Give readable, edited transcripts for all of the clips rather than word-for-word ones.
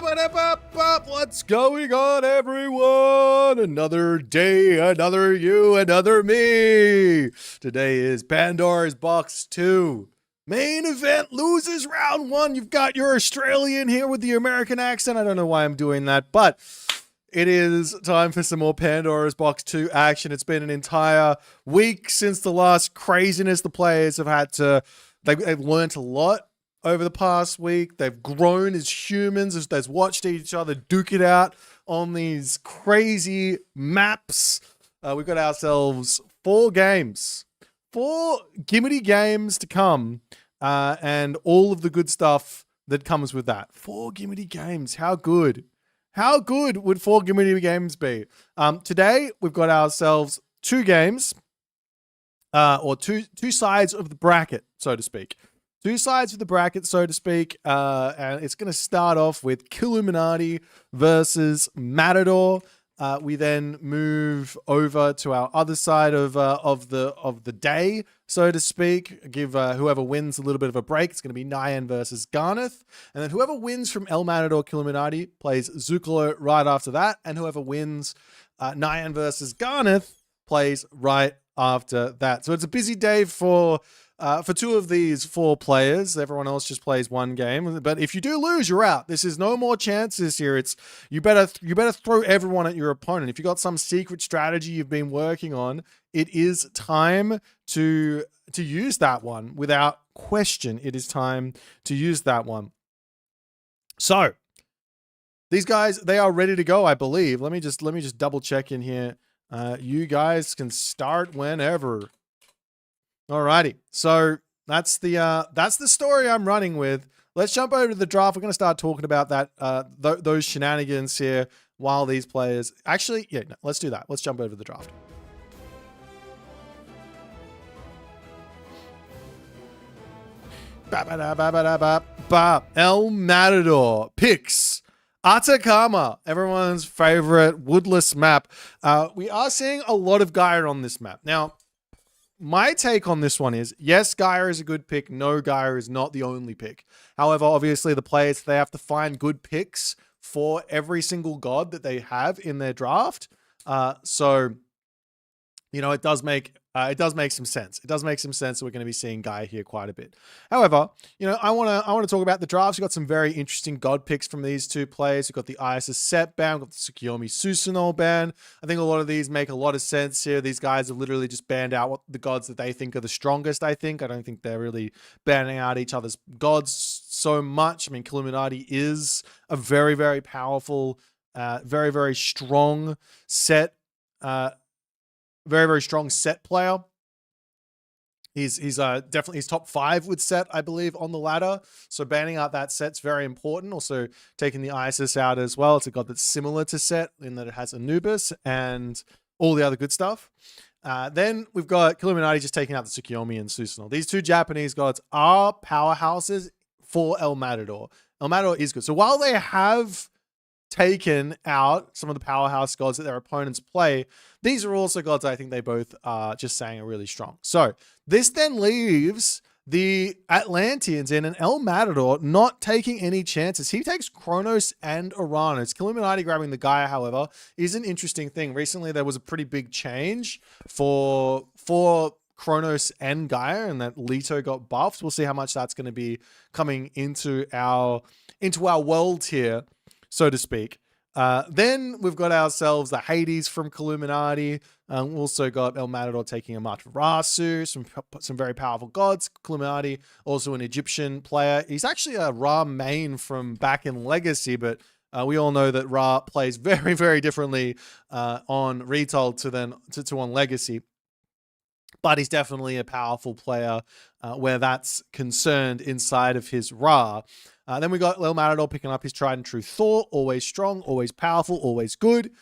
What's going on, everyone? Another day, another you, another me. Today is Pandoras Box 2. Main event loses round 1. You've got your Australian here with the American accent. I don't know why I'm doing that, but it is time for some more Pandoras Box 2 action. It's been an entire week since the last craziness. The players have had to, they've learned a lot over the past week. They've grown as humans, as they've watched each other duke it out on these crazy maps. We've got ourselves 4 games, 4 gimmity games to come, and all of the good stuff that comes with that. 4 gimmity games. How good? How good would 4 gimmity games be? Today, we've got ourselves 2 games, or two sides of the bracket, so to speak. 2 sides of the bracket, so to speak, and it's going to start off with Killuminati versus Matador. We then move over to our other side of the day, so to speak. Give whoever wins a little bit of a break. It's going to be Nyan versus Garneth, and then whoever wins from El Matador Killuminati plays Zucolo right after that, and whoever wins Nyan versus Garneth plays right after that. So it's a busy day for 2 of these 4 players. Everyone else just plays 1 game. But if you do lose, you're out. This is no more chances here. It's you better throw everyone at your opponent. If you got some secret strategy you've been working on, it is time to use that one without question. It is time to use that one. So these guys, they are ready to go, I believe. Let me just double check in here. You guys can start whenever. Alrighty, so that's the story I'm running with. Let's jump over to the draft. We're going to start talking about that those shenanigans here while these players actually, yeah, no, let's do that. Let's jump over to the draft. El Matador picks Atacama, everyone's favorite woodless map. We are seeing a lot of Gaia on this map now. My take on this one is, yes, Gaia is a good pick. No, Gaia is not the only pick. However, obviously the players, they have to find good picks for every single god that they have in their draft. So, you know, it does make some sense. It does make some sense that we're going to be seeing Gaia here quite a bit. However, you know, I want to talk about the drafts. We've got some very interesting god picks from these 2 players. We've got the Isis Set ban, we've got the Tsukiyomi Susanoo ban. I think a lot of these make a lot of sense here. These guys have literally just banned out what the gods that they think are the strongest, I think. I don't think they're really banning out each other's gods so much. I mean, Killuminati is a very, very powerful, very, very strong set, very, very strong set player. He's definitely he's top 5 with set, I believe, on the ladder. So banning out that set's very important. Also taking the Isis out as well. It's a god that's similar to set in that it has Anubis and all the other good stuff. Then we've got Killuminati just taking out the Tsukiyomi and Susanoo. These 2 Japanese gods are powerhouses for El Matador. El Matador is good. So while they have taken out some of the powerhouse gods that their opponents play, these are also gods I think they both are just saying are really strong. So this then leaves the Atlanteans in, and El Matador not taking any chances. He takes Kronos and Uranus. Killuminati grabbing the Gaia, however, is an interesting thing. Recently there was a pretty big change for Kronos and Gaia, and that Leto got buffed. We'll see how much that's going to be coming into our world here, so to speak. Then we've got ourselves the Hades from Killuminati. We've also got El Matador taking Amaterasu, some very powerful gods. Killuminati, also an Egyptian player. He's actually a Ra main from back in Legacy, but we all know that Ra plays very, very differently on Retold to on Legacy. But he's definitely a powerful player where that's concerned inside of his Ra. Then we got El Matador picking up his tried and true Thor, always strong, always powerful, always good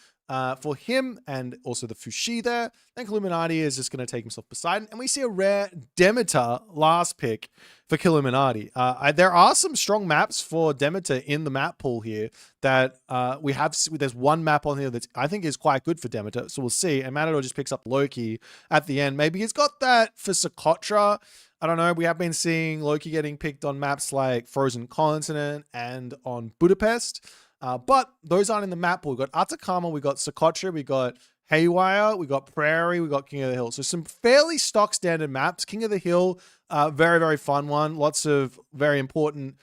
for him, and also the Fushi there. Then Killuminati is just going to take himself Poseidon, and we see a rare Demeter last pick for Killuminati. There are some strong maps for Demeter in the map pool here that we have. There's one map on here that I think is quite good for Demeter, so we'll see. And Matador just picks up Loki at the end. Maybe he's got that for Sokotra. I don't know. We have been seeing Loki getting picked on maps like Frozen Continent and on Budapest. But those aren't in the map. We've got Atacama, we got Sokotra, we got Haywire, we got Prairie, we got King of the Hill. So some fairly stock standard maps. King of the Hill, very, very fun one. Lots of very important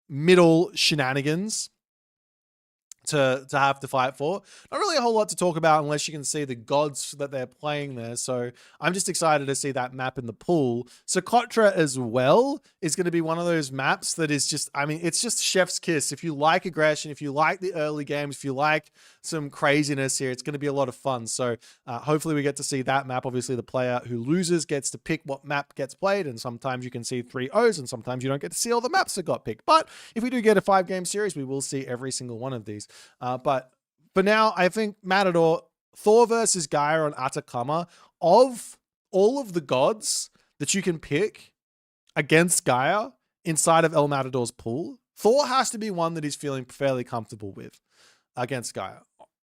middle shenanigans to have to fight for. Not really a whole lot to talk about unless you can see the gods that they're playing there. So I'm just excited to see that map in the pool. Sokotra as well is going to be one of those maps that is just, I mean, it's just chef's kiss. If you like aggression, if you like the early games, if you like some craziness here, it's going to be a lot of fun. So hopefully we get to see that map. Obviously the player who loses gets to pick what map gets played. And sometimes you can see 3 O's and sometimes you don't get to see all the maps that got picked. But if we do get a 5-game series, we will see every single one of these. But for now, I think Matador, Thor versus Gaia on Atacama, of all of the gods that you can pick against Gaia inside of El Matador's pool, Thor has to be one that he's feeling fairly comfortable with against Gaia.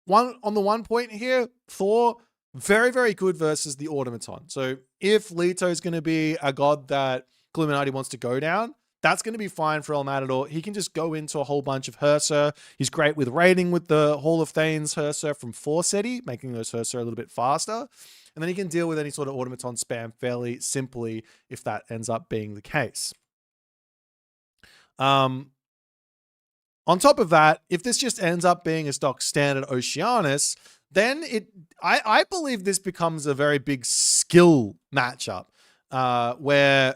On the 1 point here, Thor, very, very good versus the Automaton. So if Leto is going to be a god that Illuminati wants to go down, that's going to be fine for El Matador. He can just go into a whole bunch of Herser. He's great with raiding with the Hall of Thanes Herser from Forseti, making those Herser a little bit faster. And then he can deal with any sort of Automaton spam fairly simply if that ends up being the case. On top of that, if this just ends up being a stock standard Oceanus, then I believe this becomes a very big skill matchup where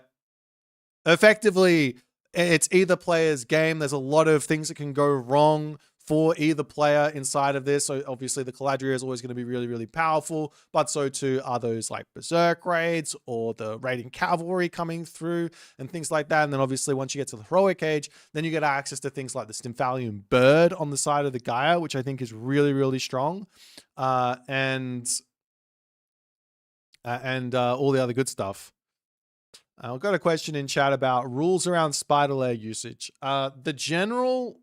effectively it's either player's game. There's a lot of things that can go wrong for either player inside of this. So obviously the Caladria is always going to be really, really powerful, but so too are those like Berserk raids or the raiding cavalry coming through and things like that. And then obviously once you get to the heroic age, then you get access to things like the Stymphalian bird on the side of the Gaia, which I think is really, really strong. And all the other good stuff. I've got a question in chat about rules around spider layer usage. The general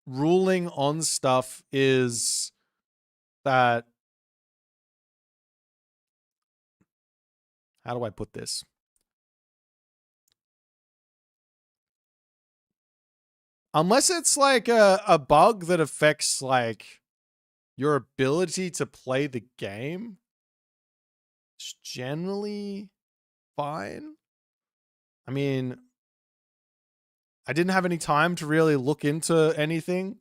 ruling on stuff is that, how do I put this? Unless it's like a bug that affects like your ability to play the game, it's generally fine. I mean, I didn't have any time to really look into anything,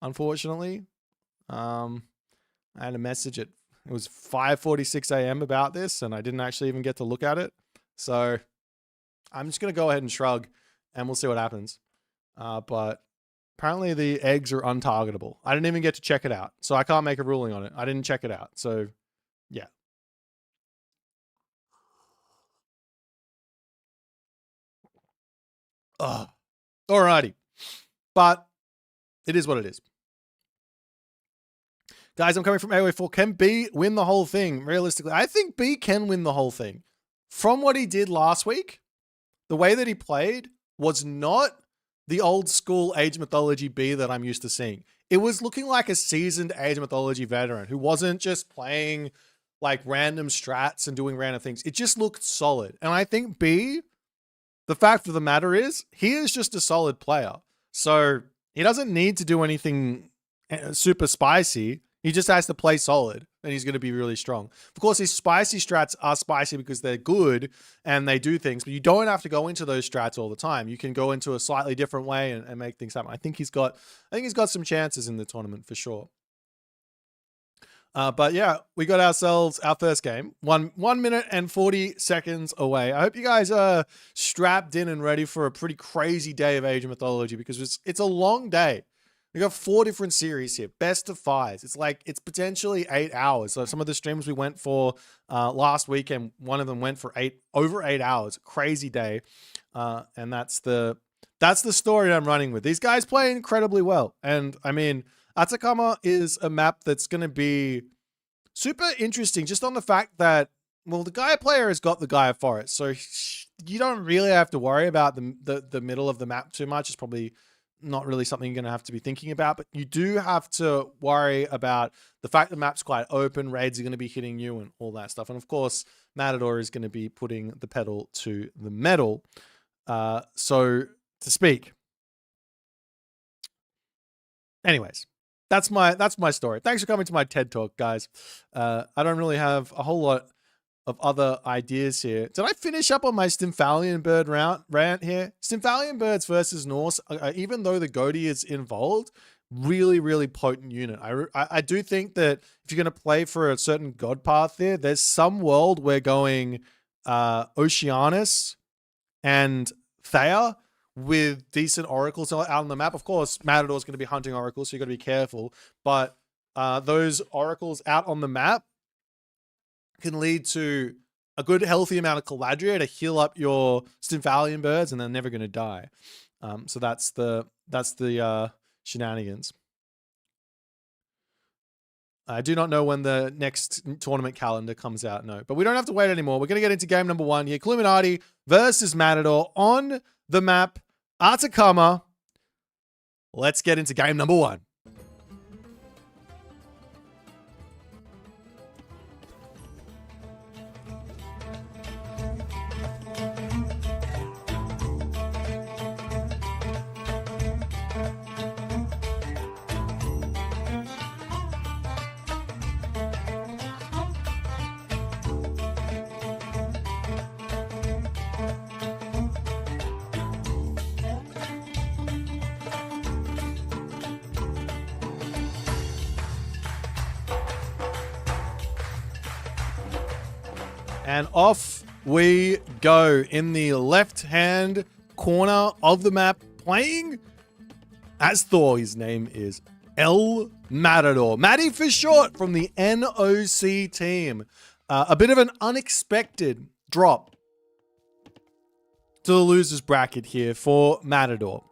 unfortunately. I had a message it was 5:46 a.m. about this, and I didn't actually even get to look at it. So I'm just going to go ahead and shrug, and we'll see what happens. But apparently the eggs are untargetable. I didn't even get to check it out, so I can't make a ruling on it. I didn't check it out. So, yeah. Alrighty. But it is what it is. Guys, I'm coming from AOA4. Can B win the whole thing? Realistically, I think B can win the whole thing. From what he did last week, the way that he played was not the old school Age Mythology B that I'm used to seeing. It was looking like a seasoned Age Mythology veteran who wasn't just playing like random strats and doing random things. It just looked solid. And I think B, the fact of the matter is, he is just a solid player. So he doesn't need to do anything super spicy. He just has to play solid and he's going to be really strong. Of course, his spicy strats are spicy because they're good and they do things, but you don't have to go into those strats all the time. You can go into a slightly different way and make things happen. I think he's got some chances in the tournament for sure. But yeah, we got ourselves our first game. 1 minute and 40 seconds away. I hope you guys are strapped in and ready for a pretty crazy day of Age of Mythology because it's a long day. We got 4 different series here, best of 5s. It's potentially 8 hours. So some of the streams we went for last weekend, one of them went for over 8 hours. Crazy day, and that's the story I'm running with. These guys play incredibly well, and I mean, Atacama is a map that's going to be super interesting, just on the fact that, well, the Gaia player has got the Gaia Forest, so you don't really have to worry about the middle of the map too much. It's probably not really something you're going to have to be thinking about, but you do have to worry about the fact the map's quite open, raids are going to be hitting you and all that stuff. And of course, Matador is going to be putting the pedal to the metal, so to speak. Anyways, that's my story. Thanks for coming to my TED Talk, guys. I don't really have a whole lot of other ideas here. Did I finish up on my Stymphalian bird rant here? Stymphalian birds versus Norse, even though the Goatee is involved, really, really potent unit. I do think that if you're going to play for a certain god path there's some world where going Oceanus and Thea with decent oracles out on the map. Of course, Matador's going to be hunting oracles, so you got to be careful. But those oracles out on the map can lead to a good, healthy amount of Caladria to heal up your Stymphalian birds, and they're never going to die. So that's the shenanigans. I do not know when the next tournament calendar comes out, no. But we don't have to wait anymore. We're going to get into game number 1 here. Illuminati versus Matador on the map Atacama. Let's get into game number 1. And off we go in the left-hand corner of the map, playing as Thor. His name is El Matador. Matty for short, from the NOC team. A bit of an unexpected drop to the losers bracket here for Matador.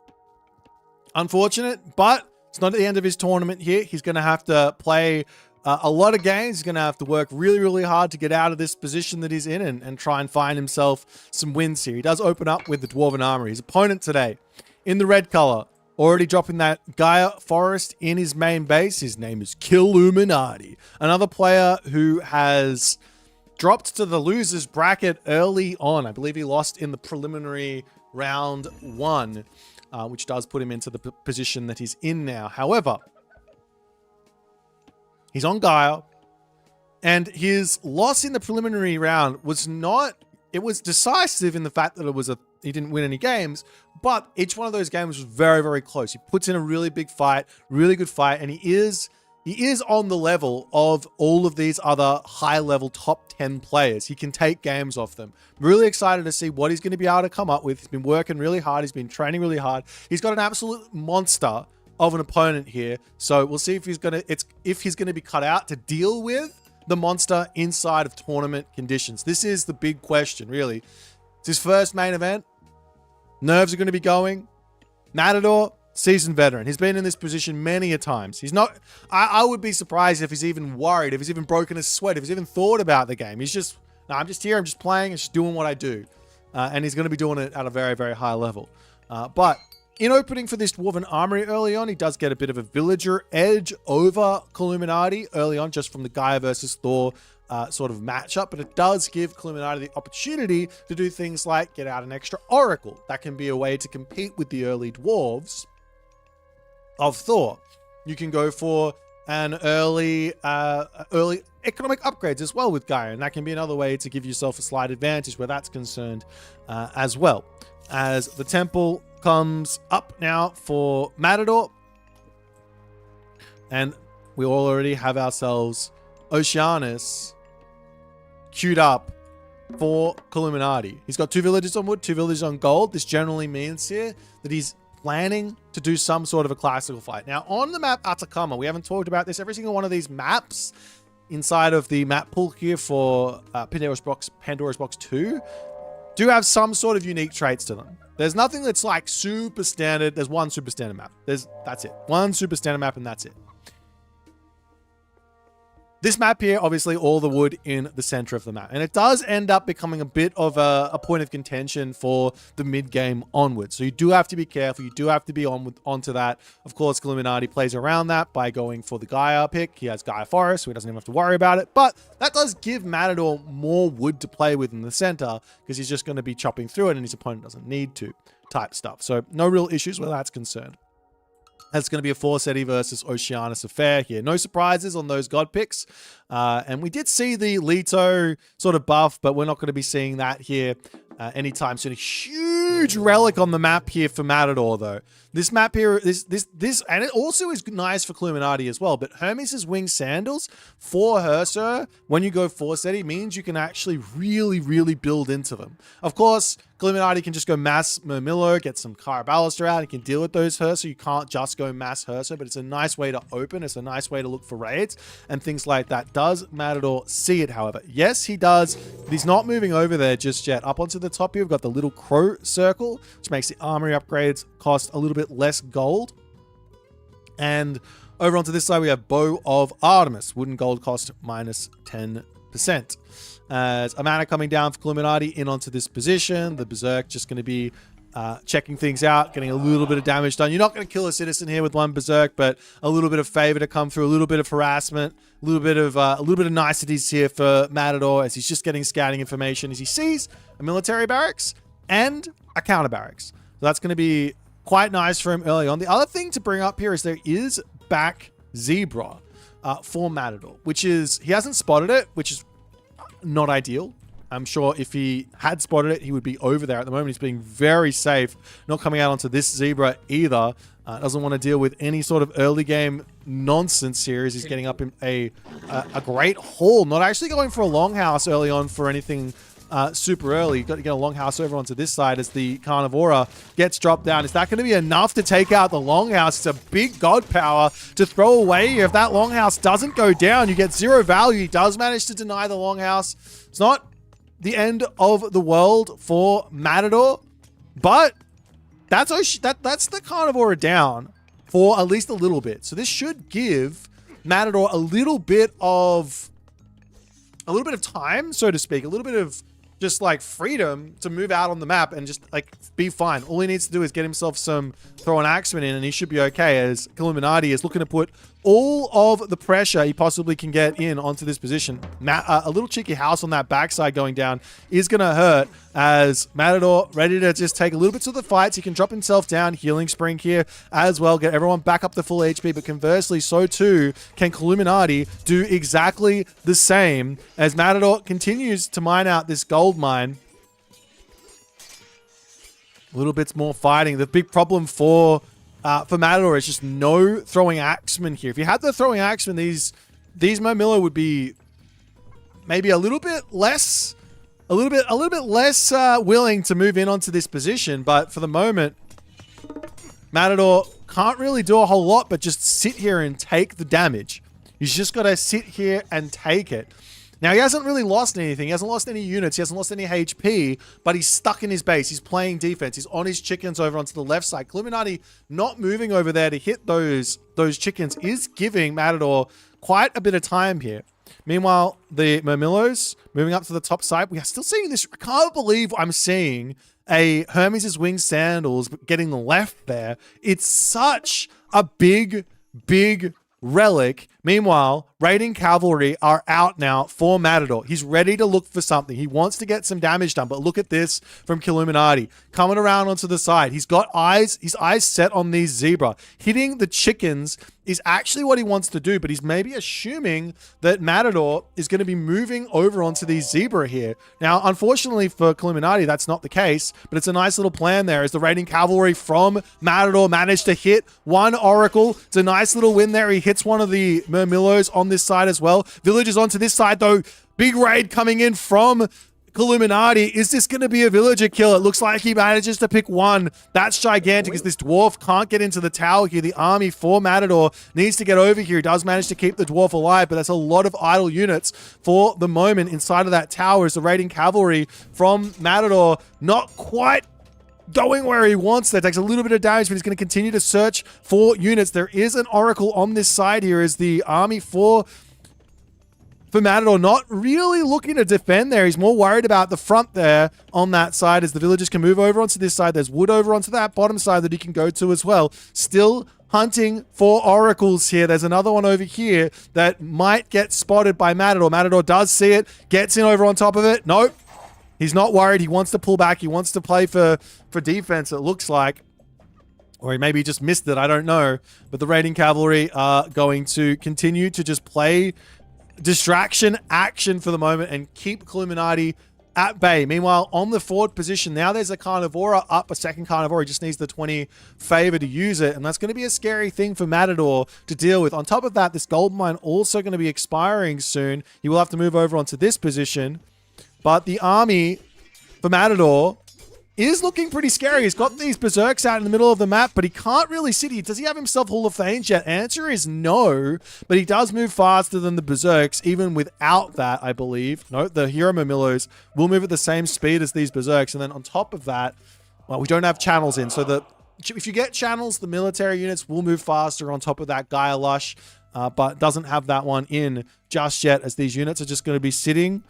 Unfortunate, but it's not at the end of his tournament here. He's going to have to play a lot of games. He's going to have to work really, really hard to get out of this position that he's in and try and find himself some wins here. He does open up with the Dwarven Armory. His opponent today, in the red color, already dropping that Gaia Forest in his main base. His name is Illuminati. Another player who has dropped to the losers bracket early on. I believe he lost in the preliminary round 1, which does put him into the position that he's in now. However, he's on Gaia, and his loss in the preliminary round was not, it was decisive in the fact that he didn't win any games, but each one of those games was very, very close. He puts in a really big fight, really good fight, and he is on the level of all of these other high-level top 10 players. He can take games off them. I'm really excited to see what he's going to be able to come up with. He's been working really hard. He's been training really hard. He's got an absolute monster of an opponent here. So we'll see if he's going to be cut out to deal with the monster inside of tournament conditions. This is the big question, really. It's his first main event. Nerves are going to be going. Matador, seasoned veteran. He's been in this position many a times. He's not, I would be surprised if he's even worried, if he's even broken a sweat, if he's even thought about the game. He's just, no, I'm just here, I'm just playing, I'm just doing what I do. And he's going to be doing it at a very, very high level. But in opening for this Dwarven Armory early on, he does get a bit of a villager edge over Illuminati early on, just from the Gaia versus Thor sort of matchup. But it does give Illuminati the opportunity to do things like get out an extra Oracle. That can be a way to compete with the early Dwarves of Thor. You can go for an early economic upgrades as well with Gaia, and that can be another way to give yourself a slight advantage where that's concerned as well. As the temple comes up now for Matador, and we already have ourselves Oceanus queued up for Illuminati. He's got 2 villages on wood, 2 villages on gold. This generally means here that he's planning to do some sort of a classical fight. Now, on the map Atacama, we haven't talked about this. Every single one of these maps inside of the map pool here for Pandora's Box 2 do have some sort of unique traits to them. There's nothing that's like super standard. There's one super standard map. That's it. One super standard map, and that's it. This map here, obviously all the wood in the center of the map. And it does end up becoming a bit of a point of contention for the mid-game onwards. So you do have to be careful. You do have to be onto that. Of course, Illuminati plays around that by going for the Gaia pick. He has Gaia Forest, so he doesn't even have to worry about it. But that does give Matador more wood to play with in the center, because he's just going to be chopping through it and his opponent doesn't need to type stuff. So no real issues where that's concerned. That's going to be a Forseti versus Oceanus affair here. No surprises on those god picks. And we did see the Leto sort of buff, but we're not going to be seeing that here anytime soon. A huge relic on the map here for Matador, though. This map here, this, and it also is nice for Cluminati as well, but Hermes' wing sandals for Herser, when you go Forseti, means you can actually really, really build into them. Of course, Cluminati can just go mass Murmillo, get some Caraballister out, and can deal with those Herser. You can't just go mass Herser, but it's a nice way to open. It's a nice way to look for raids and things like that. Does Matador see it, however? Yes, he does. But he's not moving over there just yet. Up onto the top here, we've got the little crow circle, which makes the armory upgrades cost a little bit less gold. And over onto this side, we have Bow of Artemis. Wooden gold cost minus 10%. As a mana coming down for Cluminati in onto this position. The Berserk just going to be checking things out, getting a little bit of damage done. You're not going to kill a citizen here with one Berserk, but a little bit of favor to come through, a little bit of harassment, a little bit of niceties here for Matador as he's just getting scouting information as he sees a military barracks and a counter barracks. So that's going to be quite nice for him early on. The other thing to bring up here is there is back Zebra for Matador, which is, he hasn't spotted it, which is not ideal. I'm sure if he had spotted it, he would be over there. At the moment, he's being very safe, not coming out onto this Zebra either. Doesn't want to deal with any sort of early game nonsense here as he's getting up in a great haul. Not actually going for a longhouse early on for anything super early. You've got to get a longhouse over onto this side as the Carnivora gets dropped down. Is that going to be enough to take out the longhouse? It's a big god power to throw away here. If that longhouse doesn't go down, you get 0 value. He does manage to deny the longhouse. It's not the end of the world for Matador, but that's the Carnivora down for at least a little bit. So this should give Matador a little bit of time, so to speak, a little bit of just like freedom to move out on the map and just like be fine. All he needs to do is get himself some throw an axeman in and he should be okay, as Illuminati is looking to put all of the pressure he possibly can get in onto this position. A little cheeky house on that backside going down is going to hurt, as Matador ready to just take a little bit to the fights. He can drop himself down, healing spring here as well, get everyone back up to full HP, but conversely, so too can Illuminati do exactly the same as Matador continues to mine out this gold mine. A little bit more fighting. The big problem for Matador is just no throwing axemen here. If you had the throwing axemen, these Murmillo would be maybe a little bit less willing to move in onto this position. But for the moment, Matador can't really do a whole lot but just sit here and take the damage. He's just got to sit here and take it. Now, he hasn't really lost anything. He hasn't lost any units. He hasn't lost any HP, but he's stuck in his base. He's playing defense. He's on his chickens over onto the left side. Illuminati not moving over there to hit those chickens is giving Matador quite a bit of time here. Meanwhile, the Murmillos moving up to the top side. We are still seeing this. I can't believe I'm seeing a Hermes' wing sandals getting left there. It's such a big relic. Meanwhile, raiding cavalry are out now for Matador. He's ready to look for something. He wants to get some damage done, but look at this from Illuminati. Coming around onto the side. He's got his eyes set on these Zebra. Hitting the chickens is actually what he wants to do, but he's maybe assuming that Matador is going to be moving over onto these Zebra here. Now, unfortunately for Illuminati, that's not the case, but it's a nice little plan there as the raiding cavalry from Matador managed to hit one Oracle. It's a nice little win there. He hits one of the Murmillos on this side as well. Villagers onto this side, though. Big raid coming in from Illuminati. Is this going to be a villager kill? It looks like he manages to pick one. That's gigantic as this dwarf can't get into the tower here. The army for Matador needs to get over here. He does manage to keep the dwarf alive, but that's a lot of idle units for the moment inside of that tower as the raiding cavalry from Matador not quite going where he wants. That takes a little bit of damage, but he's going to continue to search for units. There is an Oracle on this side here as the army for Matador not really looking to defend there. He's more worried about the front there on that side as the villagers can move over onto this side. There's wood over onto that bottom side that he can go to as well. Still hunting for oracles here. There's another one over here that might get spotted by Matador. Matador does see it, gets in over on top of it. Nope. He's not worried. He wants to pull back. He wants to play for defense, it looks like. Or he maybe just missed it, I don't know. But the raiding cavalry are going to continue to just play distraction action for the moment and keep Illuminati at bay. Meanwhile, on the forward position, now there's a Carnivora up, a second Carnivora. He just needs the 20 favor to use it, and that's going to be a scary thing for Matador to deal with. On top of that, this gold mine also going to be expiring soon. He will have to move over onto this position, but the army for Matador is looking pretty scary. He's got these berserks out in the middle of the map, but he can't really sit here. Does he have himself Hall of Thanes yet? Answer is no, but he does move faster than the berserks, even without that, I believe. No, the Hero Murmillos will move at the same speed as these berserks, and then on top of that, well, we don't have channels in, so if you get channels, the military units will move faster on top of that Gaia Lush, but doesn't have that one in just yet, as these units are just going to be sitting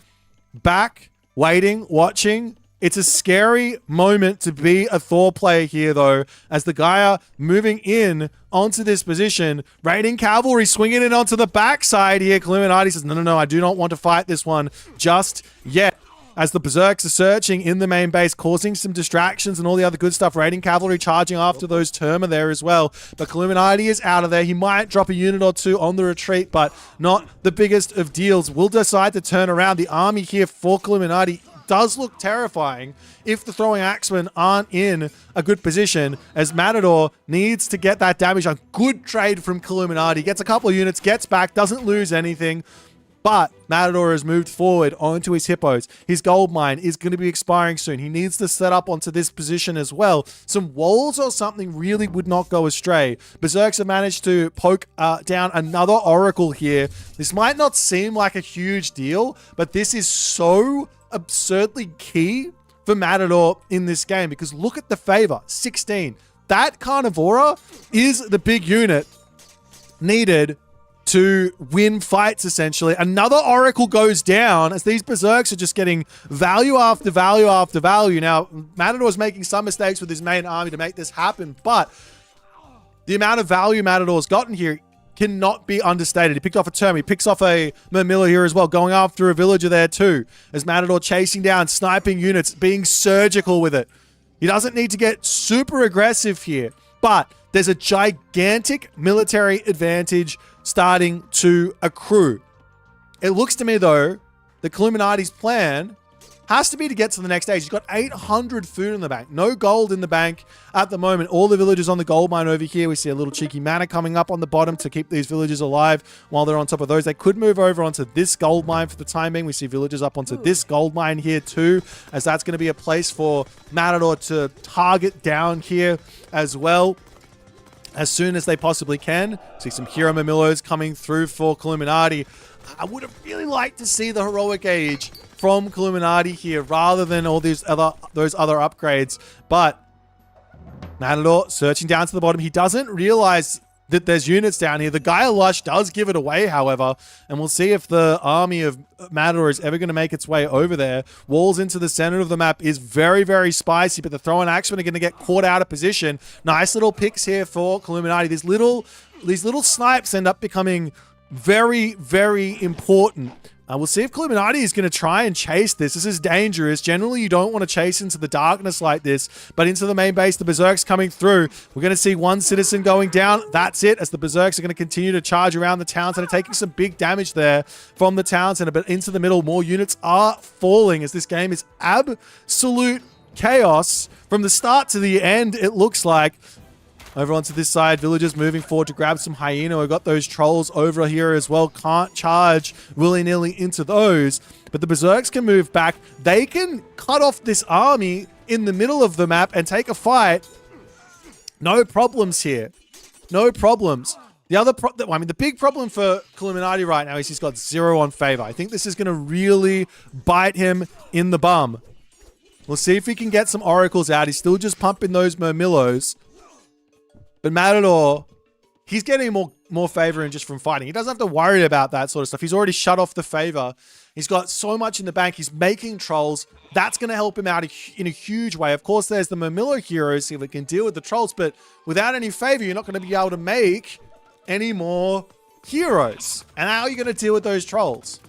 back, waiting, watching. It's a scary moment to be a Thor player here, though, as the Gaia moving in onto this position. Raiding cavalry swinging it onto the backside here. Illuminati says, no, I do not want to fight this one just yet. As the berserks are searching in the main base, causing some distractions and all the other good stuff. Raiding cavalry charging after those Terma there as well. But Illuminati is out of there. He might drop a unit or two on the retreat, but not the biggest of deals. Will decide to turn around. The army here for Illuminati does look terrifying if the throwing axemen aren't in a good position, as Matador needs to get that damage. A good trade from Illuminati. Gets a couple of units, gets back, doesn't lose anything. But Matador has moved forward onto his hippos. His gold mine is going to be expiring soon. He needs to set up onto this position as well. Some walls or something really would not go astray. Berserks have managed to poke down another Oracle here. This might not seem like a huge deal, but this is so absurdly key for Matador in this game, because look at the favor, 16. That Carnivora is the big unit needed to win fights, essentially. Another Oracle goes down as these Berserks are just getting value after value after value. Now, Matador's making some mistakes with his main army to make this happen, but the amount of value Matador's gotten here cannot be understated. He picked off a Term. He picks off a Murmillo here as well, going after a villager there too, as Matador chasing down, sniping units, being surgical with it. He doesn't need to get super aggressive here, but there's a gigantic military advantage starting to accrue. It looks to me, though, that Illuminati's plan has to be to get to the next stage. He's got 800 food in the bank. No gold in the bank at the moment. All the villagers on the gold mine over here. We see a little cheeky mana coming up on the bottom to keep these villagers alive while they're on top of those. They could move over onto this gold mine for the time being. We see villagers up onto this gold mine here too, as that's going to be a place for Matador to target down here as well as soon as they possibly can. See some Hero Murmillos coming through for Illuminati. I would have really liked to see the heroic age from Illuminati here rather than all those other upgrades. But Matador searching down to the bottom. He doesn't realize that there's units down here. The Gaia Lush does give it away, however, and we'll see if the army of Matador is ever going to make its way over there. Walls into the center of the map is very, very spicy, but the throwing axemen are going to get caught out of position. Nice little picks here for Illuminati. These little snipes end up becoming very, very important. We'll see if Illuminati is going to try and chase this. This is dangerous. Generally, you don't want to chase into the darkness like this, but into the main base, the Berserks coming through. We're going to see one citizen going down. That's it, as the Berserks are going to continue to charge around the town center, taking some big damage there from the town center, but into the middle, more units are falling as this game is absolute chaos from the start to the end, it looks like. Over onto this side, villagers moving forward to grab some hyena. We've got those trolls over here as well. Can't charge willy-nilly into those. But the Berserks can move back. They can cut off this army in the middle of the map and take a fight. No problems here. No problems. The big problem for Illuminati right now is he's got 0 on favor. I think this is going to really bite him in the bum. We'll see if he can get some oracles out. He's still just pumping those Murmillos. But Matador, he's getting more favor in just from fighting. He doesn't have to worry about that sort of stuff. He's already shut off the favor. He's got so much in the bank. He's making trolls. That's going to help him out in a huge way. Of course, there's the Murmillo heroes here that can deal with the trolls, but without any favor, you're not going to be able to make any more heroes. And how are you going to deal with those trolls?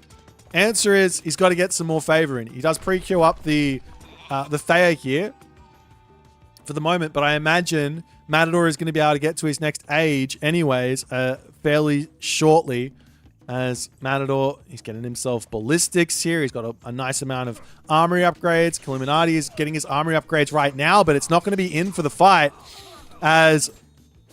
Answer is, he's got to get some more favor in. He does pre-queue up the Thea here for the moment, but I imagine Matador is going to be able to get to his next age anyways, fairly shortly. As Matador, he's getting himself ballistics here. He's got a nice amount of armory upgrades. Illuminati is getting his armory upgrades right now, but it's not going to be in for the fight. As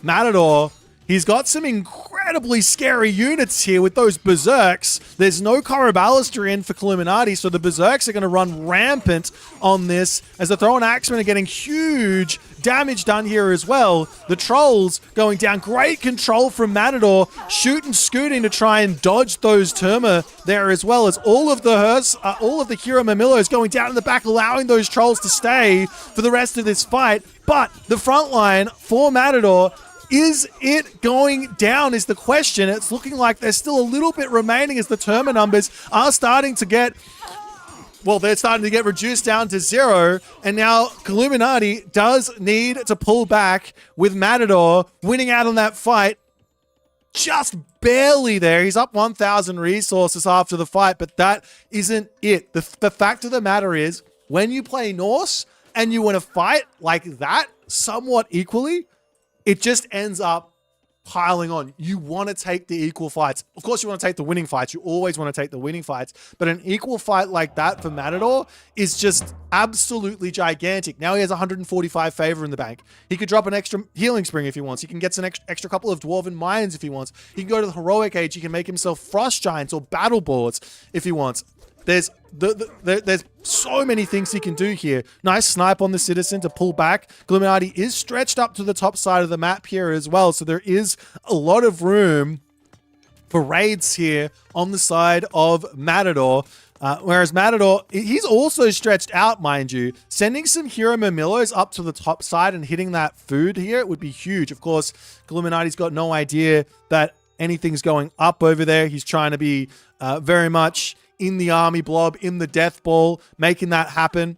Matador, he's got some incredibly scary units here with those Berserks. There's no Corabalister in for Illuminati, so the Berserks are going to run rampant on this as the Throw and Axemen are getting huge damage done here as well. The Trolls going down. Great control from Matador, shooting, scooting to try and dodge those Terma there as well, as all of the Hero Mamillos going down in the back, allowing those Trolls to stay for the rest of this fight. But the front line for Matador, is it going down is the question. It's looking like there's still a little bit remaining as the Terma numbers are starting to get, well, they're starting to get reduced down to 0. And now Illuminati does need to pull back with Matador winning out on that fight. Just barely there. He's up 1,000 resources after the fight, but that isn't it. The fact of the matter is, when you play Norse and you win a fight like that, somewhat equally, it just ends up piling on. You want to take the equal fights. Of course, you want to take the winning fights. You always want to take the winning fights. But an equal fight like that for Matador is just absolutely gigantic. Now he has 145 favor in the bank. He could drop an extra healing spring if he wants. He can get an extra couple of dwarven mines if he wants. He can go to the heroic age. He can make himself frost giants or battle boards if he wants. There's so many things he can do here. Nice snipe on the Citizen to pull back. Illuminati is stretched up to the top side of the map here as well, so there is a lot of room for raids here on the side of Matador. Whereas Matador, he's also stretched out, mind you. Sending some Hero Mamillos up to the top side and hitting that food here would be huge. Of course, Illuminati's got no idea that anything's going up over there. He's trying to be very much in the army blob, in the death ball, making that happen.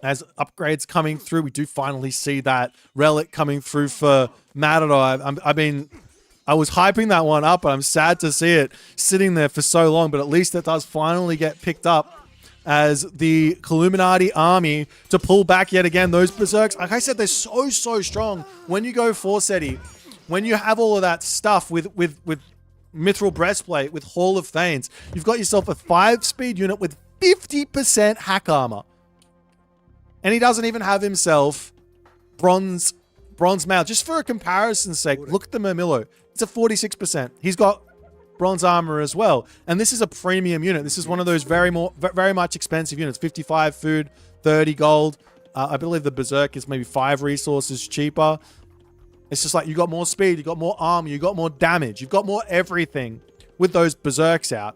As upgrades coming through, we do finally see that relic coming through for Matador. I was hyping that one up, but I'm sad to see it sitting there for so long, but at least it does finally get picked up as the Illuminati army to pull back yet again. Those Berserks, like I said, they're so strong. When you go Forseti, when you have all of that stuff with Mithril Breastplate, with Hall of Thanes, you've got yourself a 5-speed unit with 50% hack armor. And he doesn't even have himself bronze mail. Just for a comparison's sake, look at the Mamillo. It's a 46%. He's got bronze armor as well. And this is a premium unit. This is one of those very much expensive units. 55 food, 30 gold. I believe the Berserk is maybe 5 resources cheaper. It's just like you got more speed, you got more armor, you got more damage, you've got more everything with those Berserks out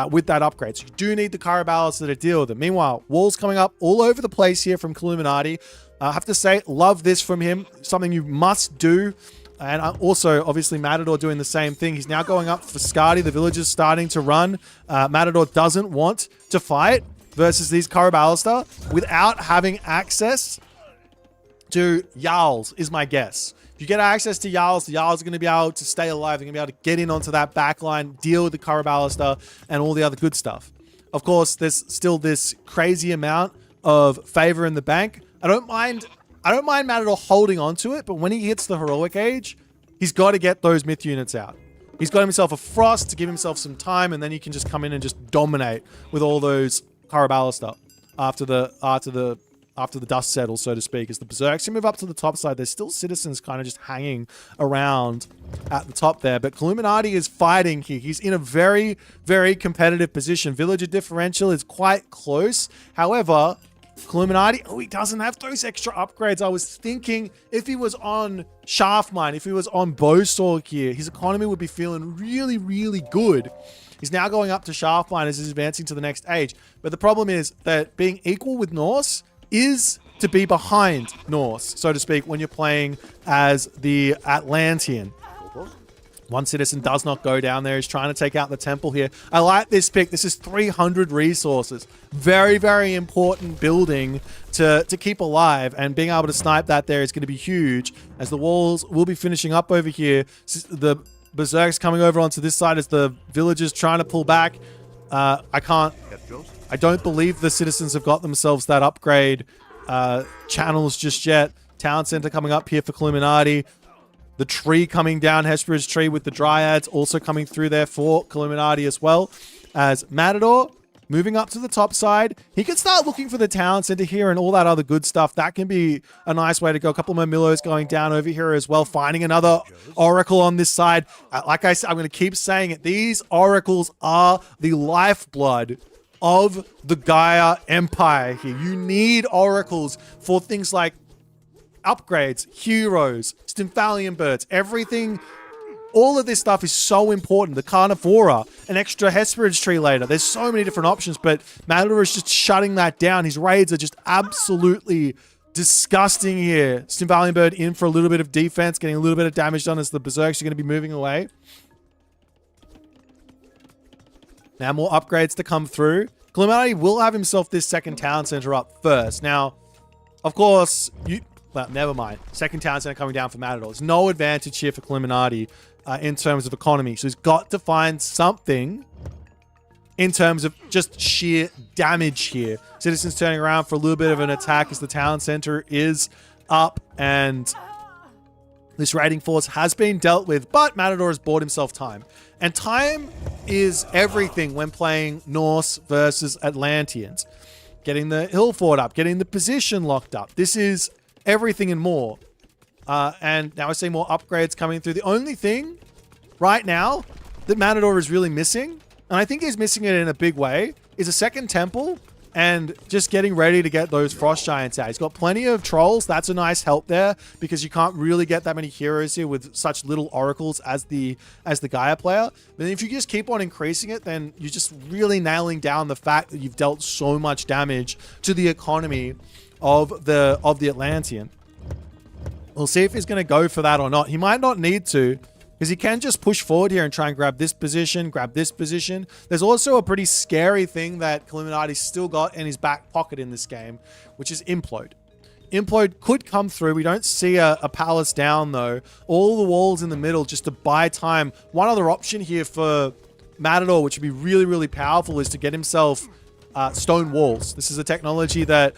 with that upgrade. So you do need the Corabalister to deal with it. Meanwhile, walls coming up all over the place here from Illuminati. I have to say, love this from him. Something you must do. And also, obviously, Matador doing the same thing. He's now going up for Skadi. The villagers starting to run. Matador doesn't want to fight versus these Corabalister without having access to Jarls, is my guess. If you get access to Jarls, the Jarls are going to be able to stay alive. They're going to be able to get in onto that back line, deal with the Corabalister, and all the other good stuff. Of course, there's still this crazy amount of favor in the bank. I don't mind Matador holding on to it, but when he hits the heroic age, he's got to get those myth units out. He's got himself a frost to give himself some time, and then he can just come in and just dominate with all those Corabalister after the dust settles, so to speak. As the Berserks move up to the top side, there's still citizens kind of just hanging around at the top there. But Illuminati is fighting here. He's in a very competitive position. Villager differential is quite close. However, Illuminati, he doesn't have those extra upgrades. I was thinking if he was on Shaft Mine, if he was on Bowsaw here, his economy would be feeling really good. He's now going up to Shaft Mine as he's advancing to the next age. But the problem is that being equal with Norse is to be behind Norse, so to speak, when you're playing as the Atlantean. One citizen does not go down there. He's trying to take out the temple here. I like this pick. This is 300 resources. Very important building to keep alive, and being able to snipe that there is going to be huge, as the walls will be finishing up over here. The Berserk's coming over onto this side as the villagers trying to pull back. I don't believe the citizens have got themselves that upgrade channels just yet. Town center coming up here for Illuminati. The tree coming down, Hesper's tree with the Dryads also coming through there for Illuminati as well. As Matador moving up to the top side, he can start looking for the town center here and all that other good stuff. That can be a nice way to go. A couple more Millos going down over here as well, finding another Oracle on this side. Like I said, I'm going to keep saying it. These Oracles are the lifeblood of the Gaia Empire here. You need Oracles for things like upgrades, heroes, Stymphalian birds, everything. All of this stuff is so important. The Carnivora, an extra Hesperid's tree later. There's so many different options, but Matador is just shutting that down. His raids are just absolutely disgusting here. Stymphalian bird in for a little bit of defense, getting a little bit of damage done as the Berserks are going to be moving away. Now more upgrades to come through. Illuminati will have himself this second town center up first. Now, of course, well, never mind. Second town center coming down for Matador. There's no advantage here for Illuminati in terms of economy. So he's got to find something in terms of just sheer damage here. Citizens turning around for a little bit of an attack as the town center is up, and this raiding force has been dealt with, but Matador has bought himself time. And time is everything when playing Norse versus Atlanteans. Getting the hill fort up, getting the position locked up. This is everything and more. And now I see more upgrades coming through. The only thing right now that Matador is really missing, and I think he's missing it in a big way, is a second temple and just getting ready to get those frost giants out. He's got plenty of trolls. That's a nice help there because you can't really get that many heroes here with such little oracles as the Gaia player. But if you just keep on increasing it, then you're just really nailing down the fact that you've dealt so much damage to the economy of the Atlantean. We'll see if he's going to go for that or not. He might not need to, because he can just push forward here and try and grab this position, grab this position. There's also a pretty scary thing that Illuminati's still got in his back pocket in this game, which is Implode. Implode could come through. We don't see a palace down, though. All the walls in the middle just to buy time. One other option here for Matador, which would be really, really powerful, is to get himself stone walls. This is a technology that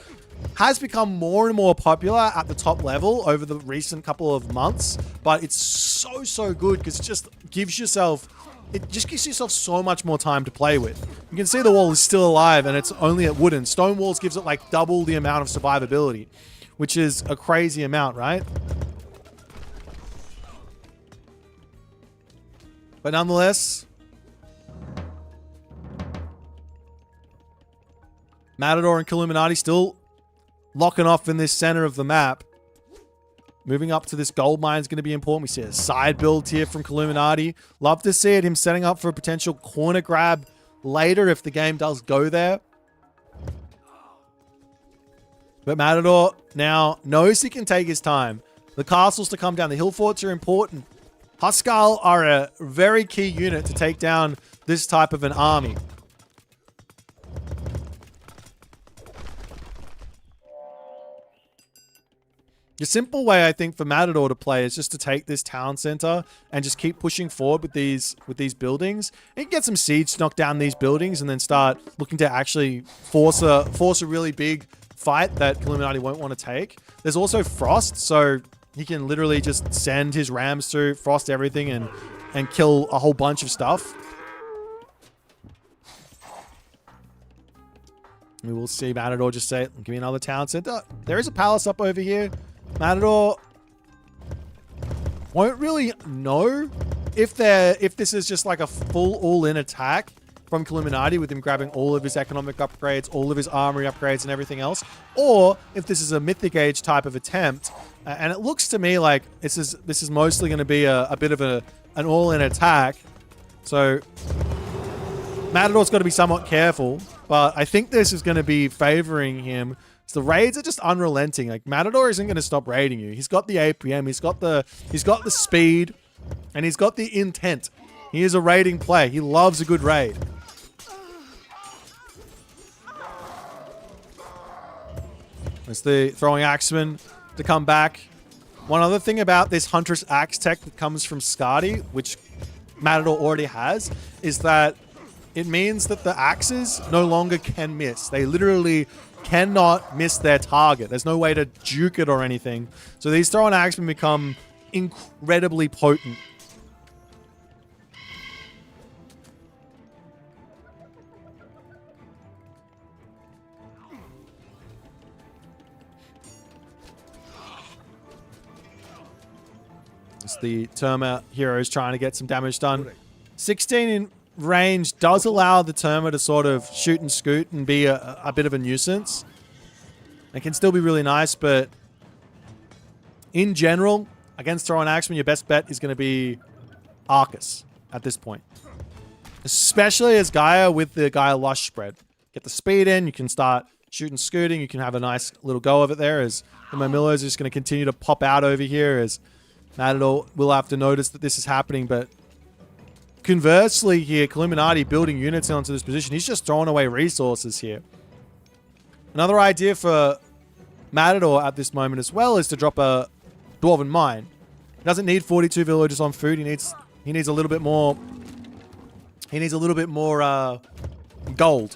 has become more and more popular at the top level over the recent couple of months, but it's so good because it just gives yourself so much more time to play with. You can see the wall is still alive and it's only at wooden. Stone walls gives it like double the amount of survivability, which is a crazy amount, right? But nonetheless, Matador and Illuminati still locking off in this center of the map. Moving up to this gold mine is going to be important. We see a side build here from Illuminati. Love to see it. Him setting up for a potential corner grab later if the game does go there. But Matador now knows he can take his time. The castles to come down. The hill forts are important. Huskal are a very key unit to take down this type of an army. The simple way, I think, for Matador to play is just to take this town center and just keep pushing forward with these buildings. And you can get some siege to knock down these buildings and then start looking to actually force a really big fight that Illuminati won't want to take. There's also frost, so he can literally just send his rams through, frost everything, and kill a whole bunch of stuff. We will see Matador just say, give me another town center. There is a palace up over here. Matador won't really know if this is just like a full all-in attack from Illuminati with him grabbing all of his economic upgrades, all of his armory upgrades and everything else, or if this is a Mythic Age type of attempt. And it looks to me like this is mostly going to be a bit of an all-in attack. So Matador's got to be somewhat careful, but I think this is going to be favoring him. So the raids are just unrelenting. Like, Matador isn't going to stop raiding you. He's got the APM, he's got the speed, and he's got the intent. He is a raiding player. He loves a good raid. There's the throwing axeman to come back. One other thing about this Huntress Axe tech that comes from Skadi, which Matador already has, is that it means that the axes no longer can miss. They literally cannot miss their target. There's no way to juke it or anything. So these thrown axemen become incredibly potent. It's the Terma heroes trying to get some damage done. 16 in range does allow the Terma to sort of shoot and scoot and be a bit of a nuisance. It can still be really nice, but in general, against throwing axemen, your best bet is going to be Arcus at this point. Especially as Gaia with the Gaia Lush spread. Get the speed in, you can start shooting, scooting, you can have a nice little go of it there as the Momillos are just going to continue to pop out over here as Matador will have to notice that this is happening, but conversely here, Illuminati building units onto this position. He's just throwing away resources here. Another idea for Matador at this moment as well is to drop a Dwarven Mine. He doesn't need 42 villagers on food. He needs a little bit more. He needs a little bit more gold.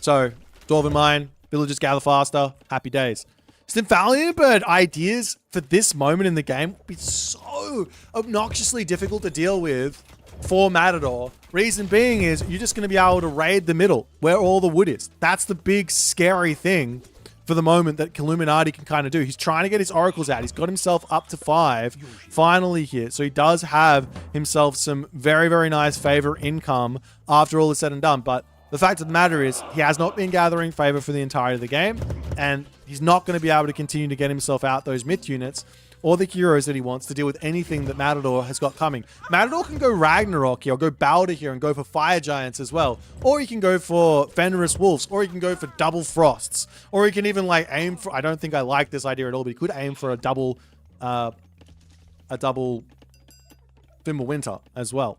So Dwarven Mine, villagers gather faster. Happy days. Stymphalian Bird ideas for this moment in the game would be so obnoxiously difficult to deal with for Matador. Reason being is you're just going to be able to raid the middle where all the wood is. That's the big scary thing for the moment that Illuminati can kind of do. He's trying to get his oracles out. He's got himself up to 5 finally here. So he does have himself some very, very nice favor income after all is said and done. But the fact of the matter is he has not been gathering favor for the entirety of the game, and he's not going to be able to continue to get himself out those myth units or the heroes that he wants to deal with anything that Matador has got coming. Matador can go Ragnarok here, or go Balder here and go for Fire Giants as well. Or he can go for Fenris Wolves, or he can go for Double Frosts. Or he can even like aim for, I don't think I like this idea at all, but he could aim for a double Fimbulwinter as well.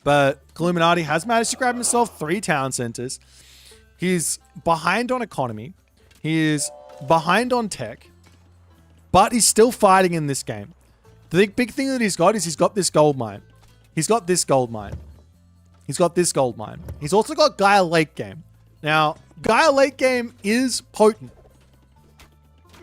But Illuminati has managed to grab himself 3 town centers. He's behind on economy. He is behind on tech. But he's still fighting in this game. The big thing that he's got is he's got this gold mine. He's got this gold mine. He's got this gold mine. He's also got Gaia late game. Now, Gaia late game is potent.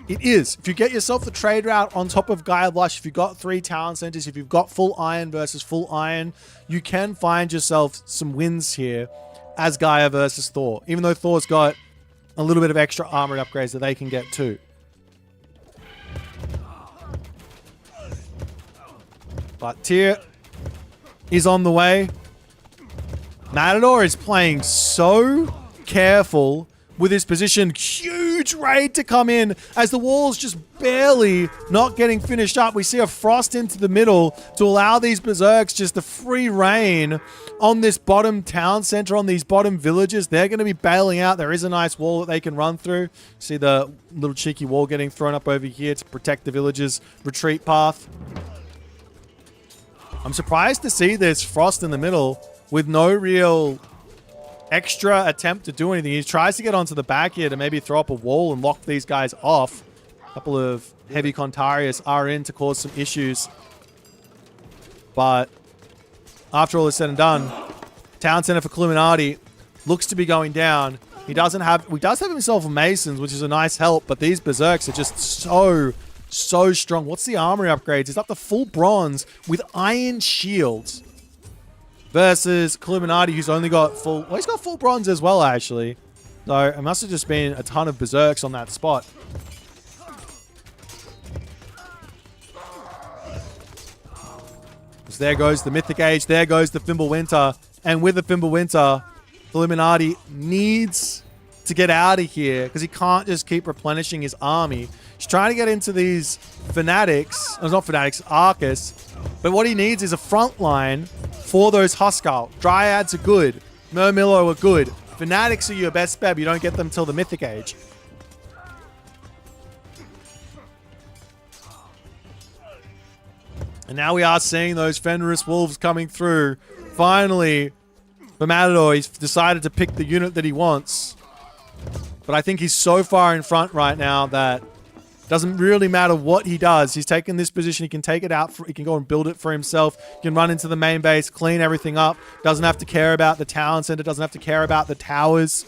It is. If you get yourself the trade route on top of Gaia Lush, if you've got 3 town centers, if you've got full iron versus full iron, you can find yourself some wins here as Gaia versus Thor. Even though Thor's got a little bit of extra armor upgrades that they can get too. But Tyr is on the way. Matador is playing so careful with his position. Huge raid to come in as the wall's just barely not getting finished up. We see a frost into the middle to allow these berserks just the free reign on this bottom town center, on these bottom villages. They're going to be bailing out. There is a nice wall that they can run through. See the little cheeky wall getting thrown up over here to protect the village's retreat path. I'm surprised to see this frost in the middle with no real extra attempt to do anything. He tries to get onto the back here to maybe throw up a wall and lock these guys off. A couple of heavy Contarius are in to cause some issues. But after all is said and done, town center for Illuminati looks to be going down. He does have himself Masons, which is a nice help, but these Berserks are just so strong. What's the armory upgrades? It's up to full bronze with iron shields. Versus Illuminati, who's only got full... Well, he's got full bronze as well, actually. So it must have just been a ton of Berserks on that spot. So there goes the Mythic Age. There goes the Fimbulwinter. And with the Fimbulwinter, Illuminati needs to get out of here because he can't just keep replenishing his army. He's trying to get into these Fanatics. Oh, not Fanatics, Arcus. But what he needs is a front line for those Huskar. Dryads are good. Murmillo are good. Fanatics are your best bet, but you don't get them till the Mythic Age. And now we are seeing those Fenris Wolves coming through. Finally, for Matador, he's decided to pick the unit that he wants. But I think he's so far in front right now that Doesn't really matter what he does. He's taken this position. He can take it out. He can go and build it for himself. He can run into the main base, clean everything up. Doesn't have to care about the town center. Doesn't have to care about the towers.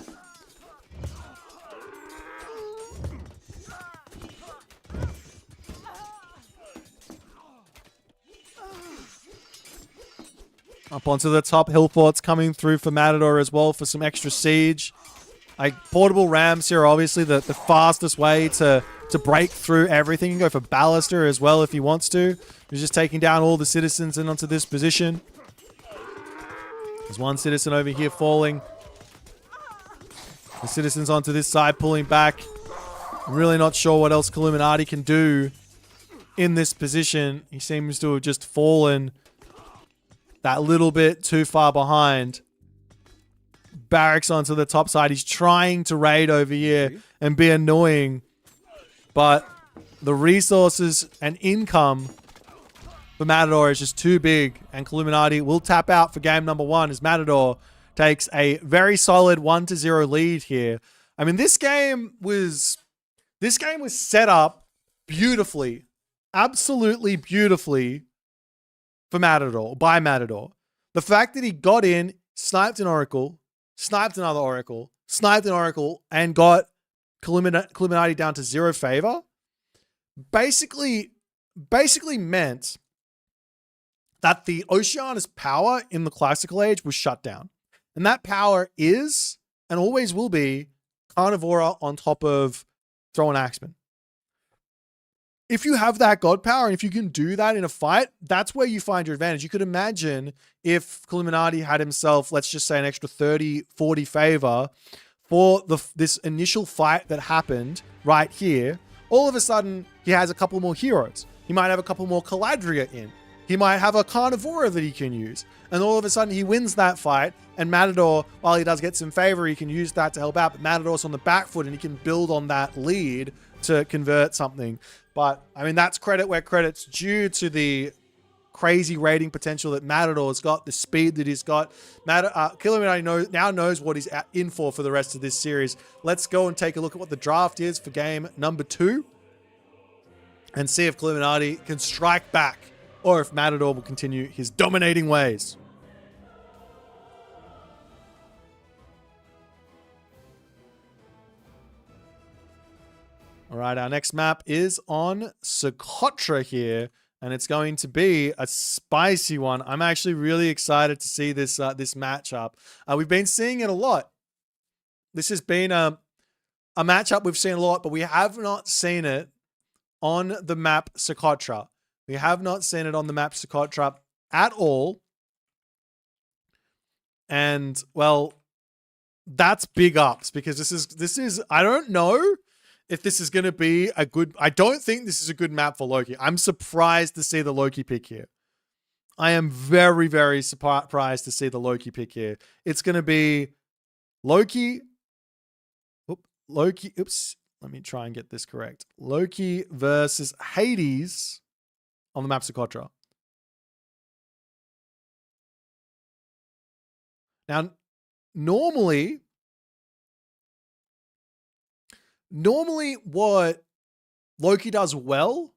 Up onto the top. Hill forts coming through for Matador as well for some extra siege. Like, portable rams here are obviously the fastest way to break through everything. You can go for Ballaster as well if he wants to. He's just taking down all the citizens in onto this position. There's one citizen over here falling. The citizens onto this side pulling back. I'm really not sure what else Illuminati can do in this position. He seems to have just fallen that little bit too far behind. Barracks onto the top side. He's trying to raid over here and be annoying, but the resources and income for Matador is just too big, and Illuminati will tap out for game number 1 as Matador takes a very solid 1-0 lead here. I mean, this game was set up beautifully, absolutely beautifully for Matador, by Matador. The fact that he got in, sniped an Oracle, sniped another Oracle, sniped an Oracle, and got Illuminati down to 0 favor, basically meant that the Oceanus power in the Classical Age was shut down. And that power is, and always will be, Carnivora on top of Throw an Axeman. If you have that god power, and if you can do that in a fight, that's where you find your advantage. You could imagine if Illuminati had himself, let's just say, an extra 30, 40 favor for this initial fight that happened right here. All of a sudden, he has a couple more heroes. He might have a couple more Caladria in. He might have a Carnivora that he can use. And all of a sudden, he wins that fight. And Matador, while he does get some favor, he can use that to help out. But Matador's on the back foot, and he can build on that lead to convert something. But, I mean, that's credit where credit's due to the crazy rating potential that Matador's got, the speed that he's got. Illuminati now knows what he's in for the rest of this series. Let's go and take a look at what the draft is for game number 2 and see if Illuminati can strike back or if Matador will continue his dominating ways. All right, our next map is on Sokotra here, and it's going to be a spicy one. I'm actually really excited to see this this matchup. We've been seeing it a lot. This has been a matchup we've seen a lot, but we have not seen it on the map Sokotra. We have not seen it on the map Sokotra at all. And, well, that's big ups, because this is I don't know if this is going to be a good... I don't think this is a good map for Loki. I'm surprised to see the Loki pick here. I am very, very surprised to see the Loki pick here. It's going to be Loki... Oops. Let me try and get this correct. Loki versus Hades on the map Sokotra. Now, normally what Loki does well,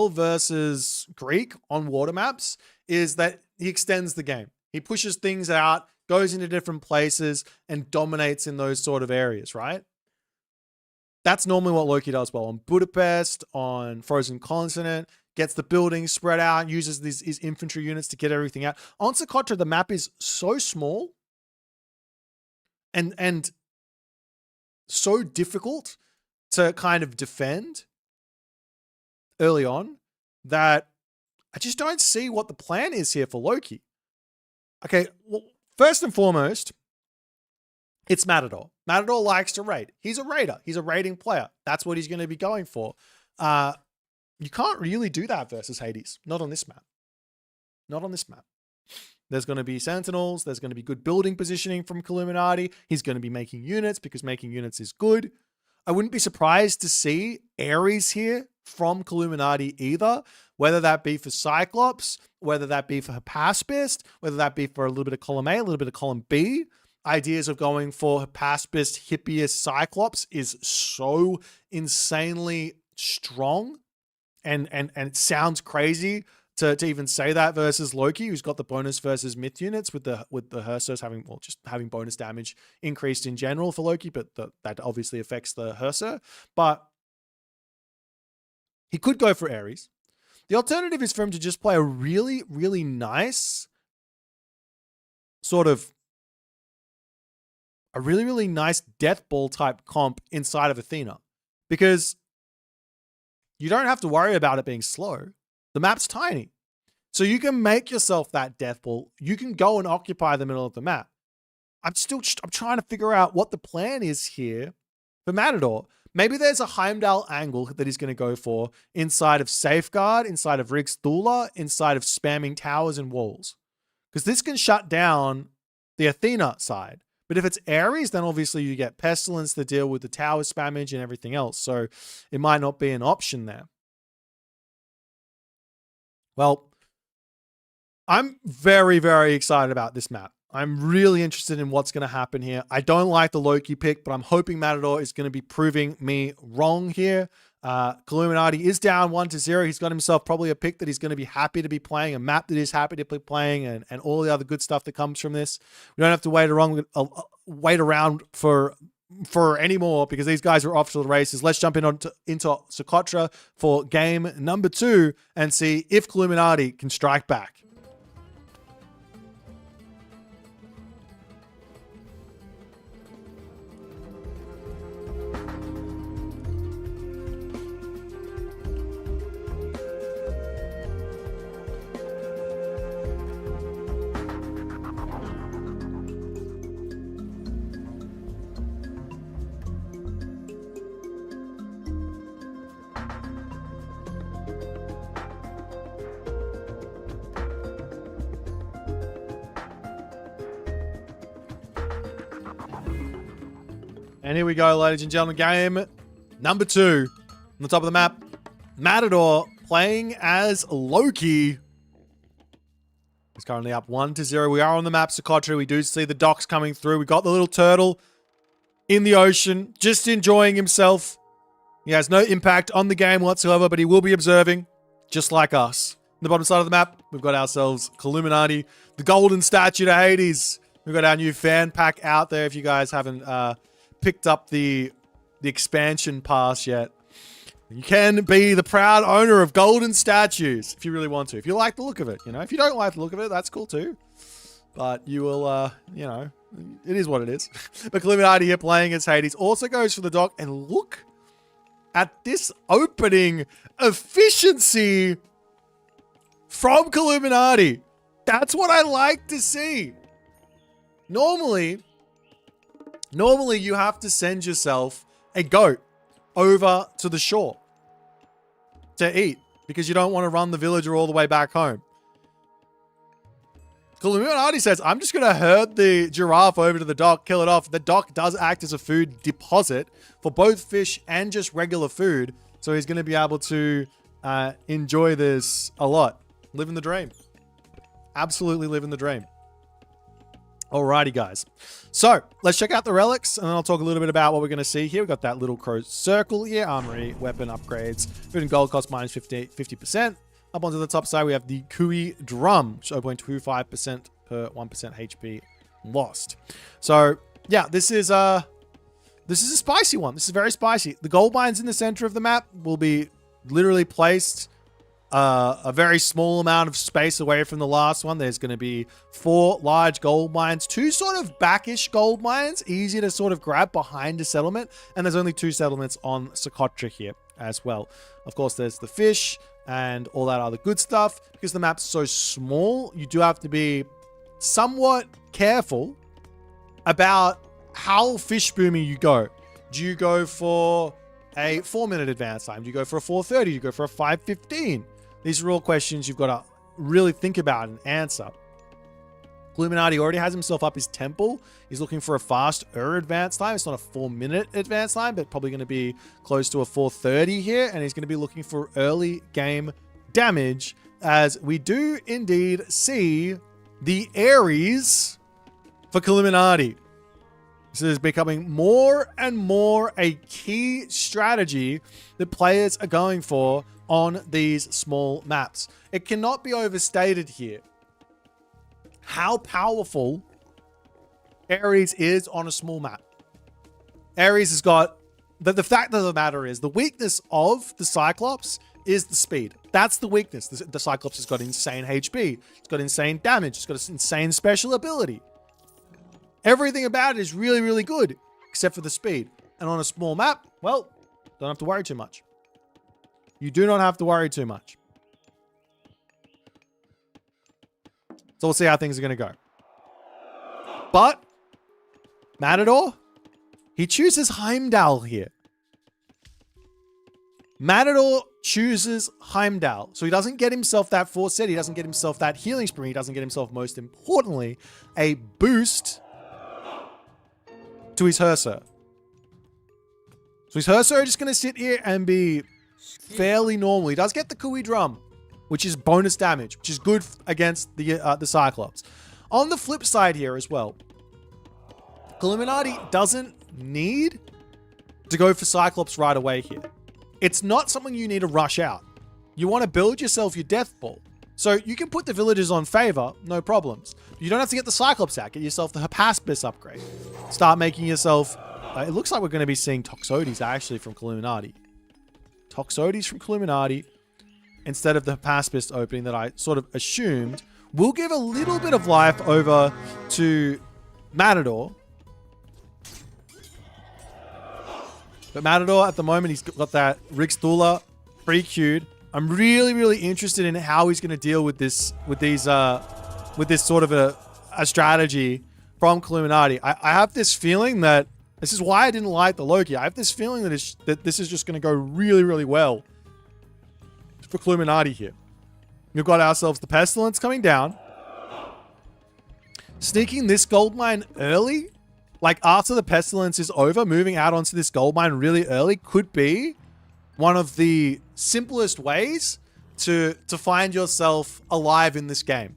versus Greek on water maps is that he extends the game. He pushes things out, goes into different places, and dominates in those sort of areas, right? That's normally what Loki does well on Budapest, on Frozen Continent, gets the buildings spread out, uses his infantry units to get everything out. On Sokotra, the map is so small and so difficult to kind of defend early on that I just don't see what the plan is here for Loki. Okay, well, first and foremost, it's Matador. Matador likes to raid. He's a raider. He's a raiding player. That's what he's going to be going for. You can't really do that versus Hades. Not on this map. Not on this map. There's going to be Sentinels. There's going to be good building positioning from Illuminati. He's going to be making units because making units is good. I wouldn't be surprised to see Ares here from Illuminati either, whether that be for Cyclops, whether that be for Hypaspist, whether that be for a little bit of column A, a little bit of column B. ideas of going for Hypaspis, Hippias, Cyclops is so insanely strong, and it sounds crazy to even say that versus Loki, who's got the bonus versus myth units with the Hersos having, well, just having bonus damage increased in general for Loki, but that obviously affects the Herso. But he could go for Ares. The alternative is for him to just play a really, really nice sort of a really, really nice death ball type comp inside of Athena, because you don't have to worry about it being slow. The map's tiny. So you can make yourself that death ball. You can go and occupy the middle of the map. I'm trying to figure out what the plan is here for Matador. Maybe there's a Heimdall angle that he's going to go for inside of Safeguard, inside of Riggs Thula, inside of spamming towers and walls. Because this can shut down the Athena side. But if it's Ares, then obviously you get Pestilence to deal with the tower spammage and everything else. So it might not be an option there. Well, I'm very, very excited about this map. I'm really interested in what's going to happen here. I don't like the Loki pick, but I'm hoping Matador is going to be proving me wrong here. Illuminati is down 1-0. He's got himself probably a pick that he's going to be happy to be playing, a map that he's happy to be playing, and all the other good stuff that comes from this. We don't have to wait around for any more, because these guys are off to the races. Let's jump into Sokotra for game number 2 and see if Illuminati can strike back. And here we go, ladies and gentlemen. Game number 2 on the top of the map. Matador playing as Loki. He's currently up 1-0. We are on the map, Sokotra. We do see the docks coming through. We got the little turtle in the ocean, just enjoying himself. He has no impact on the game whatsoever, but he will be observing, just like us. On the bottom side of the map, we've got ourselves Illuminati, the golden statue to Hades. We've got our new fan pack out there if you guys haven't picked up the expansion pass yet. You can be the proud owner of golden statues if you really want to. If you like the look of it, you know. If you don't like the look of it, that's cool too. But you will, you know, it is what it is. But Illuminati here playing as Hades also goes for the dock, and look at this opening efficiency from Illuminati. That's what I like to see. Normally you have to send yourself a goat over to the shore to eat, because you don't want to run the villager all the way back home. Illuminati says, I'm just going to herd the giraffe over to the dock, kill it off. The dock does act as a food deposit for both fish and just regular food. So he's going to be able to enjoy this a lot. Living the dream. Absolutely living the dream. Alrighty, guys. So let's check out the relics, and then I'll talk a little bit about what we're going to see here. We've got that little crow circle here, armory, weapon upgrades, food and gold cost minus 50%. Up onto the top side, we have the Kui drum, which is 0.25% per 1% HP lost. So yeah, this is a spicy one. This is very spicy. The gold mines in the center of the map will be literally placed a very small amount of space away from the last one. There's going to be 4 large gold mines, 2 sort of backish gold mines, easy to sort of grab behind a settlement. And there's only 2 settlements on Sokotra here as well. Of course, there's the fish and all that other good stuff. Because the map's so small, you do have to be somewhat careful about how fish boomy you go. Do you go for a 4-minute advance time? Do you go for a 4:30? Do you go for a 5:15? These are all questions you've got to really think about and answer. Illuminati already has himself up his temple. He's looking for a faster advance time. It's not a 4-minute advance time, but probably going to be close to a 4:30 here. And he's going to be looking for early game damage, as we do indeed see the Ares for Illuminati. This is becoming more and more a key strategy that players are going for on these small maps. It cannot be overstated here how powerful Ares is on a small map. Ares has got... The fact of the matter is, the weakness of the Cyclops is the speed. That's the weakness. The Cyclops has got insane HP. It's got insane damage. It's got an insane special ability. Everything about it is really, really good, except for the speed. And on a small map, well, don't have to worry too much. You do not have to worry too much. So we'll see how things are going to go. But Matador, he chooses Heimdall here. Matador chooses Heimdall. So he doesn't get himself that force set. He doesn't get himself that healing spree. He doesn't get himself, most importantly, a boost to his Herser. So his Herser are just going to sit here and be fairly normal. He does get the Kui Drum, which is bonus damage, which is good against the Cyclops. On the flip side here as well, Illuminati doesn't need to go for Cyclops right away here. It's not something you need to rush out. You want to build yourself your Death Ball. So you can put the villagers on favor, no problems. You don't have to get the Cyclops out. Get yourself the Hypaspis upgrade. Start making yourself... it looks like we're going to be seeing Toxotes actually from Illuminati. Toxotes from Illuminati instead of the Hypaspis opening that I sort of assumed will give a little bit of life over to Matador. But Matador, at the moment, he's got that Rixdula pre-queued. I'm really, really interested in how he's going to deal with this, with this sort of a strategy from Illuminati. I have this feeling that this is why I didn't like the Loki. I have this feeling that this is just going to go really, really well for Illuminati here. We've got ourselves the Pestilence coming down, sneaking this gold mine early. Like, after the Pestilence is over, moving out onto this gold mine really early could be one of the simplest ways to find yourself alive in this game.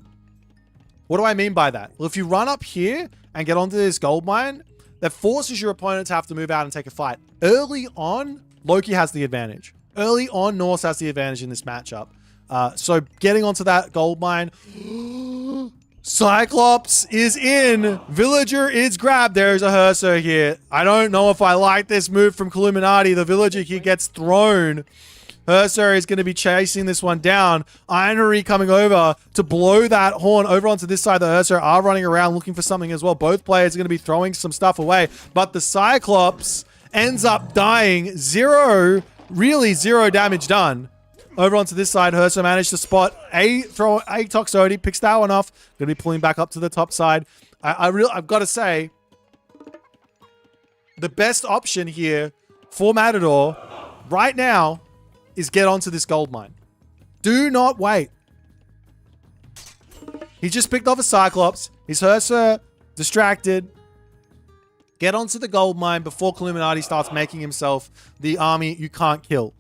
What do I mean by that? Well, if you run up here and get onto this gold mine, that forces your opponent to have to move out and take a fight. Early on, Loki has the advantage. Early on, Norse has the advantage in this matchup. So getting onto that gold mine... Cyclops is in. Villager is grabbed. There's a Herser here. I don't know if I like this move from Illuminati. The Villager here gets thrown. Herser is going to be chasing this one down. Ironry coming over to blow that horn over onto this side. The Herser are running around looking for something as well. Both players are going to be throwing some stuff away. But the Cyclops ends up dying. Really zero damage done. Over onto this side, Herser managed to spot a Toxote, picks that one off. Gonna be pulling back up to the top side. I've got to say, the best option here for Matador right now is get onto this gold mine. Do not wait. He just picked off a Cyclops. His Herser distracted. Get onto the gold mine before Illuminati starts making himself the army you can't kill.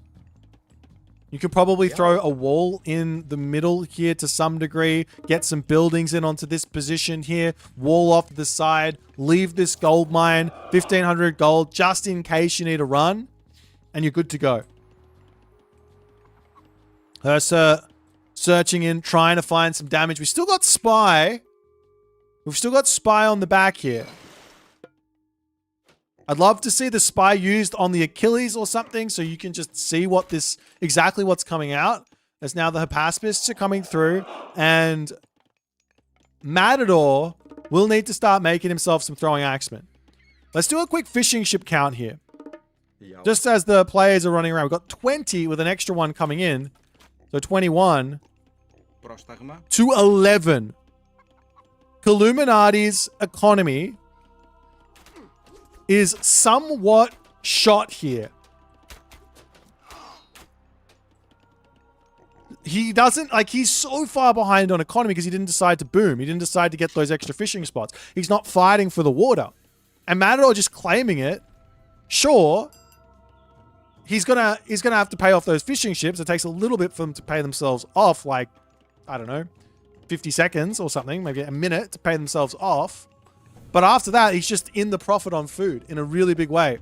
You could probably throw a wall in the middle here to some degree. Get some buildings in onto this position here. Wall off the side. Leave this gold mine. 1,500 gold just in case you need to run. And you're good to go. Herser searching in, trying to find some damage. We've still got Spy. We've still got Spy on the back here. I'd love to see the Spy used on the Achilles or something so you can just see what exactly what's coming out. As now the Hypaspists are coming through and Matador will need to start making himself some throwing axemen. Let's do a quick fishing ship count here. Just as the players are running around. We've got 20 with an extra one coming in. So 21 to 11. Illuminati's economy is somewhat shot here. He doesn't, like, he's so far behind on economy because he didn't decide to boom. He didn't decide to get those extra fishing spots. He's not fighting for the water. And Matador just claiming it. Sure, he's gonna have to pay off those fishing ships. It takes a little bit for them to pay themselves off, like, I don't know, 50 seconds or something, maybe a minute to pay themselves off. But after that, he's just in the profit on food in a really big way.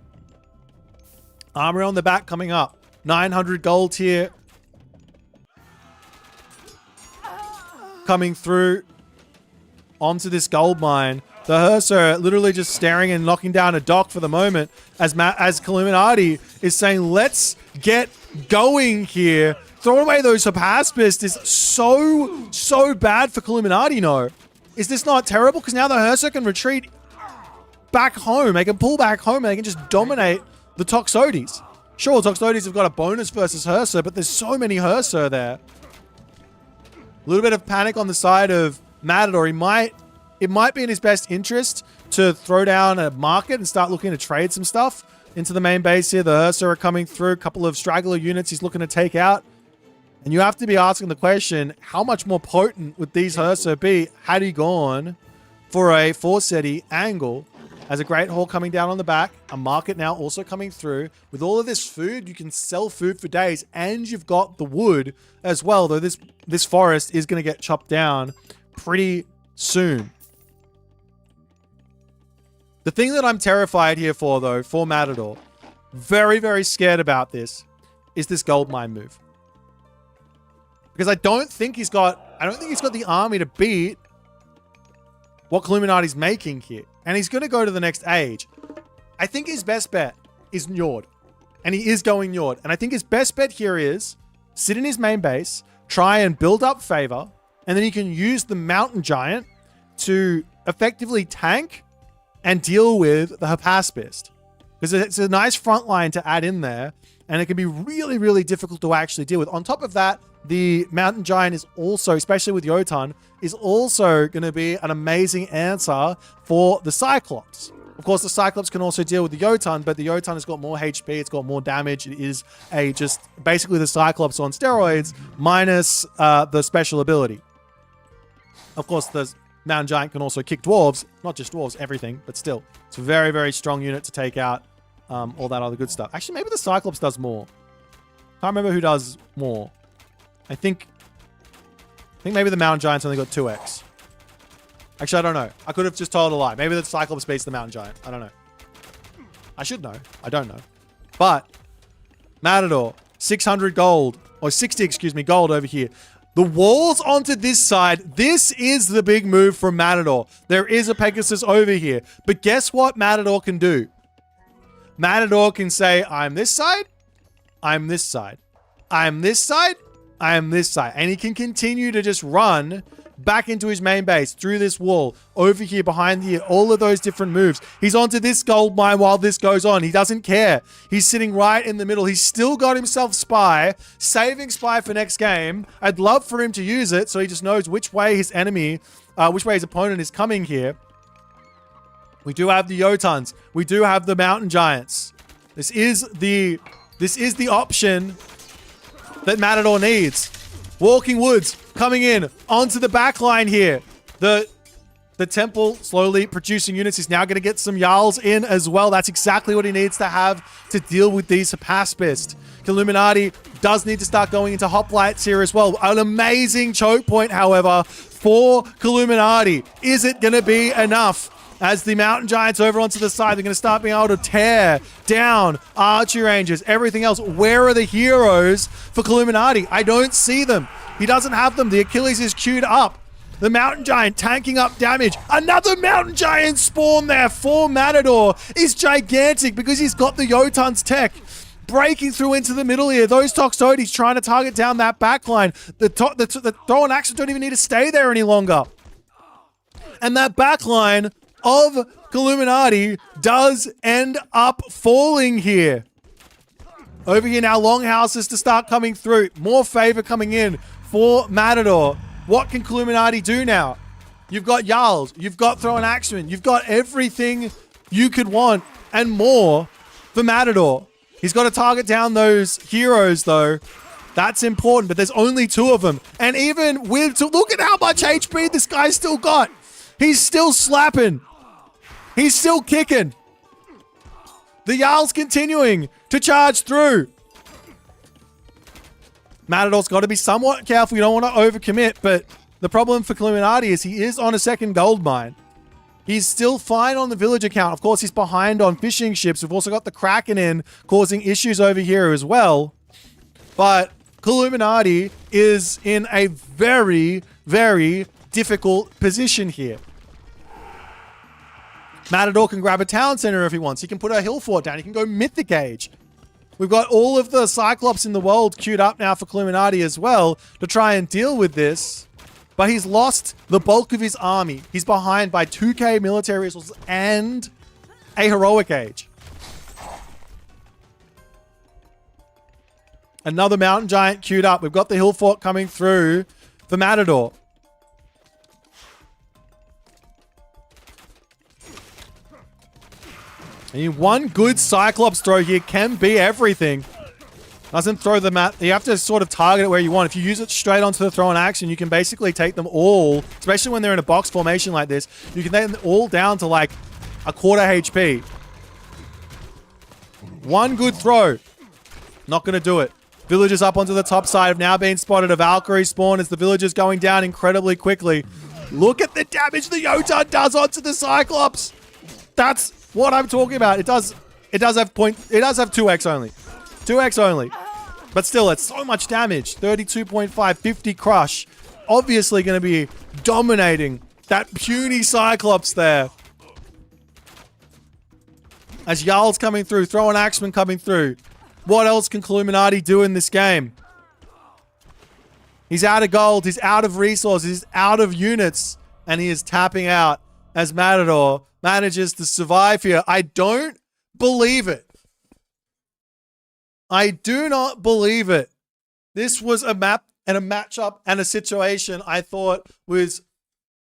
Armor on the back coming up. 900 gold here. Coming through onto this gold mine. The Herser literally just staring and knocking down a dock for the moment as Illuminati is saying, let's get going here. Throwing away those Hypaspist is so bad for Illuminati, no. Is this not terrible? Because now the Herser can retreat back home. They can pull back home and they can just dominate the Toxotes. Sure, Toxotes have got a bonus versus Herser, but there's so many Herser there. A little bit of panic on the side of Matador. It might be in his best interest to throw down a market and start looking to trade some stuff into the main base here. The Herser are coming through. A couple of straggler units he's looking to take out. And you have to be asking the question, how much more potent would these Herser be had he gone for a 4-SETI angle? As a Great Hall coming down on the back, a market now also coming through. With all of this food, you can sell food for days, and you've got the wood as well, though this forest is going to get chopped down pretty soon. The thing that I'm terrified here for, though, for Matador, very, very scared about this, is this gold mine move. Because I don't think he's got the army to beat what Illuminati's making here. And he's going to go to the next age. I think his best bet is Njord. And he is going Njord. And I think his best bet here is sit in his main base, try and build up favor, and then he can use the Mountain Giant to effectively tank and deal with the Hypaspist. Because it's a nice front line to add in there, and it can be really, really difficult to actually deal with. On top of that, the Mountain Giant is also, especially with Jotun, is also going to be an amazing answer for the Cyclops. Of course, the Cyclops can also deal with the Jotun, but the Jotun has got more HP, it's got more damage. It is just basically the Cyclops on steroids minus the special ability. Of course, the Mountain Giant can also kick dwarves, not just dwarves, everything, but still. It's a very, very strong unit to take out all that other good stuff. Actually, maybe the Cyclops does more. Can't remember who does more. I think maybe the Mountain Giant's only got 2x. Actually, I don't know. I could have just told a lie. Maybe the Cyclops beats the Mountain Giant. I don't know. I should know. I don't know. But Matador, 600 gold, or 60, excuse me, gold over here. The walls onto this side. This is the big move from Matador. There is a Pegasus over here. But guess what Matador can do? Matador can say, I'm this side, I'm this side, I'm this side, I am this side. And he can continue to just run back into his main base through this wall, over here, behind here, all of those different moves. He's onto this gold mine while this goes on. He doesn't care. He's sitting right in the middle. He's still got himself Spy, saving Spy for next game. I'd love for him to use it so he just knows which way his enemy, which way his opponent is coming here. We do have the Jotuns. We do have the Mountain Giants. This is the option that Matador needs. Walking Woods coming in onto the back line here. The temple slowly producing units. He's now going to get some Jarls in as well. That's exactly what he needs to have to deal with these Hypaspist. Illuminati does need to start going into hoplites here as well. An amazing choke point, however, for Illuminati. Is it going to be enough? As the Mountain Giants over onto the side, they're going to start being able to tear down archery ranges, everything else. Where are the heroes for Illuminati? I don't see them. He doesn't have them. The Achilles is queued up. The Mountain Giant tanking up damage. Another Mountain Giant spawn there for Matador is gigantic because he's got the Jotun's tech. Breaking through into the middle here. Those Toxotes trying to target down that backline. The throw and axes don't even need to stay there any longer. And that backline of Illuminati does end up falling here. Over here now, longhouses to start coming through. More favor coming in for Matador. What can Illuminati do now? You've got Jarls, you've got Throw and Axemen, you've got everything you could want and more for Matador. He's got to target down those heroes though. That's important, but there's only 2 of them. And even with, look at how much HP this guy's still got. He's still slapping. He's still kicking. The Jarl's continuing to charge through. Matador's got to be somewhat careful. You don't want to overcommit, but the problem for Illuminati is he is on a second gold mine. He's still fine on the village account. Of course, he's behind on fishing ships. We've also got the Kraken in, causing issues over here as well. But Illuminati is in a very, very difficult position here. Matador can grab a town center if he wants. He can put a hill fort down. He can go Mythic Age. We've got all of the Cyclops in the world queued up now for Illuminati as well to try and deal with this. But he's lost the bulk of his army. He's behind by 2k military resources and a heroic age. Another mountain giant queued up. We've got the hill fort coming through for Matador. And one good Cyclops throw here can be everything. Doesn't throw them at... You have to sort of target it where you want. If you use it straight onto the throw in action, you can basically take them all, especially when they're in a box formation like this, you can take them all down to like a quarter HP. One good throw. Not going to do it. Villagers up onto the top side have now been spotted. A Valkyrie spawn as the villagers going down incredibly quickly. Look at the damage the Jotun does onto the Cyclops. That's what I'm talking about. It does have 2x only. 2x only. But still, it's so much damage. 32.5, 50 crush. Obviously going to be dominating that puny Cyclops there. As Jarl's coming through, throwing Axeman coming through. What else can Illuminati do in this game? He's out of gold. He's out of resources. He's out of units. And he is tapping out as Matador manages to survive here. I don't believe it. I do not believe it. This was a map and a matchup and a situation I thought was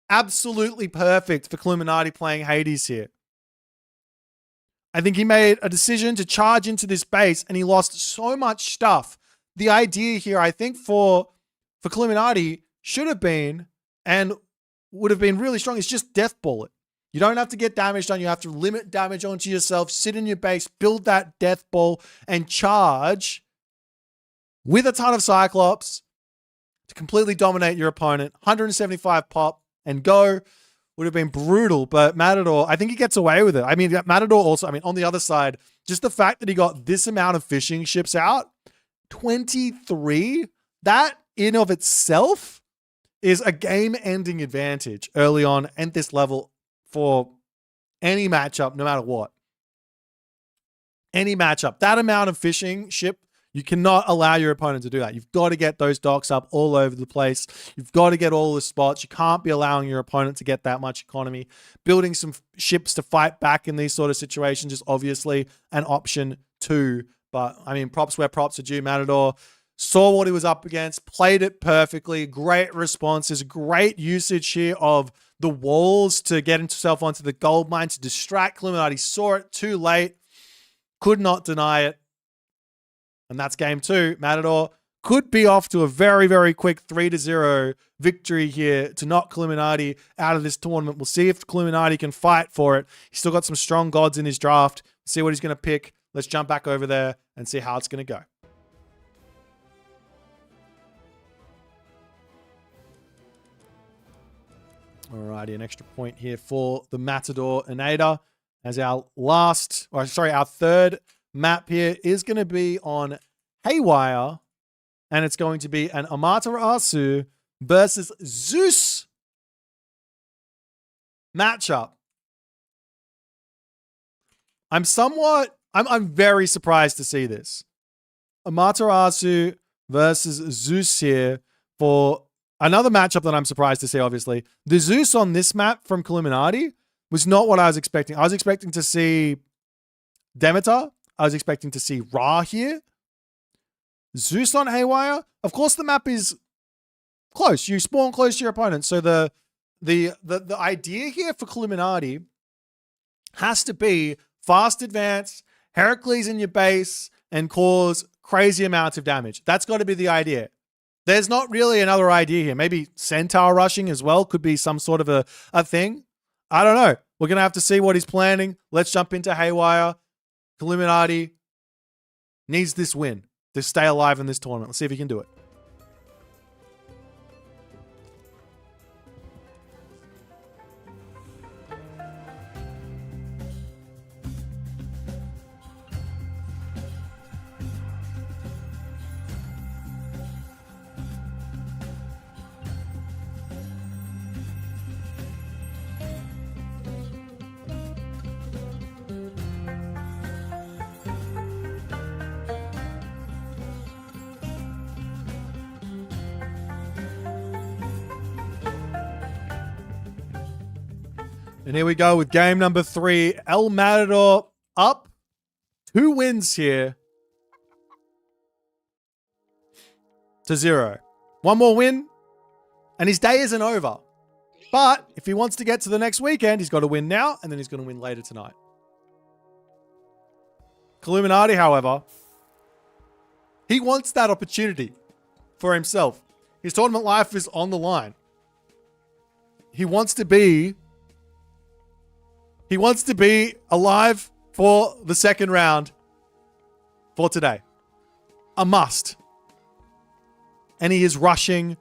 absolutely perfect for Illuminati playing Hades here. I think he made a decision to charge into this base and he lost so much stuff. The idea here, I think, for Illuminati should have been and would have been really strong is just Death Bullet. You don't have to get damage done. You have to limit damage onto yourself, sit in your base, build that death ball, and charge with a ton of Cyclops to completely dominate your opponent. 175 pop and go. Would have been brutal, but Matador, I think he gets away with it. I mean, Matador also, on the other side, just the fact that he got this amount of fishing ships out, 23, that in of itself is a game-ending advantage early on at this level for any matchup, no matter what. Any matchup. That amount of fishing ship, you cannot allow your opponent to do that. You've got to get those docks up all over the place. You've got to get all the spots. You can't be allowing your opponent to get that much economy. Building some ships to fight back in these sort of situations is obviously an option too. But, props where props are due. Matador saw what he was up against, played it perfectly. Great responses, great usage here of the walls to get himself onto the gold mine to distract Illuminati. Saw it too late. Could not deny it. And that's game two. Matador could be off to a very, very quick 3-0 victory here to knock Illuminati out of this tournament. We'll see if Illuminati can fight for it. He's still got some strong gods in his draft. See what he's going to pick. Let's jump back over there and see how it's going to go. Alrighty, an extra point here for the Matador Inada as our third map here is going to be on Haywire, and it's going to be an Amaterasu versus Zeus matchup. I'm very surprised to see this. Amaterasu versus Zeus here for another matchup that I'm surprised to see, obviously. The Zeus on this map from Illuminati was not what I was expecting. I was expecting to see Demeter. I was expecting to see Ra here. Zeus on Haywire. Of course, the map is close. You spawn close to your opponent. So the idea here for Illuminati has to be fast advance, Heracles in your base, and cause crazy amounts of damage. That's got to be the idea. There's not really another idea here. Maybe Centaur rushing as well could be some sort of a thing. I don't know. We're going to have to see what he's planning. Let's jump into Haywire. Illuminati needs this win to stay alive in this tournament. Let's see if he can do it. And here we go with game number 3. El Matador up 2 wins here to 0. 1 more win, and his day isn't over. But if he wants to get to the next weekend, he's got to win now, and then he's going to win later tonight. Illuminati, however, he wants that opportunity for himself. His tournament life is on the line. He wants to be alive for the second round for today. A must. And he is rushing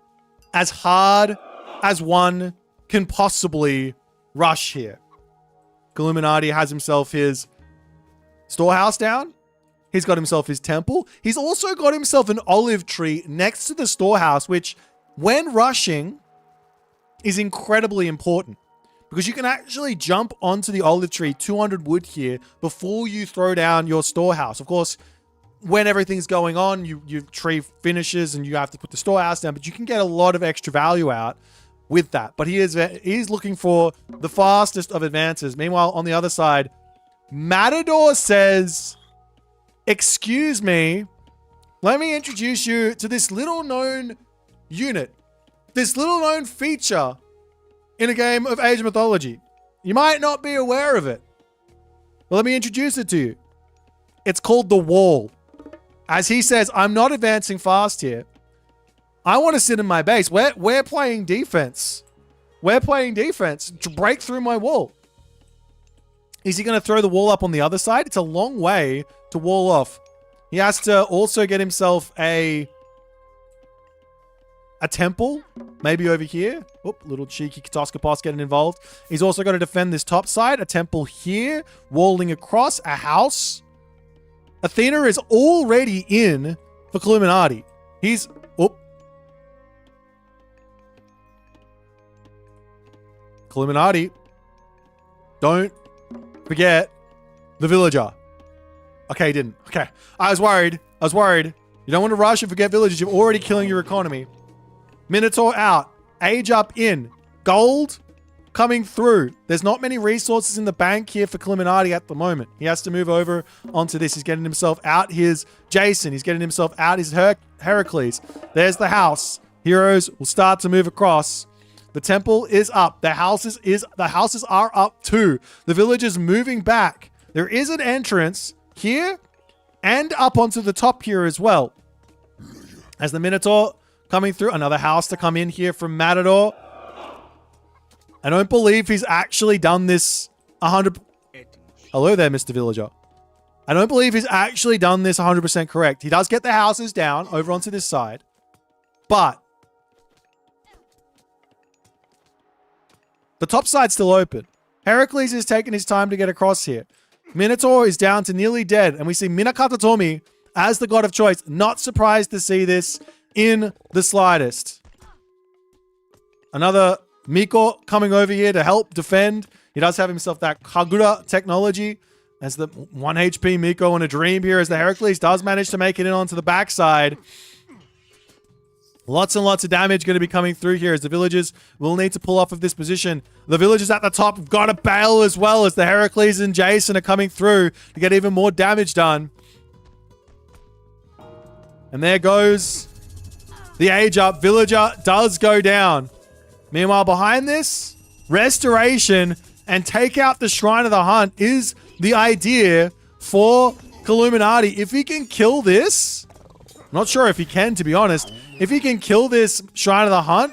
as hard as one can possibly rush here. Illuminati has himself his storehouse down. He's got himself his temple. He's also got himself an olive tree next to the storehouse, which when rushing is incredibly important because you can actually jump onto the olive tree, 200 wood here, before you throw down your storehouse. Of course, when everything's going on, your tree finishes and you have to put the storehouse down, but you can get a lot of extra value out with that. But he is looking for the fastest of advances. Meanwhile, on the other side, Matador says, excuse me, let me introduce you to this little known unit, this little known feature in a game of Age of Mythology. You might not be aware of it, but let me introduce it to you. It's called the Wall. As he says, I'm not advancing fast here. I want to sit in my base. We're playing defense. We're playing defense to break through my wall. Is he going to throw the wall up on the other side? It's a long way to wall off. He has to also get himself a temple, maybe over here. Oop, little cheeky Katoskopos getting involved. He's also got to defend this top side. A temple here, walling across, a house. Athena is already in for Illuminati. He's... Oop. Illuminati. Don't forget the villager. Okay, he didn't. Okay. I was worried. You don't want to rush and forget villagers. You're already killing your economy. Minotaur out. Age up in. Gold coming through. There's not many resources in the bank here for Illuminati at the moment. He has to move over onto this. He's getting himself out his Jason. He's getting himself out his Heracles. There's the house. Heroes will start to move across. The temple is up. The houses are up too. The village is moving back. There is an entrance here and up onto the top here as well. As the Minotaur coming through, another house to come in here from Matador. I don't believe he's actually done this 100... Hello there, Mr. Villager. I don't believe he's actually done this 100% correct. He does get the houses down over onto this side, but the top side's still open. Heracles is taking his time to get across here. Minotaur is down to nearly dead, and we see Minakatatomi as the god of choice. Not surprised to see this in the slightest. Another Miko coming over here to help defend. He does have himself that Kagura technology as the 1 HP Miko in a dream here as the Heracles does manage to make it in onto the backside. Lots and lots of damage going to be coming through here as the villagers will need to pull off of this position. The villagers at the top have got to bail as well as the Heracles and Jason are coming through to get even more damage done. And there goes the age up. Villager does go down. Meanwhile, behind this, restoration and take out the Shrine of the Hunt is the idea for Illuminati. If he can kill this, I'm not sure if he can, to be honest. If he can kill this Shrine of the Hunt,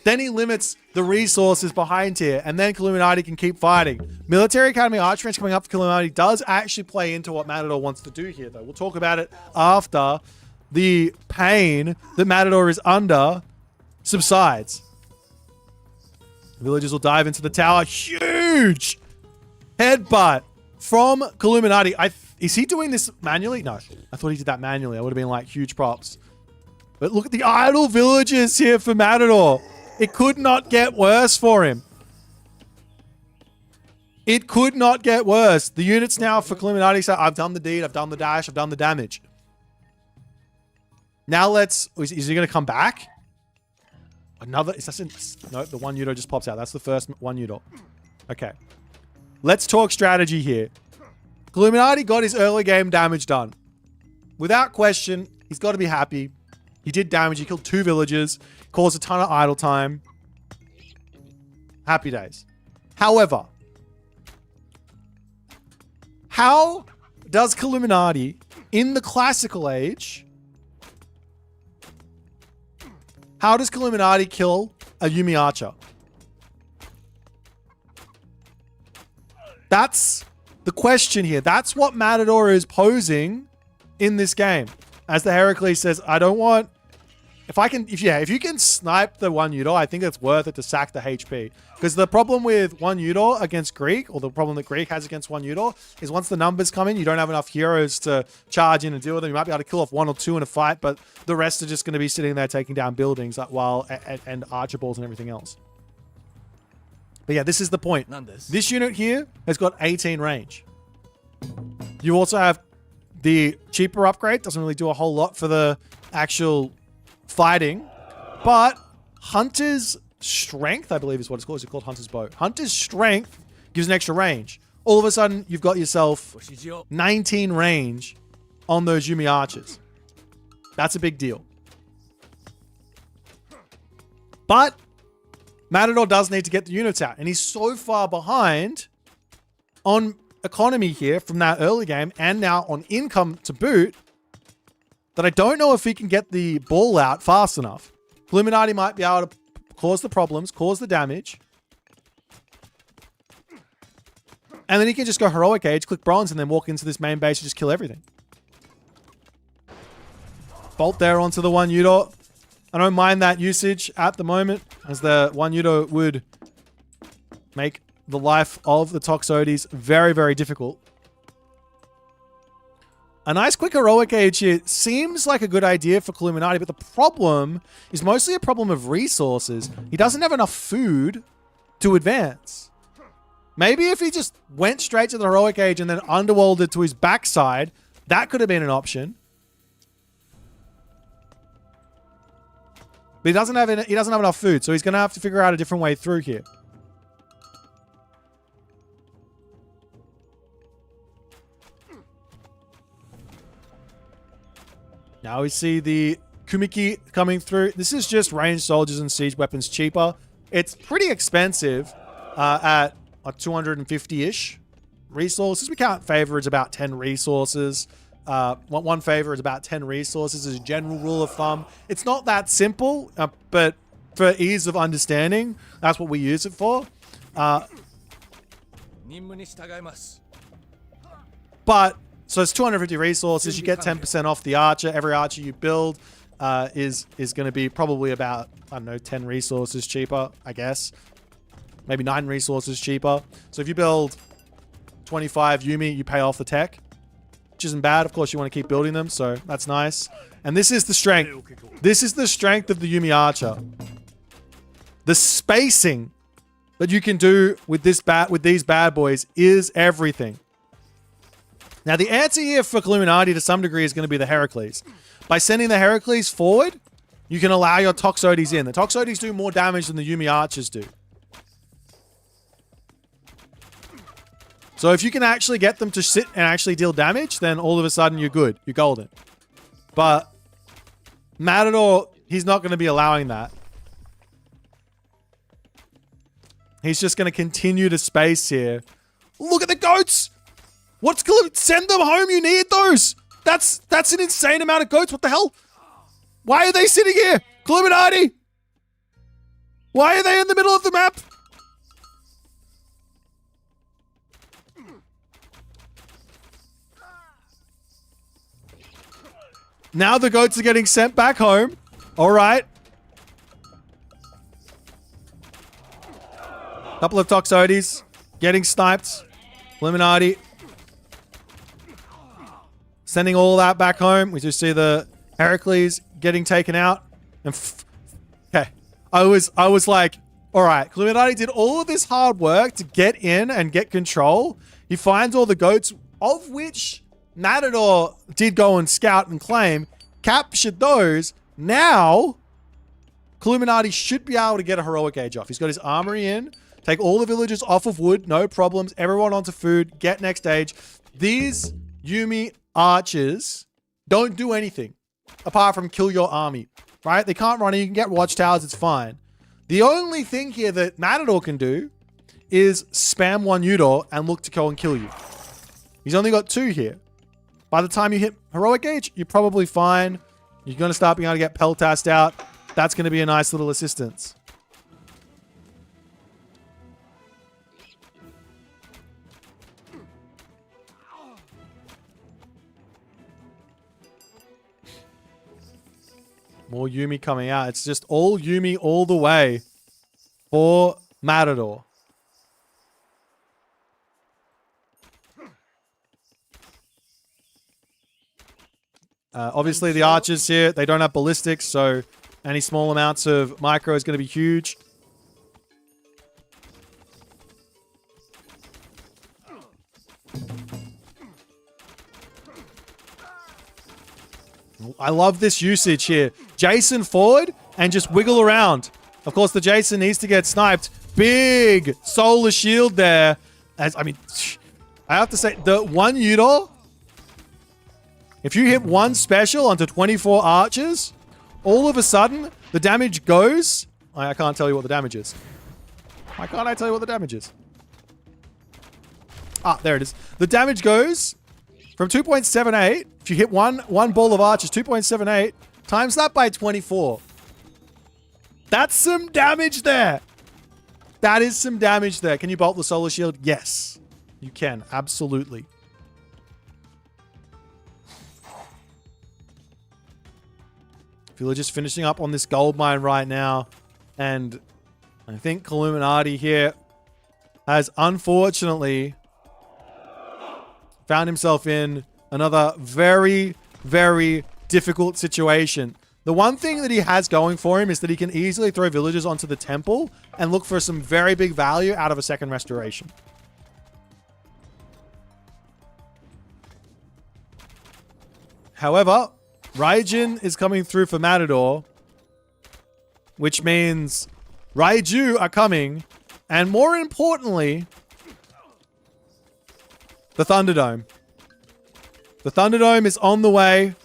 then he limits the resources behind here, and then Illuminati can keep fighting. Military Academy Archrange coming up for Illuminati does actually play into what Matador wants to do here, though. We'll talk about it after the pain that Matador is under subsides. Villagers will dive into the tower. Huge headbutt from Illuminati. Is he doing this manually? No, I thought he did that manually. I would have been like, huge props. But look at the idle villagers here for Matador. It could not get worse for him. It could not get worse. The units now for Illuminati say, I've done the deed, I've done the dash, I've done the damage. Now let's... Is he going to come back? Another... No, the one Udo just pops out. That's the first one Udo. Okay. let's talk strategy here. Illuminati got his early game damage done. Without question, he's got to be happy. He did damage. He killed 2 villagers. Caused a ton of idle time. Happy days. However, how does Illuminati in the classical age, how does Illuminati kill a Yuumi archer? That's the question here. That's what Matador is posing in this game. As the Heracles says, I don't want... If you can snipe the one Udor, I think it's worth it to sack the HP. Because the problem with one Udor against Greek, or the problem that Greek has against one Udor, is once the numbers come in, you don't have enough heroes to charge in and deal with them. You might be able to kill off 1 or 2 in a fight, but the rest are just going to be sitting there taking down buildings and archer balls and everything else. But yeah, this is the point. This unit here has got 18 range. You also have the cheaper upgrade. Doesn't really do a whole lot for the actual fighting. But Hunter's Strength, I believe is what it's called. Is it called Hunter's Bow? Hunter's Strength gives an extra range. All of a sudden, you've got yourself 19 range on those Yuumi archers. That's a big deal. But Matador does need to get the units out. And he's so far behind on economy here from that early game and now on income to boot that I don't know if he can get the ball out fast enough. Illuminati might be able to cause the problems, cause the damage. And then he can just go Heroic Age, click Bronze, and then walk into this main base and just kill everything. Bolt there onto the one Udor. I don't mind that usage at the moment, as the one Udor would make the life of the Toxotes very, very difficult. A nice quick Heroic Age here seems like a good idea for Illuminati, but the problem is mostly a problem of resources. He doesn't have enough food to advance. Maybe if he just went straight to the Heroic Age and then underworlded to his backside, that could have been an option. But he doesn't have enough food, so he's going to have to figure out a different way through here. Now we see the Kumiki coming through. This is just ranged soldiers and siege weapons cheaper. It's pretty expensive at 250-ish resources. We count favor as about 10 resources. One favor is about 10 resources as a general rule of thumb. It's not that simple, but for ease of understanding, that's what we use it for. But so it's 250 resources. You get 10% off the archer. Every archer you build is going to be probably about, I don't know, 10 resources cheaper, I guess. Maybe 9 resources cheaper. So if you build 25 Yuumi, you pay off the tech, which isn't bad. Of course, you want to keep building them, so that's nice. And this is the strength. This is the strength of the Yuumi archer. The spacing that you can do with these bad boys is everything. Now, the answer here for Illuminati to some degree is going to be the Heracles. By sending the Heracles forward, you can allow your Toxotes in. The Toxotes do more damage than the Yuumi archers do. So if you can actually get them to sit and actually deal damage, then all of a sudden you're good. You're golden. But Matador, he's not going to be allowing that. He's just going to continue to space here. Look at the goats! What's good? Send them home. You need those. That's an insane amount of goats. What the hell? Why are they sitting here? Illuminati! Why are they in the middle of the map? Now the goats are getting sent back home. All right. Couple of Toxotes getting sniped. Illuminati sending all that back home. We just see the Heracles getting taken out. And okay, I was like, all right, Illuminati did all of this hard work to get in and get control. He finds all the goats, of which Matador did go and scout and claim, captured those. Now, Illuminati should be able to get a heroic age off. He's got his armory in. Take all the villagers off of wood. No problems. Everyone onto food. Get next age. These Yuumi archers don't do anything apart from kill your army, right? They can't run in. You can get watchtowers. It's fine. The only thing here that Matador can do is spam one Udor and look to go and kill you. He's only got 2 here. By the time you hit heroic age, you're probably fine. You're going to start being able to get Peltast out. That's going to be a nice little assistance. More Yuumi coming out. It's just all Yuumi all the way for Matador. Obviously, the archers here, they don't have ballistics, so any small amounts of micro is going to be huge. I love this usage here. Jason forward and just wiggle around. Of course, the Jason needs to get sniped. Big solar shield there. I have to say, the one Udor, if you hit one special onto 24 archers, all of a sudden, the damage goes... I can't tell you what the damage is. Why can't I tell you what the damage is? Ah, there it is. The damage goes from 2.78. If you hit one ball of archers, 2.78, times that by 24. That's some damage there. That is some damage there. Can you bolt the solar shield? Yes, you can. Absolutely. Villagers finishing up on this gold mine right now. And I think Illuminati here has unfortunately found himself in another very, very difficult situation. The one thing that he has going for him is that he can easily throw villagers onto the temple and look for some very big value out of a second restoration. However, Raijin is coming through for Matador, which means Raiju are coming, and more importantly, the Thunderdome. The Thunderdome is on the way,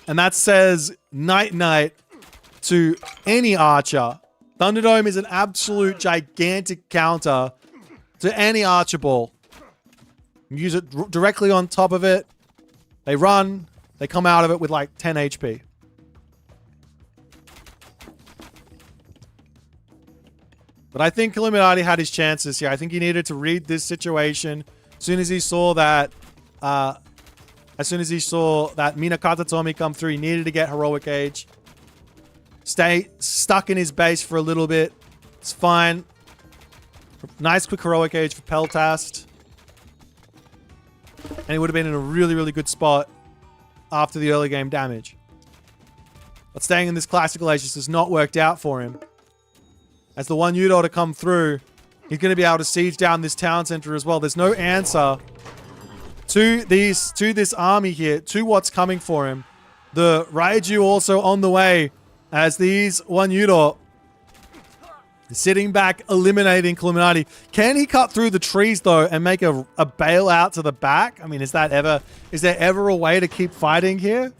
and that says night-night to any archer. Thunderdome is an absolute gigantic counter to any archer ball. Use it directly on top of it. They run. They come out of it with like 10 HP. But I think Illuminati had his chances here. I think he needed to read this situation. As soon as he saw that, Minakata Tomi come through, he needed to get heroic age. Stay stuck in his base for a little bit. It's fine. Nice quick heroic age for Peltast. And he would have been in a really, really good spot after the early game damage. But staying in this classical age just has not worked out for him. As the one Udor to come through, he's going to be able to siege down this town center as well. There's no answer to this army here, to what's coming for him. The Raiju also on the way as these one Udor sitting back, eliminating Illuminati. Can he cut through the trees, though, and make a bailout to the back? I mean, is there ever a way to keep fighting here?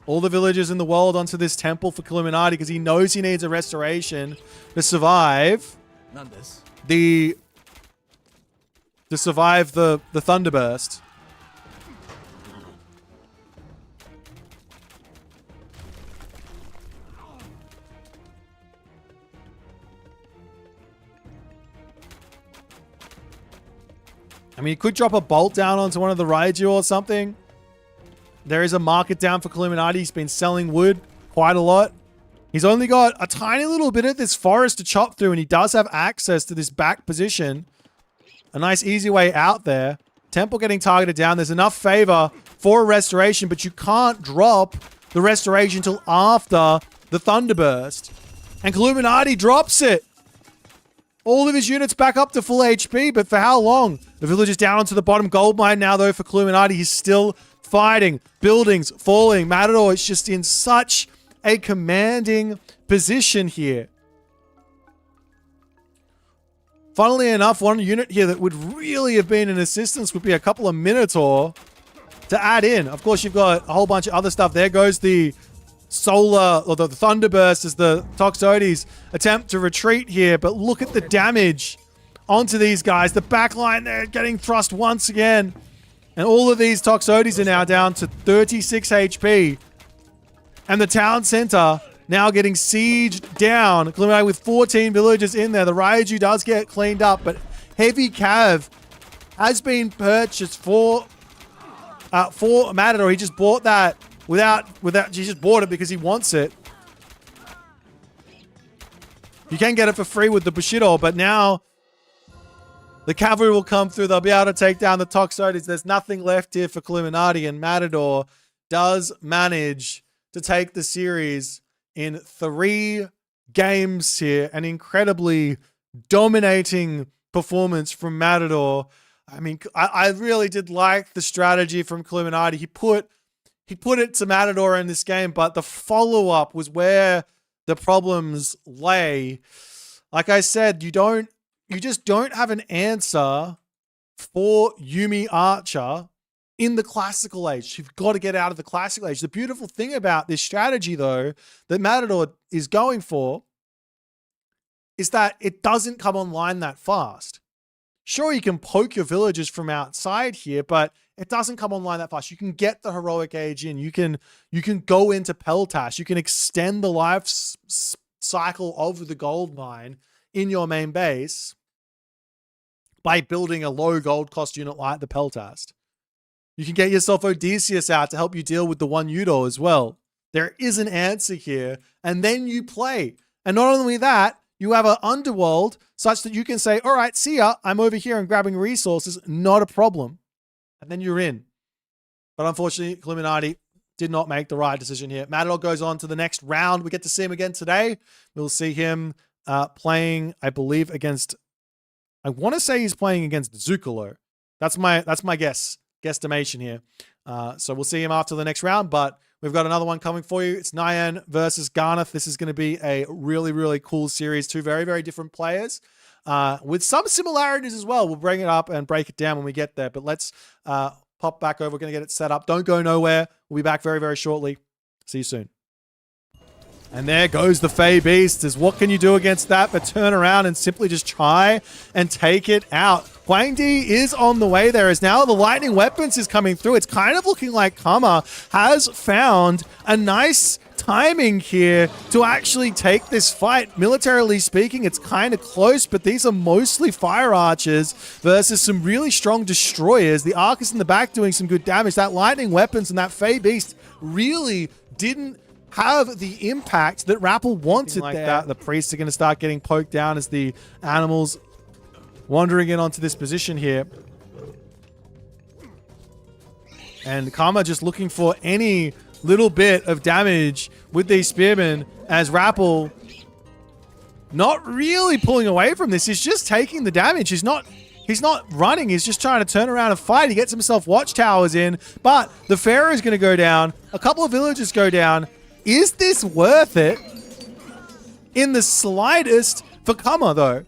All the villagers in the world onto this temple for Illuminati because he knows he needs a restoration to survive the Thunderburst. I mean, he could drop a bolt down onto one of the Raiju or something. There is a market down for Illuminati. He's been selling wood quite a lot. He's only got a tiny little bit of this forest to chop through, and he does have access to this back position. A nice easy way out there. Temple getting targeted down. There's enough favor for a restoration, but you can't drop the restoration till after the Thunderburst. And Illuminati drops it. all of his units back up to full HP, but for how long? The village is down onto the bottom gold mine now, though, for Illuminati. He's still fighting. Buildings falling. Matador is just in such a commanding position here. Funnily enough, one unit here that would really have been an assistance would be a couple of Minotaur to add in. Of course, you've got a whole bunch of other stuff. There goes the solar, or the Thunderburst as the Toxotes attempt to retreat here. But look at the damage onto these guys. The backline, they're getting thrust once again. And all of these Toxotes are now down to 36 HP. And the town center now getting sieged down. With 14 villagers in there. The Raiju does get cleaned up, but Heavy Cav has been purchased for Matador. He just bought that he just bought it because he wants it. You can get it for free with the Bushido, but now the cavalry will come through. They'll be able to take down the Toxotes. There's nothing left here for Illuminati, and Matador does manage to take the series in 3 games here. An incredibly dominating performance from Matador. I mean, I really did like the strategy from Illuminati. He put it to Matador in this game, but the follow-up was where the problems lay. Like I said, you just don't have an answer for Yumi Archer in the classical age. You've got to get out of the classical age. The beautiful thing about this strategy, though, that Matador is going for is that it doesn't come online that fast. Sure, you can poke your villagers from outside here, but it doesn't come online that fast. You can get the heroic age in. You can go into Peltash. You can extend the life cycle of the gold mine in your main base by building a low gold cost unit like the Peltast. You can get yourself Odysseus out to help you deal with the one Udo as well. There is an answer here, and then you play. And not only that, you have an underworld such that you can say, all right, see ya, I'm over here and grabbing resources, not a problem. And then you're in. But unfortunately, Illuminati did not make the right decision here. Matador goes on to the next round. We get to see him again today. We'll see him playing, I believe, against, I want to say he's playing against Zucolo. That's my guesstimation here. So we'll see him after the next round, but we've got another one coming for you. It's Nyan versus Garneth. This is going to be a really, really cool series. 2 very, very different players with some similarities as well. We'll bring it up and break it down when we get there, but let's pop back over. We're going to get it set up. Don't go nowhere. We'll be back very, very shortly. See you soon. And there goes the Fey Beast. What can you do against that but turn around and simply just try and take it out? Huang Di is on the way there as now the lightning weapons is coming through. It's kind of looking like Kama has found a nice timing here to actually take this fight. Militarily speaking, it's kind of close, but these are mostly fire archers versus some really strong destroyers. The Arcus in the back doing some good damage. That lightning weapons and that Fey Beast really didn't have the impact that Rappel wanted like there. That. The priests are going to start getting poked down as the animals wandering in onto this position here. And Karma just looking for any little bit of damage with these spearmen as Rappel not really pulling away from this. He's just taking the damage. He's not running. He's just trying to turn around and fight. He gets himself watchtowers in, but the Pharaoh is going to go down. A couple of villagers go down. Is this worth it in the slightest for Kama, though?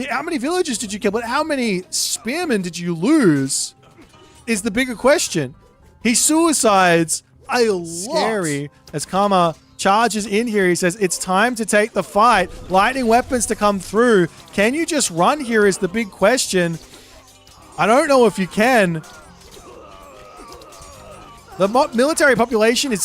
How many villagers did you kill? But how many spearmen did you lose is the bigger question. He suicides a lot. Scary as Kama charges in here. He says, it's time to take the fight. Lightning weapons to come through. Can you just run here is the big question. I don't know if you can. The military population is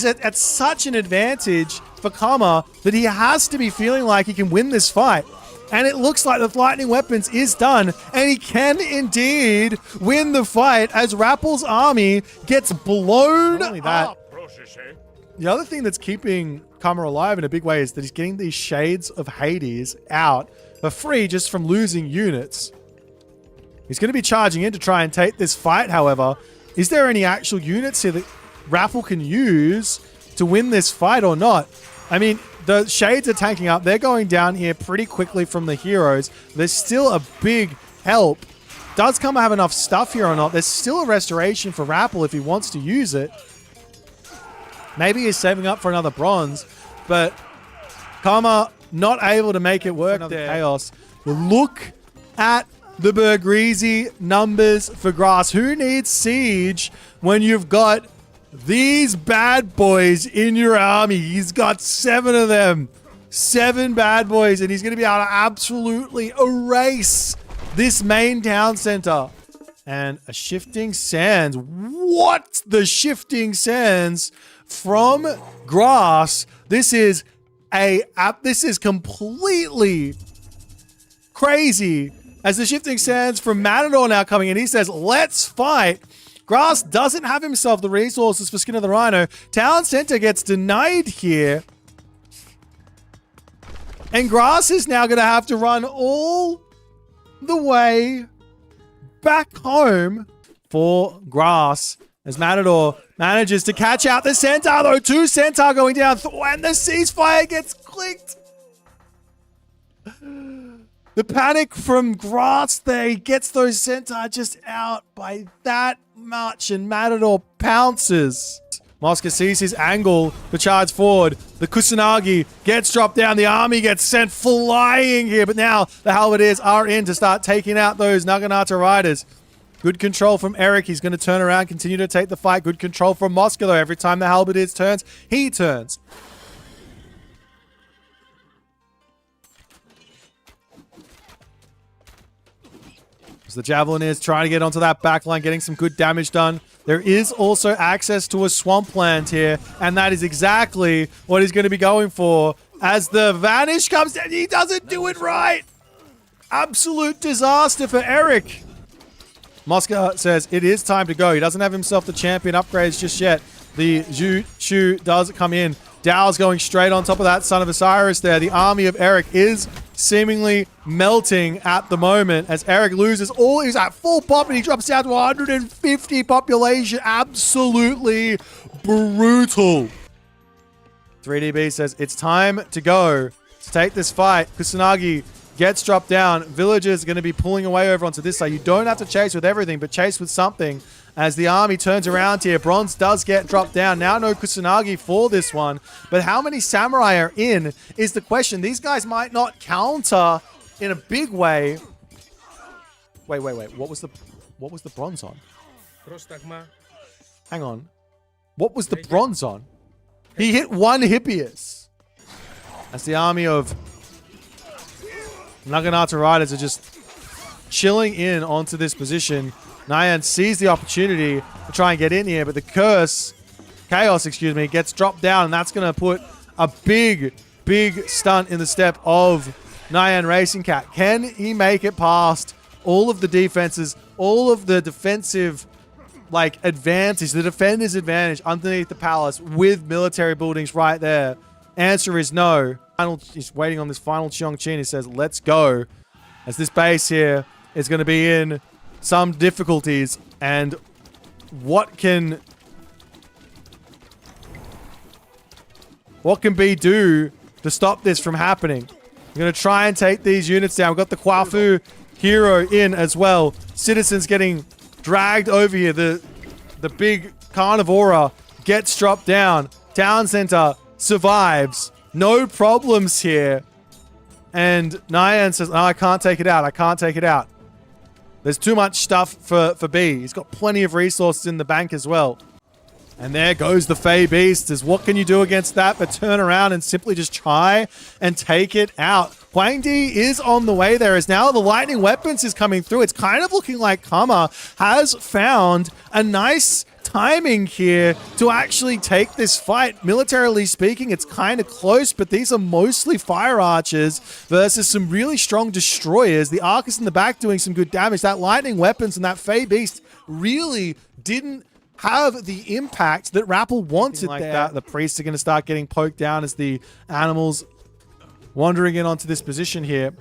at such an advantage for Kama that he has to be feeling like he can win this fight. And it looks like the lightning weapons is done, and he can indeed win the fight as Rappel's army gets blown up. The other thing that's keeping Kama alive in a big way is that he's getting these shades of Hades out for free just from losing units. He's going to be charging in to try and take this fight, however. Is there any actual units here that Rappel can use to win this fight or not? I mean, the Shades are tanking up. They're going down here pretty quickly from the heroes. There's still a big help. Does Kama have enough stuff here or not? There's still a restoration for Rappel if he wants to use it. Maybe he's saving up for another bronze, but Kama not able to make it work there. Chaos. Look at the Bergrizi numbers for Grass. Who needs Siege when you've got these bad boys in your army? He's got 7 of them. 7 bad boys, and he's going to be able to absolutely erase this main town center. And a Shifting Sands. What? The Shifting Sands from Grass. This is completely crazy. As the Shifting Sands from Matador now coming in, he says, let's fight. Grass doesn't have himself the resources for Skin of the Rhino. Town Center gets denied here. And Grass is now going to have to run all the way back home for Grass. As Matador manages to catch out the Centaur, though. 2 Centaur going down. And the ceasefire gets clicked. The panic from Grass there. He gets those Centaur just out by that much. And Matador pounces. Mosca sees his angle to charge forward. The Kusanagi gets dropped down. The army gets sent flying here. But now the Halberdiers are in to start taking out those Naginata riders. Good control from Eric. He's going to turn around, continue to take the fight. Good control from Mosca, though. Every time the Halberdiers turns, he turns. As the Javelin is trying to get onto that backline, getting some good damage done. There is also access to a swampland here, and that is exactly what he's going to be going for. As the Vanish comes down, he doesn't do it right. Absolute disaster for Eric. Mosca says it is time to go. He doesn't have himself the champion upgrades just yet. The Zhu Chu does come in. Dow's going straight on top of that Son of Osiris there. The army of Eric is seemingly melting at the moment as Eric loses all. He's at full pop and he drops down to 150 population. Absolutely brutal. 3DB says it's time to go to take this fight. Kusanagi gets dropped down. Villagers are going to be pulling away over onto this side. You don't have to chase with everything, but chase with something. As the army turns around here, Bronze does get dropped down. Now no Kusanagi for this one. But how many samurai are in is the question. These guys might not counter in a big way. Wait. What was the bronze on? Hang on. What was the bronze on? He hit 1 Hippias. As the army of Naginata riders are just chilling in onto this position. Nyan sees the opportunity to try and get in here, but the Chaos, gets dropped down, and that's going to put a big stunt in the step of Nyan Racing Cat. Can he make it past all of the defenses, all of the defensive advantage, the defender's advantage underneath the palace with military buildings right there? Answer is no. He's waiting on this final Cheongqing. He says, let's go. As this base here is going to be in some difficulties. And what can B do to stop this from happening? We're going to try and take these units down. We've got the Kwafu hero in as well. Citizens getting dragged over here. The big Carnivora gets dropped down. Town Center survives. No problems here. And Nyan says, I can't take it out. I can't take it out. There's too much stuff for B. He's got plenty of resources in the bank as well. And there goes the Fey Beast. What can you do against that but turn around and simply just try and take it out? Huang Di is on the way there as now the lightning weapons is coming through. It's kind of looking like Kama has found a nice timing here to actually take this fight. Militarily speaking, it's kind of close, but these are mostly fire archers versus some really strong destroyers. The Arcus in the back doing some good damage. That lightning weapons and that Fey Beast really didn't have the impact that Rappel wanted like there. The priests are going to start getting poked down as the animals wandering in onto this position here.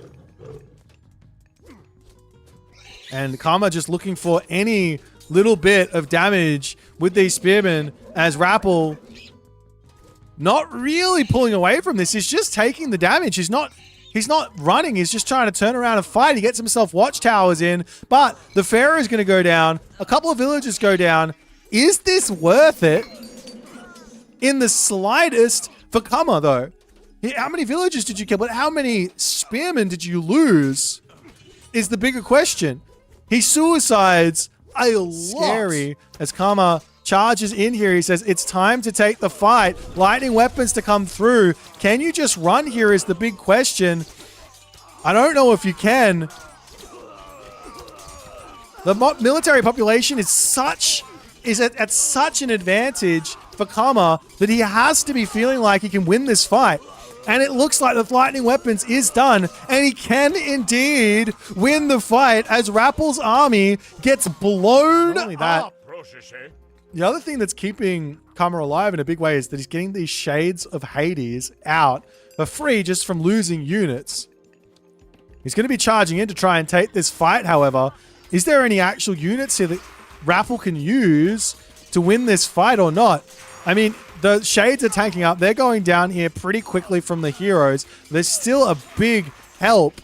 And Kama just looking for any little bit of damage with these spearmen as Rappel not really pulling away from this. He's just taking the damage. He's not running. He's just trying to turn around and fight. He gets himself watchtowers in, but the Pharaoh is going to go down. A couple of villagers go down. Is this worth it? In the slightest for Kama, though. How many villagers did you kill? But how many spearmen did you lose? Is the bigger question. He suicides a lot. Scary as Kama charges in here. He says, it's time to take the fight. Lightning weapons to come through. Can you just run here is the big question. I don't know if you can. The military population is at such an advantage for Kama that he has to be feeling like he can win this fight. And it looks like the lightning weapons is done, and he can indeed win the fight as Rappel's army gets blown. Not only that, the other thing that's keeping Kama alive in a big way is that he's getting these shades of Hades out for free just from losing units. He's going to be charging in to try and take this fight, however. Is there any actual units here that Rappel can use to win this fight or not? I mean, the shades are tanking up. They're going down here pretty quickly from the heroes. There's still a big help.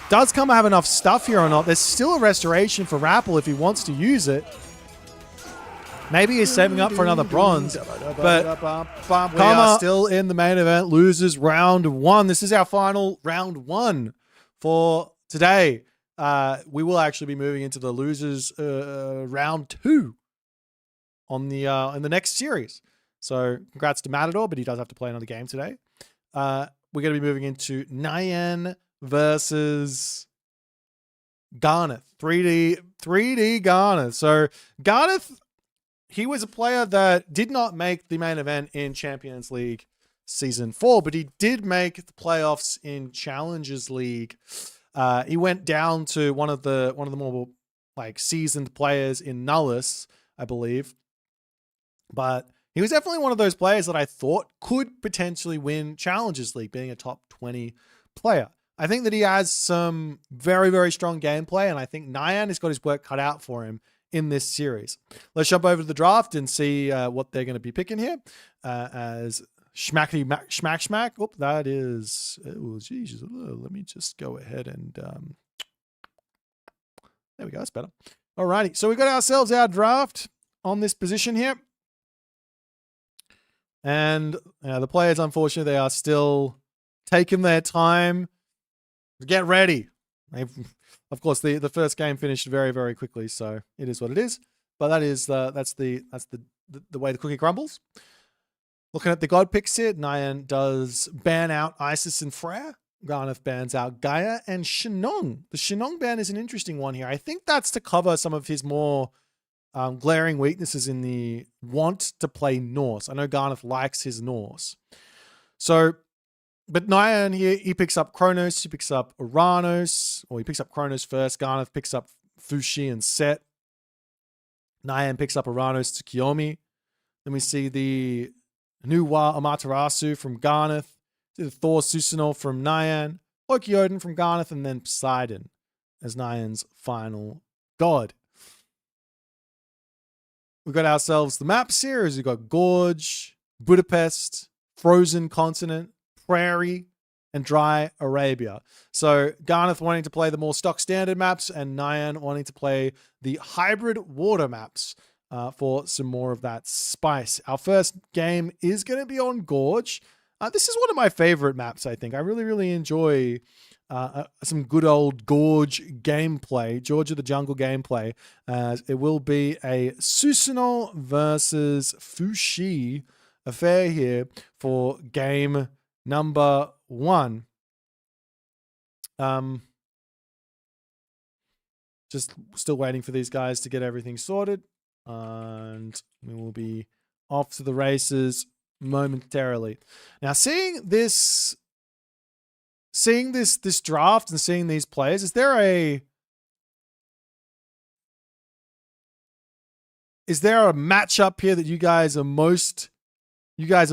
Does Kama have enough stuff here or not? There's still a restoration for Rappel if he wants to use it. Maybe he's saving up for another bronze, but Kama still in the main event, loses round 1. This is our final round 1 for today. We will actually be moving into the losers round 2 on the in the next series. So congrats to Matador, but he does have to play another game today. We're going to be moving into Nyan versus Garneth. 3D Garneth. So Garneth, he was a player that did not make the main event in Champions League Season 4, but he did make the playoffs in Challengers League. He went down to one of the more like seasoned players in Nullus, I believe. But he was definitely one of those players that I thought could potentially win Challengers League, being a top 20 player. I think that he has some very, very strong gameplay, and I think Nyan has got his work cut out for him in this series. Let's jump over to the draft and see what they're going to be picking here. As Schmack. Oh, that is... Oh, geez. Let me just go ahead and... there we go. That's better. Alrighty. So we got ourselves our draft on this position here. And the players, unfortunately, they are still taking their time to get ready. Of course, the first game finished very, very quickly, so it is what it is. But that's the way the cookie crumbles. Looking at the god picks here, Nyan does ban out Isis and Freya. Garneth bans out Gaia and Shenong. The Shenong ban is an interesting one here. I think that's to cover some of his more glaring weaknesses in the want to play Norse. I know Garneth likes his Norse. So, but Nyan here, he picks up Kronos, he picks up Uranus, or he picks up Kronos first. Garneth picks up Fushi and Set. Nyan picks up Uranus to Kiyomi. Then we see the Nuwa Amaterasu from Garneth, the Thor Susanoo from Nyan, Loki Odin from Garneth, and then Poseidon as Nyan's final god. We've got ourselves the map series. We've got Gorge, Budapest, Frozen Continent, Prairie, and Dry Arabia. So Garneth wanting to play the more stock standard maps and Nyan wanting to play the hybrid water maps for some more of that spice. Our first game is going to be on Gorge. This is one of my favorite maps, I think. I really, really enjoy some good old Gorge gameplay, George of the Jungle gameplay. It will be a Susanoo versus Fushi affair here for game number 1. Just still waiting for these guys to get everything sorted, and we will be off to the races momentarily. Now, seeing this draft and seeing these players, is there a matchup here that you guys are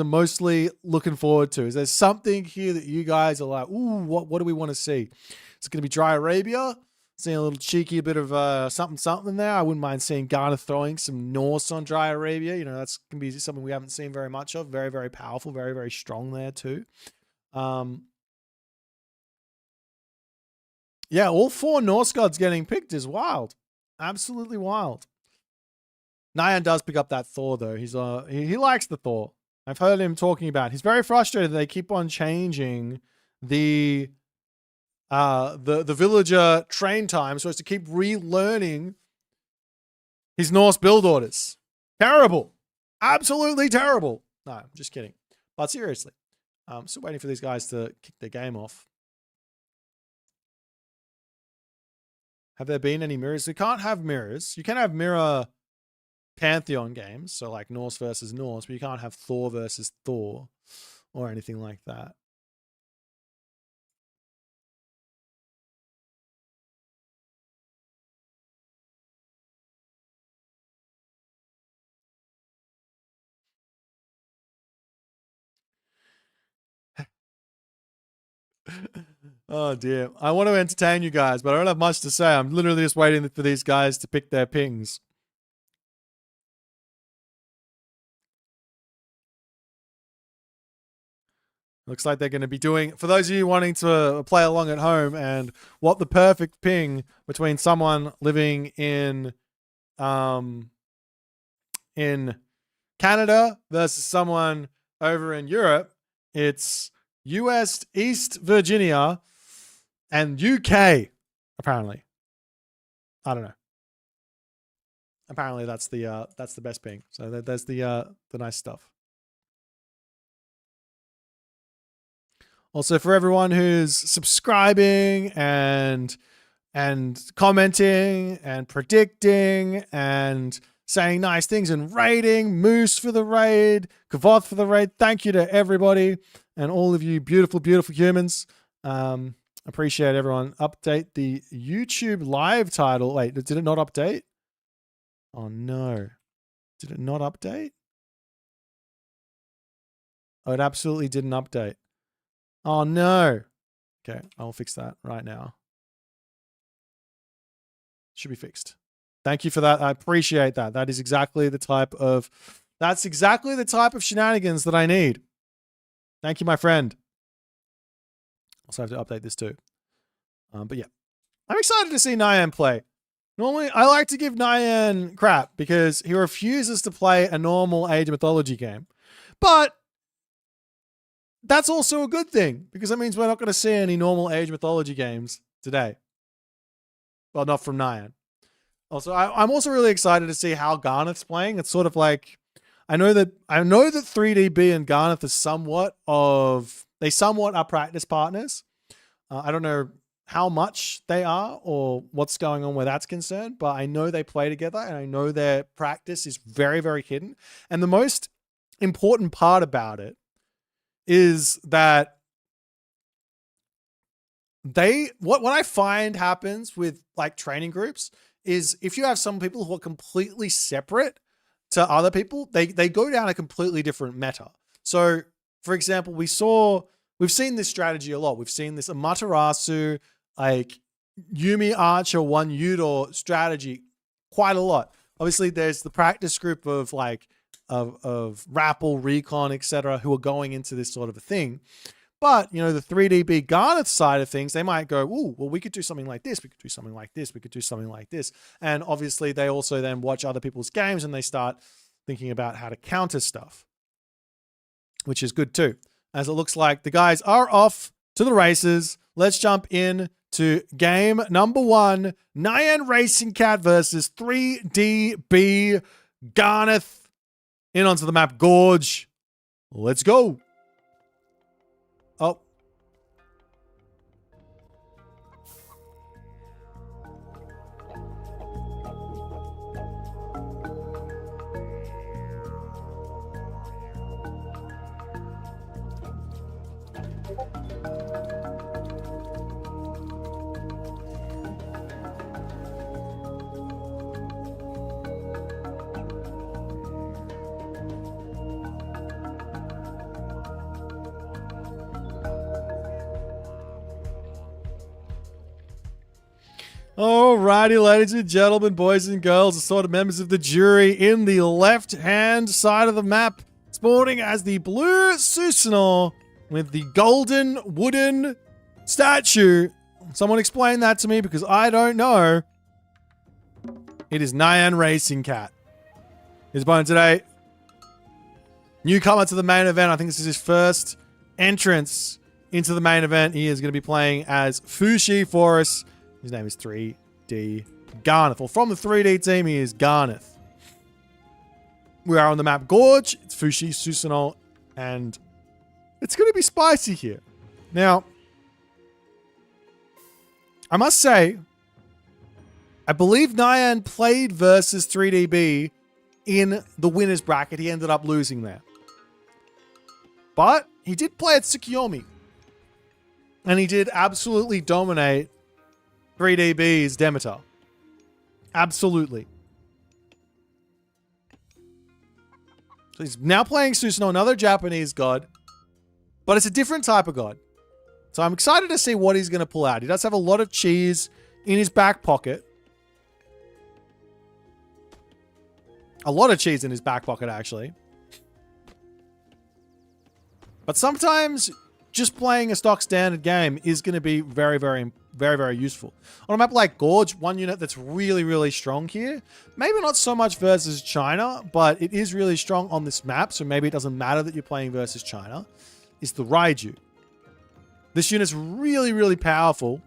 mostly looking forward to? Is there something here that you guys are like, ooh, what do we want to see? Is it going to be Dry Arabia Seeing a little cheeky bit of something there. I wouldn't mind seeing Garner throwing some Norse on Dry Arabia. You know, that's can be something we haven't seen very much of. Very, very powerful, very, very strong there too. Yeah, all 4 Norse gods getting picked is wild. Absolutely wild. Nyan does pick up that Thor though. He likes the Thor. I've heard him talking about. He's very frustrated they keep on changing the villager train time so as to keep relearning his Norse build orders. Terrible. Absolutely terrible. No, I'm just kidding. But seriously, I'm still waiting for these guys to kick their game off. Have there been any mirrors? We can't have mirrors. You can have mirror Pantheon games, so like Norse versus Norse, but you can't have Thor versus Thor or anything like that. Oh dear. I want to entertain you guys, but I don't have much to say. I'm literally just waiting for these guys to pick their pings. Looks like they're going to be doing, for those of you wanting to play along at home and what the perfect ping between someone living in Canada versus someone over in Europe, it's US, East Virginia, and UK, apparently. I don't know. Apparently that's the best ping. So there's the nice stuff. Also, for everyone who's subscribing and commenting and predicting and saying nice things and raiding, Moose for the raid, Kavoth for the raid, thank you to everybody and all of you beautiful, beautiful humans. Appreciate everyone. Update the YouTube live title. Wait, did it not update? Oh no. Did it not update? Oh, it absolutely didn't update. Oh no. Okay, I'll fix that right now. Should be fixed. Thank you for that. I appreciate that. That's exactly the type of shenanigans that I need. Thank you, my friend. Also have to update this too. But yeah. I'm excited to see Nyan play. Normally, I like to give Nyan crap because he refuses to play a normal Age of Mythology game. But that's also a good thing because that means we're not going to see any normal Age Mythology games today. Well, not from Nyan. Also, I'm also really excited to see how Garneth's playing. It's sort of like I know that 3DB and Garneth are somewhat are practice partners. I don't know how much they are or what's going on where that's concerned, but I know they play together and I know their practice is very, very hidden. And the most important part about it is that what I find happens with like training groups is if you have some people who are completely separate to other people, they go down a completely different meta. So for example, we've seen this strategy a lot. We've seen this Amaterasu, like Yumi Archer, one Udor strategy quite a lot. Obviously there's the practice group of like of Rappel, Recon, etc., who are going into this sort of a thing. But, you know, the 3DB Garneth side of things, they might go, ooh, well, we could do something like this. We could do something like this. We could do something like this. And obviously they also then watch other people's games and they start thinking about how to counter stuff, which is good too. As it looks like the guys are off to the races. Let's jump in to game number 1. Nyan Racing Cat versus 3DB Garneth. In onto the map, Gorge. Let's go. Oh. Alrighty, ladies and gentlemen, boys and girls, assorted members of the jury, in the left-hand side of the map, sporting as the blue Susanoo with the golden wooden statue. Someone explain that to me because I don't know. It is Nyan Racing Cat. His opponent today, newcomer to the main event. I think this is his first entrance into the main event. He is going to be playing as Fushi for us. His name is 3D Garneth. Well, from the 3D team, he is Garneth. We are on the map Gorge. It's Fushi, Susanoo, and it's going to be spicy here. Now, I must say, I believe Nyan played versus 3DB in the winner's bracket. He ended up losing there. But he did play at Tsukiyomi. And he did absolutely dominate 3DB's Demeter. Absolutely. So he's now playing Susanoo, another Japanese god. But it's a different type of god. So I'm excited to see what he's going to pull out. He does have a lot of cheese in his back pocket. A lot of cheese in his back pocket, actually. But sometimes just playing a stock standard game is going to be very, very useful. On a map like Gorge, one unit that's really, really strong here, maybe not so much versus China, but it is really strong on this map, so maybe it doesn't matter that you're playing versus China, is the Raiju. This unit's really, really powerful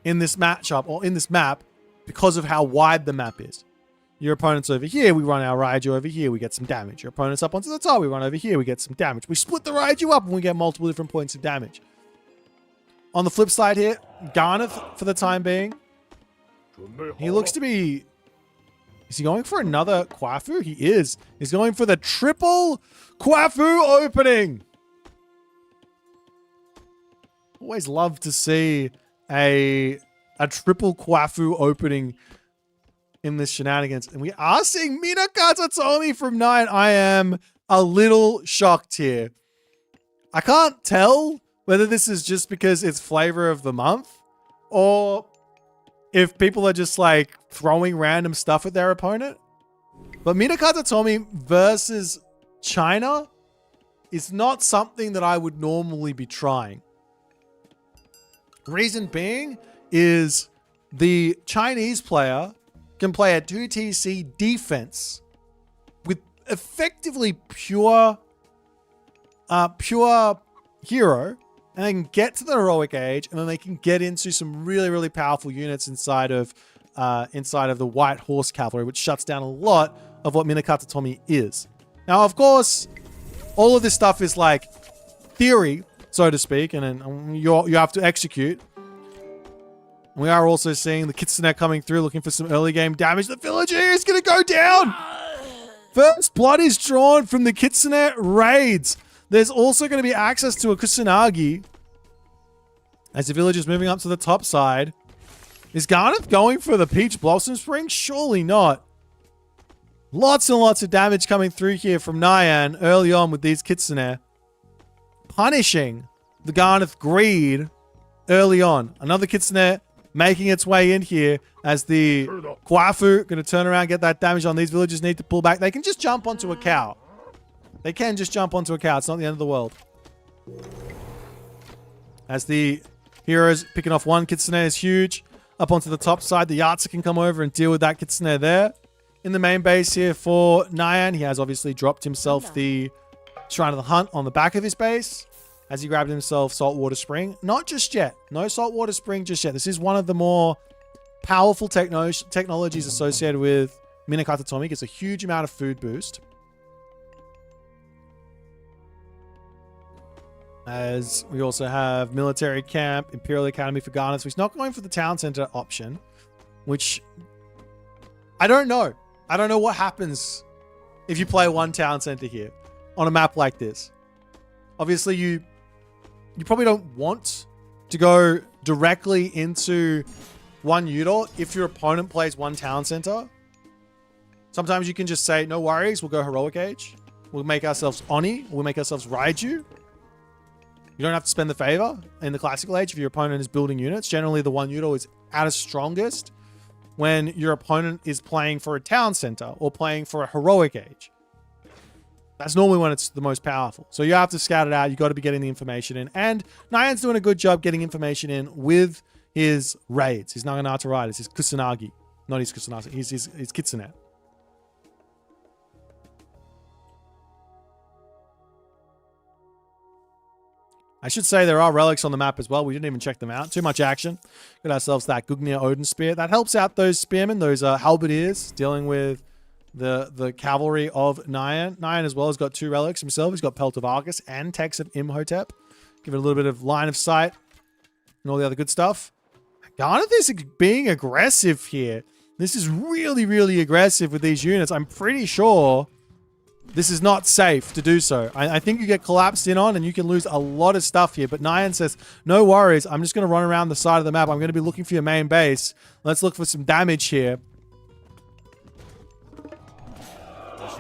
in this matchup, or in this map, because of how wide the map is. Your opponent's over here, we run our Raiju over here, we get some damage. Your opponent's up onto the top, we run over here, we get some damage. We split the Raiju up and we get multiple different points of damage. On the flip side here, Garneth, for the time being, he looks to be... Is he going for another Kwafu? He is. He's going for the triple Kwafu opening. Always love to see a triple Kwafu opening in this shenanigans. And we are seeing Minakata Tomi from 9. I am a little shocked here. I can't tell whether this is just because it's flavor of the month or if people are just like throwing random stuff at their opponent. But Minakata Tomi versus China is not something that I would normally be trying. Reason being is the Chinese player can play a 2TC defense with effectively pure hero, and they can get to the heroic age, and then they can get into some really, really powerful units inside of the White Horse Cavalry, which shuts down a lot of what Minakata Tomi is. Now, of course, all of this stuff is like theory, so to speak, and then you have to execute. We are also seeing the Kitsune coming through, looking for some early game damage. The villager is going to go down. First blood is drawn from the Kitsune raids. There's also going to be access to a Kusanagi as the villager's moving up to the top side. Is Garneth going for the Peach Blossom Spring? Surely not. Lots and lots of damage coming through here from Nyan early on with these Kitsune. Punishing the Garneth greed early on. Another Kitsune making its way in here as the Kwafu going to turn around, get that damage on. These villagers need to pull back. They can just jump onto a cow. They can just jump onto a cow. It's not the end of the world. As the heroes picking off one Kitsune is huge. Up onto the top side, the Yatsu can come over and deal with that Kitsune there. In the main base here for Nyan, he has obviously dropped himself the Shrine of the Hunt on the back of his base. As he grabbed himself Saltwater Spring. Not just yet. No Saltwater Spring just yet. This is one of the more powerful technologies associated with Minakata Tomi. Gets a huge amount of food boost. As we also have Military Camp, Imperial Academy for Garneth. So he's not going for the Town Center option. Which, I don't know. I don't know what happens if you play one Town Center here on a map like this. Obviously, you probably don't want to go directly into one Udor if your opponent plays one Town Center. Sometimes you can just say, no worries, we'll go Heroic Age. We'll make ourselves Oni. We'll make ourselves Raiju. You don't have to spend the favor in the classical age if your opponent is building units. Generally, the 1 Udo is at its strongest when your opponent is playing for a town center or playing for a heroic age. That's normally when it's the most powerful. So you have to scout it out. You got to be getting the information in. And Nyan's doing a good job getting information in with his raids, his Naginata riders, his Kusanagi. Not his Kusanagi, his Kitsune. I should say there are relics on the map as well. We didn't even check them out. Too much action. Got ourselves that Gugnir Odin Spear. That helps out those spearmen, those halberdiers, dealing with the cavalry of Nyan. Nyan as well has got 2 relics himself. He's got Pelt of Argus and Text of Imhotep. Give it a little bit of line of sight and all the other good stuff. Garneth is being aggressive here. This is really, really aggressive with these units. I'm pretty sure this is not safe to do so. I think you get collapsed in on and you can lose a lot of stuff here. But Nyan says, no worries. I'm just going to run around the side of the map. I'm going to be looking for your main base. Let's look for some damage here.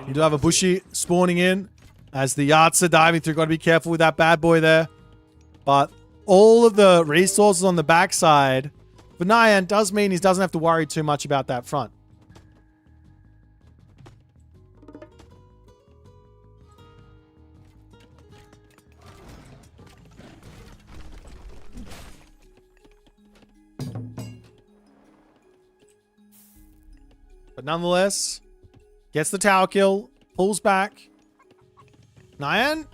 You do have a Bushi spawning in as the Yarts are diving through. Got to be careful with that bad boy there. But all of the resources on the backside for Nyan does mean he doesn't have to worry too much about that front. But nonetheless, gets the tower kill, pulls back. Nyan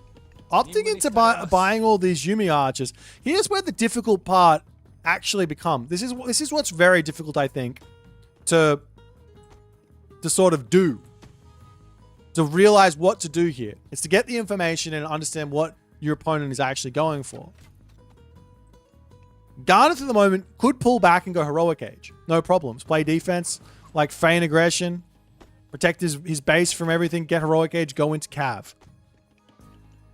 opting into buying all these Yumi archers. Here's where the difficult part actually becomes. This is what's very difficult, I think, to sort of do. To realize what to do here. It's to get the information and understand what your opponent is actually going for. Garneth at the moment could pull back and go heroic age. No problems. Play defense, like feign aggression, protect his base from everything, get heroic age, go into Cav.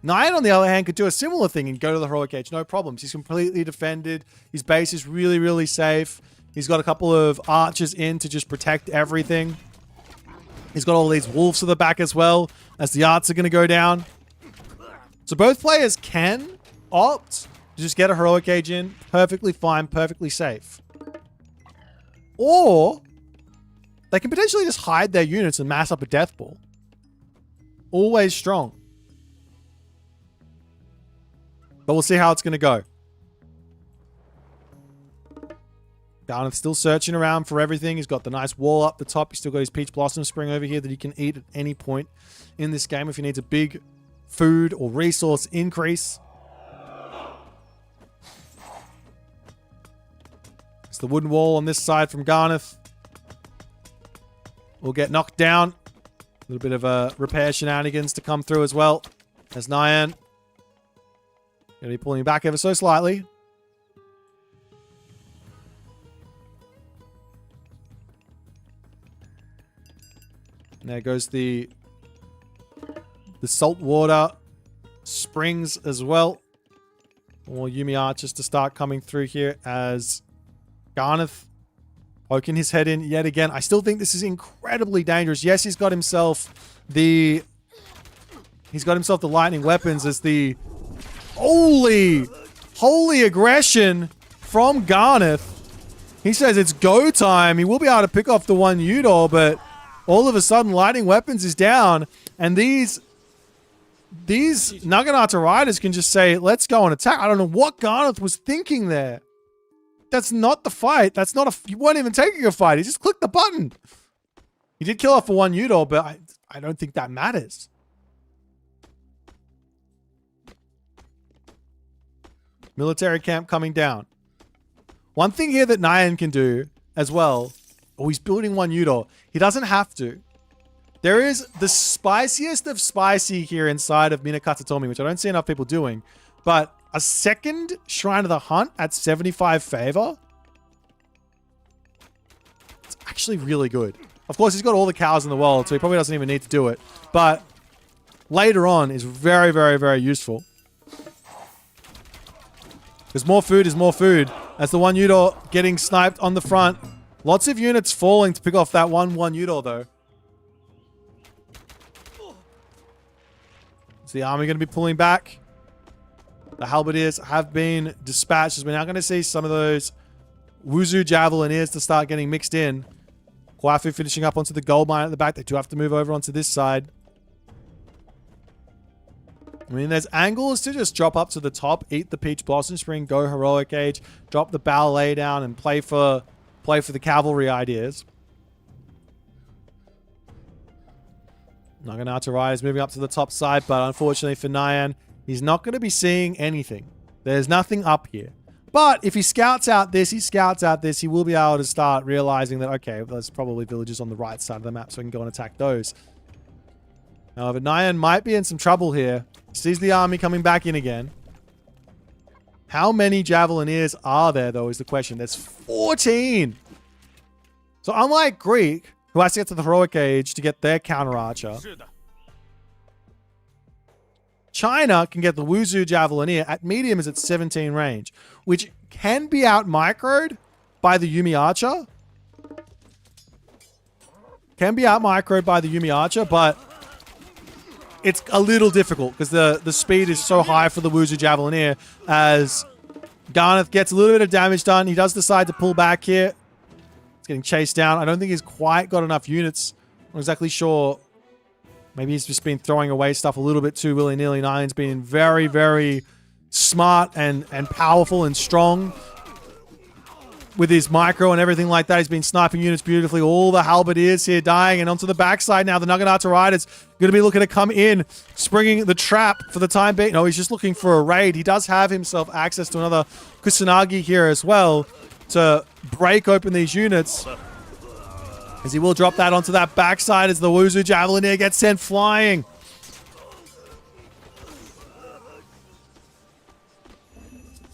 Nyan, on the other hand, could do a similar thing and go to the heroic age. No problems. He's completely defended. His base is really, really safe. He's got a couple of archers in to just protect everything. He's got all these wolves to the back as well, as the arts are going to go down. So both players can opt to just get a heroic age in. Perfectly fine, perfectly safe. Or they can potentially just hide their units and mass up a death ball. Always strong. But we'll see how it's going to go. Garneth's still searching around for everything. He's got the nice wall up the top. He's still got his Peach Blossom Spring over here that he can eat at any point in this game if he needs a big food or resource increase. It's the wooden wall on this side from Garneth. Will get knocked down. A little bit of repair shenanigans to come through as well. As Nyan. Going to be pulling back ever so slightly. And there goes the saltwater springs as well. More Yumi archers to start coming through here as Garneth poking his head in yet again. I still think this is incredibly dangerous. Yes, he's got himself the lightning weapons as the holy aggression from Garneth. He says it's go time. He will be able to pick off the 1 Udor, but all of a sudden lightning weapons is down, and these Naginata riders can just say, let's go and attack. I don't know what Garneth was thinking there. That's not the fight. That's not you weren't even taking a fight. He just clicked the button. He did kill off for 1 Udor, but I don't think that matters. Military camp coming down. One thing here that Nyan can do as well. Oh, he's building 1 Udor. He doesn't have to. There is the spiciest of spicy here inside of Minakatatomi, which I don't see enough people doing. But a second Shrine of the Hunt at 75 favor. It's actually really good. Of course, he's got all the cows in the world, so he probably doesn't even need to do it. But later on is very, very, very useful. Because more food is more food. As the 1 Udor getting sniped on the front. Lots of units falling to pick off that 1 Udor, though. Is the army going to be pulling back? The halberdiers have been dispatched, as we're now going to see some of those Wuzu Javelineers to start getting mixed in. Kwafu finishing up onto the gold mine at the back. They do have to move over onto this side. I mean, there's angles to just drop up to the top, eat the Peach Blossom Spring, go Heroic Age, drop the ballet down, and play for the cavalry ideas. Naginata Riders moving up to the top side, but unfortunately for Nyan, he's not going to be seeing anything. There's nothing up here. But if he scouts out this, he will be able to start realizing that, okay, there's probably villages on the right side of the map, so we can go and attack those. However, Nyan might be in some trouble here. Sees the army coming back in again. How many Javelineers are there, though, is the question. There's 14! So unlike Greek, who has to get to the Heroic Age to get their counter archer, China can get the Wuzu Javelineer at medium, is at 17 range, which can be out-microed by the Yumi Archer. Can be out-microed by the Yumi Archer, but it's a little difficult because the speed is so high for the Wuzu Javelineer as Garneth gets a little bit of damage done. He does decide to pull back here. He's getting chased down. I don't think he's quite got enough units. I'm not exactly sure. Maybe he's just been throwing away stuff a little bit too willy-nilly. Nyan's been very, very smart and powerful and strong with his micro and everything like that. He's been sniping units beautifully. All the halberdiers here dying. And onto the backside now, the Naginata Riders going to be looking to come in, springing the trap for the time being. No, he's just looking for a raid. He does have himself access to another Kusanagi here as well to break open these units. As he will drop that onto that backside as the Wuzu Javelineer gets sent flying.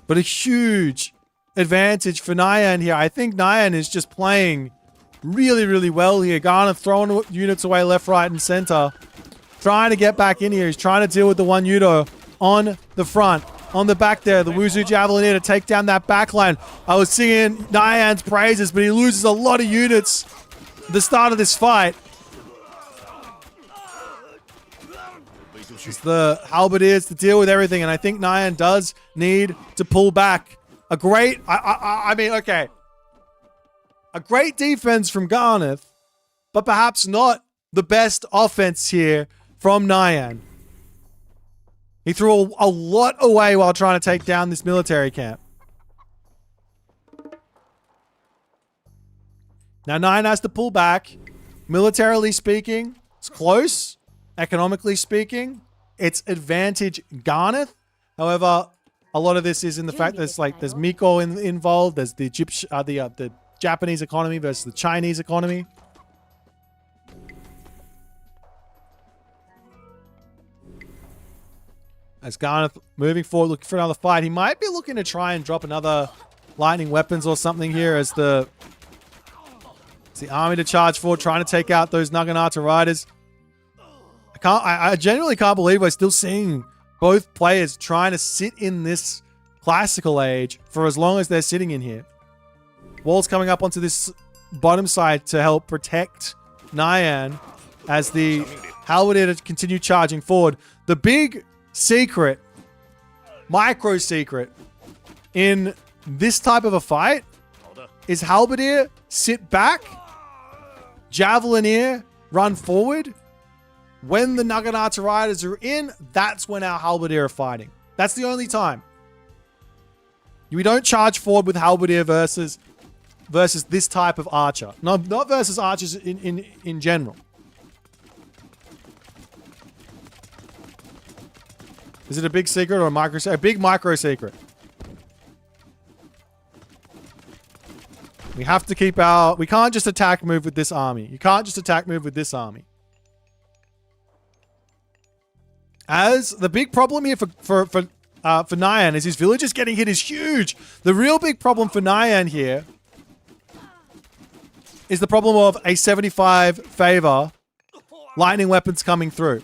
But a huge advantage for Nyan here. I think Nyan is just playing really, really well here. Garneth throwing units away left, right, and center. Trying to get back in here. He's trying to deal with the one Yudo on the front. On the back there, the Wuzu Javelineer to take down that backline. I was singing Nyan's praises, but he loses a lot of units at the start of this fight. It's the halberdiers to deal with everything, and I think Nyan does need to pull back. A great, I mean, okay. A great defense from Garneth, but perhaps not the best offense here from Nyan. He threw a lot away while trying to take down this military camp. Now Nyan has to pull back. Militarily speaking, it's close. Economically speaking, it's advantage Garneth. However, a lot of this is in the fact that there's Miko involved. There's the the Japanese economy versus the Chinese economy. As Garneth moving forward, looking for another fight. He might be looking to try and drop another lightning weapons or something here as the army to charge forward, trying to take out those Naginata Riders. I genuinely can't believe we're still seeing both players trying to sit in this classical age for as long as they're sitting in here. Walls coming up onto this bottom side to help protect Nyan as the halberdier to continue charging forward. The big secret, micro secret in this type of a fight is halberdier sit back, javelineer run forward. When the Naginata Riders are in, that's when our halberdier are fighting. That's the only time. We don't charge forward with halberdier versus this type of archer. No, not versus archers in general. Is it a big secret or a micro secret? A big micro secret. We have to keep our... We can't just attack move with this army. You can't just attack move with this army. As the big problem here for Nyan is his villagers getting hit is huge. The real big problem for Nyan here is the problem of a 75 favor lightning weapons coming through.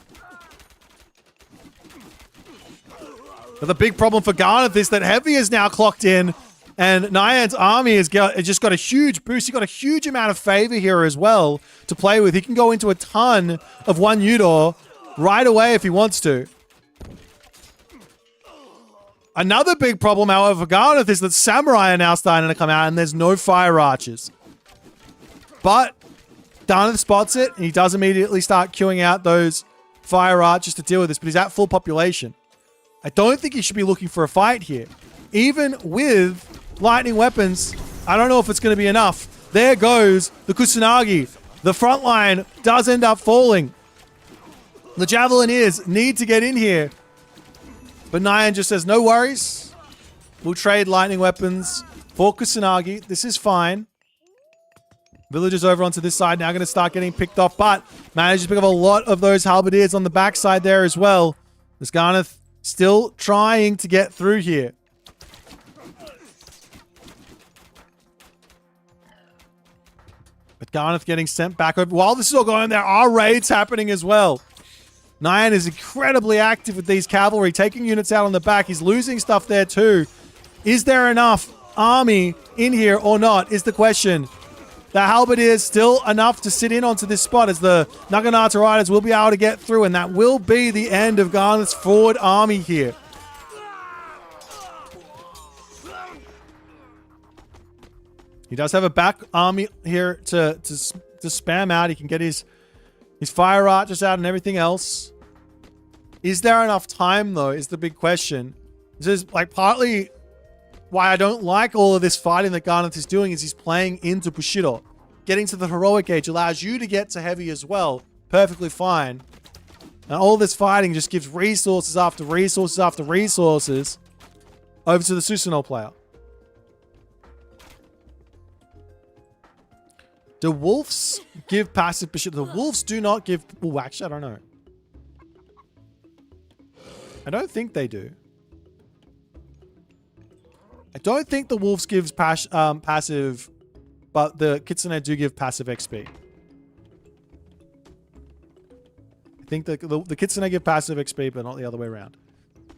But the big problem for Garneth is that Heavy is now clocked in, and Nyan's army has just got a huge boost. He got a huge amount of favor here as well to play with. He can go into a ton of one Udor right away if he wants to. Another big problem, however, for Garneth is that Samurai are now starting to come out and there's no fire archers. But Garneth spots it and he does immediately start queuing out those fire archers to deal with this, but he's at full population. I don't think he should be looking for a fight here. Even with lightning weapons, I don't know if it's going to be enough. There goes the Kusanagi. The front line does end up falling. The Javelineers need to get in here. But Nyan just says, no worries. We'll trade lightning weapons for Kusanagi. This is fine. Villagers over onto this side now going to start getting picked off, but manages to pick up a lot of those halberdiers on the backside there as well. This Garneth still trying to get through here. But Garneth getting sent back over. While this is all going on, there are raids happening as well. Nyan is incredibly active with these cavalry, taking units out on the back. He's losing stuff there too. Is there enough army in here or not is the question. The halberdiers still enough to sit in onto this spot as the Naginata riders will be able to get through, and that will be the end of Garneth's forward army here. He does have a back army here to spam out. He can get his fire archers out and everything else. Is there enough time, though, is the big question. This is like partly why I don't like all of this fighting that Garneth is doing is he's playing into Bushido. Getting to the heroic age allows you to get to heavy as well. Perfectly fine. And all this fighting just gives resources after resources after resources over to the Susanoo player. Do wolves give passive Bushido? The wolves do not give... Oh, actually, I don't know. I don't think they do. I don't think the wolves gives passive, but the Kitsune do give passive XP. I think the Kitsune give passive XP, but not the other way around.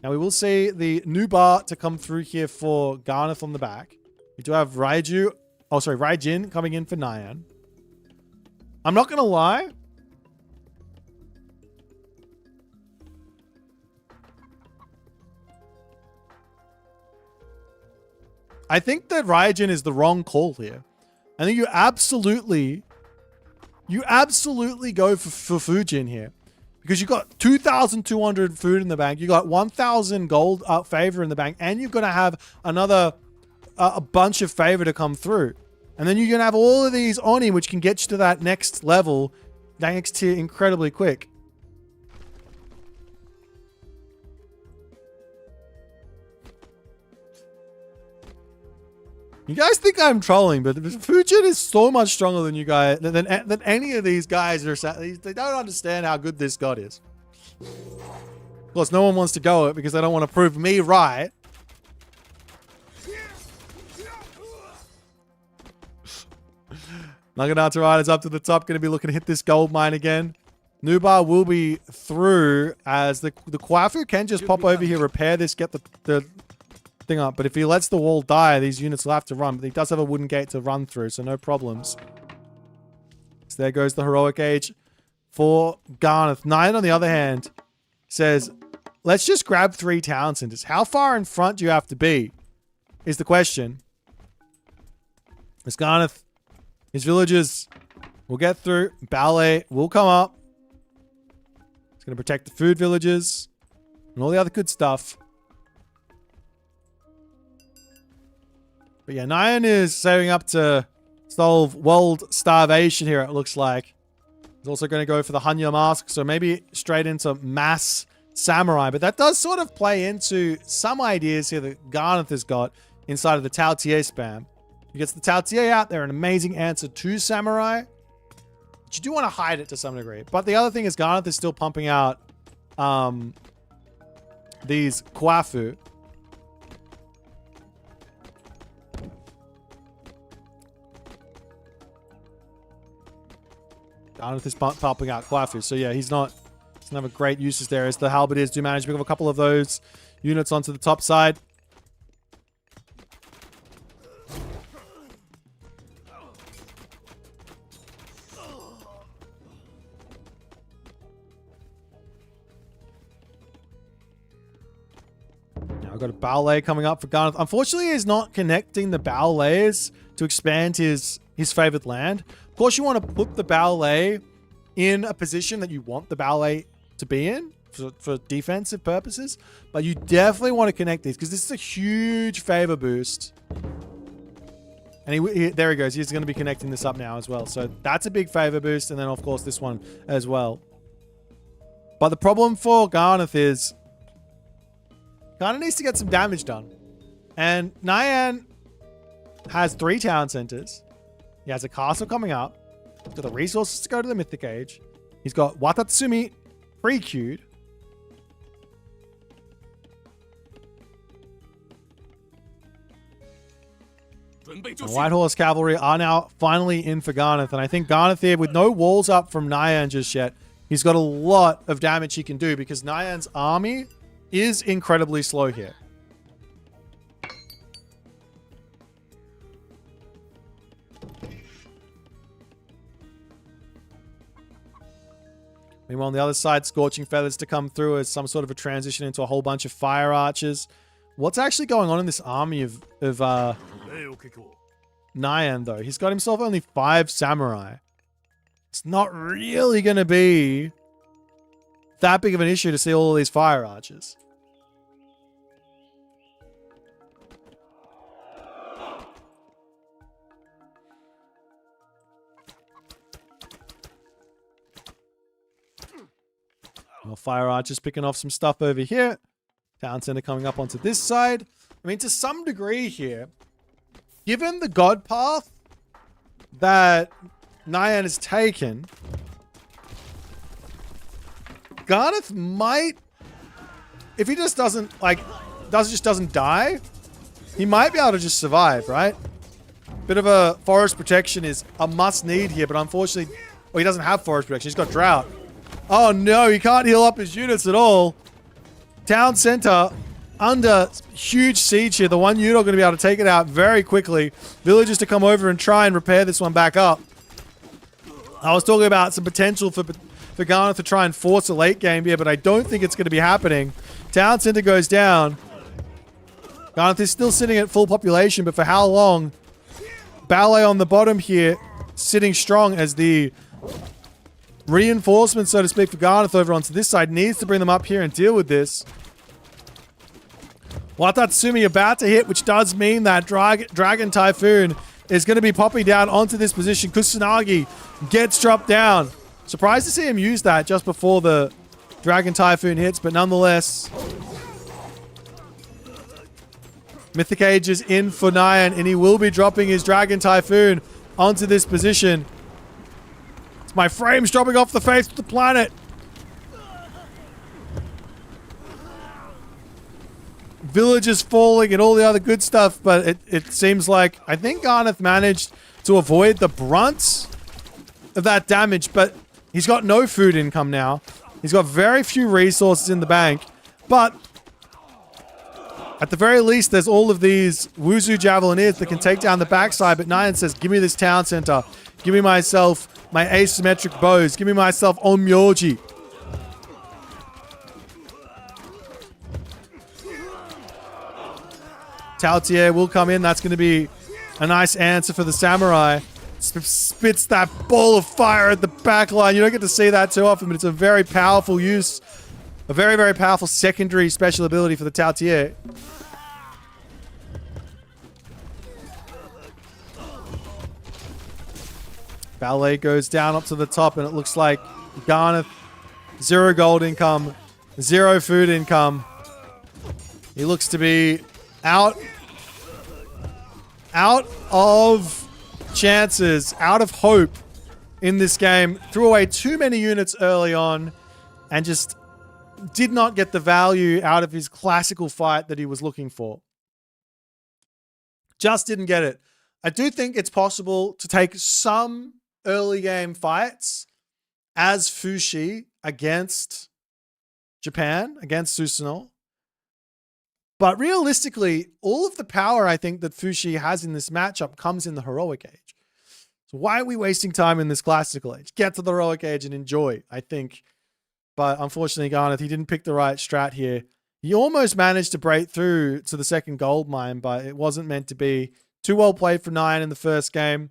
Now, we will see the new bar to come through here for Garneth on the back. We do have Raijin coming in for Nyan. I'm not going to lie. I think that Raijin is the wrong call here. I think you absolutely go for Fujin here. Because you got 2,200 food in the bank. You got 1,000 gold favor in the bank. And you're going to have another a bunch of favor to come through. And then you're going to have all of these Oni, which can get you to that next level, that next tier incredibly quick. You guys think I'm trolling, but Fujin is so much stronger than you guys, than any of these guys. They don't understand how good this god is. Of course, no one wants to go it because they don't want to prove me right. Naginata Riders up to the top, going to be looking to hit this gold mine again. Nubar will be through as the Kwafu can just pop over here, repair this, get the thing up. But if he lets the wall die, these units will have to run. But he does have a wooden gate to run through, so no problems. So there goes the heroic age for Garneth. Nyan, on the other hand, says, let's just grab 3 town centers. How far in front do you have to be? Is the question. As Garneth, his villagers will get through. Ballet will come up. He's going to protect the food villages and all the other good stuff. But yeah, Nyan is saving up to solve world starvation here, it looks like. He's also going to go for the Hanya mask, so maybe straight into mass samurai. But that does sort of play into some ideas here that Garneth has got inside of the Tao Tie spam. He gets the Tao Tie out there, an amazing answer to samurai. But you do want to hide it to some degree. But the other thing is Garneth is still pumping out these Kwafu. Garneth is popping out Kwafu. So yeah, he's not doesn't have a great uses there as the halberdiers do manage to pick up a couple of those units onto the top side. Now I've got a ballet coming up for Garneth. Unfortunately, he's not connecting the ballets to expand his favored land. Of course, you want to put the ballet in a position that you want the ballet to be in for defensive purposes, but you definitely want to connect these because this is a huge favor boost. And there he goes. He's going to be connecting this up now as well. So that's a big favor boost. And then, of course, this one as well. But the problem for Garneth is kind of needs to get some damage done. And Nyan has 3 town centers. He has a castle coming up. He's got the resources to go to the Mythic Age. He's got Watatsumi pre-queued. The White Horse Cavalry are now finally in for Garneth. And I think Garneth here, with no walls up from Nyan just yet, he's got a lot of damage he can do because Nyan's army is incredibly slow here. Meanwhile, on the other side, Scorching Feathers to come through as some sort of a transition into a whole bunch of fire archers. What's actually going on in this army of Nyan, though? He's got himself only 5 samurai. It's not really going to be that big of an issue to see all of these fire archers. Well, fire archers picking off some stuff over here. Town center coming up onto this side. I mean, to some degree here, given the god path that Nyan has taken, Garneth might, if he just doesn't, doesn't die, he might be able to just survive, right? Bit of a forest protection is a must need here, but unfortunately, well, he doesn't have forest protection. He's got drought. Oh no, he can't heal up his units at all. Town center under huge siege here. The one unit going to be able to take it out very quickly. Villagers to come over and try and repair this one back up. I was talking about some potential for Garneth to try and force a late game here, but I don't think it's going to be happening. Town center goes down. Garneth is still sitting at full population, but for how long? Ballet on the bottom here, sitting strong as the reinforcement, so to speak, for Garneth over onto this side. Needs to bring them up here and deal with this. Watatsumi about to hit, which does mean that Dragon Typhoon is going to be popping down onto this position. Kusanagi gets dropped down. Surprised to see him use that just before the Dragon Typhoon hits, but nonetheless, Mythic Age is in for Nyan, and he will be dropping his Dragon Typhoon onto this position. It's my frames dropping off the face of the planet. Villages falling and all the other good stuff, but it seems like I think Garneth managed to avoid the brunt of that damage, but he's got no food income now. He's got very few resources in the bank, but at the very least, there's all of these Wuzu Javelineers that can take down the backside, but Nyan says, give me this town center. Give me myself my asymmetric bows. Give me myself Onmyoji. Tautier will come in. That's going to be a nice answer for the samurai. Spits that ball of fire at the back line. You don't get to see that too often, but it's a very powerful use. A very, very powerful secondary special ability for the Tautier. Ballet goes down up to the top, and it looks like Garneth, 0 gold income, 0 food income. He looks to be out of chances, out of hope in this game. Threw away too many units early on and just did not get the value out of his classical fight that he was looking for. Just didn't get it. I do think it's possible to take some early game fights as Fushi against Japan, against Susanoo. But realistically, all of the power I think that Fushi has in this matchup comes in the heroic age. So why are we wasting time in this classical age? Get to the heroic age and enjoy, I think. But unfortunately, Garneth, he didn't pick the right strat here. He almost managed to break through to the second gold mine, but it wasn't meant to be. Too well played for Nyan in the first game.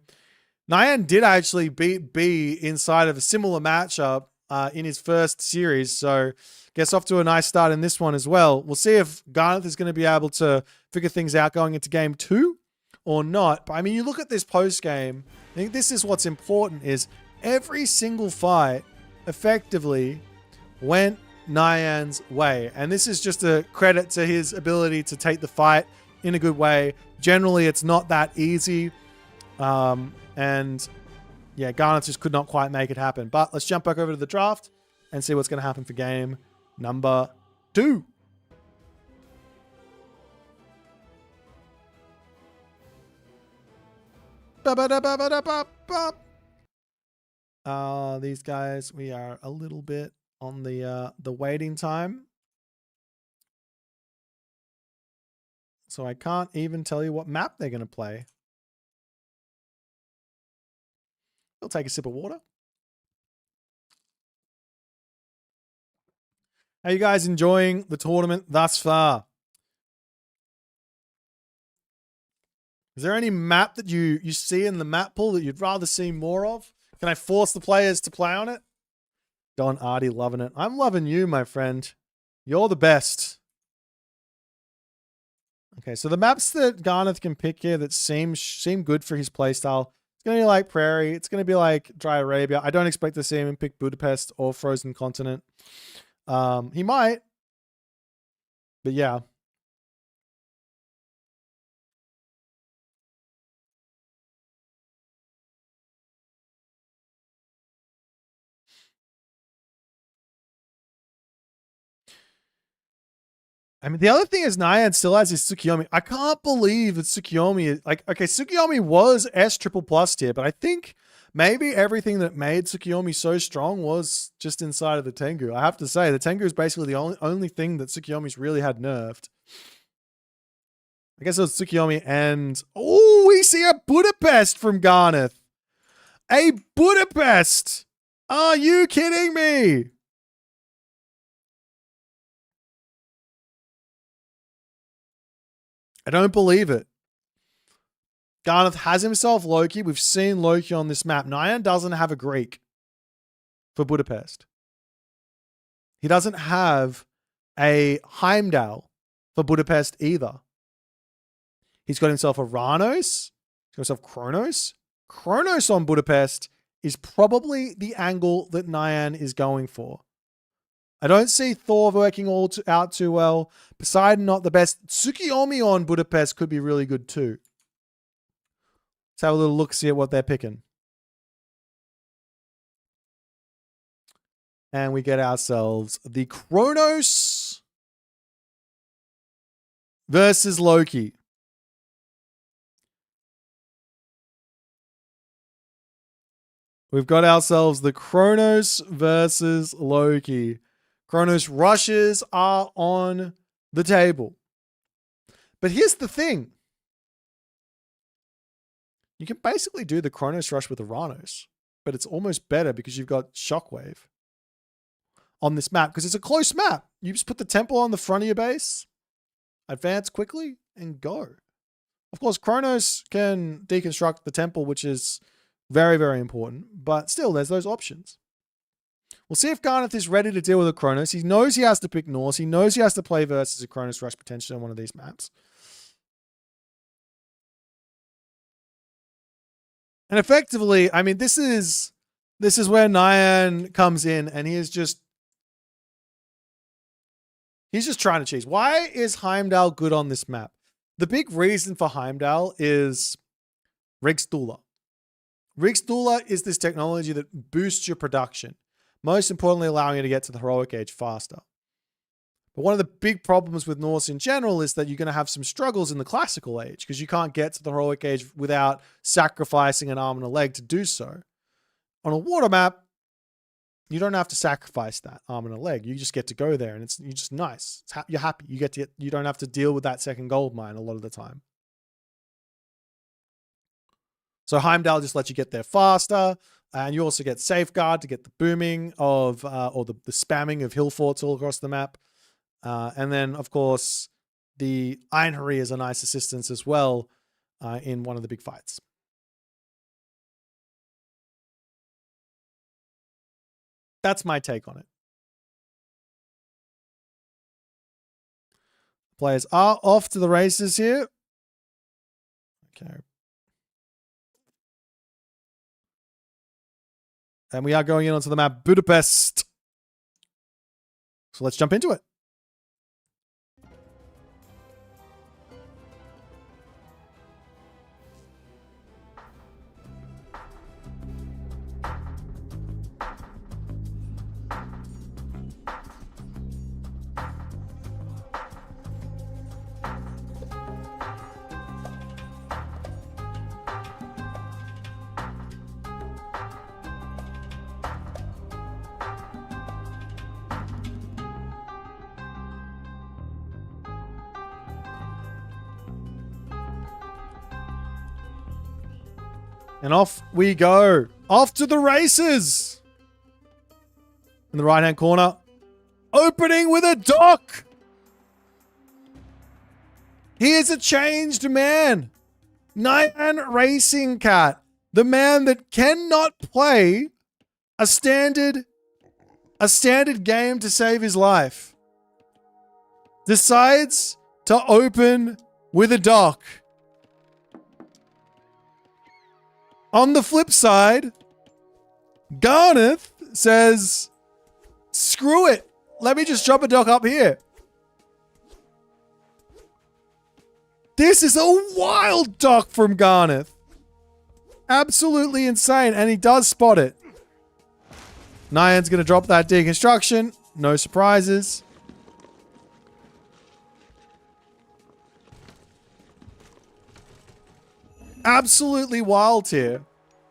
Nyan did actually beat B inside of a similar matchup in his first series, so gets off to a nice start in this one as well. We'll see if Garneth is going to be able to figure things out going into game 2 or not. But I mean, you look at this post game, I think this is what's important, is every single fight effectively went Nyan's way. And this is just a credit to his ability to take the fight in a good way. Generally, it's not that easy. And yeah, Garneth just could not quite make it happen. But let's jump back over to the draft and see what's going to happen for game number 2. These guys, we are a little bit on the waiting time. So I can't even tell you what map they're going to play. I'll take a sip of water. How you guys enjoying the tournament thus far? Is there any map that you see in the map pool that you'd rather see more of? Can I force the players to play on it? Don Artie loving it. I'm loving you, my friend. You're the best. Okay, so the maps that Garneth can pick here that seem good for his playstyle, it's going to be like Prairie. It's going to be like Dry Arabia. I don't expect to see him pick Budapest or Frozen Continent. He might. But yeah. I mean, the other thing is Nyan still has his Tsukiyomi. I can't believe that Tsukiyomi, like, okay, Tsukiyomi was S triple plus tier, but I think maybe everything that made Tsukiyomi so strong was just inside of the Tengu. I have to say, the Tengu is basically the only thing that Tsukiyomi's really had nerfed. I guess it was Tsukiyomi and... Oh, we see a Budapest from Garneth. A Budapest! Are you kidding me? I don't believe it. Garneth has himself Loki. We've seen Loki on this map. Nyan doesn't have a Greek for Budapest. He doesn't have a Heimdall for Budapest either. He's got himself a Ranos. He's got himself Kronos. Kronos on Budapest is probably the angle that Nyan is going for. I don't see Thor working out too well. Poseidon, not the best. Tsukiyomi on Budapest could be really good too. Let's have a little look, see at what they're picking. And we get ourselves the Kronos versus Loki. We've got ourselves the Kronos versus Loki. Kronos rushes are on the table. But here's the thing. You can basically do the Kronos rush with the Ranos, but it's almost better because you've got Shockwave on this map because it's a close map. You just put the temple on the front of your base, advance quickly, and go. Of course, Kronos can deconstruct the temple, which is very, very important, but still, there's those options. We'll see if Garneth is ready to deal with a Kronos. He knows he has to pick Norse. He knows he has to play versus a Kronos rush potentially on one of these maps. And effectively, I mean, this is where Nyan comes in and he's just trying to cheese. Why is Heimdall good on this map? The big reason for Heimdall is Rigsdula. Rigsdula is this technology that boosts your production. Most importantly, allowing you to get to the heroic age faster. But one of the big problems with Norse in general is that you're going to have some struggles in the classical age because you can't get to the heroic age without sacrificing an arm and a leg to do so. On a water map, you don't have to sacrifice that arm and a leg. You just get to go there and you're just nice. You're happy. You don't have to deal with that second gold mine a lot of the time. So Heimdall just lets you get there faster. And you also get Safeguard to get the booming of, or the spamming of hill forts all across the map. And then, of course, the Einherry is a nice assistance as well in one of the big fights. That's my take on it. Players are off to the races here. Okay. And we are going in onto the map Budapest. So let's jump into it. And off we go. Off to the races. In the right-hand corner. Opening with a dock. He is a changed man. Nyan Racing Cat. The man that cannot play a standard game to save his life. Decides to open with a dock. On the flip side, Garneth says, screw it. Let me just drop a dock up here. This is a wild dock from Garneth. Absolutely insane. And he does spot it. Nyan's going to drop that deconstruction. No surprises. Absolutely wild here.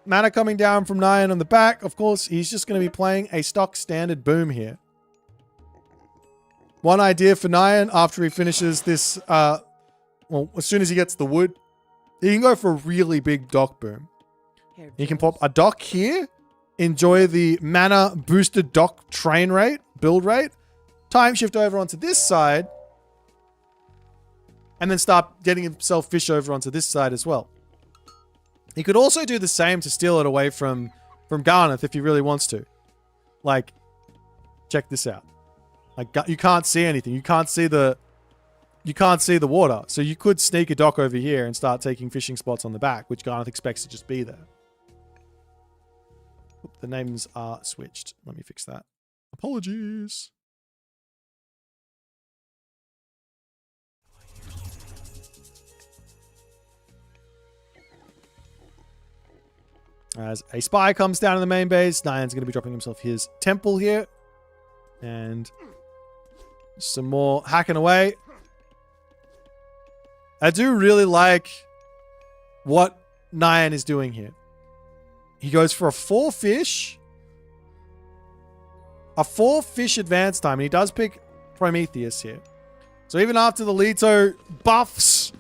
Mana coming down from Nyan on the back. Of course, he's just going to be playing a stock standard boom here. One idea for Nyan after he finishes this, well, as soon as he gets the wood, he can go for a really big dock boom. He can pop a dock here, enjoy the mana boosted dock train rate, build rate, time shift over onto this side, and then start getting himself fish over onto this side as well. He could also do the same to steal it away from Garneth if he really wants to. Like, check this out. Like, you can't see anything. You can't see the water. So you could sneak a dock over here and start taking fishing spots on the back, which Garneth expects to just be there. Oop, the names are switched. Let me fix that. Apologies. As a spy comes down to the main base, Nyan's going to be dropping himself his temple here. And some more hacking away. I do really like what Nyan is doing here. He goes for a 4-fish. A 4-fish advance time. And he does pick Prometheus here. So even after the Leto buffs,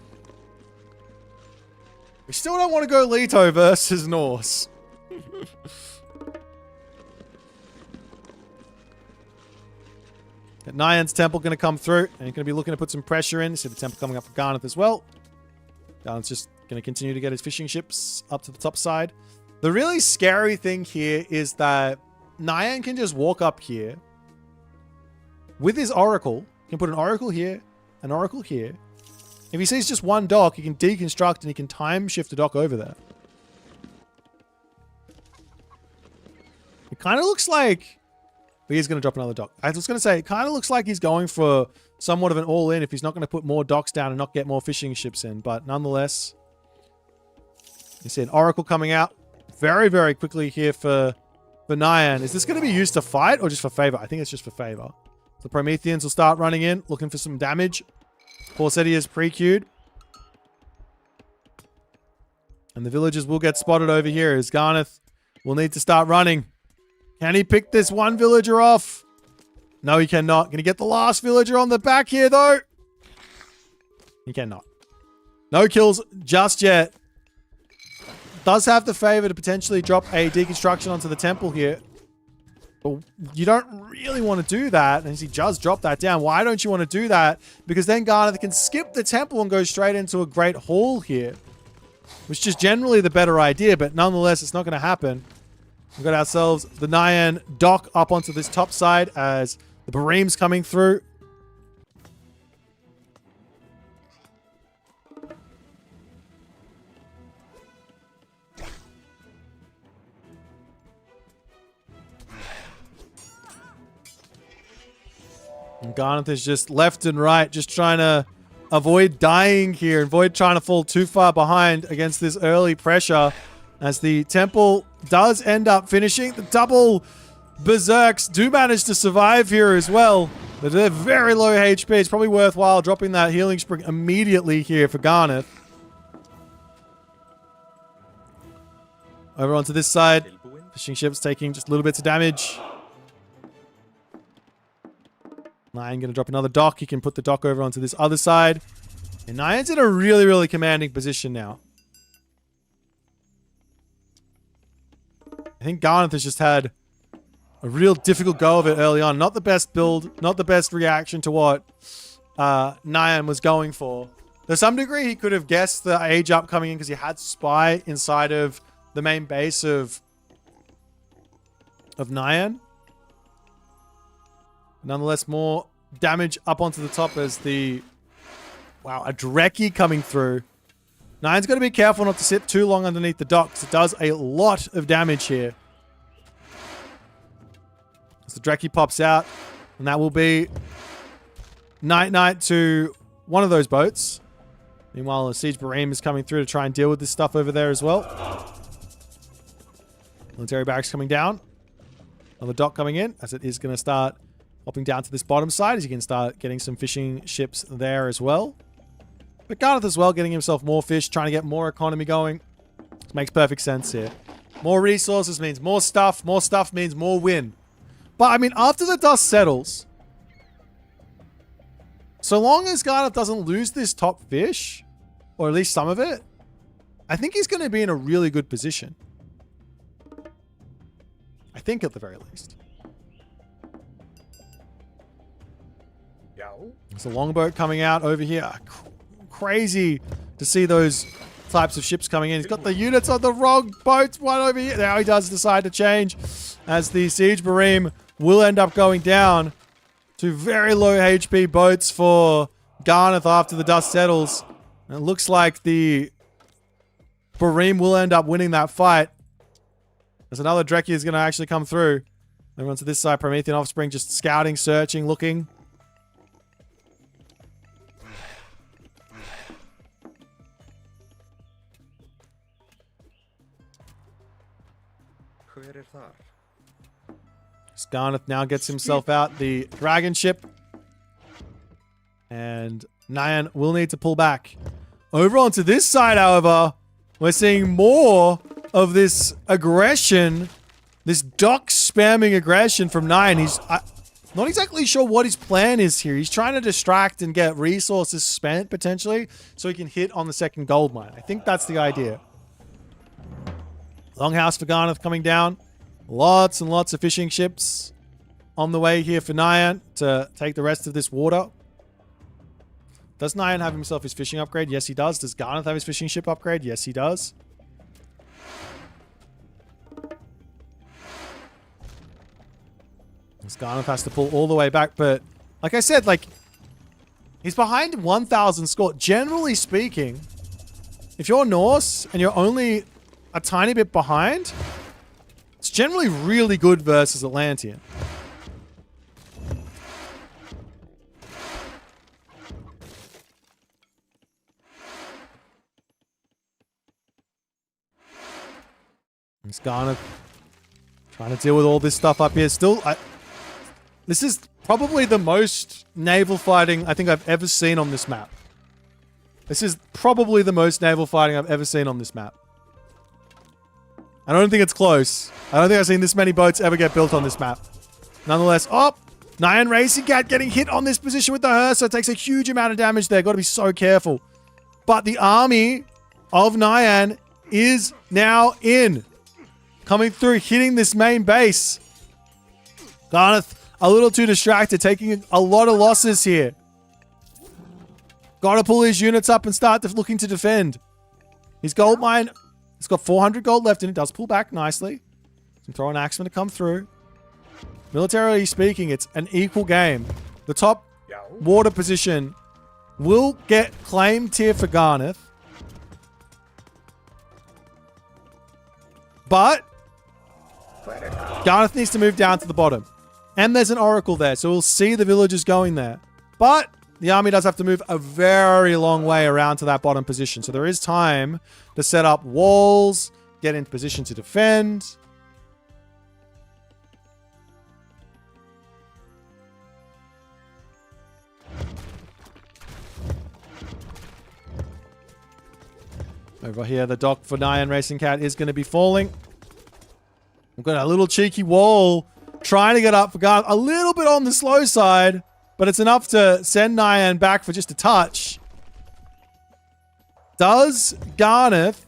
we still don't want to go Leto versus Norse. Nyan's temple going to come through, and he's going to be looking to put some pressure in. See the temple coming up for Garneth as well. Garneth's just going to continue to get his fishing ships up to the top side. The really scary thing here is that Nyan can just walk up here with his oracle. He can put an oracle here, an oracle here. If he sees just one dock, he can deconstruct and he can time shift a dock over there. It kind of looks like he's going to drop another dock. I was going to say, it kind of looks like he's going for somewhat of an all-in if he's not going to put more docks down and not get more fishing ships in. But nonetheless, you see an oracle coming out very, very quickly here for Nyan. Is this going to be used to fight or just for favor? I think it's just for favor. The Prometheans will start running in, looking for some damage. Corsetti is pre-queued. And the villagers will get spotted over here as Garneth will need to start running. Can he pick this one villager off? No, he cannot. Can he get the last villager on the back here, though? He cannot. No kills just yet. Does have the favor to potentially drop a deconstruction onto the temple here. But you don't really want to do that. And he just dropped that down. Why don't you want to do that? Because then Garnet can skip the temple and go straight into a Great Hall here. Which is generally the better idea, but nonetheless, it's not going to happen. We've got ourselves the Nyan dock up onto this top side as the Bareem's coming through. And Garnet is just left and right, just trying to avoid dying here, avoid trying to fall too far behind against this early pressure. As the temple does end up finishing, the double berserks do manage to survive here as well. But they're very low HP. It's probably worthwhile dropping that healing spring immediately here for Garnet. Over onto this side. Fishing ship's taking just little bits of damage. Nyan going to drop another dock. He can put the dock over onto this other side. And Nyan's in a really, really commanding position now. I think Garnet has just had a real difficult go of it early on. Not the best build, not the best reaction to what Nyan was going for. To some degree, he could have guessed the age up coming in because he had Spy inside of the main base of Nyan. Nonetheless, more damage up onto the top as the... Wow, a Dreki coming through. Nyan's got to be careful not to sit too long underneath the dock because it does a lot of damage here. As the Dreki pops out, and that will be night-night to one of those boats. Meanwhile, the Siege Bareem is coming through to try and deal with this stuff over there as well. Military barracks coming down. Another dock coming in, as it is going to start hopping down to this bottom side, as you can start getting some fishing ships there as well. But Garnet as well, getting himself more fish, trying to get more economy going. This makes perfect sense here. More resources means more stuff. More stuff means more win. But, I mean, after the dust settles, so long as Garnet doesn't lose this top fish, or at least some of it, I think he's going to be in a really good position. I think at the very least. There's a longboat coming out over here. Crazy to see those types of ships coming in. He's got the units on the wrong boat. One over here. Now he does decide to change as the Siege Bareem will end up going down to very low HP boats for Garnet after the dust settles. And it looks like the Bareem will end up winning that fight. There's another Dreki is going to actually come through. Over onto this side, Promethean Offspring just scouting, searching, looking. Garnet now gets himself out the dragon ship. And Nyan will need to pull back. Over onto this side, however, we're seeing more of this aggression. This dock spamming aggression from Nyan. He's not exactly sure what his plan is here. He's trying to distract and get resources spent, potentially, so he can hit on the second gold mine. I think that's the idea. Longhouse for Garnet coming down. Lots and lots of fishing ships on the way here for Nyan to take the rest of this water. Does Nyan have himself his fishing upgrade? Yes, he does. Does Garnet have his fishing ship upgrade? Yes, he does. This Garnet has to pull all the way back, but like I said, like, he's behind 1,000 score. Generally speaking, if you're Norse and you're only a tiny bit behind, it's generally really good versus Atlantean. It's Garnet trying to deal with all this stuff up here. Still, this is probably the most naval fighting I think I've ever seen on this map. This is probably the most naval fighting I've ever seen on this map. I don't think it's close. I don't think I've seen this many boats ever get built on this map. Nonetheless, oh, Nyan Racing Cat getting hit on this position with the hearse, so it takes a huge amount of damage there. Got to be so careful. But the army of Nyan is now in. Coming through, hitting this main base. Garneth, a little too distracted, taking a lot of losses here. Got to pull his units up and start looking to defend. His gold mine, it's got 400 gold left, and it does pull back nicely. Can throw an axeman to come through. Militarily speaking, it's an equal game. The top water position will get claimed here for Garneth. But Garneth needs to move down to the bottom. And there's an oracle there, so we'll see the villagers going there. But the army does have to move a very long way around to that bottom position. So there is time to set up walls, get into position to defend. Over here, the dock for Nyan Racing Cat is going to be falling. We've got a little cheeky wall trying to get up for Garneth. A little bit on the slow side, but it's enough to send Nyan back for just a touch. Does Garneth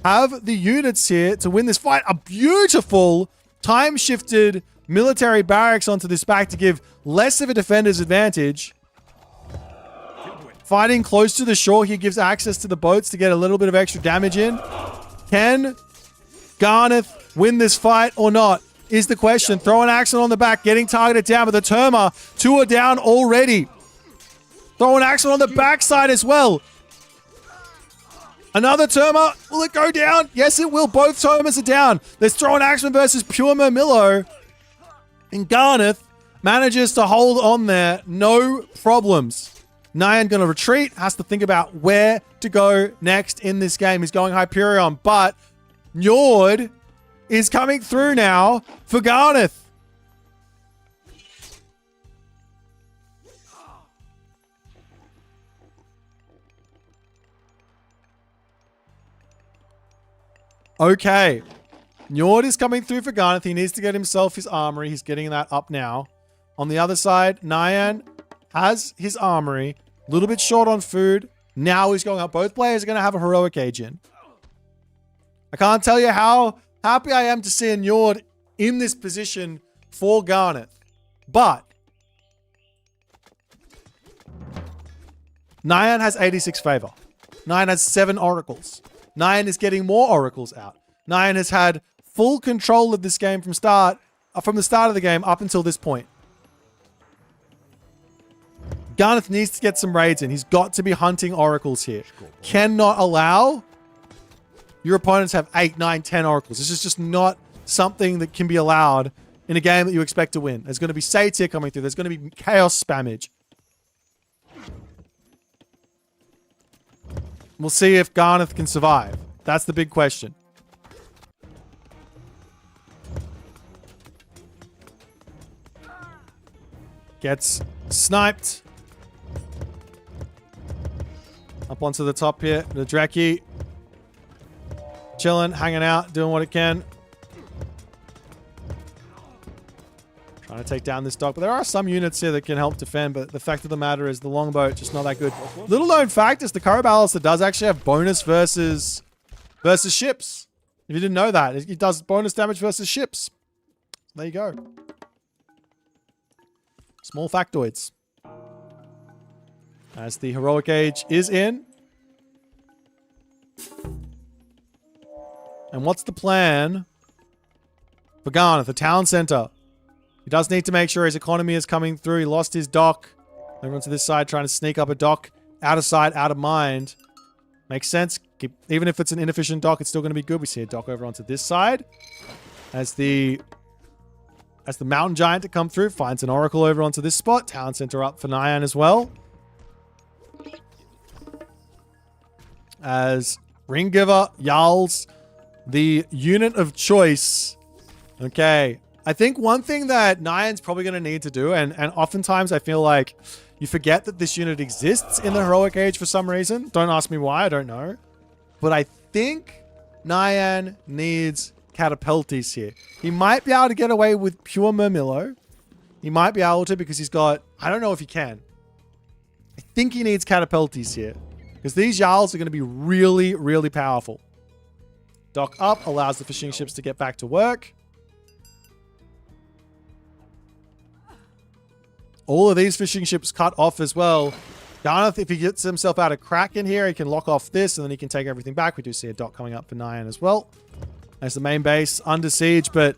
have the units here to win this fight? A beautiful time-shifted military barracks onto this back to give less of a defender's advantage. Fighting close to the shore here gives access to the boats to get a little bit of extra damage in. Can Garneth win this fight or not is the question. Throw an axeman on the back, getting targeted down, but the Terma, 2 are down already. Throw an axeman on the backside as well. Another Terma. Will it go down? Yes, it will. Both Termas are down. Let's throw an axeman versus pure Murmillo. And Garneth manages to hold on there. No problems. Nyan going to retreat, has to think about where to go next in this game. He's going Hyperion, but Njord is coming through now for Garneth. Okay. Njord is coming through for Garneth. He needs to get himself his armory. He's getting that up now. On the other side, Nyan has his armory. A little bit short on food. Now he's going up. Both players are going to have a heroic age in. I can't tell you how happy I am to see a Njord in this position for Garneth. But Nyan has 86 favor. Nyan has 7 oracles. Nyan is getting more oracles out. Nyan has had full control of this game from the start of the game up until this point. Garneth needs to get some raids in. He's got to be hunting oracles here. Cannot allow your opponents have 8, 9, 10 oracles. This is just not something that can be allowed in a game that you expect to win. There's going to be Satyr coming through. There's going to be chaos spammage. We'll see if Garneth can survive. That's the big question. Gets sniped. Up onto the top here. The Draki. Chilling, hanging out, doing what it can. Trying to take down this dock. But there are some units here that can help defend. But the fact of the matter is the longbow just not that good. Little known fact is the Caraballaster does actually have bonus versus ships. If you didn't know that. It does bonus damage versus ships. There you go. Small factoids. As the heroic age is in. And what's the plan for Garneth, the town center? He does need to make sure his economy is coming through. He lost his dock. Over onto this side, trying to sneak up a dock. Out of sight, out of mind. Makes sense. Even if it's an inefficient dock, it's still going to be good. We see a dock over onto this side. As the mountain giant to come through, finds an oracle over onto this spot. Town center up for Nyan as well. As Ringgiver, Jarls, the unit of choice. Okay. I think one thing that Nyan's probably going to need to do, and oftentimes I feel like you forget that this unit exists in the heroic age for some reason. Don't ask me why, I don't know. But I think Nyan needs Catapultis here. He might be able to get away with pure Murmillo. He might be able to because he's got... I don't know if he can. I think he needs Catapultis here. Because these Jarls are going to be really, really powerful. Dock up allows the fishing ships to get back to work. all of these fishing ships cut off as well. Garneth, if he gets himself out of crack in here, he can lock off this, and then he can take everything back. We do see a dot coming up for Nyan as well. As the main base under siege, but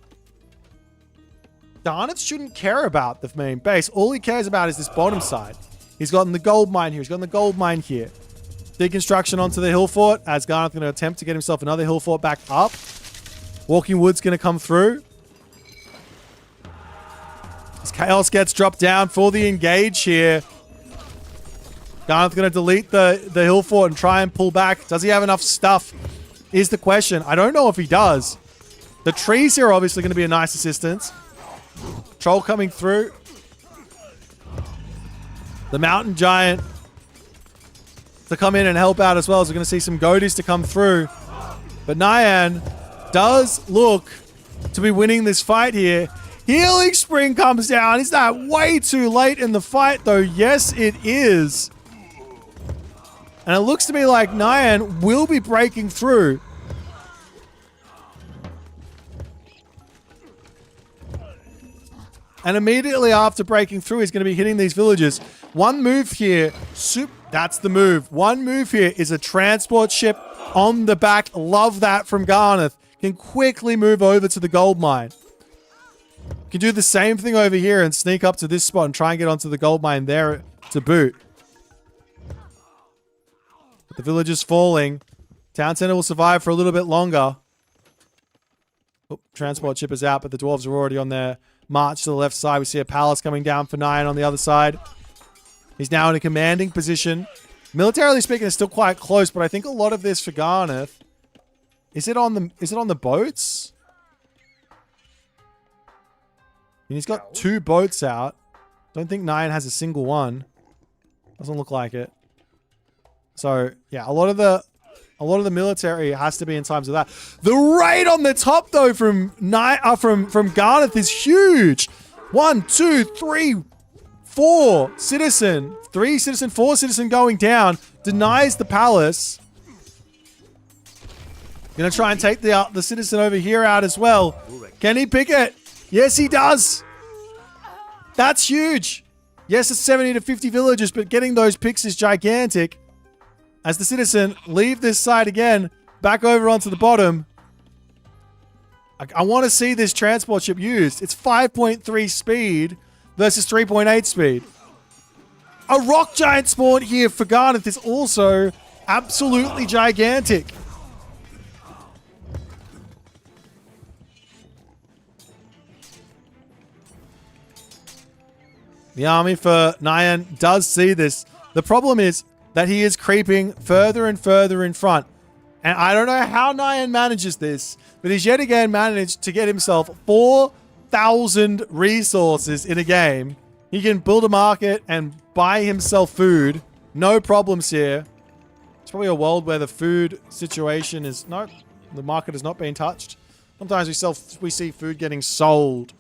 Garneth shouldn't care about the main base. All he cares about is this bottom side. He's gotten the gold mine here. He's gotten the gold mine here. Deconstruction onto the hill fort, as Garneth going to attempt to get himself another hill fort back up. Walking Wood's going to come through. As Chaos gets dropped down for the engage here. Garneth's going to delete the hill fort and try and pull back. Does he have enough stuff? Is the question. I don't know if he does. The trees here are obviously going to be a nice assistance. Troll coming through. The mountain giant to come in and help out as well, as we're going to see some goatees to come through. But Nyan does look to be winning this fight here. Healing Spring comes down. Is that way too late in the fight, though? Yes, it is. And it looks to me like Nyan will be breaking through. And immediately after breaking through, he's going to be hitting these villages. One move here. That's the move. One move here is a transport ship on the back. Love that from Garneth. Can quickly move over to the gold mine. Can do the same thing over here and sneak up to this spot and try and get onto the gold mine there to boot. The village is falling. Town center will survive for a little bit longer. Oh, transport ship is out, but the dwarves are already on their march to the left side. We see a palace coming down for Nyan on the other side. He's now in a commanding position. Militarily speaking, it's still quite close, but I think a lot of this for Garneth. Is it on the boats? I mean, he's got 2 boats out. Don't think Nyan has a single one. Doesn't look like it. So yeah, a lot of the military has to be in times of that. The raid on the top though from Garneth is huge. 1, 2, 3, 4 citizen, 3 citizen, 4 citizen going down. Denies the palace. Gonna try and take the citizen over here out as well. Can he pick it? Yes, he does. That's huge. Yes, it's 70 to 50 villages, but getting those picks is gigantic. As the citizen leave this side again, back over onto the bottom. I want to see this transport ship used. It's 5.3 speed versus 3.8 speed. A rock giant spawn here for Garneth is also absolutely gigantic. The army for Nyan does see this. The problem is that he is creeping further and further in front. And I don't know how Nyan manages this, but he's yet again managed to get himself 4,000 resources in a game. He can build a market and buy himself food. No problems here. It's probably a world where the food situation is... No, the market has not been touched. Sometimes we see food getting sold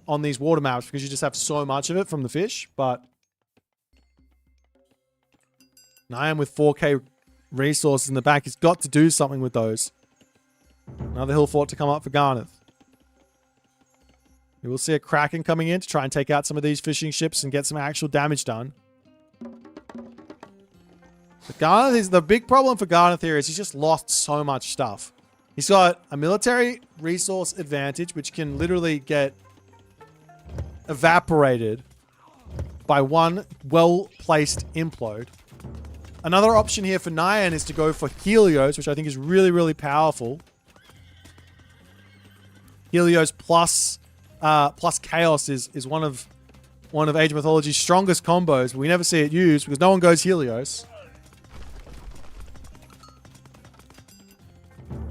on these water maps because you just have so much of it from the fish, but... Nyan with 4k resources in the back. He's got to do something with those. Another hill fort to come up for Garneth. We will see a Kraken coming in to try and take out some of these fishing ships and get some actual damage done. But Garneth the big problem for Garneth here is he's just lost so much stuff. He's got a military resource advantage, which can literally get evaporated by one well-placed implode. Another option here for Nyan is to go for Helios, which I think is really, really powerful. Helios plus Chaos is one of Age of Mythology's strongest combos, but we never see it used because no one goes Helios.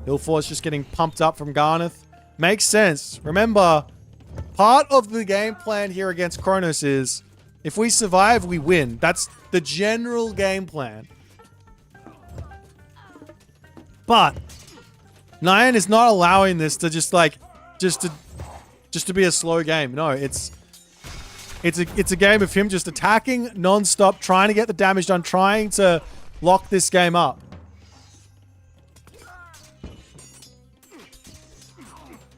Hillforce just getting pumped up from Garneth. Makes sense. Remember, part of the game plan here against Kronos is if we survive, we win. That's the general game plan. But Nyan is not allowing this to just to be a slow game. No, it's a game of him just attacking non-stop, trying to get the damage done, trying to lock this game up.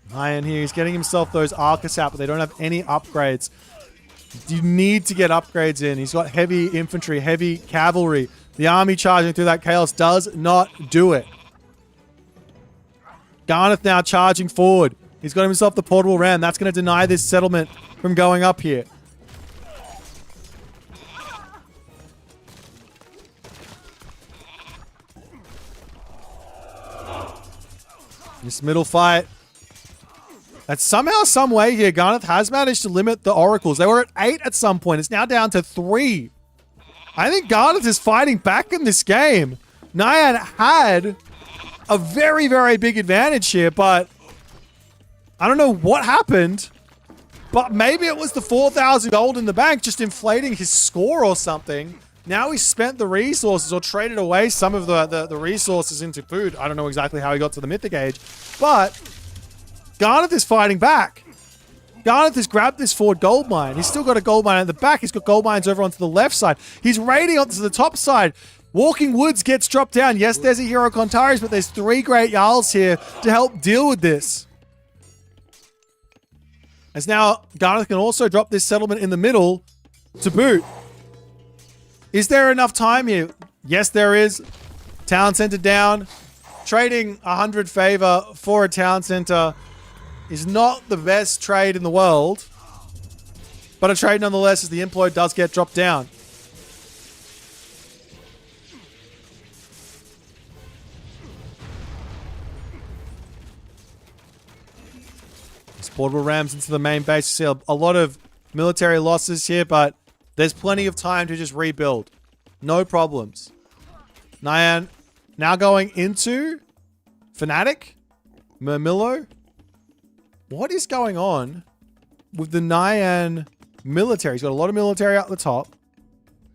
Nyan here, he's getting himself those Arcus out, but they don't have any upgrades. You need to get upgrades in. He's got heavy infantry, heavy cavalry. The army charging through that chaos does not do it. Garneth now charging forward. He's got himself the portable ram. That's going to deny this settlement from going up here. This middle fight. That somehow, some way here, Garneth has managed to limit the oracles. They were at 8 at some point. It's now down to 3. I think Garneth is fighting back in this game. Nyan had a very, very big advantage here, but I don't know what happened. But maybe it was the 4,000 gold in the bank just inflating his score or something. Now he's spent the resources or traded away some of the resources into food. I don't know exactly how he got to the Mythic Age, but Garneth is fighting back. Garneth has grabbed this forward gold mine. He's still got a gold mine at the back. He's got gold mines over onto the left side. He's raiding onto the top side. Walking Woods gets dropped down. Yes, there's a hero Contaris, but there's 3 great Jarls here to help deal with this. As now, Garneth can also drop this settlement in the middle to boot. Is there enough time here? Yes, there is. Town center down. Trading 100 favor for a town center is not the best trade in the world. But a trade nonetheless, as the implode does get dropped down. Portable rams into the main base. You see a lot of military losses here, but there's plenty of time to just rebuild. No problems. Nyan now going into Fnatic. Murmillo. What is going on with the Nyan military? He's got a lot of military out the top.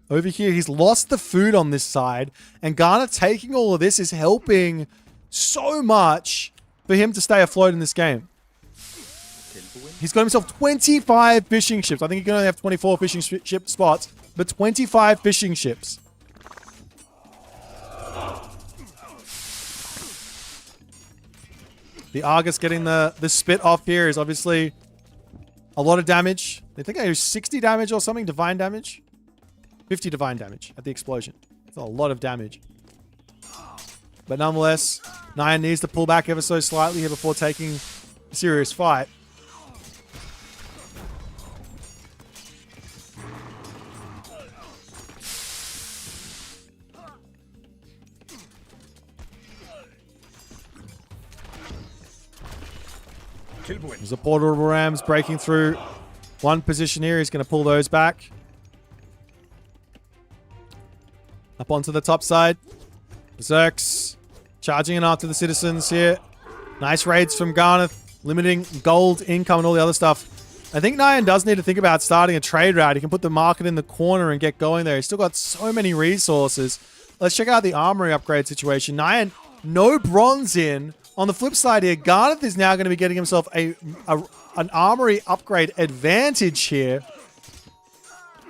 Over here, he's lost the food on this side, and Garneth taking all of this is helping so much for him to stay afloat in this game. He's got himself 25 fishing ships. I think he can only have 24 fishing ship spots, but 25 fishing ships. The Argus getting the spit off here is obviously a lot of damage. I think I do 60 damage or something, divine damage. 50 divine damage at the explosion. It's a lot of damage. But nonetheless, Nyan needs to pull back ever so slightly here before taking a serious fight. There's a portable rams breaking through one position here. He's going to pull those back. Up onto the top side. Berserks charging in after the citizens here. Nice raids from Garneth. Limiting gold income and all the other stuff. I think Nyan does need to think about starting a trade route. He can put the market in the corner and get going there. He's still got so many resources. Let's check out the armory upgrade situation. Nyan, no bronze in. On the flip side here, Garneth is now going to be getting himself an armory upgrade advantage here.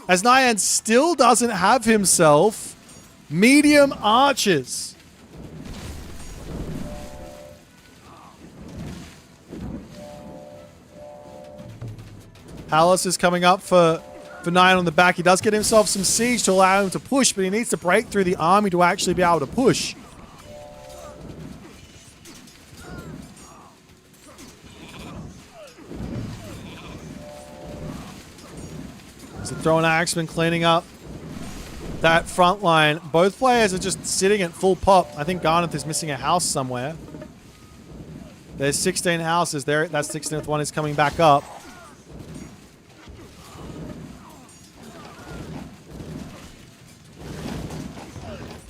As Nyan still doesn't have himself medium archers. Palace is coming up for Nyan on the back. He does get himself some siege to allow him to push, but he needs to break through the army to actually be able to push. So throwing Axeman cleaning up that front line. Both players are just sitting at full pop. I think Garneth is missing a house somewhere. There's 16 houses there. That 16th one is coming back up.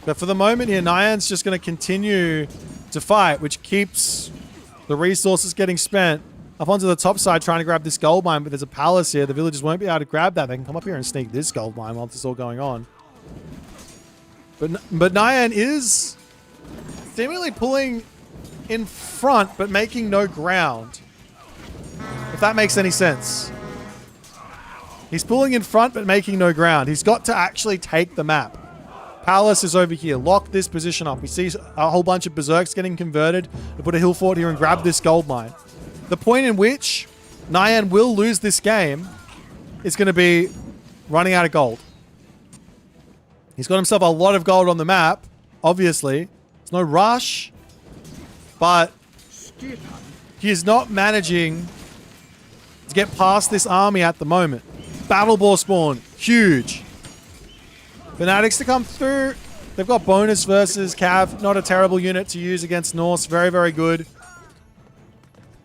But for the moment here, Nyan's just going to continue to fight, which keeps the resources getting spent. Up onto the top side trying to grab this gold mine, but there's a palace here. The villagers won't be able to grab that. They can come up here and sneak this gold mine while this is all going on. But Nyan is seemingly pulling in front, but making no ground. If that makes any sense. He's pulling in front, but making no ground. He's got to actually take the map. Palace is over here. Lock this position up. We see a whole bunch of berserks getting converted to put a hill fort here and grab this gold mine. The point in which Nyan will lose this game is going to be running out of gold. He's got himself a lot of gold on the map, obviously. There's no rush, but he is not managing to get past this army at the moment. Battle Boar spawn, huge. Fanatics to come through. They've got bonus versus Cav. Not a terrible unit to use against Norse. Very, very good.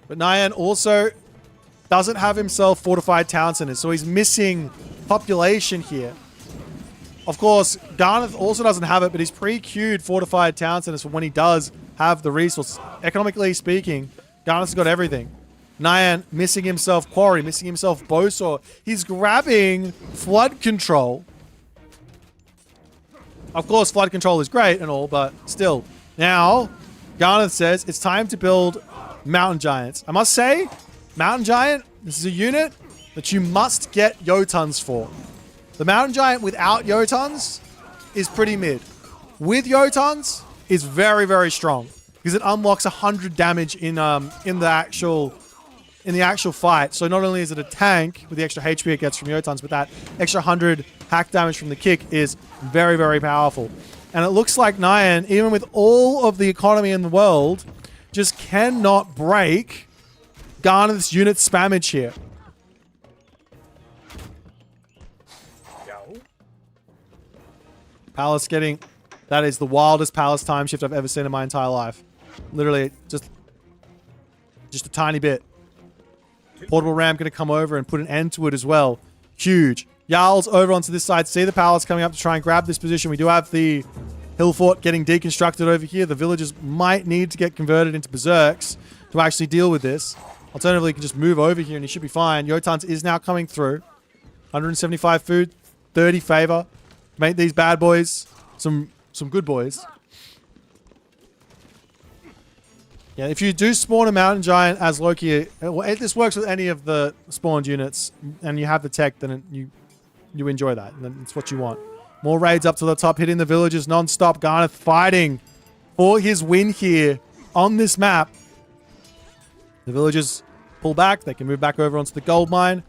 But Nyan also doesn't have himself fortified town centers, so he's missing population here. Of course, Garneth also doesn't have it, but he's pre-queued fortified town centers for when he does have the resource. Economically speaking, Garneth's got everything. Nyan missing himself quarry, missing himself bowsaw. He's grabbing flood control. Of course, flood control is great and all, but still. Now, Garneth says it's time to build mountain giants. I must say, mountain giant, this is a unit that you must get Jotuns for. The mountain giant without Jotuns is pretty mid. With Jotuns is very, very strong because it unlocks 100 damage in the actual fight. So not only is it a tank with the extra HP it gets from Jotuns, but that extra 100 hack damage from the kick is very, very powerful. And it looks like Nyan, even with all of the economy in the world, just cannot break Garneth's unit spammage here. Palace getting... That is the wildest Palace time shift I've ever seen in my entire life. Literally, just a tiny bit. Portable Ram going to come over and put an end to it as well. Huge. Jarl's over onto this side. See the Palace coming up to try and grab this position. We do have the Hill Fort getting deconstructed over here. The villagers might need to get converted into Berserks to actually deal with this. Alternatively, you can just move over here and he should be fine. Jotuns is now coming through. 175 food, 30 favor. Make these bad boys some good boys. Yeah, if you do spawn a mountain giant as Loki, this works with any of the spawned units, and you have the tech, then you enjoy that. And it's what you want. More raids up to the top, hitting the villagers non-stop. Garneth fighting for his win here on this map. The villagers pull back. They can move back over onto the gold mine.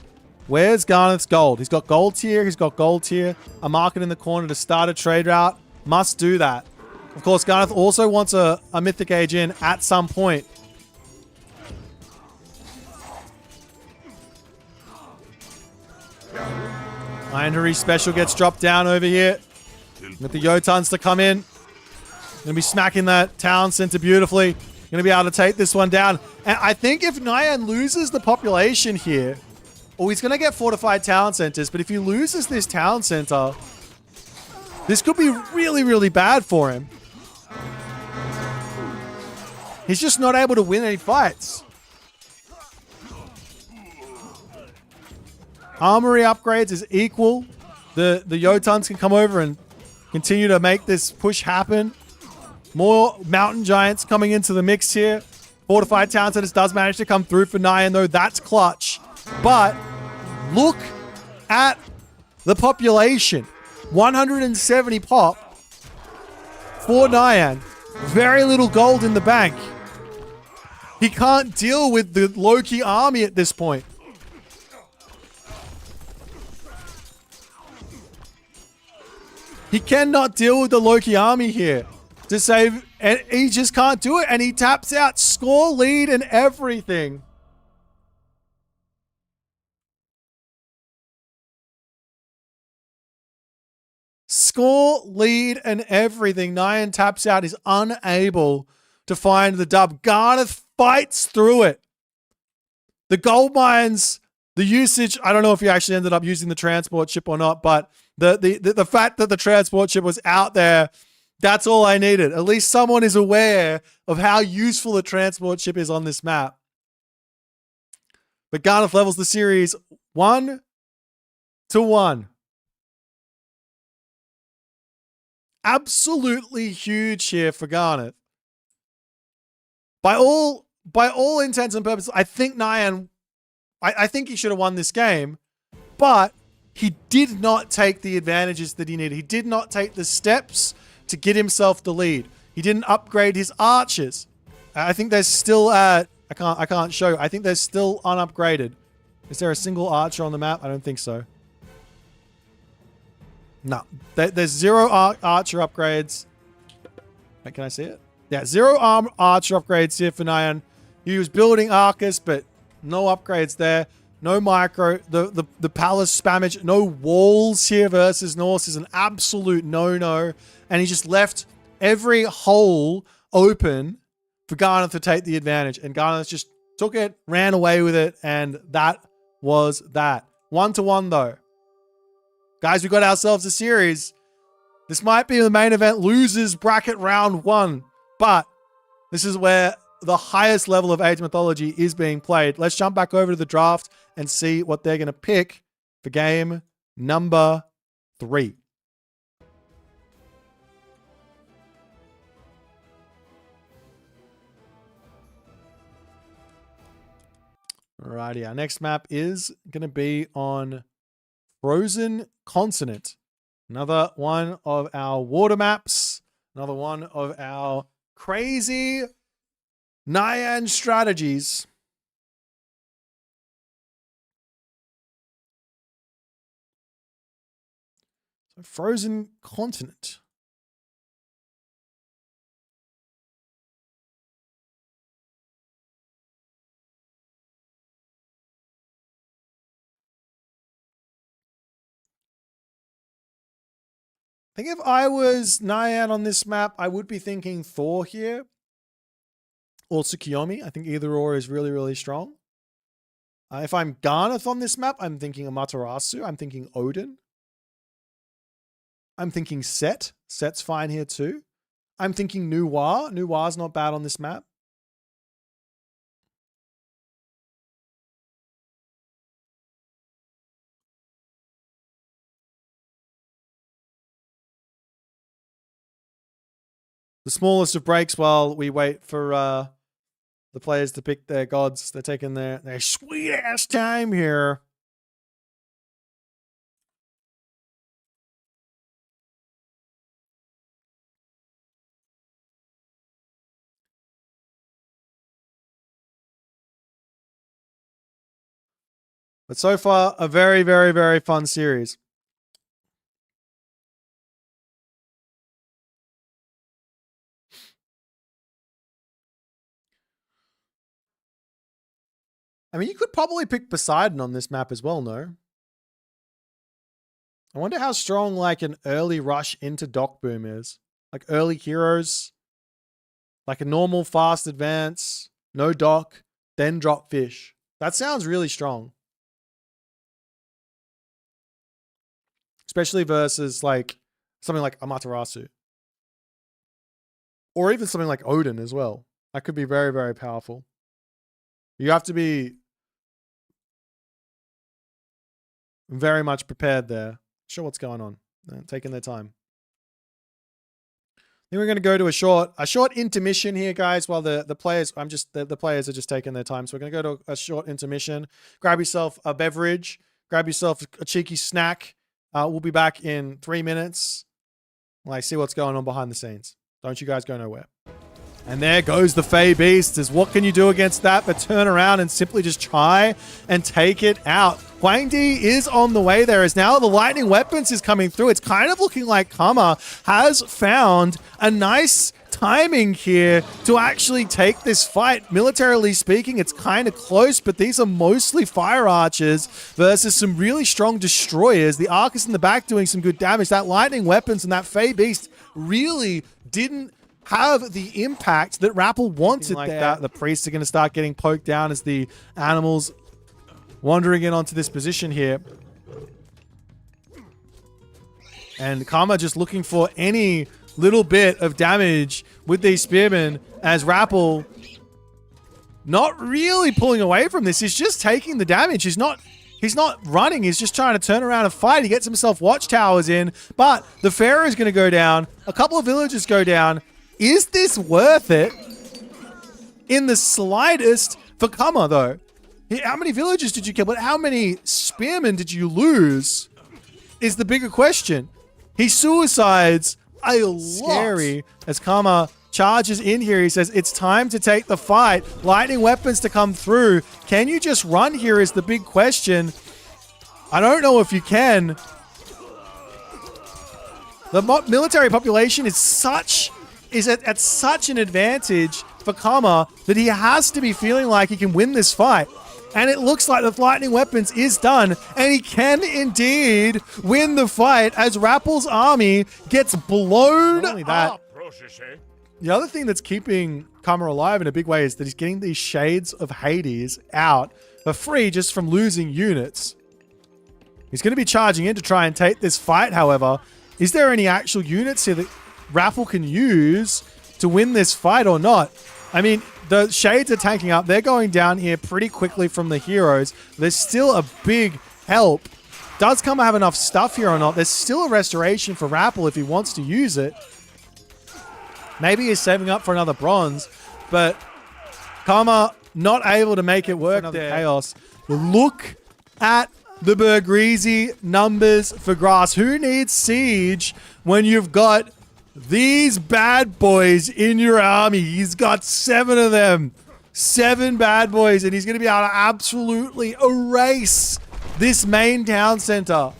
Where's Garneth's gold? He's got gold here. He's got gold here. A market in the corner to start a trade route. Must do that. Of course, Garneth also wants a Mythic Age in at some point. Iron Hurry special gets dropped down over here. With the Jotuns to come in. Gonna be smacking that town center beautifully. Gonna be able to take this one down. And I think if Nyan loses the population here, he's gonna get fortified town centers, but if he loses this town center, this could be really, really bad for him. He's just not able to win any fights. Armory upgrades is equal. The Jotuns can come over and continue to make this push happen. More mountain giants coming into the mix here. Fortified town centers does manage to come through for Nyan, though. That's clutch. But look at the population. 170 pop for Nyan. Very little gold in the bank. He can't deal with the Loki army at this point. He cannot deal with the Loki army here to save, and he just can't do it, and he taps out. Score lead and everything. Score lead and everything. Nyan taps out, is unable to find the dub. Garneth fights through it. The gold mines, the usage, I don't know if he actually ended up using the transport ship or not, but the fact that the transport ship was out there, that's all I needed. At least someone is aware of how useful the transport ship is on this map. But Garneth levels the series 1-1. Absolutely huge here for Garneth. By all intents and purposes, I think Nyan, I think he should have won this game, but he did not take the advantages that he needed. He did not take the steps to get himself the lead. He didn't upgrade his archers. I think they're still at, I can't show. I think they're still unupgraded. Is there a single archer on the map? I don't think so. No. There's 0 archer upgrades. Wait, can I see it? Yeah, 0 archer upgrades here for Nyan. He was building Arcus, but no upgrades there. No micro. The palace spammage. No walls here versus Norse is an absolute no-no. And he just left every hole open for Garneth to take the advantage. And Garneth just took it, ran away with it, and that was that. 1-1 though. Guys, we got ourselves a series. This might be the main event losers bracket round 1, but this is where the highest level of Age Mythology is being played. Let's jump back over to the draft and see what they're going to pick for game number 3. Alrighty, our next map is going to be on Frozen Continent. Another one of our water maps. Another one of our crazy Nyan strategies. So Frozen Continent. I think if I was Nyan on this map, I would be thinking Thor here. Or Tsukiyomi. I think either or is really, really strong. If I'm Garneth on this map, I'm thinking Amaterasu. I'm thinking Odin. I'm thinking Set. Set's fine here too. I'm thinking Nuwa. Nuwa's not bad on this map. The smallest of breaks while we wait for the players to pick their gods. They're taking their sweet ass time here. But so far, a very, very, very fun series. I mean, you could probably pick Poseidon on this map as well, no? I wonder how strong like an early rush into Dock Boom is. Like early heroes. Like a normal fast advance. No dock. Then drop fish. That sounds really strong. Especially versus like something like Amaterasu. Or even something like Odin as well. That could be very, very powerful. You have to be very much prepared there. Sure what's going on. They're taking their time. Then we're going to go to a short intermission here, guys, while the players the players are just taking their time. So we're going to go to a short intermission. Grab yourself a beverage, grab yourself a cheeky snack. We'll be back in 3 minutes while I see what's going on behind the scenes. Don't you guys go nowhere. And there goes the Fey Beast. What can you do against that but turn around and simply just try and take it out? Huang Di is on the way there as now the lightning weapons is coming through. It's kind of looking like Kama has found a nice timing here to actually take this fight. Militarily speaking, it's kind of close, but these are mostly fire archers versus some really strong destroyers. The Arcus in the back doing some good damage. That lightning weapons and that Fey Beast really didn't have the impact that Rappel wanted like there. That. The priests are going to start getting poked down as the animals wandering in onto this position here. And Karma just looking for any little bit of damage with these spearmen as Rappel not really pulling away from this. He's just taking the damage. He's not running. He's just trying to turn around and fight. He gets himself watchtowers in, but the Pharaoh is going to go down. A couple of villagers go down. Is this worth it? In the slightest for Kama, though. How many villagers did you kill? But how many spearmen did you lose? Is the bigger question. He suicides a lot. Scary as Kama charges in here. He says, it's time to take the fight. Lightning weapons to come through. Can you just run here is the big question. I don't know if you can. The military population is at such an advantage for Kama that he has to be feeling like he can win this fight. And it looks like the lightning weapons is done, and he can indeed win the fight as Rappel's army gets blown up. The other thing that's keeping Kama alive in a big way is that he's getting these shades of Hades out for free just from losing units. He's going to be charging in to try and take this fight, however. Is there any actual units here that Rappel can use to win this fight or not? I mean, the shades are tanking up. They're going down here pretty quickly from the heroes. There's still a big help. Does Kama have enough stuff here or not? There's still a restoration for Rappel if he wants to use it. Maybe he's saving up for another bronze, but Kama not able to make it work there. Chaos. Look at the Bergrizi numbers for Grass. Who needs siege when you've got these bad boys in your army? He's got 7 of them. 7 bad boys, and he's going to be able to absolutely erase this main town center.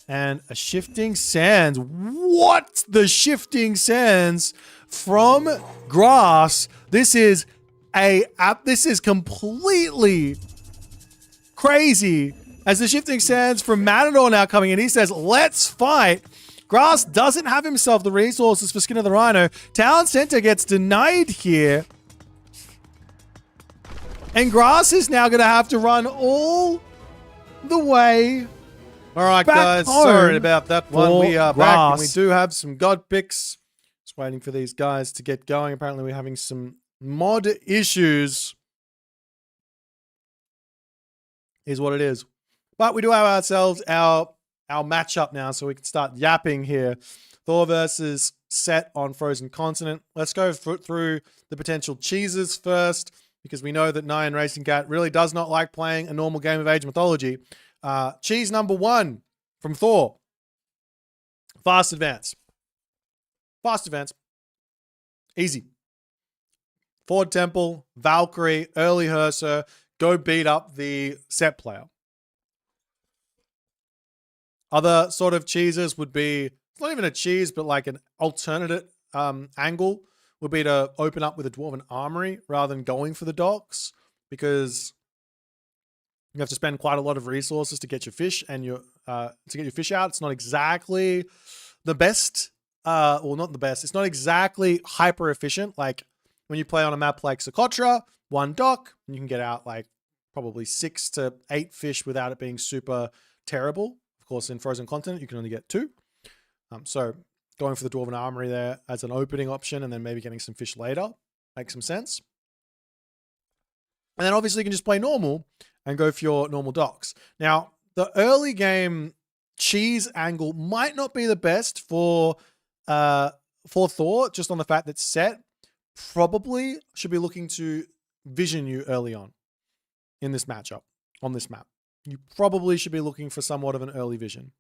And a shifting sands. What? The shifting sands from Grass. This is completely crazy. As the shifting sands from Matador now coming in, he says, let's fight. Grass doesn't have himself the resources for Skin of the Rhino. Town Center gets denied here. And Grass is now going to have to run all the way. All right, guys. Sorry about that one. We are back, and we do have some god picks. Just waiting for these guys to get going. Apparently, we're having some mod issues. Is what it is. But we do have ourselves our matchup now, so we can start yapping here. Thor versus Set on Frozen Continent. Let's go through the potential cheeses first, because we know that Nyan Racing Cat really does not like playing a normal game of Age Mythology. Cheese number 1 from Thor. Fast Advance. Fast Advance. Easy. Ford Temple, Valkyrie, early Herser. Go beat up the Set player. Other sort of cheeses would be, it's not even a cheese, but like an alternate angle would be to open up with a Dwarven Armory rather than going for the docks, because you have to spend quite a lot of resources to get your fish and to get your fish out. It's not exactly the best, well, not the best. It's not exactly hyper efficient. Like when you play on a map like Sokotra, 1 dock, you can get out like probably 6 to 8 fish without it being super terrible. Of course, in Frozen Continent, you can only get 2. So going for the Dwarven Armory there as an opening option, and then maybe getting some fish later makes some sense. And then obviously you can just play normal and go for your normal docks. Now, the early game cheese angle might not be the best for Thor, just on the fact that Set probably should be looking to vision you early on in this matchup, on this map. You probably should be looking for somewhat of an early vision.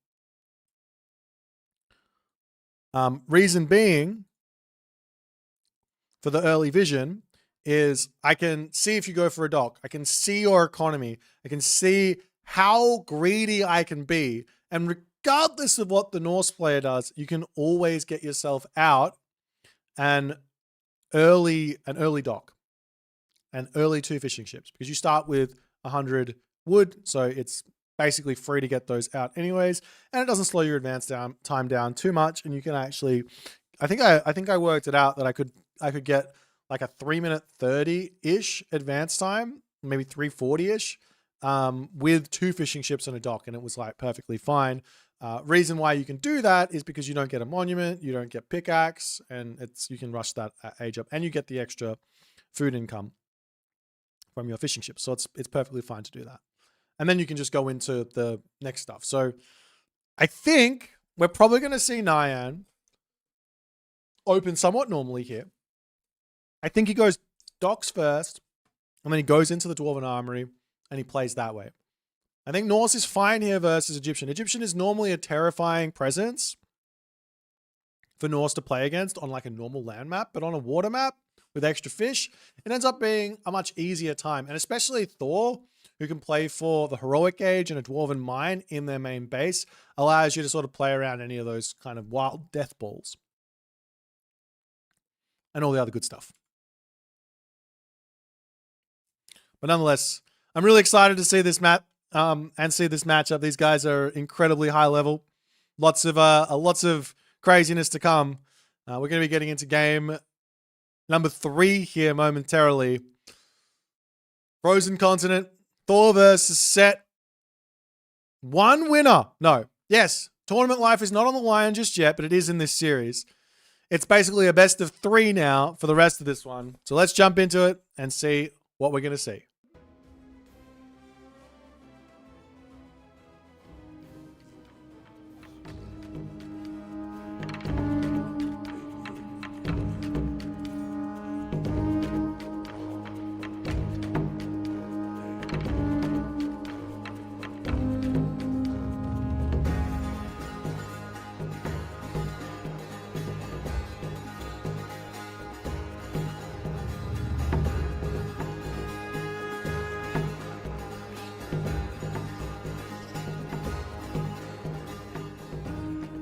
Reason being for the early vision is I can see if you go for a dock. I can see your economy. I can see how greedy I can be. And regardless of what the Norse player does, you can always get yourself out an early dock and early 2 fishing ships, because you start with 100 wood, so it's basically free to get those out anyways, and it doesn't slow your advance time down too much. And you can actually, I think I worked it out that I could get like a 3-minute 30-ish advance time, maybe 3:40-ish, with 2 fishing ships and a dock, and it was like perfectly fine. Reason why you can do that is because you don't get a monument, you don't get pickaxe, and you can rush that age up, and you get the extra food income from your fishing ships. So it's perfectly fine to do that. And then you can just go into the next stuff. So I think we're probably going to see Nyan open somewhat normally here. I think he goes docks first, and then he goes into the Dwarven Armory, and he plays that way. I think Norse is fine here versus Egyptian. Egyptian is normally a terrifying presence for Norse to play against on like a normal land map, but on a water map with extra fish, it ends up being a much easier time. And especially Thor, who can play for the heroic age and a dwarven mine in their main base, allows you to sort of play around any of those kind of wild death balls and all the other good stuff. But nonetheless, I'm really excited to see this map and see this matchup. These guys are incredibly high level. Lots of craziness to come. We're going to be getting into game number 3 here momentarily. Frozen Continent, Thor versus Set. One winner. No. Yes, tournament life is not on the line just yet, but it is in this series. It's basically a best of 3 now for the rest of this one. So let's jump into it and see what we're going to see.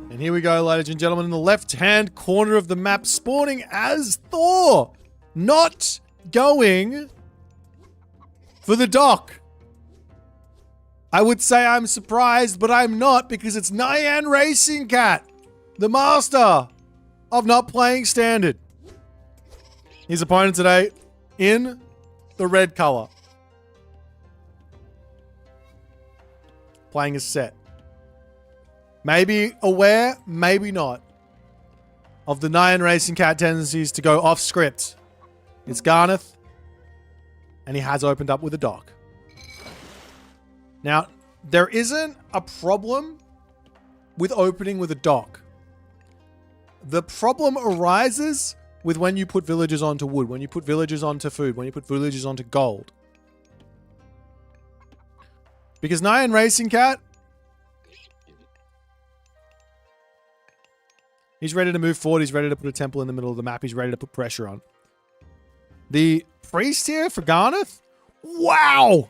And here we go, ladies and gentlemen, in the left-hand corner of the map, spawning as Thor, not going for the dock. I would say I'm surprised, but I'm not, because it's Nyan Racing Cat, the master of not playing standard. His opponent today in the red color, playing a Set. Maybe aware, maybe not, of the Nyan Racing Cat tendencies to go off script. It's Garneth, and he has opened up with a dock. Now, there isn't a problem with opening with a dock. The problem arises with when you put villagers onto wood, when you put villagers onto food, when you put villagers onto gold. Because Nyan Racing Cat, he's ready to move forward. He's ready to put a temple in the middle of the map. He's ready to put pressure on. The priest here for Garneth. Wow.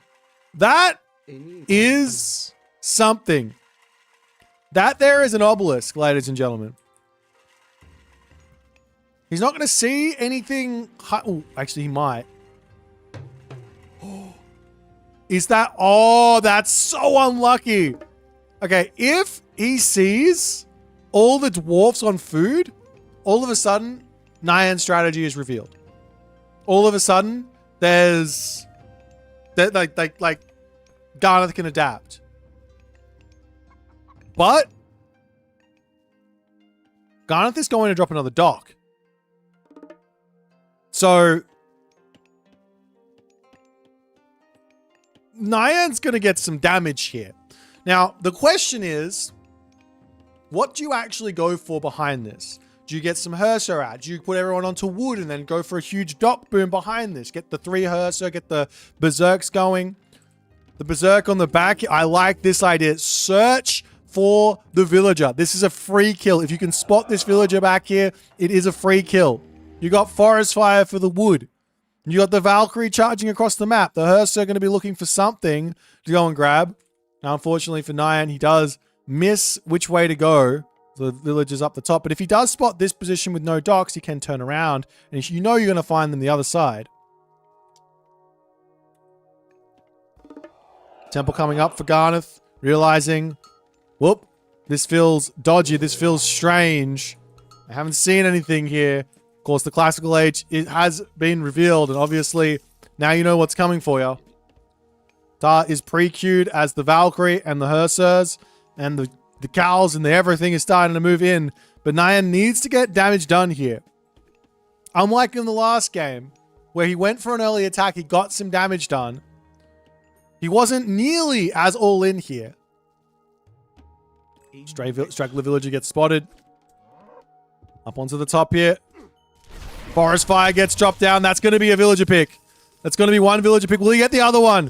That is something. That there is an obelisk, ladies and gentlemen. He's not going to see anything. Oh, actually, he might. Is that? Oh, that's so unlucky. Okay, if he sees all the dwarfs on food, all of a sudden, Nyan's strategy is revealed. All of a sudden, there's that like Garneth can adapt. But Garneth is going to drop another dock. So Nyan's going to get some damage here. Now, the question is, what do you actually go for behind this? Do you get some Herser out? Do you put everyone onto wood and then go for a huge dock boom behind this? Get the 3 Herser, get the Berserks going. The Berserk on the back. I like this idea. Search for the villager. This is a free kill. If you can spot this villager back here, it is a free kill. You got Forest Fire for the wood. You got the Valkyrie charging across the map. The Herser are going to be looking for something to go and grab. Now, unfortunately for Nyan, he does miss which way to go. The villager's up the top. But if he does spot this position with no docks, he can turn around. And you know you're going to find them the other side. Temple coming up for Garneth. Realizing, whoop, this feels dodgy. This feels strange. I haven't seen anything here. Of course, the classical age, it has been revealed. And obviously, now you know what's coming for you. Tar is pre-queued as the Valkyrie and the Hersers. And the cows and the everything is starting to move in. But Nyan needs to get damage done here. Unlike in the last game, where he went for an early attack, he got some damage done. He wasn't nearly as all in here. Straggler Villager gets spotted. Up onto the top here. Forest Fire gets dropped down. That's going to be a villager pick. That's going to be one villager pick. Will he get the other one?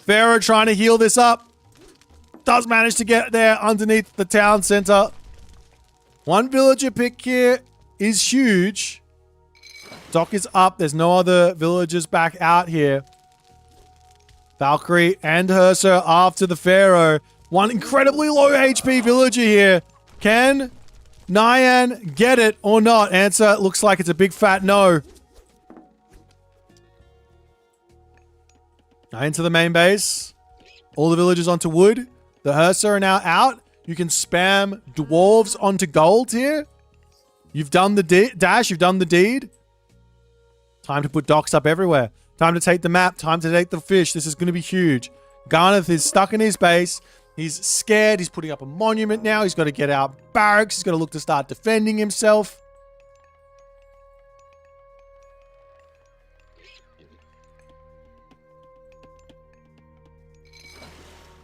Pharaoh trying to heal this up. Does manage to get there underneath the town center. One villager pick here is huge. Dock is up. There's no other villagers back out here. Valkyrie and Hersa after the Pharaoh. One incredibly low HP villager here. Can Nyan get it or not? Answer looks like it's a big fat no. Now into the main base. All the villagers onto wood. The Hersa are now out. You can spam dwarves onto gold here. You've done the dash. You've done the deed. Time to put docks up everywhere. Time to take the map. Time to take the fish. This is going to be huge. Garneth is stuck in his base. He's scared. He's putting up a monument now. He's got to get out barracks. He's got to look to start defending himself.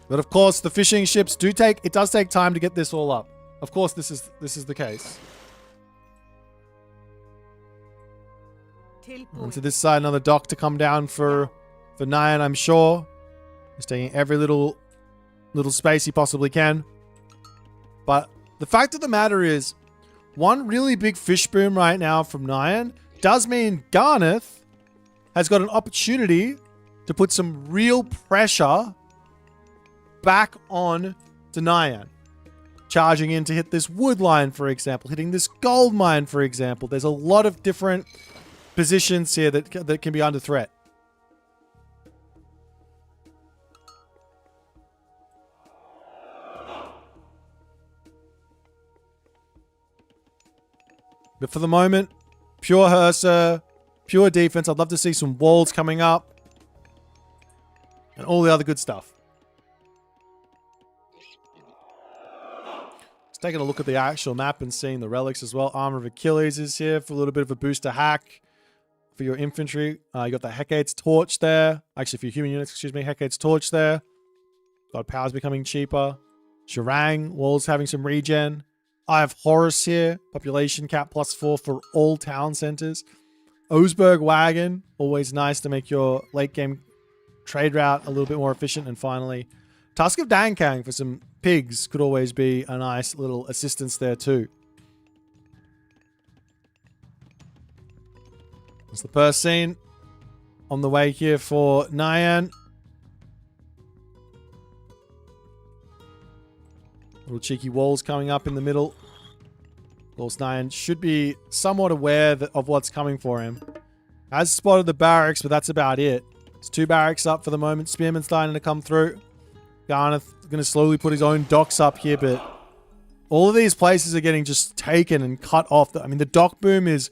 But of course, the fishing ships it does take time to get this all up. Of course, this is the case. Onto this side, another dock to come down for Nyan, I'm sure. He's taking every little space he possibly can. But the fact of the matter is, one really big fish boom right now from Nyan does mean Garneth has got an opportunity to put some real pressure back on to Nyan. Charging in to hit this wood line, for example. Hitting this gold mine, for example. There's a lot of different positions here that can be under threat. But for the moment, pure Hersa, pure defense. I'd love to see some walls coming up. And all the other good stuff. Just taking a look at the actual map and seeing the relics as well. Armor of Achilles is here for a little bit of a booster hack. For your infantry, you got the Hecate's Torch there. Actually, for your human units, excuse me, Hecate's Torch there. God Power's becoming cheaper. Shirang, Walls having some regen. I have Horus here. Population cap +4 for all town centers. Oseberg Wagon, always nice to make your late game trade route a little bit more efficient. And finally, Tusk of Dankang for some pigs could always be a nice little assistance there too. It's the first scene on the way here for Nyan. Little cheeky walls coming up in the middle. Of course, Nyan should be somewhat aware of what's coming for him. Has spotted the barracks, but that's about it. It's 2 barracks up for the moment. Spearman's starting to come through. Garneth going to slowly put his own docks up here, but all of these places are getting just taken and cut off. I mean, the dock boom is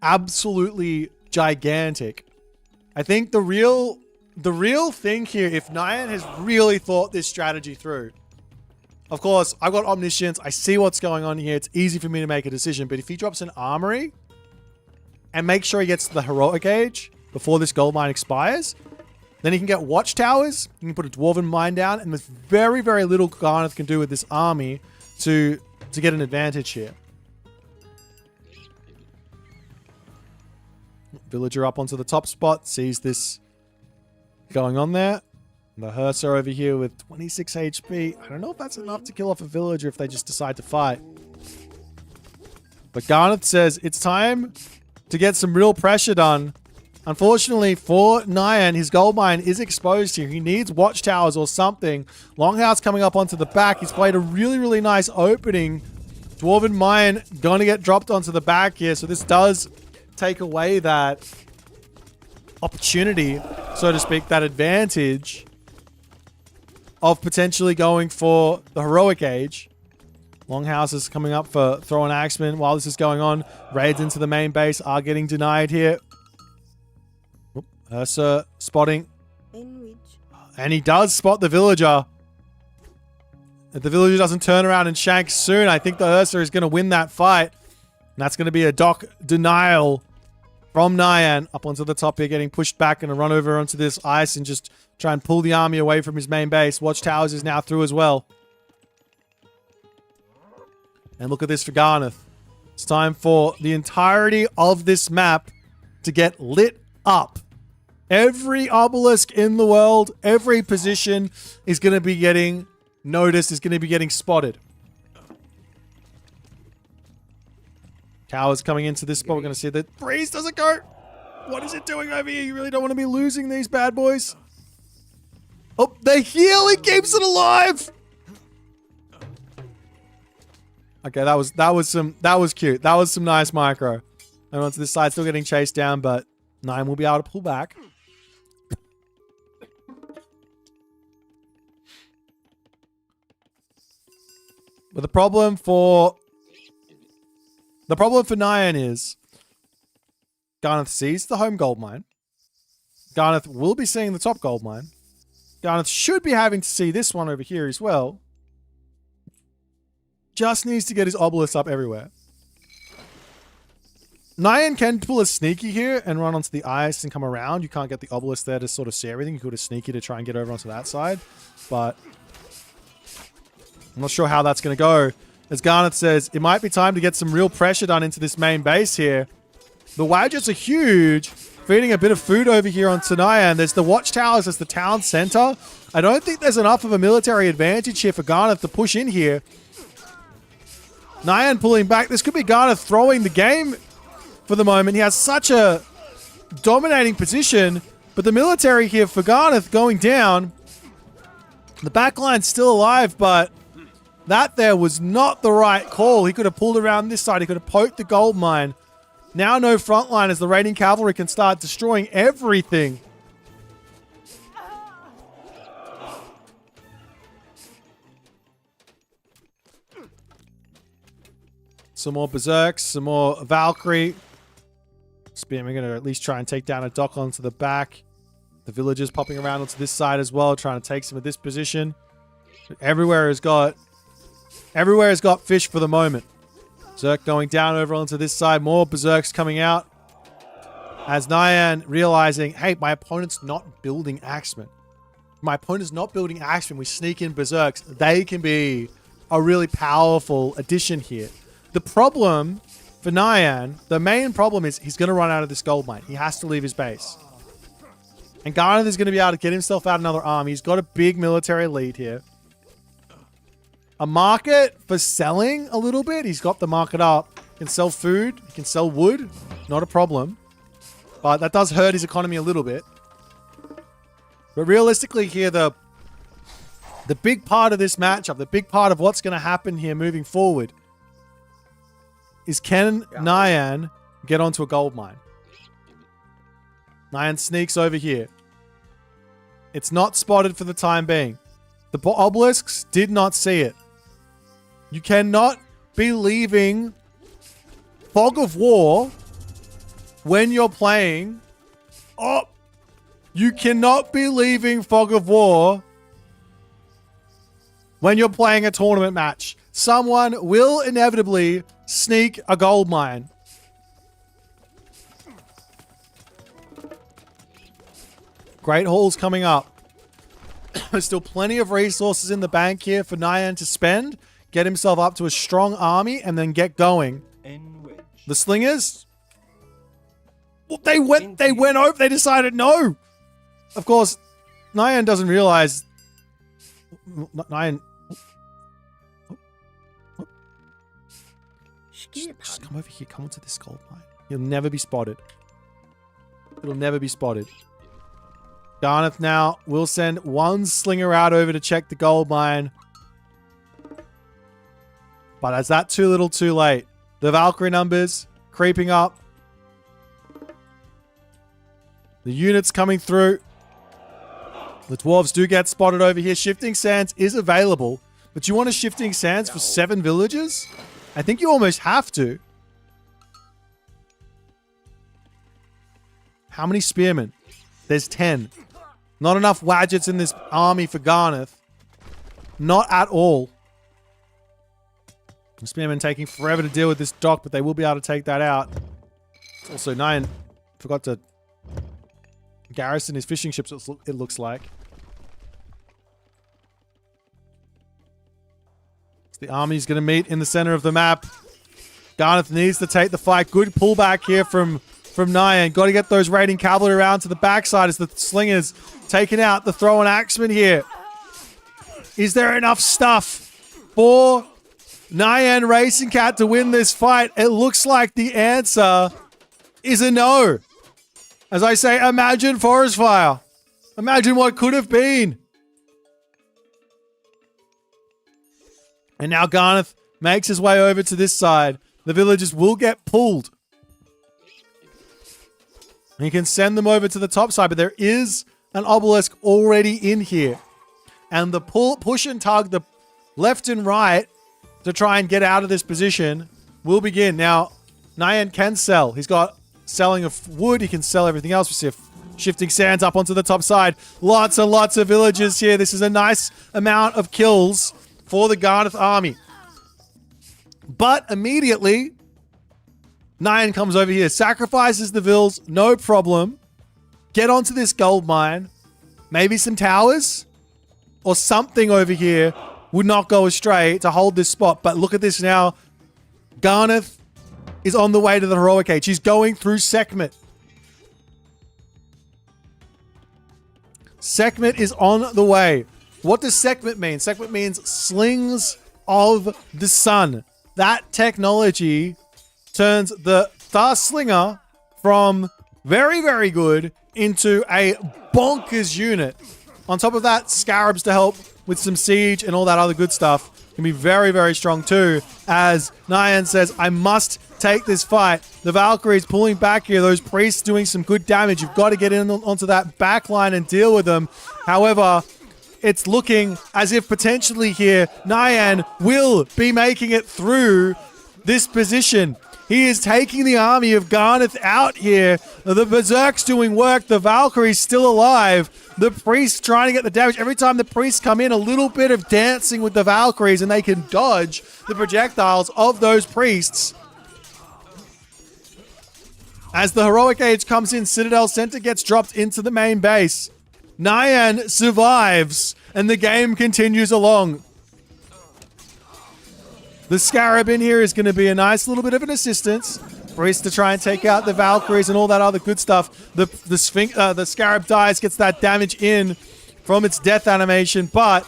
absolutely gigantic. I think the real thing here, if Nyan has really thought this strategy through, of course, I've got omniscience. I see what's going on here. It's easy for me to make a decision. But if he drops an armory and makes sure he gets to the heroic age before this gold mine expires, then he can get watchtowers. He can put a dwarven mine down, and there's very, very little Garneth can do with this army to get an advantage here. Villager up onto the top spot, sees this going on there. And the Hersa over here with 26 HP. I don't know if that's enough to kill off a villager if they just decide to fight. But Garneth says it's time to get some real pressure done. Unfortunately for Nyan, his gold mine is exposed here. He needs watchtowers or something. Longhouse coming up onto the back. He's played a really, really nice opening. Dwarven mine going to get dropped onto the back here. So this does take away that opportunity, so to speak, that advantage of potentially going for the heroic age. Longhouse is coming up for throwing axemen while this is going on. Raids into the main base are getting denied here. Hersa spotting. And he does spot the villager. If the villager doesn't turn around and shank soon, I think the Hersa is going to win that fight. And that's going to be a dock denial from Nyan. Up onto the top here, getting pushed back and a run over onto this ice and just try and pull the army away from his main base. Watchtowers is now through as well. And look at this for Garneth. It's time for the entirety of this map to get lit up. Every obelisk in the world, every position is going to be getting noticed, is going to be getting spotted. Towers coming into this spot. We're going to see the breeze doesn't go. What is it doing over here? You really don't want to be losing these bad boys. Oh, the healing keeps it alive. Okay, that was cute. That was some nice micro. And onto this side, still getting chased down, but Nyan will be able to pull back. But the problem for Nyan is Garneth sees the home gold mine. Garneth will be seeing the top gold mine. Garneth should be having to see this one over here as well. Just needs to get his obelisk up everywhere. Nyan can pull a sneaky here and run onto the ice and come around. You can't get the obelisk there to sort of see everything. You could have sneaky to try and get over onto that side. But I'm not sure how that's going to go. As Garneth says, it might be time to get some real pressure done into this main base here. The Wadgets are huge, feeding a bit of food over here on Nyan. There's the watchtowers as the town center. I don't think there's enough of a military advantage here for Garneth to push in here. Nyan pulling back. This could be Garneth throwing the game for the moment. He has such a dominating position, but the military here for Garneth going down. The backline's still alive, but that there was not the right call. He could have pulled around this side. He could have poked the gold mine. Now no front line as the raiding cavalry can start destroying everything. Some more berserks, some more Valkyrie. Spearman going to at least try and take down a dock onto the back. The villagers popping around onto this side as well, trying to take some of this position. Everywhere has got fish for the moment. Berserk going down over onto this side. More berserks coming out. As Nyan realizing, hey, my opponent's not building axemen. My opponent's not building axemen. We sneak in berserks. They can be a really powerful addition here. The problem for Nyan, the main problem is he's going to run out of this gold mine. He has to leave his base. And Garneth is going to be able to get himself out another army. He's got a big military lead here. A market for selling a little bit. He's got the market up. He can sell food. He can sell wood. Not a problem. But that does hurt his economy a little bit. But realistically here, the big part of this matchup, the big part of what's going to happen here moving forward is can Nyan get onto a gold mine? Nyan sneaks over here. It's not spotted for the time being. The obelisks did not see it. You cannot be leaving Fog of War when you're playing. Oh, you cannot be leaving Fog of War when you're playing a tournament match. Someone will inevitably sneak a gold mine. Great hauls coming up. There's still plenty of resources in the bank here for Nyan to spend. Get himself up to a strong army and then get going. The slingers, well, they went over. They decided no. Of course, Nyan doesn't realize. Nyan, just come over here. Come onto this gold mine. You'll never be spotted. It'll never be spotted. Garneth now will send one slinger out over to check the gold mine. But is that too little too late? The Valkyrie numbers creeping up. The units coming through. The dwarves do get spotted over here. Shifting Sands is available. But you want a Shifting Sands for 7 villages? I think you almost have to. How many spearmen? There's 10. Not enough Wadgets in this army for Garneth. Not at all. The spearmen taking forever to deal with this dock, but they will be able to take that out. Also, Nyan forgot to garrison his fishing ships, it looks like. So the army's going to meet in the center of the map. Garneth needs to take the fight. Good pullback here from Nyan. Got to get those raiding cavalry around to the backside as the slingers taking out the throwing axemen here. Is there enough stuff for Nyan Racing Cat to win this fight? It looks like the answer is a no. As I say, imagine forest fire. Imagine what could have been. And now Garneth makes his way over to this side. The villagers will get pulled. He can send them over to the top side, but there is an obelisk already in here. And the push and tug, the left and right, to try and get out of this position will begin. Now, Nyan can sell. He's got selling of wood. He can sell everything else. We see shifting sands up onto the top side. Lots and lots of villagers here. This is a nice amount of kills for the Garneth army. But immediately, Nyan comes over here, sacrifices the vills, no problem. Get onto this gold mine. Maybe some towers or something over here would not go astray to hold this spot. But look at this now. Garneth is on the way to the Heroic Age. He's going through Sekhmet. Sekhmet is on the way. What does Sekhmet mean? Sekhmet means slings of the sun. That technology turns the Thar Slinger from very, very good into a bonkers unit. On top of that, Scarabs to help with some siege and all that other good stuff can be very, very strong too. As Nyan says, I must take this fight. The Valkyries pulling back here. Those priests doing some good damage. You've got to get in onto that back line and deal with them. However, it's looking as if potentially here, Nyan will be making it through this position. He is taking the army of Garneth out here. The Berserk's doing work. The Valkyrie's still alive. The priests trying to get the damage. Every time the priests come in, a little bit of dancing with the Valkyries and they can dodge the projectiles of those priests. As the Heroic Age comes in, Citadel Center gets dropped into the main base. Nyan survives and the game continues along. The Scarab in here is going to be a nice little bit of an assistance. Priest to try and take out the Valkyries and all that other good stuff. The Scarab dies, gets that damage in from its death animation, but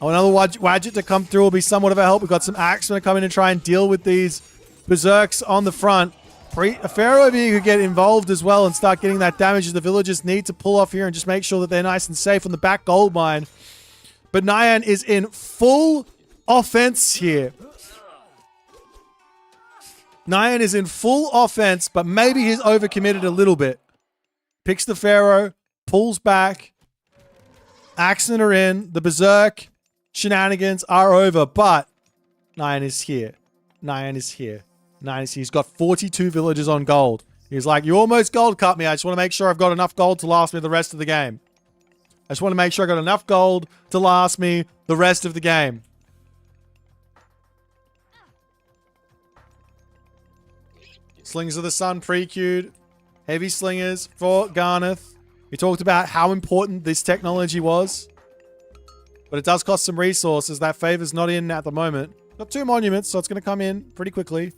another Wadget to come through will be somewhat of a help. We've got some Axemen to come in and try and deal with these Berserks on the front. A Pharaoh over here could get involved as well and start getting that damage as the villagers need to pull off here and just make sure that they're nice and safe on the back gold mine. But Nyan is in full offense here. Nyan is in full offense, but maybe he's overcommitted a little bit. Picks the Pharaoh, pulls back. Axemen are in. The Berserk shenanigans are over, but Nyan is here. Nyan is here. Nyan is here. He's got 42 villagers on gold. He's like, you almost gold cut me. I just want to make sure I've got enough gold to last me the rest of the game. I just want to make sure I got enough gold to last me the rest of the game. Slings of the Sun pre-queued. Heavy slingers for Garneth. We talked about how important this technology was. But it does cost some resources. That favor's not in at the moment. Got 2 monuments, so it's going to come in pretty quickly.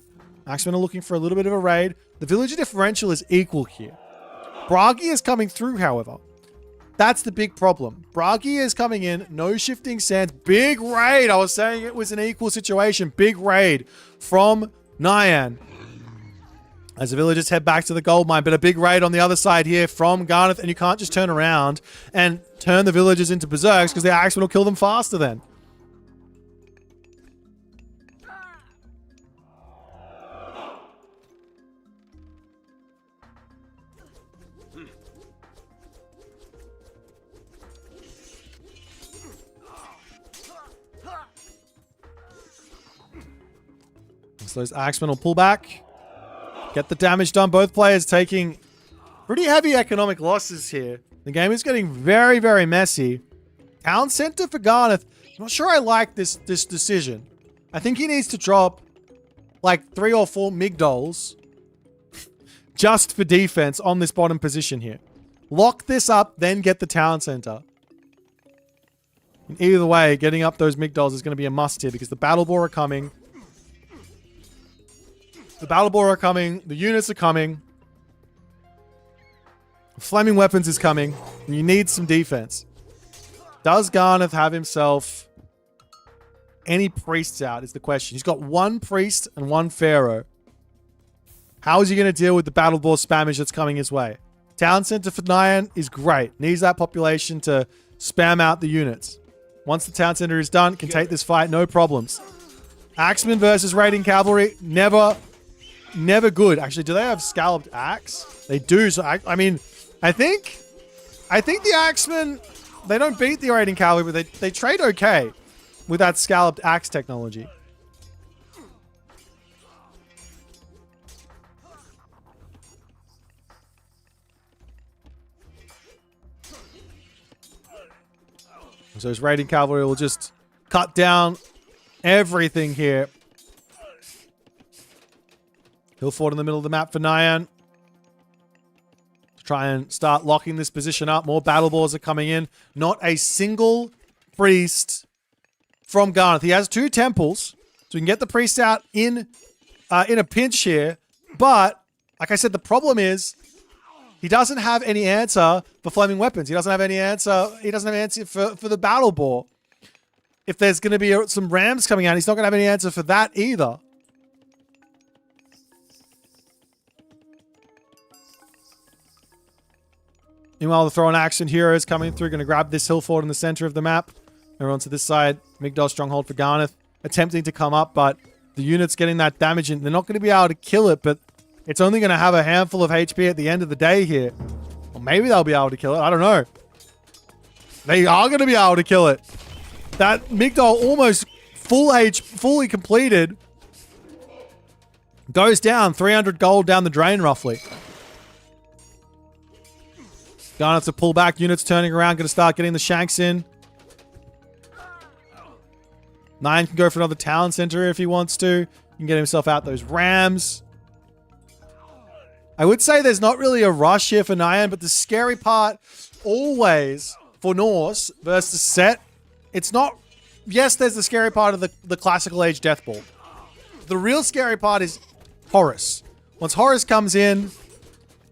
Axemen are looking for a little bit of a raid. The villager differential is equal here. Bragi is coming through, however. That's the big problem. Bragi is coming in. No shifting sands. Big raid. I was saying it was an equal situation. Big raid from Nyan. As the villagers head back to the gold mine, but a big raid on the other side here from Garneth, and you can't just turn around and turn the villagers into berserks because the Axemen will kill them faster then. So those Axemen will pull back. Get the damage done. Both players taking pretty heavy economic losses here. The game is getting very, very messy. Town center for Garneth. I'm not sure I like this decision. I think he needs to drop like 3 or 4 Migdols just for defense on this bottom position here. Lock this up, then get the town center. And either way, getting up those Migdols is going to be a must here because the Battle Boar are coming. The Battle Boar are coming. The units are coming. Flaming Weapons is coming. And you need some defense. Does Garneth have himself any priests out is the question. He's got 1 priest and 1 pharaoh. How is he going to deal with the battle ball spammage that's coming his way? Town center for Nyan is great. Needs that population to spam out the units. Once the town center is done, can take this fight, no problems. Axemen versus raiding cavalry, never good. Actually, do they have scalloped axe? They do. So I mean, I think the Axemen, they don't beat the raiding cavalry, but they trade okay with that scalloped axe technology. So his raiding cavalry will just cut down everything here. Hill fort in the middle of the map for Nyan. To try and start locking this position up. More battle balls are coming in. Not a single priest from Garneth. He has 2 temples, so we can get the priest out in a pinch here. But, like I said, the problem is he doesn't have any answer for flaming weapons. He doesn't have any answer. He doesn't have an answer for the battle ball. If there's going to be some rams coming out, he's not going to have any answer for that either. Meanwhile, the throwing action heroes coming through, going to grab this hill fort in the center of the map. Everyone to this side. Migdol stronghold for Garneth. Attempting to come up, but the unit's getting that damage in. They're not going to be able to kill it, but it's only going to have a handful of HP at the end of the day here. Or maybe they'll be able to kill it. I don't know. They are going to be able to kill it. That Migdol almost fully completed. Goes down. 300 gold down the drain, roughly. Garneth to pull back. Units turning around. Going to start getting the shanks in. Nyan can go for another town center if he wants to. He can get himself out those rams. I would say there's not really a rush here for Nyan, but the scary part always for Norse versus Set, it's not... Yes, there's the scary part of the classical age death ball. The real scary part is Horus. Once Horus comes in,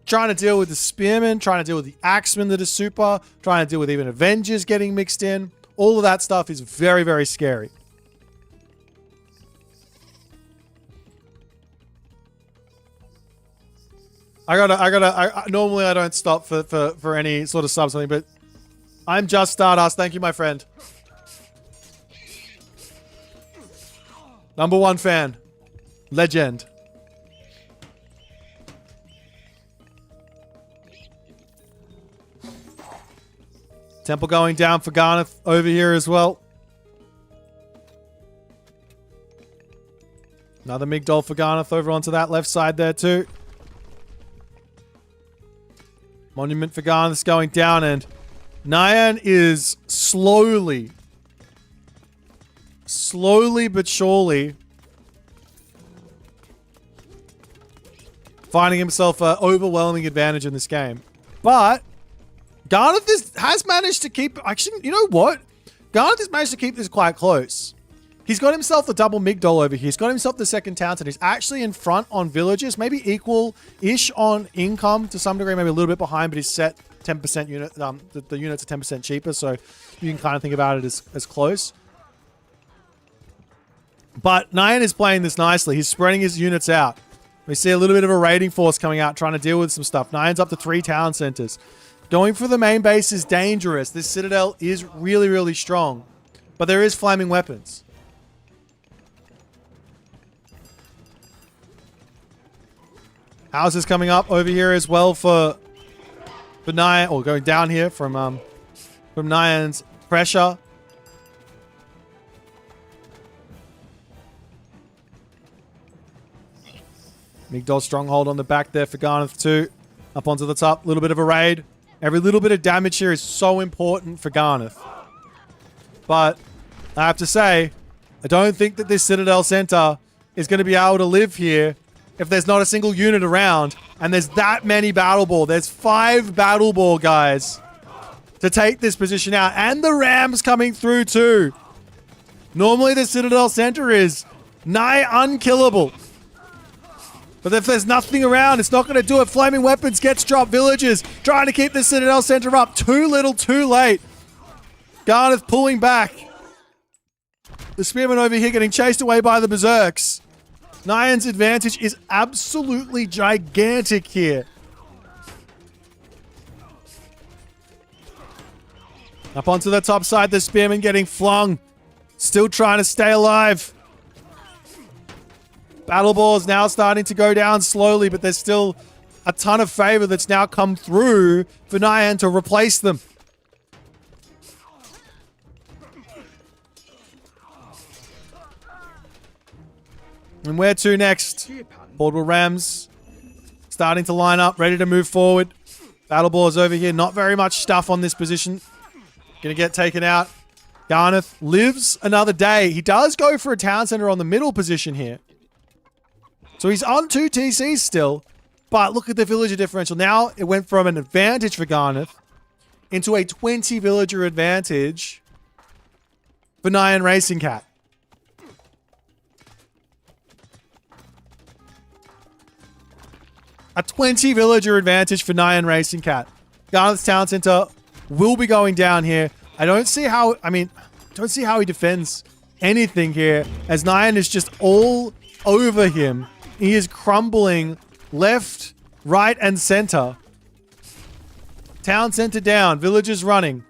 trying to deal with the spearmen, trying to deal with the axemen that are super, trying to deal with even Avengers getting mixed in, all of that stuff is very, very scary. Normally I don't stop for any sort of sub something, but I'm just Stardust. Thank you, my friend. Number 1 fan. Legend. Temple going down for Garneth over here as well. Another Migdol for Garneth over onto that left side there too. Monument for Garneth's going down, and Nyan is slowly but surely finding himself an overwhelming advantage in this game. But Garneth has managed to keep... Actually, you know what? Garneth has managed to keep this quite close. He's got himself the double Migdol over here. He's got himself the second town center. He's actually in front on villages, maybe equal-ish on income to some degree, maybe a little bit behind, but he's set 10% unit. The units are 10% cheaper, so you can kind of think about it as close. But Nyan is playing this nicely. He's spreading his units out. We see a little bit of a raiding force coming out, trying to deal with some stuff. Nyan's up to 3 town centers. Going for the main base is dangerous. This citadel is really, really strong. But there is flaming weapons. Houses coming up over here as well for Nyan, or going down here from Nyan's pressure. Migdol stronghold on the back there for Garneth too. Up onto the top, a little bit of a raid. Every little bit of damage here is so important for Garneth. But I have to say, I don't think that this Citadel Center is going to be able to live here if there's not a single unit around, and there's that many battle ball. There's 5 battle ball guys to take this position out, and the Rams coming through too. Normally the Citadel Center is nigh unkillable. But if there's nothing around, it's not going to do it. Flaming weapons gets dropped. Villagers trying to keep the Citadel Center up. Too little, too late. Garneth pulling back. The spearman over here getting chased away by the berserks. Nyan's advantage is absolutely gigantic here. Up onto the top side, the spearman getting flung. Still trying to stay alive. Battle balls now starting to go down slowly, but there's still a ton of favor that's now come through for Nyan to replace them. And where to next? Portable Rams starting to line up, ready to move forward. Battle balls over here. Not very much stuff on this position. Gonna get taken out. Garneth lives another day. He does go for a town center on the middle position here. So he's on 2 TCs still. But look at the villager differential. Now it went from an advantage for Garneth into a 20 villager advantage for Nyan Racing Cat. A 20 villager advantage for Nyan Racing Cat. Garneth's town center will be going down here. I don't see how he defends anything here, as Nyan is just all over him. He is crumbling left, right, and center. Town center down. Villagers running.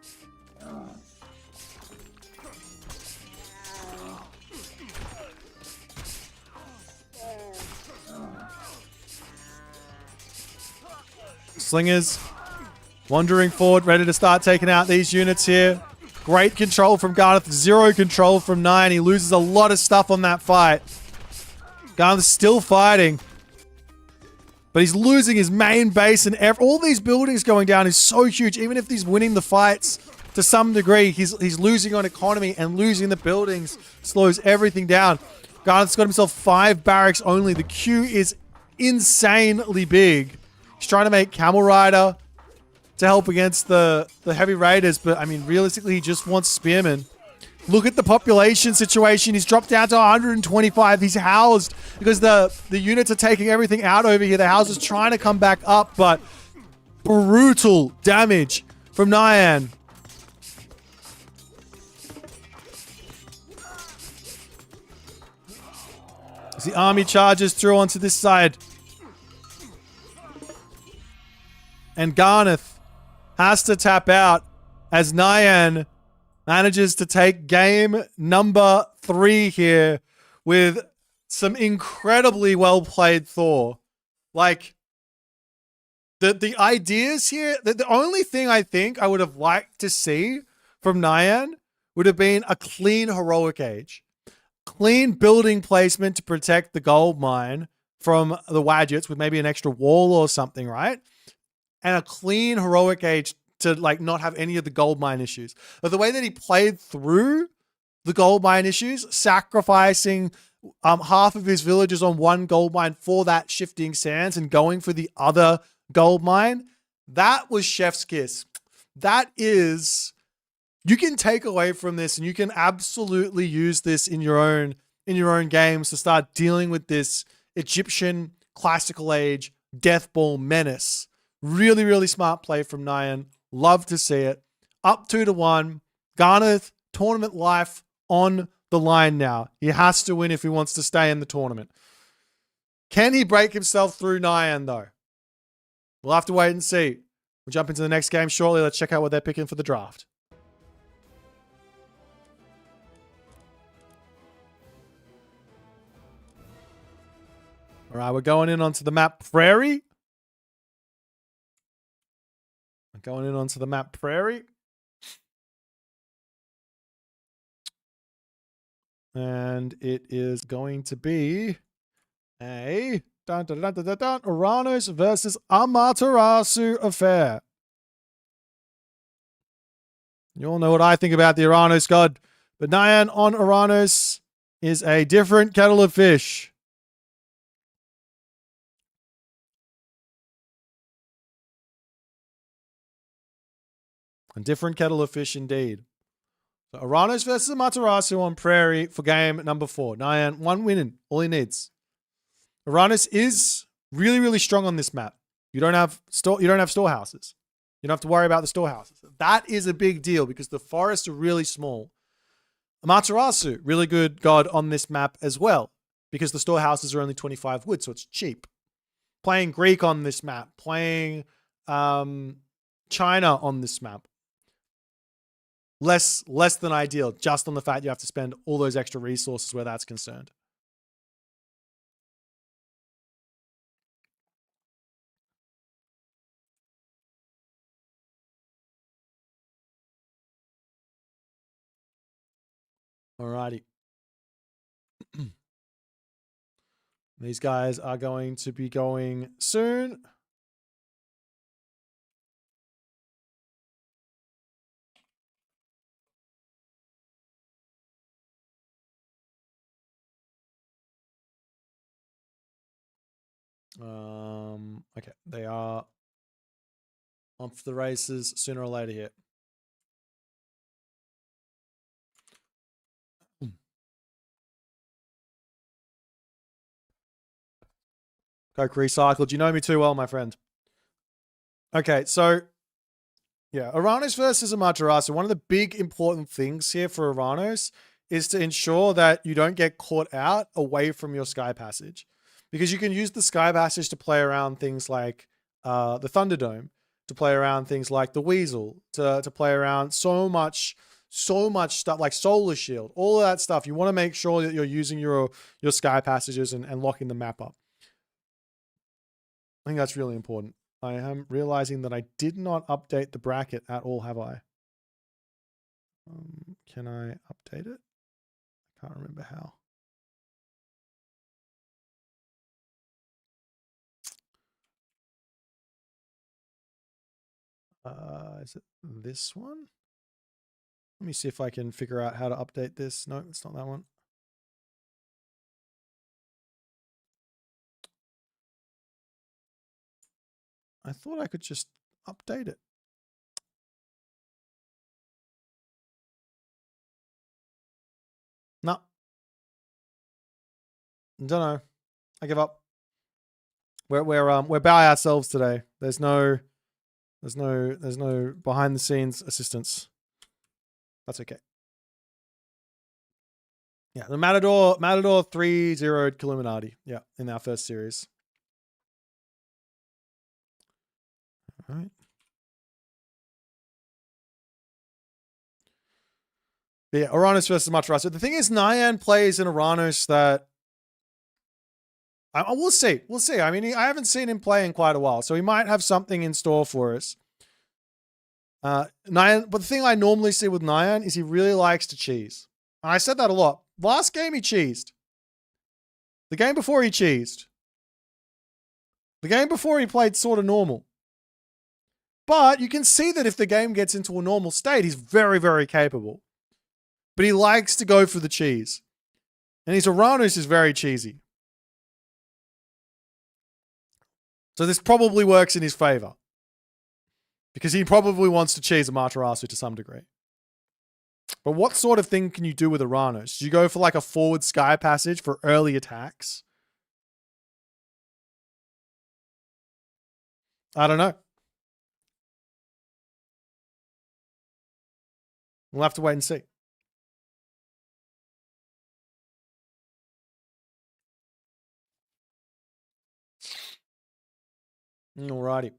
Slingers wandering forward, ready to start taking out these units here. Great control from Garneth. Zero control from Nyan. He loses a lot of stuff on that fight. Garneth's still fighting. But he's losing his main base, and all these buildings going down is so huge. Even if he's winning the fights to some degree, he's losing on economy, and losing the buildings slows everything down. Garneth's got himself 5 barracks only. The queue is insanely big. He's trying to make Camel Rider to help against the heavy raiders, but I mean, realistically, he just wants spearmen. Look at the population situation. He's dropped down to 125. He's housed because the units are taking everything out over here. The house is trying to come back up, but brutal damage from Nyan. As the army charges through onto this side. And Garneth has to tap out as Nyan manages to take game number 3 here with some incredibly well-played Thor. Like, the ideas here, the only thing I think I would have liked to see from Nyan would have been a clean heroic age. Clean building placement to protect the gold mine from the Wadgets with maybe an extra wall or something, right? And a clean heroic age to like not have any of the gold mine issues. But the way that he played through the gold mine issues, sacrificing half of his villagers on one gold mine for that shifting sands and going for the other gold mine, that was chef's kiss. That is, you can take away from this, and you can absolutely use this in your own games to start dealing with this Egyptian classical age death ball menace. Really, really smart play from Nyan. Love to see it. Up 2-1. Garneth, tournament life on the line now. He has to win if he wants to stay in the tournament. Can he break himself through Nyan, though? We'll have to wait and see. We'll jump into the next game shortly. Let's check out what they're picking for the draft. All right, we're going in onto the map Prairie. Going in onto the map Prairie. And it is going to be a Uranus versus Amaterasu affair. You all know what I think about the Uranus god, but Nyan on Uranus is a different kettle of fish. A different kettle of fish indeed. So Uranus versus Amaterasu on Prairie for game number 4. Nyan, 1 winning, all he needs. Uranus is really, really strong on this map. You don't have storehouses. You don't have to worry about the storehouses. That is a big deal because the forests are really small. Amaterasu, really good god on this map as well, because the storehouses are only 25 wood, so it's cheap. Playing Greek on this map, playing China on this map. Less than ideal, just on the fact you have to spend all those extra resources where that's concerned. Alrighty. These guys are going to be going soon. Okay, they are on for the races sooner or later here. Coke recycled. You know me too well, my friend. Okay, so yeah, Uranos versus Amaterasu. One of the big important things here for Uranos is to ensure that you don't get caught out away from your Sky Passage. Because you can use the Sky Passage to play around things like the Thunderdome, to play around things like the Weasel, to play around so much stuff like Solar Shield, all of that stuff. You want to make sure that you're using your Sky Passages and locking the map up. I think that's really important. I am realizing that I did not update the bracket at all, have I? Can I update it? I can't remember how. Is it this one? Let me see if I can figure out how to update this. No, it's not that one. I thought I could just update it. No. Don't know. I give up. We're by ourselves today. There's no behind the scenes assistance. That's okay. Yeah, the Matador 3-0'd Illuminati. Yeah, in our first series. All right. But yeah, Uranos versus Amaterasu. The thing is, Nyan plays in Uranos that we'll see. We'll see. I mean, I haven't seen him play in quite a while, so he might have something in store for us. Nyan, but the thing I normally see with Nyan is he really likes to cheese. And I said that a lot. Last game he cheesed. The game before he cheesed. The game before he played sort of normal. But you can see that if the game gets into a normal state, he's very, very capable. But he likes to go for the cheese. And his Uranos is very cheesy. So this probably works in his favor. Because he probably wants to cheese Amaterasu to some degree. But what sort of thing can you do with Uranos? Do you go for like a forward Sky Passage for early attacks? I don't know. We'll have to wait and see. Alrighty.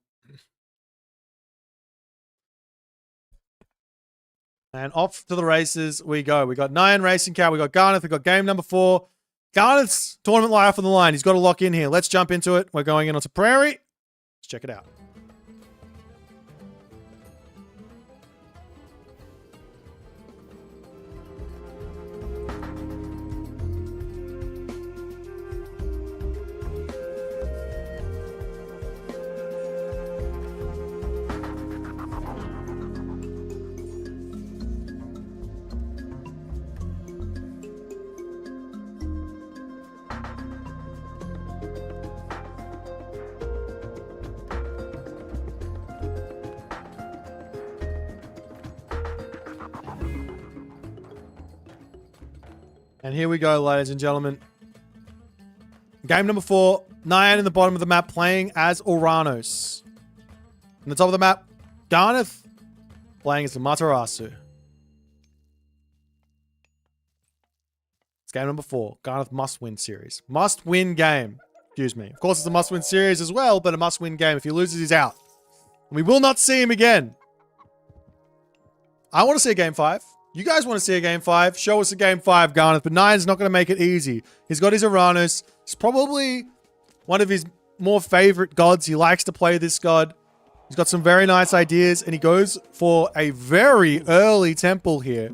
And off to the races we go. We got Nyan Racing Car. We got Garneth. We got game number 4. Garneth's tournament life on the line. He's got to lock in here. Let's jump into it. We're going in onto Prairie. Let's check it out. And here we go, ladies and gentlemen. Game number 4. Nyan in the bottom of the map playing as Uranos. In the top of the map, Garneth playing as Amaterasu. It's game number 4. Garneth must-win series. Must-win game. Excuse me. Of course, it's a must-win series as well, but a must-win game. If he loses, he's out. And we will not see him again. I want to see a game 5. You guys want to see a game 5? Show us a game 5, Garneth. But Nine's not going to make it easy. He's got his Uranus. It's probably one of his more favorite gods. He likes to play this god. He's got some very nice ideas, and he goes for a very early temple here.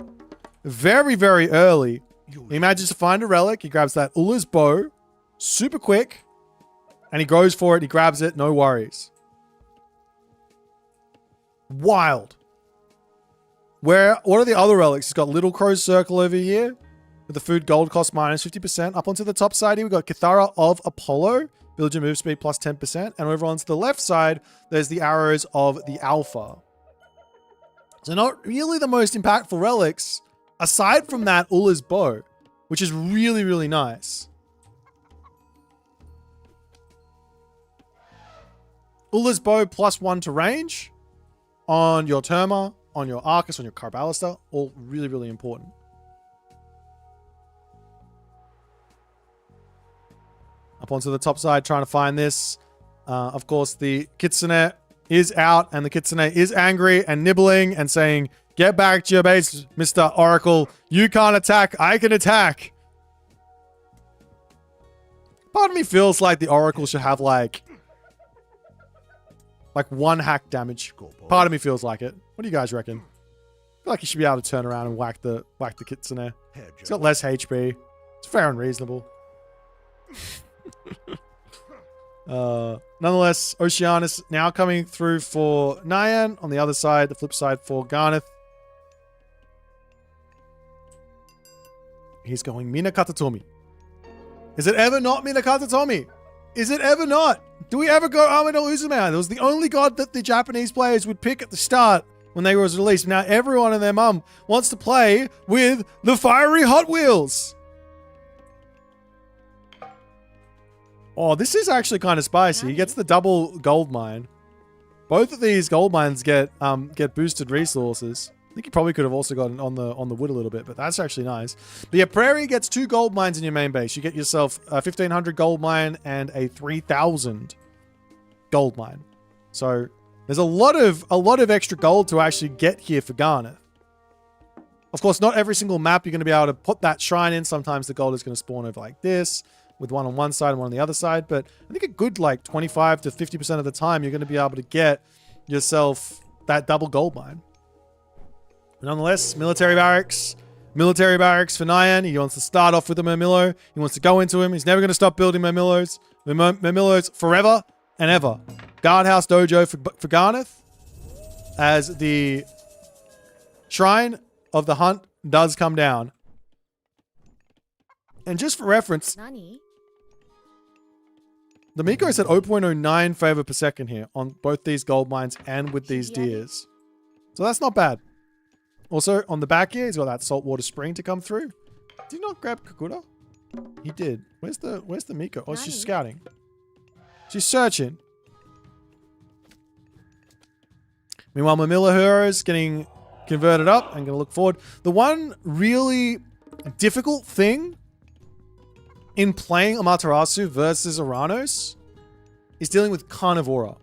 Very, very early. He manages to find a relic. He grabs that Ulla's bow. Super quick. And he goes for it. He grabs it. No worries. Wild. What are the other relics? He's got Little Crow's Circle over here. With the food gold cost minus 50%. Up onto the top side here, we've got Cathara of Apollo. Villager move speed plus 10%. And over onto the left side, there's the arrows of the Alpha. So not really the most impactful relics. Aside from that, Ulla's bow. Which is really, really nice. Ulla's bow plus 1 to range. On your Terma. On your Arcus. On your Carballister. All really, really important. Up onto the top side, trying to find this. Of course, the Kitsune is out, and the Kitsune is angry and nibbling and saying, "Get back to your base, Mr. Oracle. You can't attack. I can attack." Part of me feels like the Oracle should have like 1 hack damage. Part of me feels like it. What do you guys reckon? I feel like he should be able to turn around and whack the Kitsune. He's got less HP. It's fair and reasonable. Nonetheless, Oceanus now coming through for Nyan. On the other side, the flip side for Garneth. He's going Minakatatomi. Is it ever not Minakatatomi? Is it ever not? Do we ever go Amado Uzumaki? It was the only god that the Japanese players would pick at the start when they was released. Now everyone and their mum wants to play with the fiery Hot Wheels. Oh, this is actually kind of spicy. He gets the double gold mine. Both of these gold mines get boosted resources. I think you probably could have also gotten on the wood a little bit, but that's actually nice. But yeah, Prairie gets 2 gold mines in your main base. You get yourself a 1,500 gold mine and a 3,000 gold mine. So there's a lot of extra gold to actually get here for Garneth. Of course, not every single map you're going to be able to put that shrine in. Sometimes the gold is going to spawn over like this, with one on one side and one on the other side. But I think a good like 25 to 50% of the time, you're going to be able to get yourself that double gold mine. But nonetheless, military barracks for Nyan. He wants to start off with a Murmillo. He wants to go into him. He's never going to stop building Murmillos. Murmillos forever and ever. Guardhouse Dojo for Garneth, as the Shrine of the Hunt does come down. And just for reference, Nani? the Miko said 0.09 favor per second here on both these gold mines and with these deers. So that's not bad. Also, on the back here, he's got that saltwater spring to come through. Did he not grab Kakura? He did. Where's the Miko? Oh, she's scouting. She's searching. Meanwhile, Mamilla is getting converted up and going to look forward. The one really difficult thing in playing Amaterasu versus Aranos is dealing with Carnivora.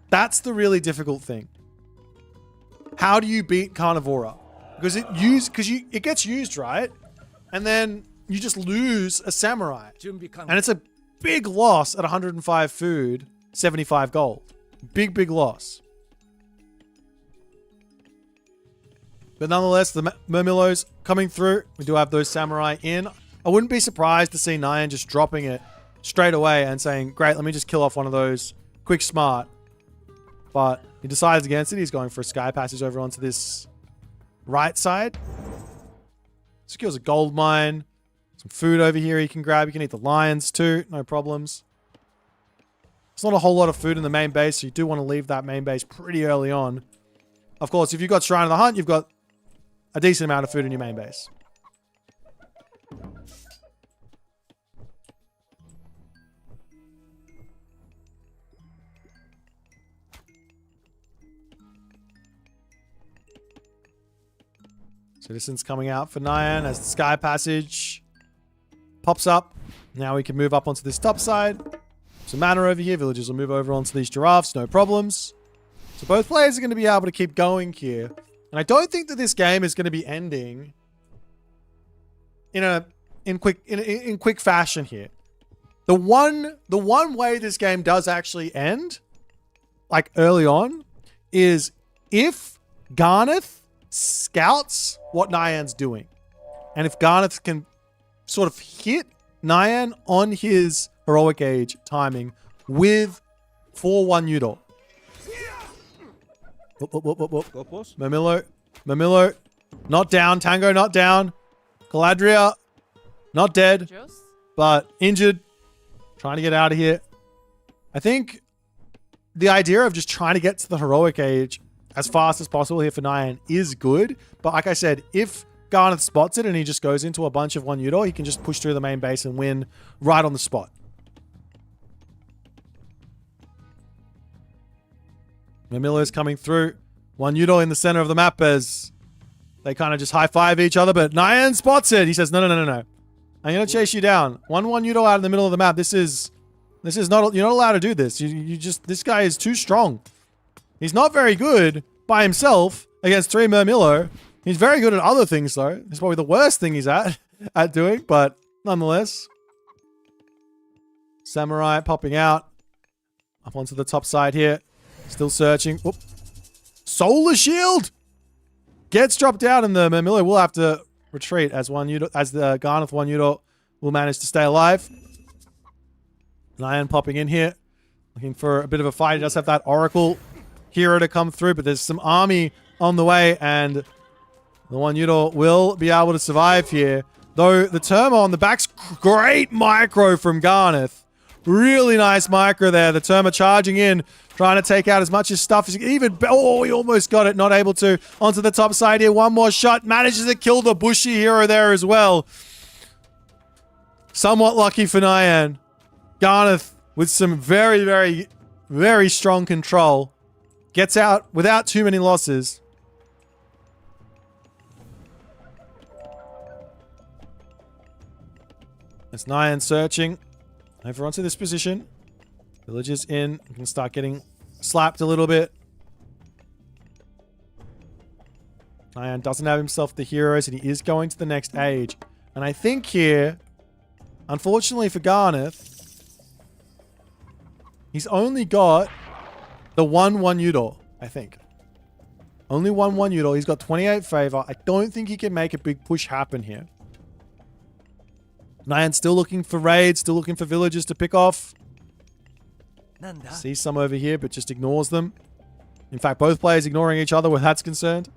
That's the really difficult thing. How do you beat Carnivora? Because it gets used, right? And then you just lose a samurai. And it's a big loss at 105 food, 75 gold. Big loss. But nonetheless, the Murmillos coming through. We do have those samurai in. I wouldn't be surprised to see Nyan just dropping it straight away and saying, great, let me just kill off one of those. Quick, smart. But he decides against it. He's going for a sky passage over onto this right side. Secures a gold mine. Some food over here he can grab. You can eat the lions too. No problems. There's not a whole lot of food in the main base, so you do want to leave that main base pretty early on. Of course, if you've got Shrine of the Hunt, you've got a decent amount of food in your main base. Citizens coming out for Nyan as the Sky Passage pops up. Now we can move up onto this top side. Some mana over here. Villagers will move over onto these giraffes. No problems. So both players are going to be able to keep going here. And I don't think that this game is going to be ending in quick fashion here. The one way this game does actually end, like early on, is if Garneth scouts what Nyan's doing. And if Garneth can sort of hit Nyan on his heroic age timing with 4-1 Udor. Mamillo, not down. Tango, not down. Galadria, not dead, but injured. Trying to get out of here. I think the idea of just trying to get to the heroic age as fast as possible here for Nyan is good. But like I said, if Garneth spots it and he just goes into a bunch of 1 Udor, he can just push through the main base and win right on the spot. Mamillo's coming through. 1 Udor in the center of the map as they kind of just high-five each other, but Nyan spots it. He says, no. I'm going to chase you down. 1-1 Udor out in the middle of the map. This is not, you're not allowed to do this. This guy is too strong. He's not very good by himself against 3 Murmillo. He's very good at other things though. It's probably the worst thing he's at doing, but nonetheless. Samurai popping out. Up onto the top side here. Still searching. Oop. Solar Shield! Gets dropped down and the Murmillo will have to retreat as the Garneth 1 Udor will manage to stay alive. Nyan popping in here. Looking for a bit of a fight. He does have that Oracle hero to come through, but there's some army on the way and the 1 Udor will be able to survive here. Though the Terma on the back's great micro from Garneth. Really nice micro there. The Terma charging in, trying to take out as much as stuff as he can. Even, oh, he almost got it. Not able to. Onto the top side here. One more shot. Manages to kill the bushy hero there as well. Somewhat lucky for Nyan. Garneth with some very, very, very strong control. Gets out without too many losses. It's Nyan searching. Over onto this position. Villagers in. You can start getting slapped a little bit. Nyan doesn't have himself the heroes and he is going to the next age. And I think here, unfortunately for Garneth, he's only got the 1-1 Udor, I think. Only 1-1 Udor. He's got 28 favor. I don't think he can make a big push happen here. Nyan's still looking for raids, still looking for villagers to pick off. See some over here, but just ignores them. In fact, both players ignoring each other where that's concerned.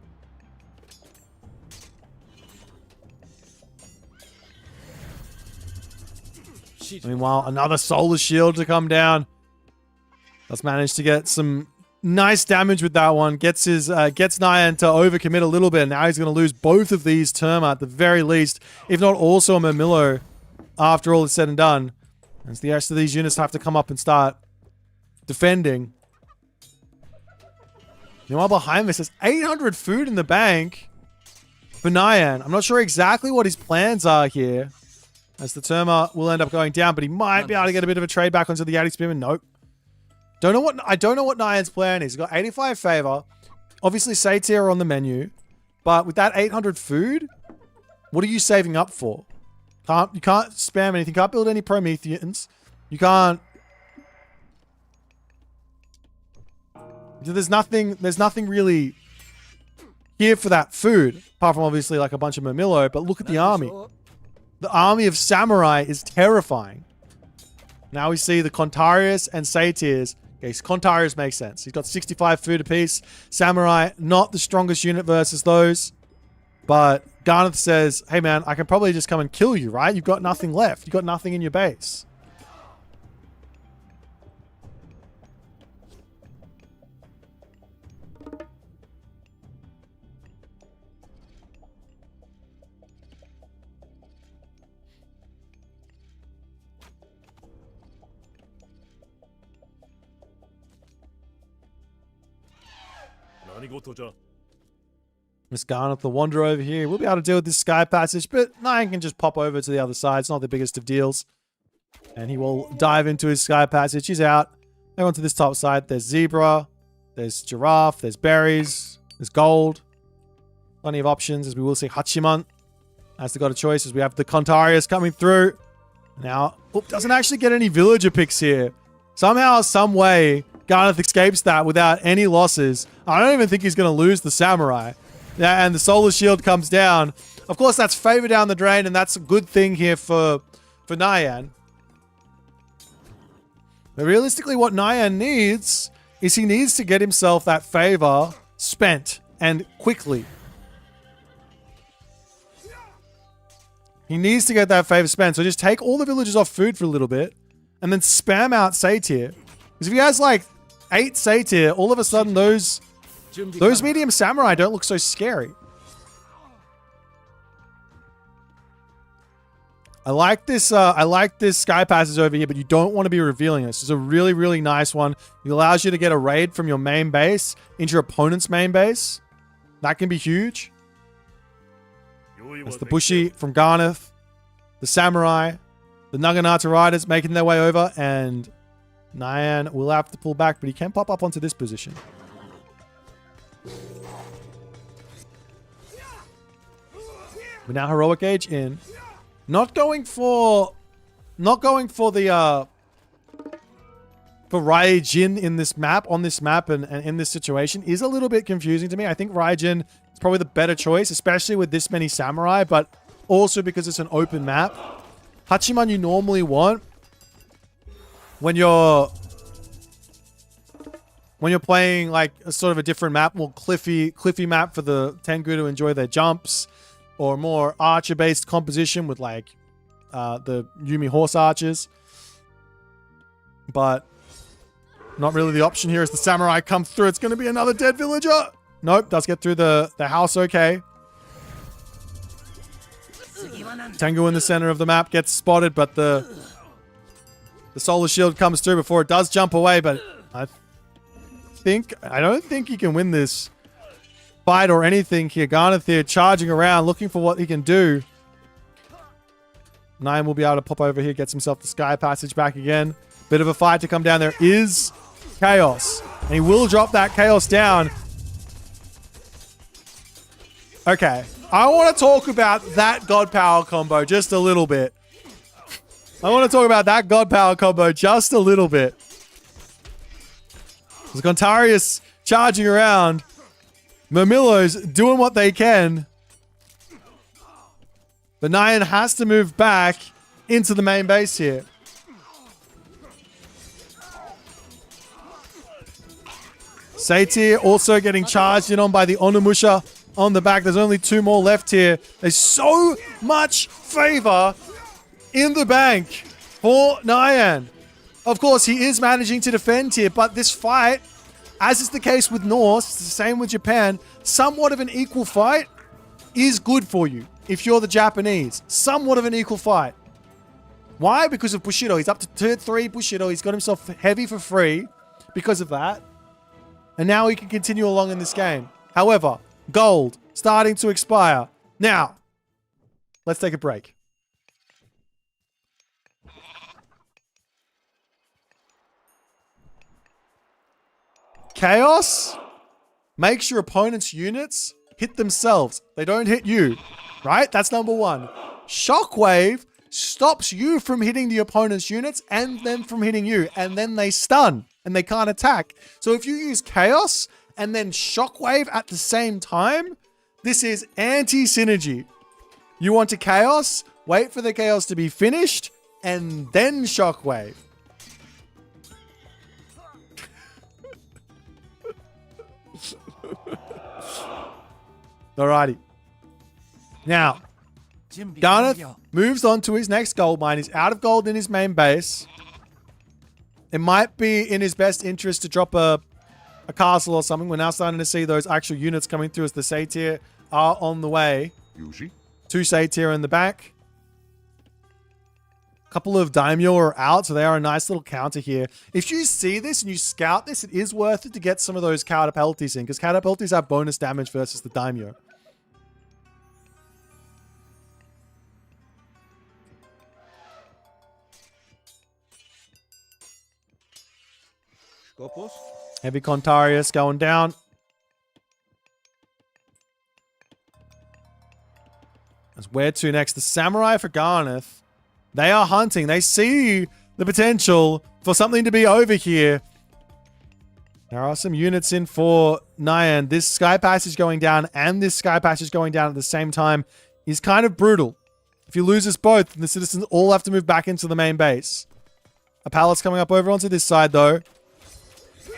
Meanwhile, another Solar Shield to come down. Does manage to get some nice damage with that one. Gets Nyan to overcommit a little bit. Now he's going to lose both of these Terma at the very least, if not also a Murmillo after all is said and done. As the rest of these units have to come up and start defending. Meanwhile, behind this, there's 800 food in the bank for Nyan. I'm not sure exactly what his plans are here, as the Terma will end up going down, but he might be able to get a bit of a trade back onto the Yati Spearman. Nope. I don't know what Nyan's plan is. He's got 85 favor. Obviously, Satyr on the menu. But with that 800 food, what are you saving up for? You can't spam anything. You can't build any Prometheans. You can't... There's nothing really here for that food. Apart from obviously like a bunch of Murmillo. But look at the army. The army of Samurai is terrifying. Now we see the Contarius and Satyrs. Okay, Contarius makes sense. He's got 65 food apiece. Samurai, not the strongest unit versus those. But Garneth says, hey man, I can probably just come and kill you, right? You've got nothing left. You've got nothing in your base. Miss Garnet the Wanderer over here. We'll be able to deal with this sky passage, but Nyan can just pop over to the other side. It's not the biggest of deals. And he will dive into his sky passage. He's out. Go onto this top side. There's Zebra. There's Giraffe. There's Berries. There's Gold. Plenty of options, as we will see Hachiman has got a choice, as we have the Contarius coming through. Now, doesn't actually get any villager picks here. Somehow, some way, Garnet escapes that without any losses. I don't even think he's going to lose the Samurai. Yeah, and the Solar Shield comes down. Of course, that's favor down the drain, and that's a good thing here for Nyan. But realistically, what Nyan needs is he needs to get himself that favor spent, and quickly. He needs to get that favor spent. So just take all the villagers off food for a little bit, and then spam out Satyr. Because if he has like 8 Satyr, all of a sudden those medium samurai don't look so scary. I like this sky passage over here, but you don't want to be revealing this. It's a really, really nice one. It allows you to get a raid from your main base into your opponent's main base. That can be huge. It's the Bushi from Garneth, the Samurai, the Naginata Riders making their way over, and Nyan will have to pull back, but he can pop up onto this position. But now Heroic Age in. Not going for the for Raijin in this map, on this map and in this situation is a little bit confusing to me. I think Raijin is probably the better choice, especially with this many samurai, but also because it's an open map. Hachiman you normally want when you're playing like a sort of a different map, more cliffy map for the Tengu to enjoy their jumps, or more archer-based composition with like the Yumi horse archers. But not really the option here as the samurai come through. It's going to be another dead villager. Nope, does get through the house okay. Tengu in the center of the map gets spotted, but the solar shield comes through before it does jump away. But I don't think he can win this fight or anything here. Garneth here charging around, looking for what he can do. Nyan will be able to pop over here, gets himself the sky passage back again. Bit of a fight to come down. There is Chaos, and he will drop that Chaos down. Okay, I want to talk about that God Power combo just a little bit. I want to talk about that God Power combo just a little bit. There's Gontarius charging around. Murmillo's doing what they can. But Nyan has to move back into the main base here. Satyr also getting charged in on by the Onimusha on the back. There's only 2 more left here. There's so much favor in the bank for Nyan. Of course, he is managing to defend here, but this fight, as is the case with Norse, it's the same with Japan, somewhat of an equal fight is good for you if you're the Japanese. Somewhat of an equal fight. Why? Because of Bushido. He's up to tier 3 Bushido. He's got himself heavy for free because of that. And now he can continue along in this game. However, gold starting to expire. Now, let's take a break. Chaos makes your opponent's units hit themselves. They don't hit you, right? That's number 1. Shockwave stops you from hitting the opponent's units and them from hitting you. And then they stun and they can't attack. So if you use Chaos and then Shockwave at the same time, this is anti-synergy. You want to Chaos, wait for the Chaos to be finished, and then Shockwave. Alrighty. Now, Garneth moves on to his next gold mine. He's out of gold in his main base. It might be in his best interest to drop a castle or something. We're now starting to see those actual units coming through as the Satyr are on the way. 2 Satyr in the back. A couple of Daimyo are out, so they are a nice little counter here. If you see this and you scout this, it is worth it to get some of those catapulties in, because catapulties have bonus damage versus the Daimyo. Heavy Contarius going down. That's where to next? The Samurai for Garneth. They are hunting. They see the potential for something to be over here. There are some units in for Nyan. This Sky Passage going down and this Sky Passage going down at the same time is kind of brutal. If you lose us both, the citizens all have to move back into the main base. A pallet's coming up over onto this side, though.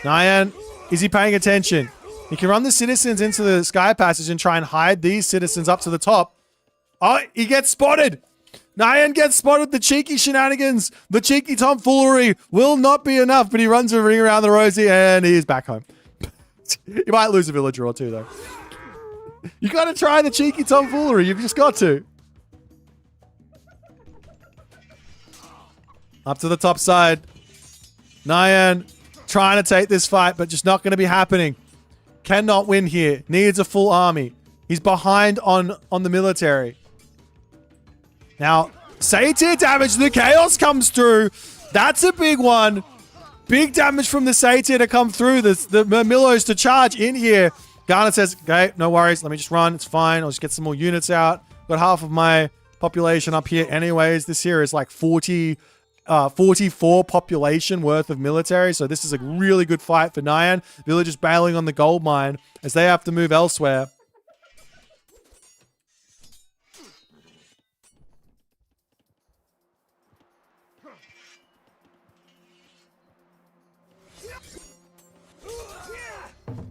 Nyan, is he paying attention? He can run the citizens into the Sky Passage and try and hide these citizens up to the top. Oh, he gets spotted. Nyan gets spotted. The cheeky shenanigans, the cheeky tomfoolery will not be enough, but he runs a ring around the rosy and he's back home. You might lose a villager or two, though. You got to try the cheeky tomfoolery. You've just got to. Up to the top side. Nyan trying to take this fight, but just not going to be happening. Cannot win here. Needs a full army. He's behind on the military. Now, Satyr damage. The Chaos comes through. That's a big one. Big damage from the Satyr to come through. The Millos to charge in here. Garnet says, okay, no worries. Let me just run. It's fine. I'll just get some more units out. Got half of my population up here anyways. This here is like 44 population worth of military. So this is a really good fight for Nyan. Villagers bailing on the gold mine as they have to move elsewhere.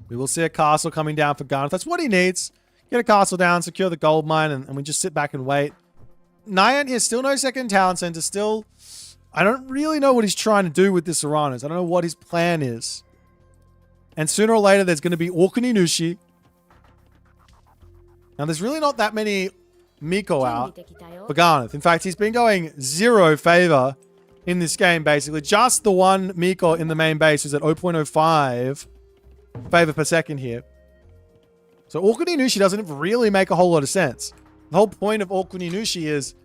We will see a castle coming down for Garnet. That's what he needs. Get a castle down, secure the gold mine, and we just sit back and wait. Nyan here, still no second town center. Still, I don't really know what he's trying to do with this Uranus. I don't know what his plan is. And sooner or later, there's going to be Okuninushi. Now, there's really not that many Miko out for Garnet. In fact, he's been going 0 favor in this game, basically. Just the one Miko in the main base is at 0.05 favor per second here. So Okuninushi doesn't really make a whole lot of sense. The whole point of Okuninushi is,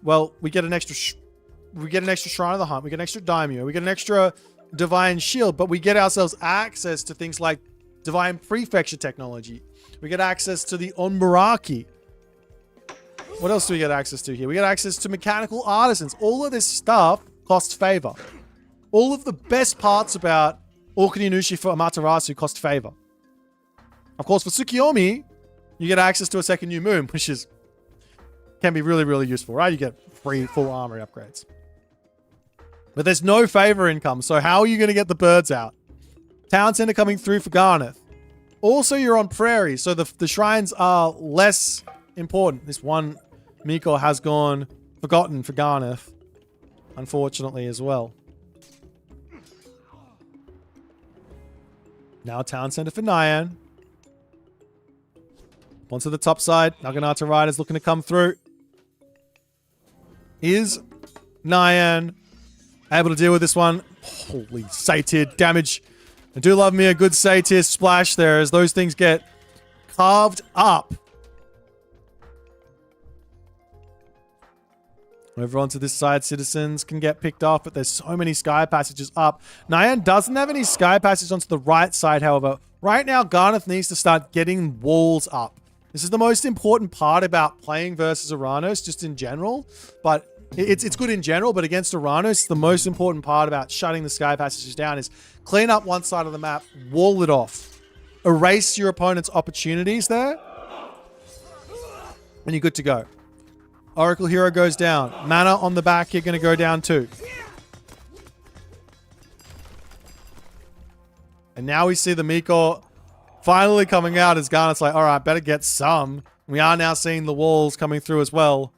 well, we get an extra Shrine of the Hunt, we get an extra Daimyo, we get an extra Divine Shield, but we get ourselves access to things like Divine Prefecture technology. We get access to the Onbaraki. What else do we get access to here? We get access to Mechanical Artisans. All of this stuff costs favor. All of the best parts about Okuninushi for Amaterasu cost favor. Of course, for Tsukiyomi, you get access to a second new moon, which can be really, really useful, right? You get free full armor upgrades. But there's no favor income, so how are you going to get the birds out? Town center coming through for Garneth. Also, you're on Prairie, so the shrines are less important. This one Miko has gone forgotten for Garneth, unfortunately, as well. Now town center for Nyan. Onto the top side. Naginata Riders looking to come through. Is Nyan able to deal with this one? Holy Satyr damage. I do love me a good Satyr splash there as those things get carved up. Over onto this side, citizens can get picked off, but there's so many sky passages up. Nyan doesn't have any sky passages onto the right side, however. Right now, Garneth needs to start getting walls up. This is the most important part about playing versus Uranus, just in general. But it's good in general, but against Uranus, the most important part about shutting the sky passages down is clean up one side of the map, wall it off. Erase your opponent's opportunities there, and you're good to go. Oracle Hero goes down. Mana on the back, you're going to go down too. And now we see the Miko finally coming out as Garnet's like, all right, better get some. We are now seeing the walls coming through as well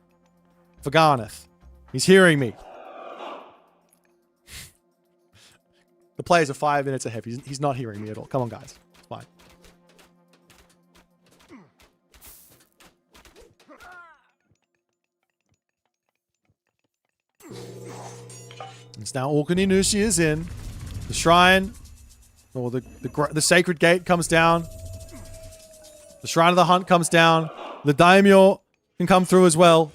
for Garneth. He's hearing me. The players are 5 minutes ahead. He's not hearing me at all. Come on, guys. It's fine. It's now Okuninushi is in. The shrine, or the sacred gate comes down. The Shrine of the Hunt comes down. The Daimyo can come through as well.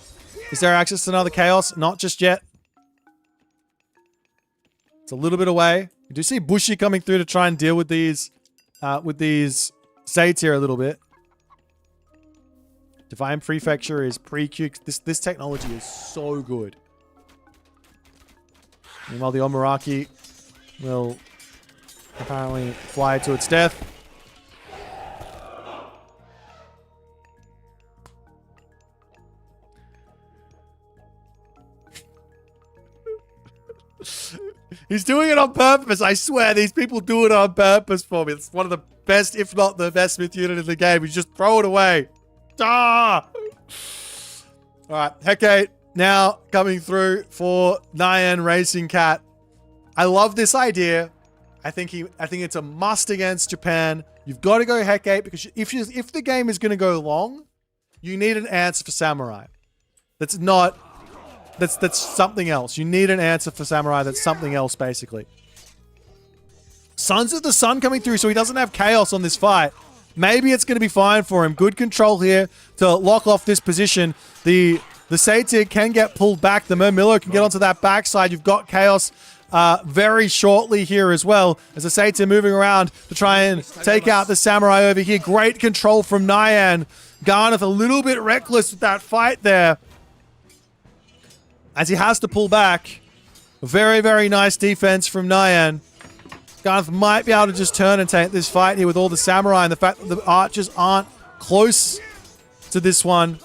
Is there access to another chaos? Not just yet. It's a little bit away. You do see Bushi coming through to try and deal with these Zayt here a little bit. Divine Prefecture is pre-Q. This technology is so good. Meanwhile, the Omaraki will apparently fly to its death. He's doing it on purpose. I swear, these people do it on purpose for me. It's one of the best, if not the best, Smith unit in the game. You just throw it away. Ah! All right, Hecate now coming through for Nyan Racing Cat. I love this idea. I think it's a must against Japan. You've got to go Hecate because if the game is going to go long, you need an answer for Samurai. That's something else. You need an answer for Samurai that's something else, basically. Sons of the Sun coming through, so he doesn't have chaos on this fight. Maybe it's going to be fine for him. Good control here to lock off this position. The Satyr can get pulled back. The Murmillo can get onto that backside. You've got chaos very shortly here as well. As the Satyr moving around to try and take out the Samurai over here. Great control from Nyan. Garneth a little bit reckless with that fight there, as he has to pull back. Very, very nice defense from Nyan. Garneth might be able to just turn and take this fight here with all the Samurai, and the fact that the archers aren't close to this one.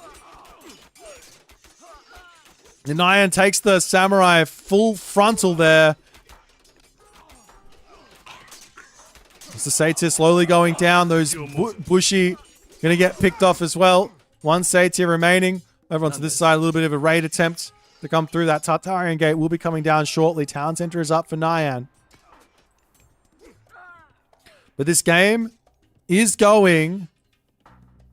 And Nyan takes the Samurai full frontal there. As the Satyr slowly going down. Those Bushi going to get picked off as well. One Satyr remaining. Over onto this side, a little bit of a raid attempt to come through. That Tartarian gate will be coming down shortly. Town center is up for Nyan. But this game is going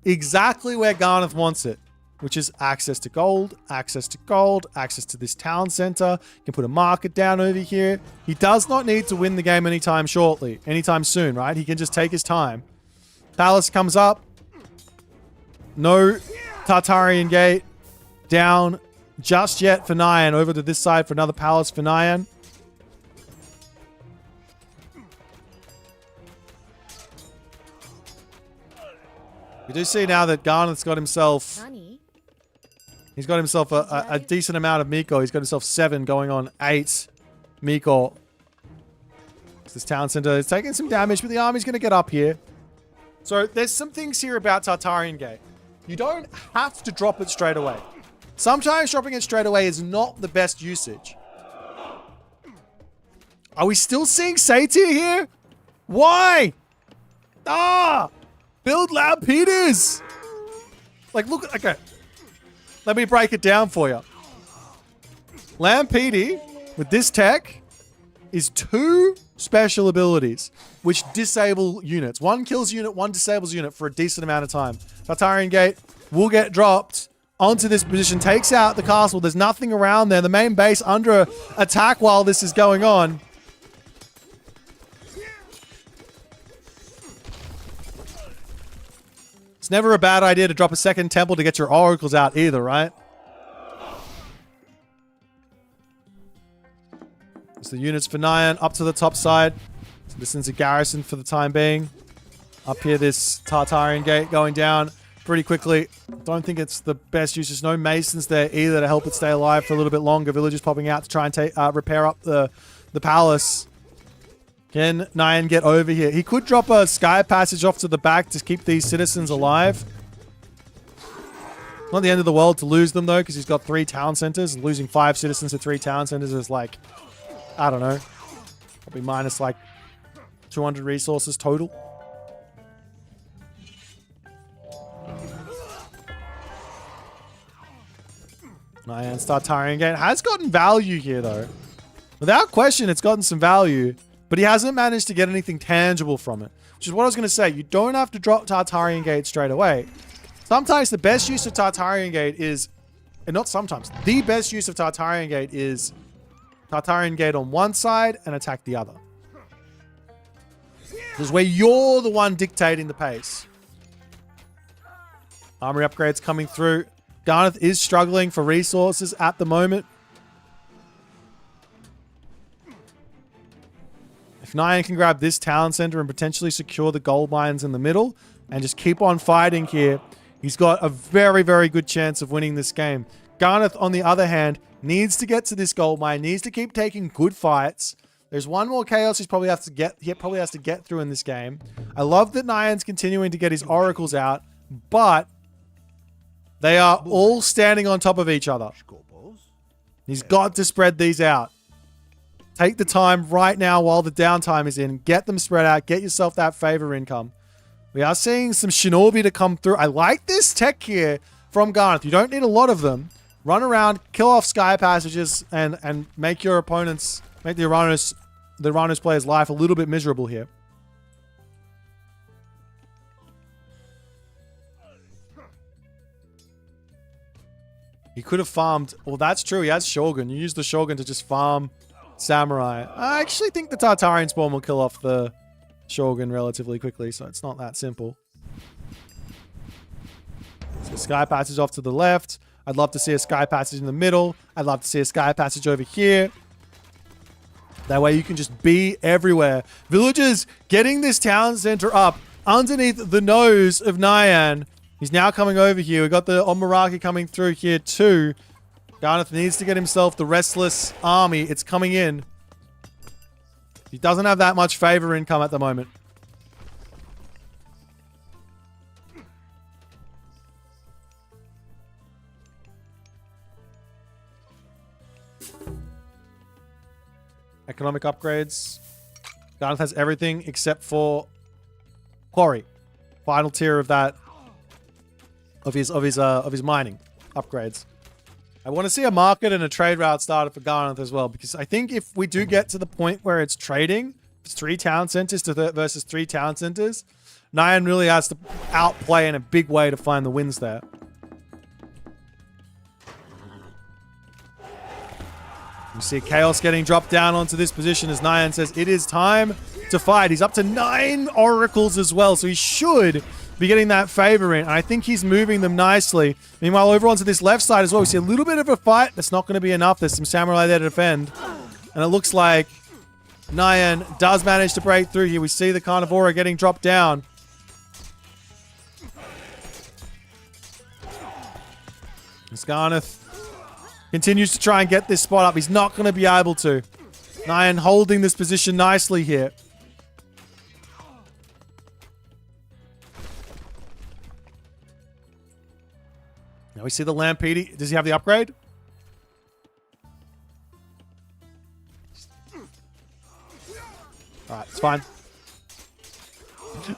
exactly where Garneth wants it, which is access to gold, access to this town center. You can put a market down over here. He does not need to win the game anytime soon, right? He can just take his time. Palace comes up. No Tartarian gate down just yet for Nyan. Over to this side for another palace for Nyan. You do see now that Garneth's got himself... He's got himself a decent amount of Miko. He's got himself 7 going on 8 Miko. This town center is taking some damage, but the army's going to get up here. So there's some things here about Tartarian Gate. You don't have to drop it straight away. Sometimes dropping it straight away is not the best usage. Are we still seeing Satyr here? Why? Build Lampetus! Like, look, okay. Let me break it down for you. Lampede, with this tech, is 2 special abilities, which disable units. 1 kills unit, 1 disables unit for a decent amount of time. Tartarian Gate will get dropped onto this position, takes out the castle. There's nothing around there. The main base under attack while this is going on. It's never a bad idea to drop a second temple to get your oracles out either, right? So the units for Nyan up to the top side. So this is a garrison for the time being. Up here, this Tartarian Gate going down pretty quickly. Don't think it's the best use. There's no masons there either to help it stay alive for a little bit longer. Villagers popping out to try and repair up the palace. Can Nyan get over here? He could drop a sky passage off to the back to keep these citizens alive. Not the end of the world to lose them, though, because he's got 3 town centers. Losing 5 citizens to 3 town centers is like, I don't know, probably minus like 200 resources total. Nyan's Tartarian Gate has gotten value here, though. Without question, it's gotten some value. But he hasn't managed to get anything tangible from it. Which is what I was going to say. You don't have to drop Tartarian Gate straight away. Sometimes the best use of Tartarian Gate is... And not sometimes. The best use of Tartarian Gate is Tartarian Gate on one side and attack the other. This is where you're the one dictating the pace. Armory upgrades coming through. Garneth is struggling for resources at the moment. If Nyan can grab this town center and potentially secure the gold mines in the middle and just keep on fighting here, he's got a very, very good chance of winning this game. Garneth, on the other hand, needs to get to this gold mine, needs to keep taking good fights. There's one more chaos he probably has to get through in this game. I love that Nyan's continuing to get his oracles out, but they are all standing on top of each other. He's got to spread these out. Take the time right now while the downtime is in. Get them spread out. Get yourself that favor income. We are seeing some shinobi to come through. I like this tech here from Garneth. You don't need a lot of them. Run around, kill off sky passages, and make your opponents, make the Uranus player's life a little bit miserable here. He could have farmed. Well, that's true. He has Shogun. You use the Shogun to just farm Samurai. I actually think the Tartarian spawn will kill off the Shogun relatively quickly, so it's not that simple. So Sky Passage off to the left. I'd love to see a Sky Passage in the middle. I'd love to see a Sky Passage over here. That way you can just be everywhere. Villagers getting this town center up underneath the nose of Nyan. He's now coming over here. We've got the Omaraki coming through here too. Garneth needs to get himself the Restless Army. It's coming in. He doesn't have that much favor income at the moment. Economic upgrades. Garneth has everything except for Quarry. Final tier of that. Of his mining upgrades. I want to see a market and a trade route started for Garneth as well, because I think if we do get to the point where it's trading, it's 3 town centers versus 3 town centers, Nyan really has to outplay in a big way to find the wins there. You see Chaos getting dropped down onto this position as Nyan says it is time to fight. He's up to 9 oracles as well, so he should be getting that favor in. And I think he's moving them nicely. Meanwhile, over onto this left side as well, we see a little bit of a fight. That's not going to be enough. There's some samurai there to defend. And it looks like Nyan does manage to break through here. We see the Carnivora getting dropped down. Garneth continues to try and get this spot up. He's not going to be able to. Nyan holding this position nicely here. Now we see the Lampede. Does he have the upgrade? Alright, it's fine.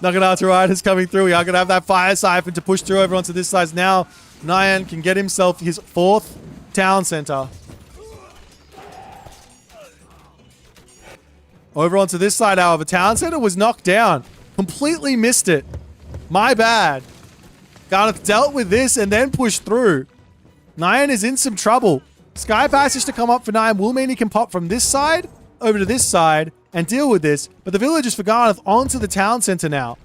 Naginata Ride is coming through. We are going to have that Fire Siphon to push through over onto this side. Now, Nyan can get himself his 4th town center. Over onto this side, however, town center was knocked down. Completely missed it. My bad. Garneth dealt with this and then pushed through. Nyan is in some trouble. Sky Passage to come up for Nyan will mean he can pop from this side over to this side and deal with this. But the villagers for Garneth onto the town center now.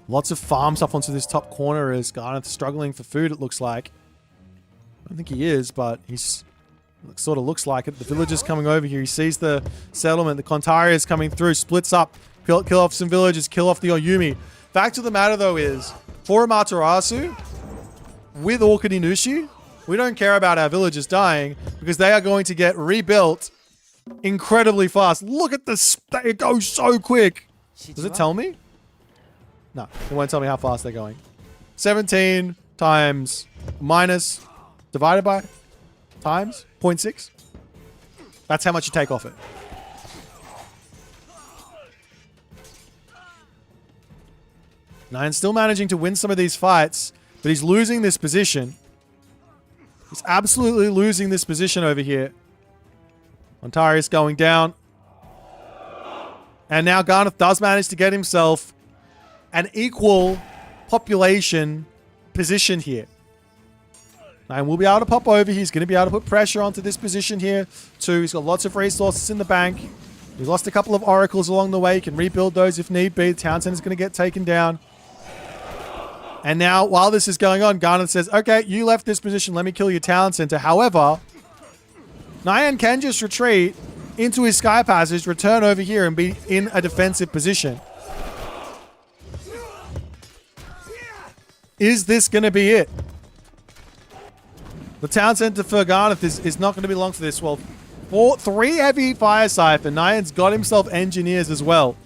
Lots of farm stuff onto this top corner as Garneth struggling for food, it looks like. I don't think he is, but he's sort of looks like it. The villagers coming over here. He sees the settlement. The Kontarias coming through. Splits up. Kill off some villagers. Kill off the Oyumi. Fact of the matter, though, is for Amaterasu, with Orkidinushi, we don't care about our villagers dying because they are going to get rebuilt incredibly fast. Look at this. It goes so quick. Does it tell me? No, it won't tell me how fast they're going. 17 times minus divided by times 0.6. That's how much you take off it. Nyan's still managing to win some of these fights, but he's losing this position. He's absolutely losing this position over here. Ontarius going down. And now Garneth does manage to get himself an equal population position here. Nyan will be able to pop over. He's going to be able to put pressure onto this position here too. He's got lots of resources in the bank. He lost a couple of oracles along the way. He can rebuild those if need be. The town center's going to get taken down. And now, while this is going on, Garneth says, okay, you left this position. Let me kill your town center. However, Nyan can just retreat into his sky passage, return over here, and be in a defensive position. Is this going to be it? The town center for Garneth is not going to be long for this. Well, 3 heavy fire siphon. Nyan's got himself engineers as well.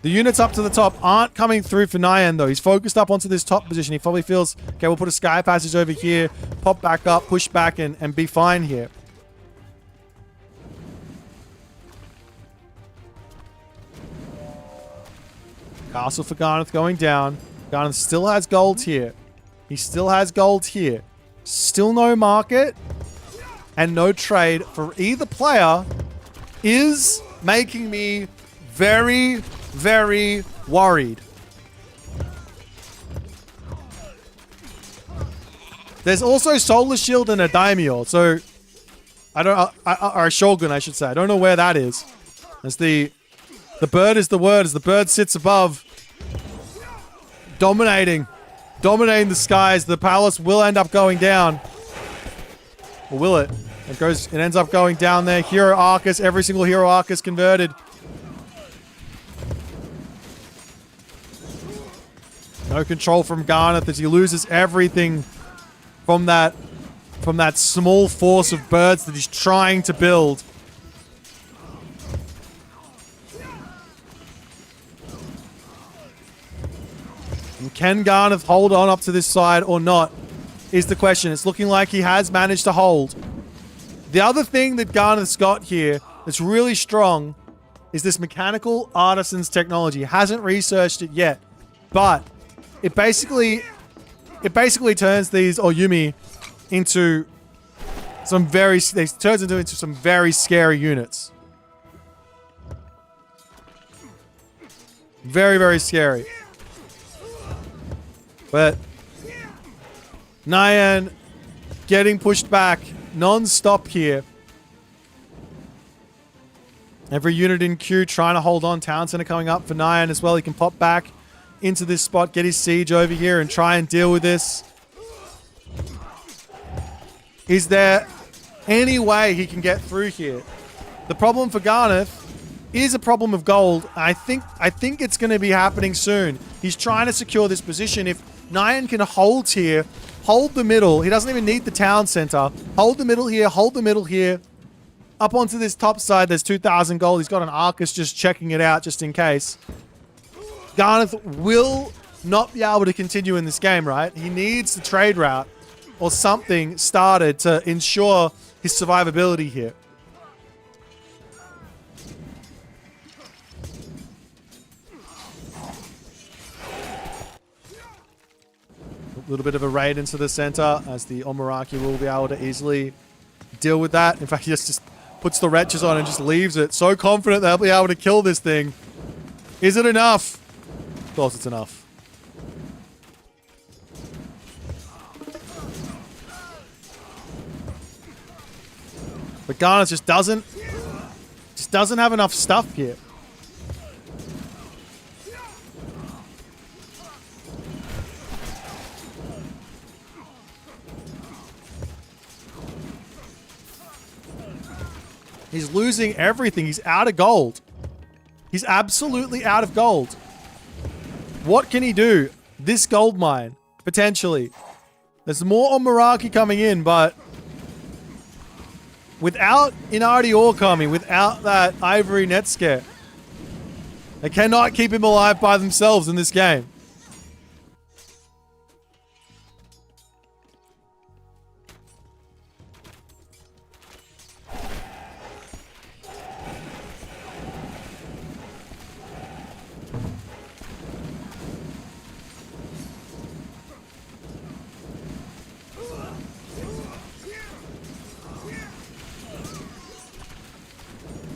The units up to the top aren't coming through for Nyan, though. He's focused up onto this top position. He probably feels, okay, we'll put a sky passage over here, pop back up, push back, and be fine here. Castle for Garneth going down. Garneth still has gold here. He still has gold here. Still no market and no trade for either player is making me very, very worried. There's also Solar Shield and a Daimyo, so I don't, or a Shogun, I should say. I don't know where that is. As the bird is the word, as the bird sits above, dominating the skies. The palace will end up going down. Or will it? It ends up going down there. Hero Arcus, every single Hero Arcus converted. No control from Garneth as he loses everything from that small force of birds that he's trying to build. And can Garneth hold on up to this side or not is the question. It's looking like he has managed to hold. The other thing that Garneth's got here that's really strong is this mechanical artisan's technology. He hasn't researched it yet, but it basically turns these Oyumi into some very scary units. Very, very scary. But Nyan getting pushed back non-stop here. Every unit in queue trying to hold on. Town center coming up for Nyan as well. He can pop back into this spot, get his siege over here and try and deal with this. Is there any way he can get through here? The problem for Garneth is a problem of gold. I think it's going to be happening soon. He's trying to secure this position. If Nyan can hold here, hold the middle. He doesn't even need the town center. Hold the middle here, hold the middle here. Up onto this top side, there's 2,000 gold. He's got an Arcus just checking it out just in case. Garneth will not be able to continue in this game, right? He needs the trade route or something started to ensure his survivability here. A little bit of a raid into the center as the Omaraki will be able to easily deal with that. In fact, he just puts the wretches on and just leaves it. So confident they'll be able to kill this thing. Is it enough? Of course it's enough. But Garneth just doesn't have enough stuff here. He's losing everything. He's out of gold. He's absolutely out of gold. What can he do? This gold mine, potentially. There's more Omaraki coming in, but without Inardi ore coming, without that Ivory net scare, they cannot keep him alive by themselves in this game.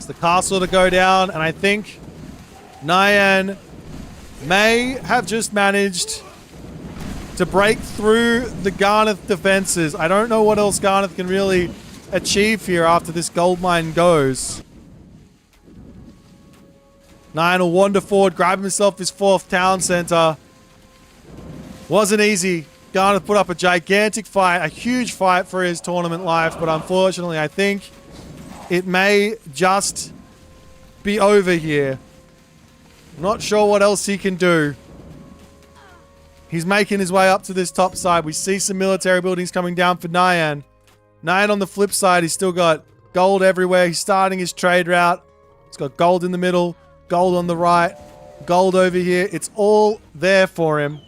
The castle to go down, and I think Nyan may have just managed to break through the Garneth defenses. I don't know what else Garneth can really achieve here after this gold mine goes. Nyan will wander forward, grab himself his 4th town center. Wasn't easy. Garneth put up a gigantic fight, a huge fight for his tournament life, but unfortunately I think it may just be over here. Not sure what else he can do. He's making his way up to this top side. We see some military buildings coming down for Nyan. Nyan on the flip side, he's still got gold everywhere. He's starting his trade route. He's got gold in the middle, gold on the right, gold over here. It's all there for him.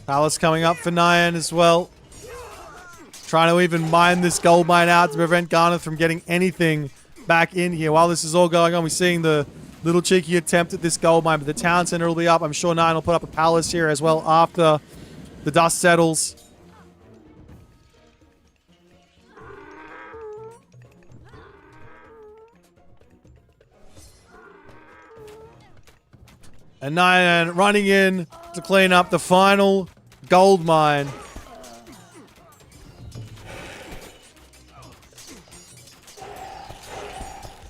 Palace coming up for Nyan as well. Trying to even mine this gold mine out to prevent Garneth from getting anything back in here. While this is all going on, we're seeing the little cheeky attempt at this gold mine, but the town center will be up. I'm sure Nyan will put up a palace here as well after the dust settles. And Nyan running in to clean up the final gold mine.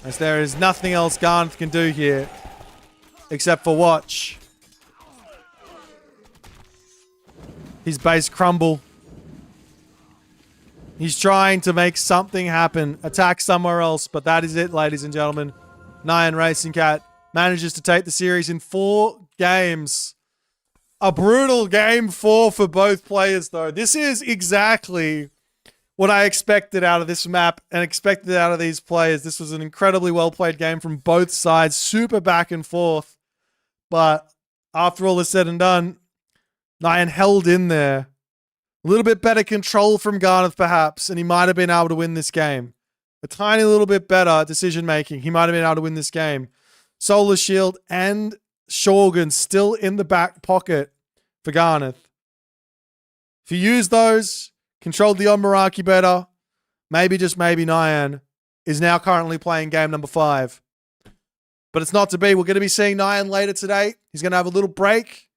As there is nothing else Garneth can do here except for watch his base crumble. He's trying to make something happen, attack somewhere else, but that is it, ladies and gentlemen. Nyan Racing Cat manages to take the series in 4 games. A brutal game 4 for both players, though. This is exactly what I expected out of this map and expected out of these players. This was an incredibly well-played game from both sides. Super back and forth. But after all is said and done, Nyan held in there. A little bit better control from Garneth, perhaps, and he might have been able to win this game. A tiny little bit better decision-making. He might have been able to win this game. Solar Shield and Shogun still in the back pocket for Garneth. If you use those, controlled the Onmaraki better, maybe, just maybe, Nyan is now currently playing game number 5. But it's not to be. We're going to be seeing Nyan later today. He's going to have a little break.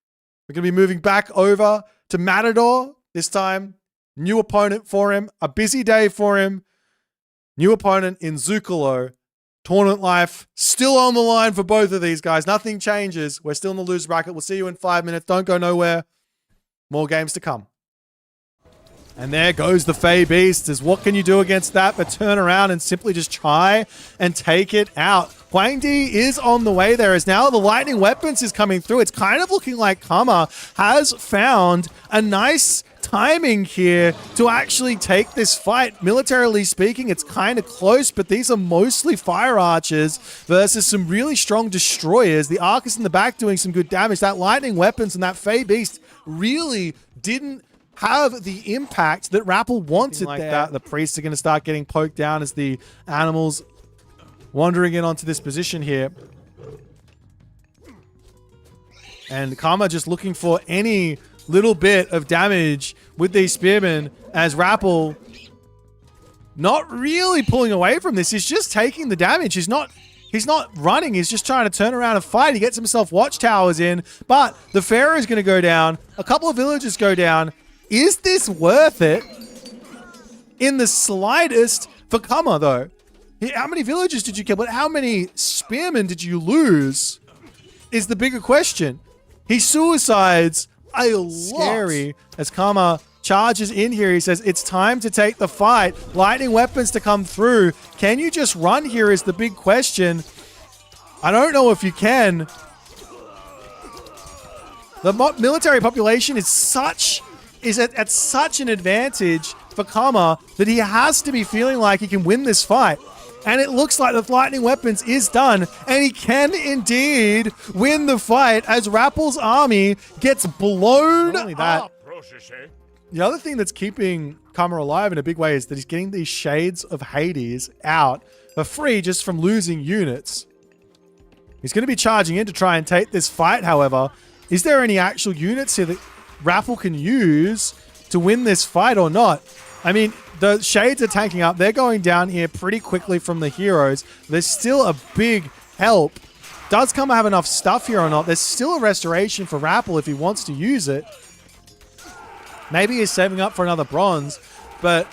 We're going to be moving back over to Matador this time. New opponent for him. A busy day for him. New opponent in Zukalo. Tournament life still on the line for both of these guys. Nothing changes. We're still in the lose bracket. We'll see you in 5 minutes. Don't go nowhere. More games to come. And there goes the Fey Beast. Is what can you do against that but turn around and simply just try and take it out. Huang Di is on the way there as now the lightning weapons is coming through. It's kind of looking like Kama has found a nice timing here to actually take this fight. Militarily speaking, it's kind of close, but these are mostly fire archers versus some really strong destroyers. The Arcus in the back doing some good damage. That lightning weapons and that Fey Beast really didn't have the impact that Rappel wanted like there. The priests are going to start getting poked down as the animals wandering in onto this position here. And Karma just looking for any little bit of damage with these spearmen as Rappel not really pulling away from this. He's just taking the damage. He's not running. He's just trying to turn around and fight. He gets himself watchtowers in, but the Pharaoh is going to go down. A couple of villagers go down. Is this worth it? In the slightest for Kama, though. How many villagers did you kill? But how many spearmen did you lose? Is the bigger question. He suicides a lot. Scary as Kama charges in here. He says, it's time to take the fight. Lightning weapons to come through. Can you just run here is the big question. I don't know if you can. The military population is at such an advantage for Kama that he has to be feeling like he can win this fight. And it looks like the lightning weapons is done, and he can indeed win the fight as Rappel's army gets blown. Not only that, the other thing that's keeping Kama alive in a big way is that he's getting these shades of Hades out for free just from losing units. He's going to be charging in to try and take this fight, however. Is there any actual units here that Rappel can use to win this fight or not? I mean, the shades are tanking up. They're going down here pretty quickly from the heroes. There's still a big help. Does Kama have enough stuff here or not? There's still a restoration for Rappel if he wants to use it. Maybe he's saving up for another bronze, but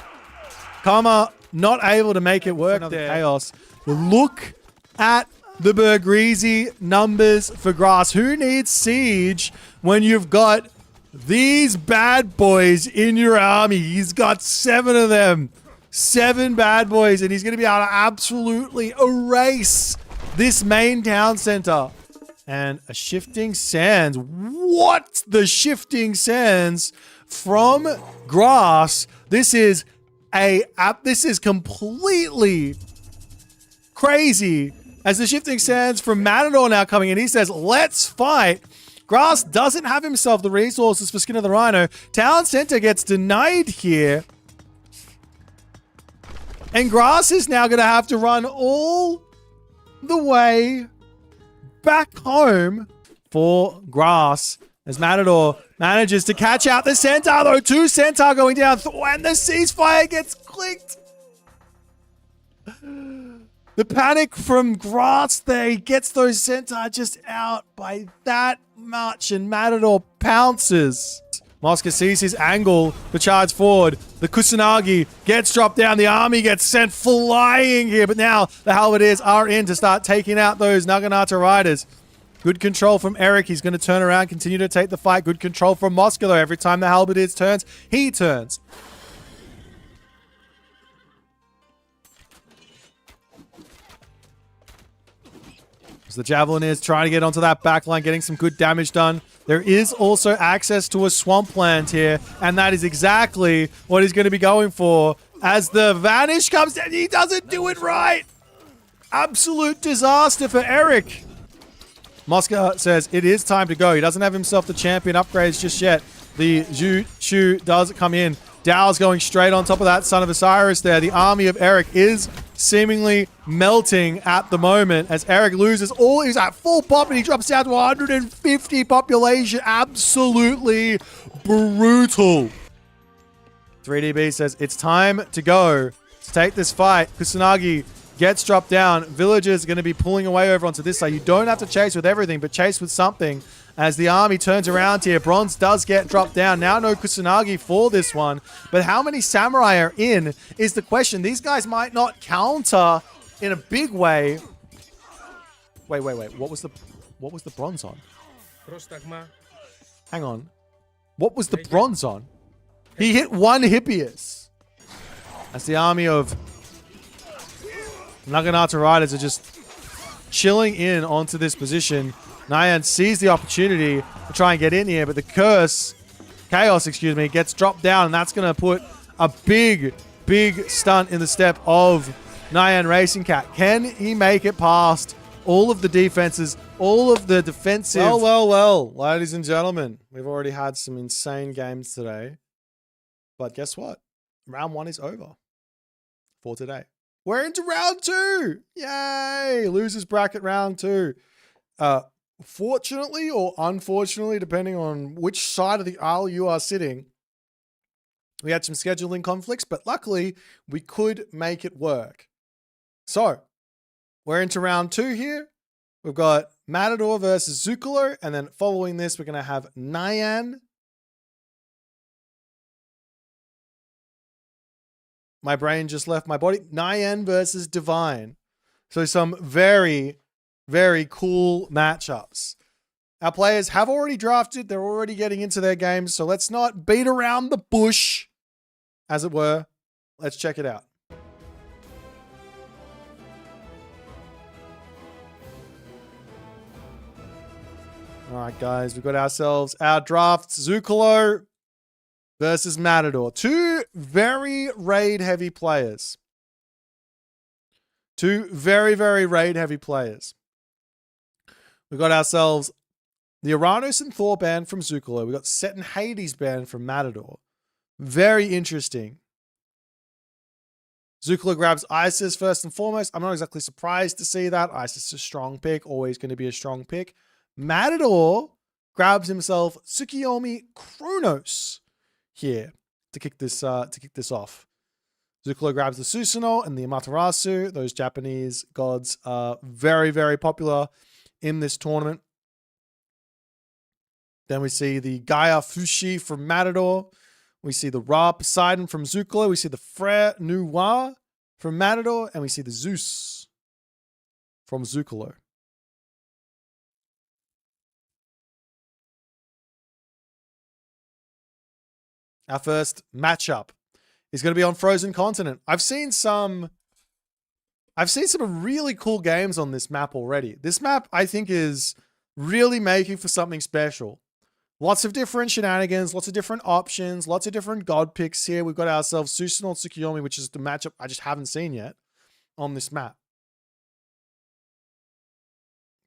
Kama not able to make it work there. Chaos. Look at the Bergrizi numbers for Grass. Who needs Siege when you've got these bad boys in your army? He's got 7 of them. 7 bad boys, and he's going to be able to absolutely erase this main town center. And a Shifting Sands. What? The Shifting Sands from Grass. This is completely crazy. As the Shifting Sands from Matador now coming in, he says, let's fight. Grass doesn't have himself the resources for Skin of the Rhino. Town Center gets denied here. And Grass is now going to have to run all the way back home for Grass. As Matador manages to catch out the Centaur, though. 2 Centaur going down. And the ceasefire gets clicked. The panic from Grass there. He gets those Centaur just out by that much. And Matador pounces. Mosca sees his angle to charge forward. The Kusanagi gets dropped down. The army gets sent flying here. But now the Halberdiers are in to start taking out those Naginata riders. Good control from Eric. He's going to turn around, continue to take the fight. Good control from Mosca, though. Every time the Halberdiers turns, he turns. The Javelin is trying to get onto that backline, getting some good damage done. There is also access to a swampland here, and that is exactly what he's going to be going for. As the Vanish comes down, he doesn't do it right. Absolute disaster for Eric. Mosca says it is time to go. He doesn't have himself the champion upgrades just yet. The Zhu Chu does come in. Dow's going straight on top of that Son of Osiris there. The army of Eric is seemingly melting at the moment as Eric loses all. He's at full pop and he drops down to 150 population. Absolutely brutal. 3DB says it's time to go to take this fight. Kusanagi gets dropped down. Villagers are going to be pulling away over onto this side. You don't have to chase with everything, but chase with something. As the army turns around here, Bronze does get dropped down. Now no Kusanagi for this one. But how many samurai are in is the question. These guys might not counter in a big way. Wait. What was the bronze on? Hang on. What was the bronze on? He hit 1 Hippias. As the army of Naginata riders are just chilling in onto this position. Nyan sees the opportunity to try and get in here, but the Chaos, gets dropped down, and that's going to put a big stunt in the step of Nyan Racing Cat. Can he make it past all of the defenses, all of the defensive? Well, ladies and gentlemen, we've already had some insane games today, but guess what? Round 1 is over for today. We're into round 2. Yay! Losers bracket round 2. Fortunately or unfortunately, depending on which side of the aisle you are sitting, we had some scheduling conflicts, but luckily we could make it work. So we're into round 2 here. We've got Matador versus Zucolo, and then following this, we're going to have Nyan. My brain just left my body. Nyan versus Divine. So some very cool matchups. Our players have already drafted. They're already getting into their games. So let's not beat around the bush, as it were. Let's check it out. All right, guys. We've got ourselves our drafts. Zucolo versus Matador. 2 very raid-heavy players. 2 very raid-heavy players. We've got ourselves the Uranus and Thor band from Zucolo. We've got Set and Hades band from Matador. Very interesting. Zucolo grabs Isis first and foremost. I'm not exactly surprised to see that. Isis is a strong pick. Always going to be a strong pick. Matador grabs himself Tsukiyomi Kronos here to kick this off. Zucolo grabs the Susanoo and the Amaterasu. Those Japanese gods are very popular in this tournament. Then we see the Gaia Fushi from Matador. We see the Ra Poseidon from Zucolo. We see the Frere Noir from Matador, and we see the Zeus from Zucolo. Our first matchup is going to be on Frozen Continent. I've seen some really cool games on this map already. This map, I think, is really making for something special. Lots of different shenanigans, lots of different options, lots of different god picks here. We've got ourselves Susanoo Tsukiyomi, which is the matchup I just haven't seen yet on this map.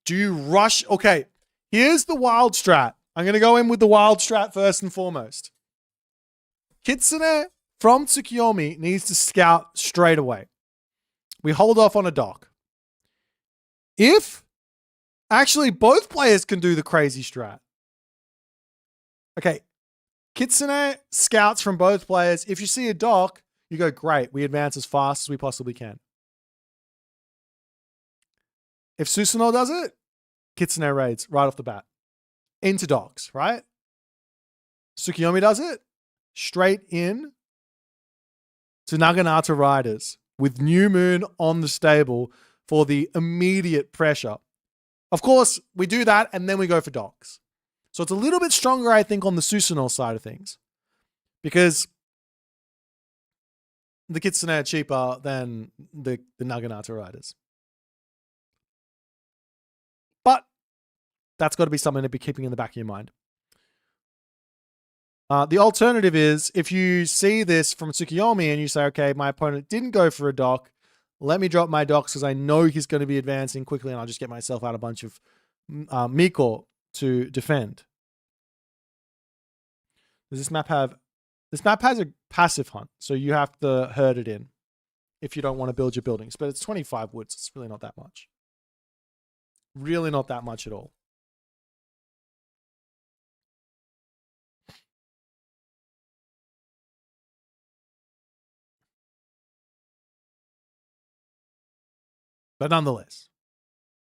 Do you rush? Okay, here's the wild strat. I'm going to go in with the wild strat first and foremost. Kitsune from Tsukiyomi needs to scout straight away. We hold off on a dock. If actually both players can do the crazy strat. Okay, Kitsune scouts from both players. If you see a dock, you go, great, we advance as fast as we possibly can. If Susanoo does it, Kitsune raids right off the bat. Into docks, right? Tsukiyomi does it, straight in to Naginata Riders with New Moon on the stable for the immediate pressure. Of course, we do that and then we go for docks. So it's a little bit stronger, I think, on the Susanoo side of things. Because the Kitsune are cheaper than the Naginata Riders. But that's got to be something to be keeping in the back of your mind. The alternative is, if you see this from Tsukiyomi and you say, okay, my opponent didn't go for a dock, let me drop my docks because I know he's going to be advancing quickly and I'll just get myself out a bunch of Miko to defend. Does this map have... This map has a passive hunt, so you have to herd it in if you don't want to build your buildings. But it's 25 woods. It's really not that much. Really not that much at all. But nonetheless,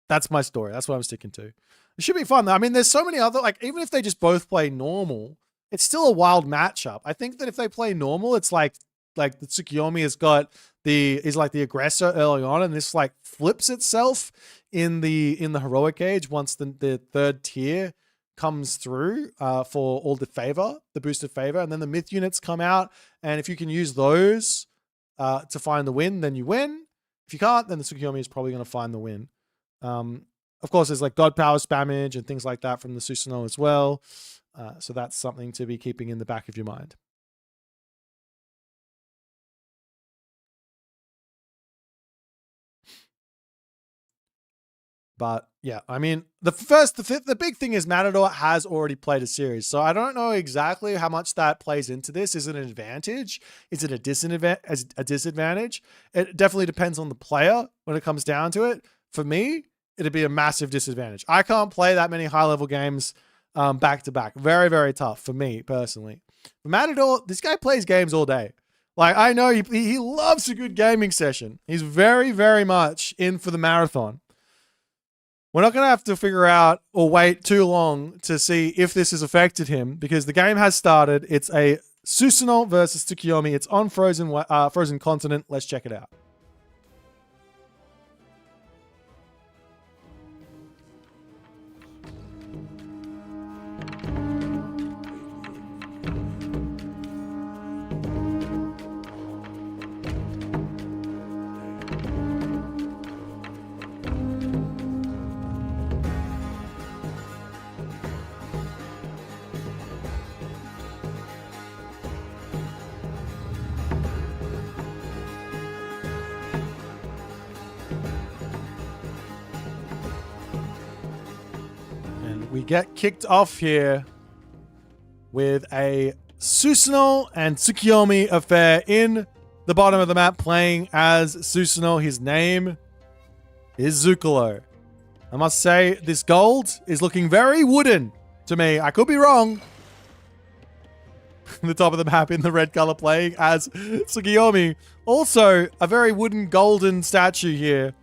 that's my story. That's what I'm sticking to. It should be fun, though. I mean, there's so many other... Like, even if they just both play normal, it's still a wild matchup. I think that if they play normal, it's like the Tsukiyomi has got is like the aggressor early on, and this like flips itself in the heroic age once the third tier comes through for all the favor, the boosted favor, and then the myth units come out, and if you can use those to find the win, then you win. If you can't, then the Tsukiyomi is probably going to find the win. Of course, there's like God Power spammage and things like that from the Susanoo as well. So that's something to be keeping in the back of your mind. But yeah, I mean, the big thing is Matador has already played a series. So I don't know exactly how much that plays into this. Is it an advantage? Is it a disadvantage? It definitely depends on the player when it comes down to it. For me, it'd be a massive disadvantage. I can't play that many high-level games back to back. Very, very tough for me personally. For Matador, this guy plays games all day. Like, I know he loves a good gaming session. He's very, very much in for the marathon. We're not going to have to figure out or wait too long to see if this has affected him, because the game has started. It's a Susanoo versus Tsukiyomi. It's on Frozen Continent. Let's check it out. We get kicked off here with a Susanoo and Tsukiyomi affair in the bottom of the map, playing as Susanoo. His name is Zucolo. I must say, this gold is looking very wooden to me. I could be wrong. The top of the map in the red color, playing as Tsukiyomi. Also, a very wooden golden statue here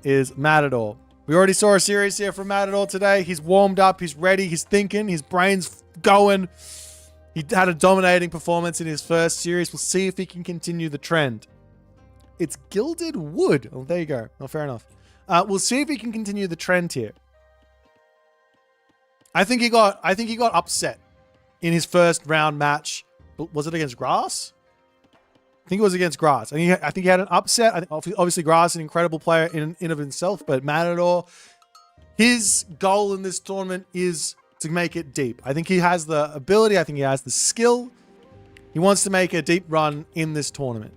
is Matador. We already saw a series here from Matador today. He's warmed up. He's ready. He's thinking. His brain's going. He had a dominating performance in his first series. We'll see if he can continue the trend. It's gilded wood. Oh, there you go. Oh, fair enough. We'll see if he can continue the trend here. I think he got upset in his first round match. Was it against Grass? I think it was against Grass. I think he had an upset. Obviously, Grass is an incredible player in of himself, but Matador, his goal in this tournament is to make it deep. I think he has the ability. I think he has the skill. He wants to make a deep run in this tournament.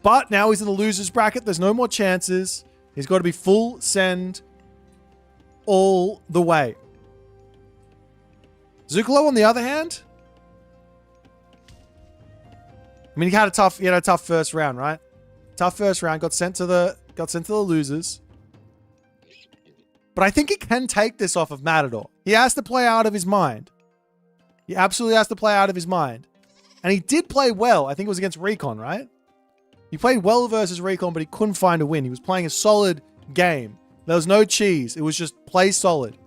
But now he's in the loser's bracket. There's no more chances. He's got to be full send all the way. Zucolo, on the other hand, I mean, he had a tough first round, right? Tough first round. Got sent to the losers. But I think he can take this off of Matador. He has to play out of his mind. He absolutely has to play out of his mind. And he did play well. I think it was against Recon, right? He played well versus Recon, but he couldn't find a win. He was playing a solid game. There was no cheese. It was just play solid.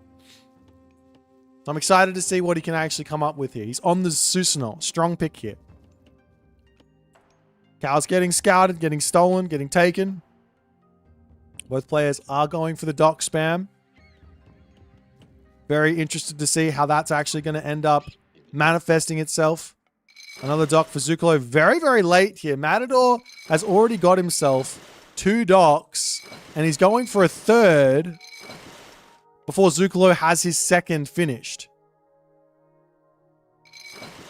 I'm excited to see what he can actually come up with here. He's on the Susanoo. Strong pick here. Cow's getting scouted, getting stolen, getting taken. Both players are going for the dock spam. Very interested to see how that's actually going to end up manifesting itself. Another dock for Zucolo. Very, very late here. Matador has already got himself 2 docks, and he's going for a third before Zucolo has his second finished.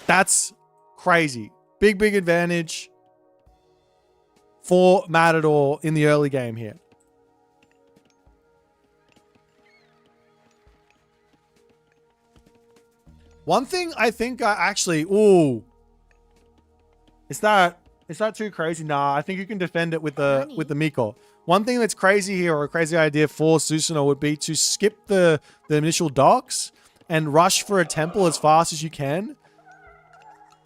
That's crazy. Big, big advantage for Matador in the early game here. One thing I think is that too crazy? Nah, I think you can defend it with the Miko. One thing that's crazy here, or a crazy idea for Susanoo, would be to skip the initial docks and rush for a temple as fast as you can.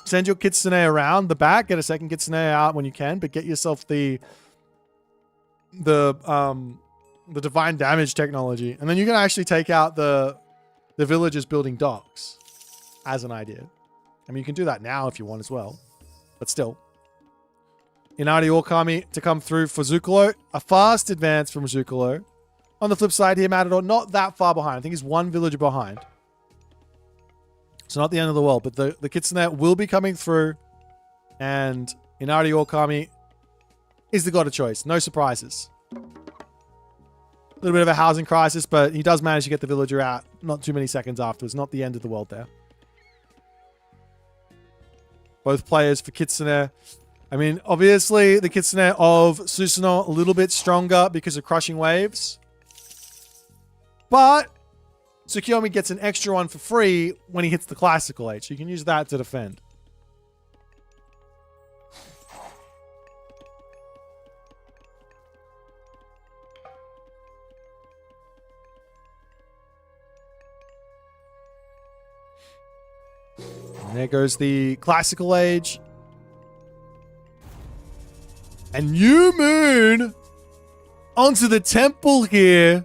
Send your Kitsune around the back, get a second Kitsune out when you can, but get yourself the divine damage technology, and then you can actually take out the villagers building docks as an idea. I mean, you can do that now if you want as well, but still. Inari Okami to come through for Zucolo. A fast advance from Zucolo. On the flip side here, Matador not that far behind. I think he's 1 villager behind. It's not the end of the world, but the Kitsune will be coming through, and Inari Okami is the god of choice. No surprises. A little bit of a housing crisis, but he does manage to get the villager out not too many seconds afterwards. Not the end of the world there. Both players for Kitsune. I mean, obviously, the Kitsune of Susanoo a little bit stronger because of crushing waves. But Tsukiyomi gets an extra one for free when he hits the classical age. So you can use that to defend. And there goes the classical age. And New Moon onto the temple here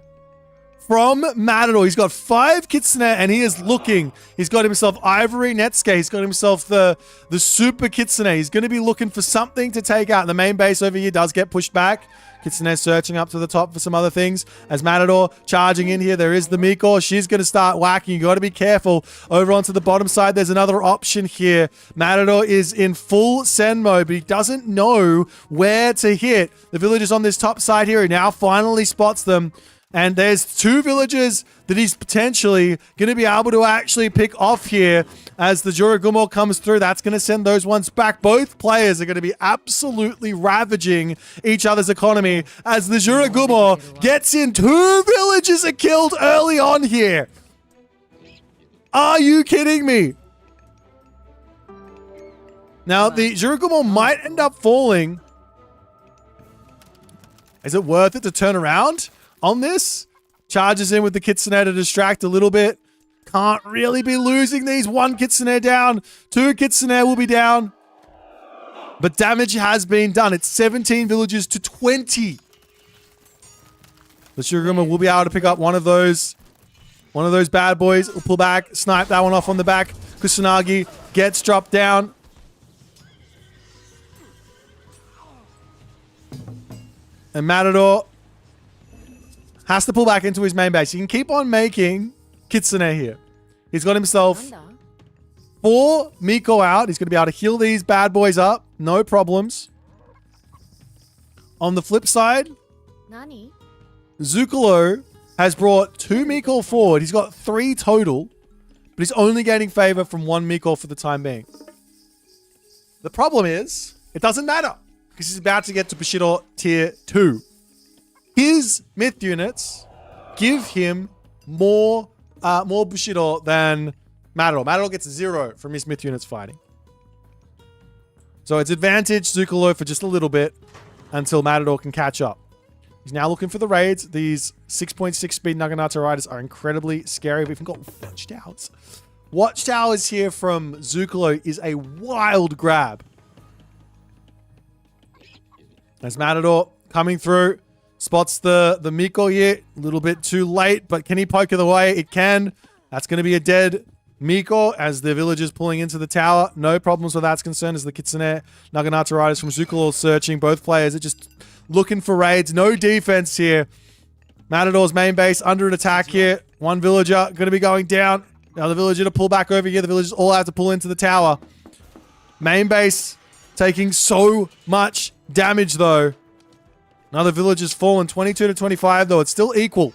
from Matador. He's got 5 Kitsune and he is looking. He's got himself Ivory Netsuke. He's got himself the Super Kitsune. He's going to be looking for something to take out. The main base over here does get pushed back. Kitsune searching up to the top for some other things. As Matador charging in here, there is the Miko. She's going to start whacking. You got to be careful. Over onto the bottom side, there's another option here. Matador is in full send mode, but he doesn't know where to hit. The villagers on this top side here, he now finally spots them. And there's 2 villagers that he's potentially going to be able to actually pick off here as the Juragumo comes through. That's going to send those ones back. Both players are going to be absolutely ravaging each other's economy as the Juragumo gets in. 2 villagers are killed early on here. Are you kidding me? Now, the Juragumo might end up falling. Is it worth it to turn around on this? Charges in with the Kitsune to distract a little bit. Can't really be losing these. 1 Kitsune down. 2 Kitsune will be down. But damage has been done. It's 17 villagers to 20. The Shuriguma will be able to pick up one of those bad boys. We'll pull back, snipe that one off on the back. Kusanagi gets dropped down. And Matador has to pull back into his main base. He can keep on making Kitsune here. He's got himself 4 Miko out. He's going to be able to heal these bad boys up. No problems. On the flip side, Nani? Zucolo has brought 2 Miko forward. He's got 3 total, but he's only gaining favor from 1 Miko for the time being. The problem is, it doesn't matter, because he's about to get to Bushido tier 2. His myth units give him more Bushido than Matador. Matador gets 0 from his myth units fighting. So it's advantage Zucolo for just a little bit until Matador can catch up. He's now looking for the raids. These 6.6 speed Naginata riders are incredibly scary. We've even got Watchtowers. Watchtowers here from Zucolo is a wild grab. As Matador coming through, spots the Miko here. A little bit too late, but can he poke it away? It can. That's going to be a dead Miko as the villagers pulling into the tower. No problems where that's concerned as the Kitsune Naginata riders from Zucolo searching. Both players are just looking for raids. No defense here. Matador's main base under an attack here. One villager going to be going down. Another villager to pull back over here. The villagers all have to pull into the tower. Main base taking so much damage though. Another villager's fallen 22 to 25 though. It's still equal.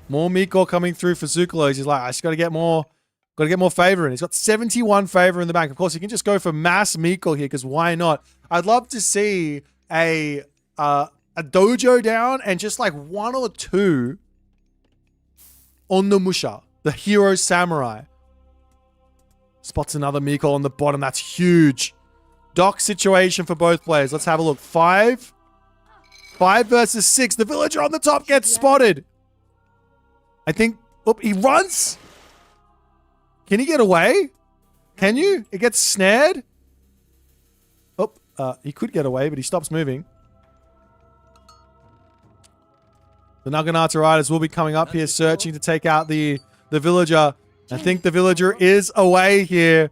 More Miko coming through for Zucolo. He's like, I just got to get more favor in. He's got 71 favor in the bank. Of course, he can just go for mass Miko here because why not? I'd love to see a dojo down and just like 1 or 2 on the Musha, the hero samurai. Spots another Miko on the bottom. That's huge. Dock situation for both players. Let's have a look. 5 versus 6. The villager on the top gets spotted. I think, he runs. Can he get away? Can you? It gets snared. He could get away, but he stops moving. The Naginata riders will be coming up here, searching to take out the villager. I think the villager is away here.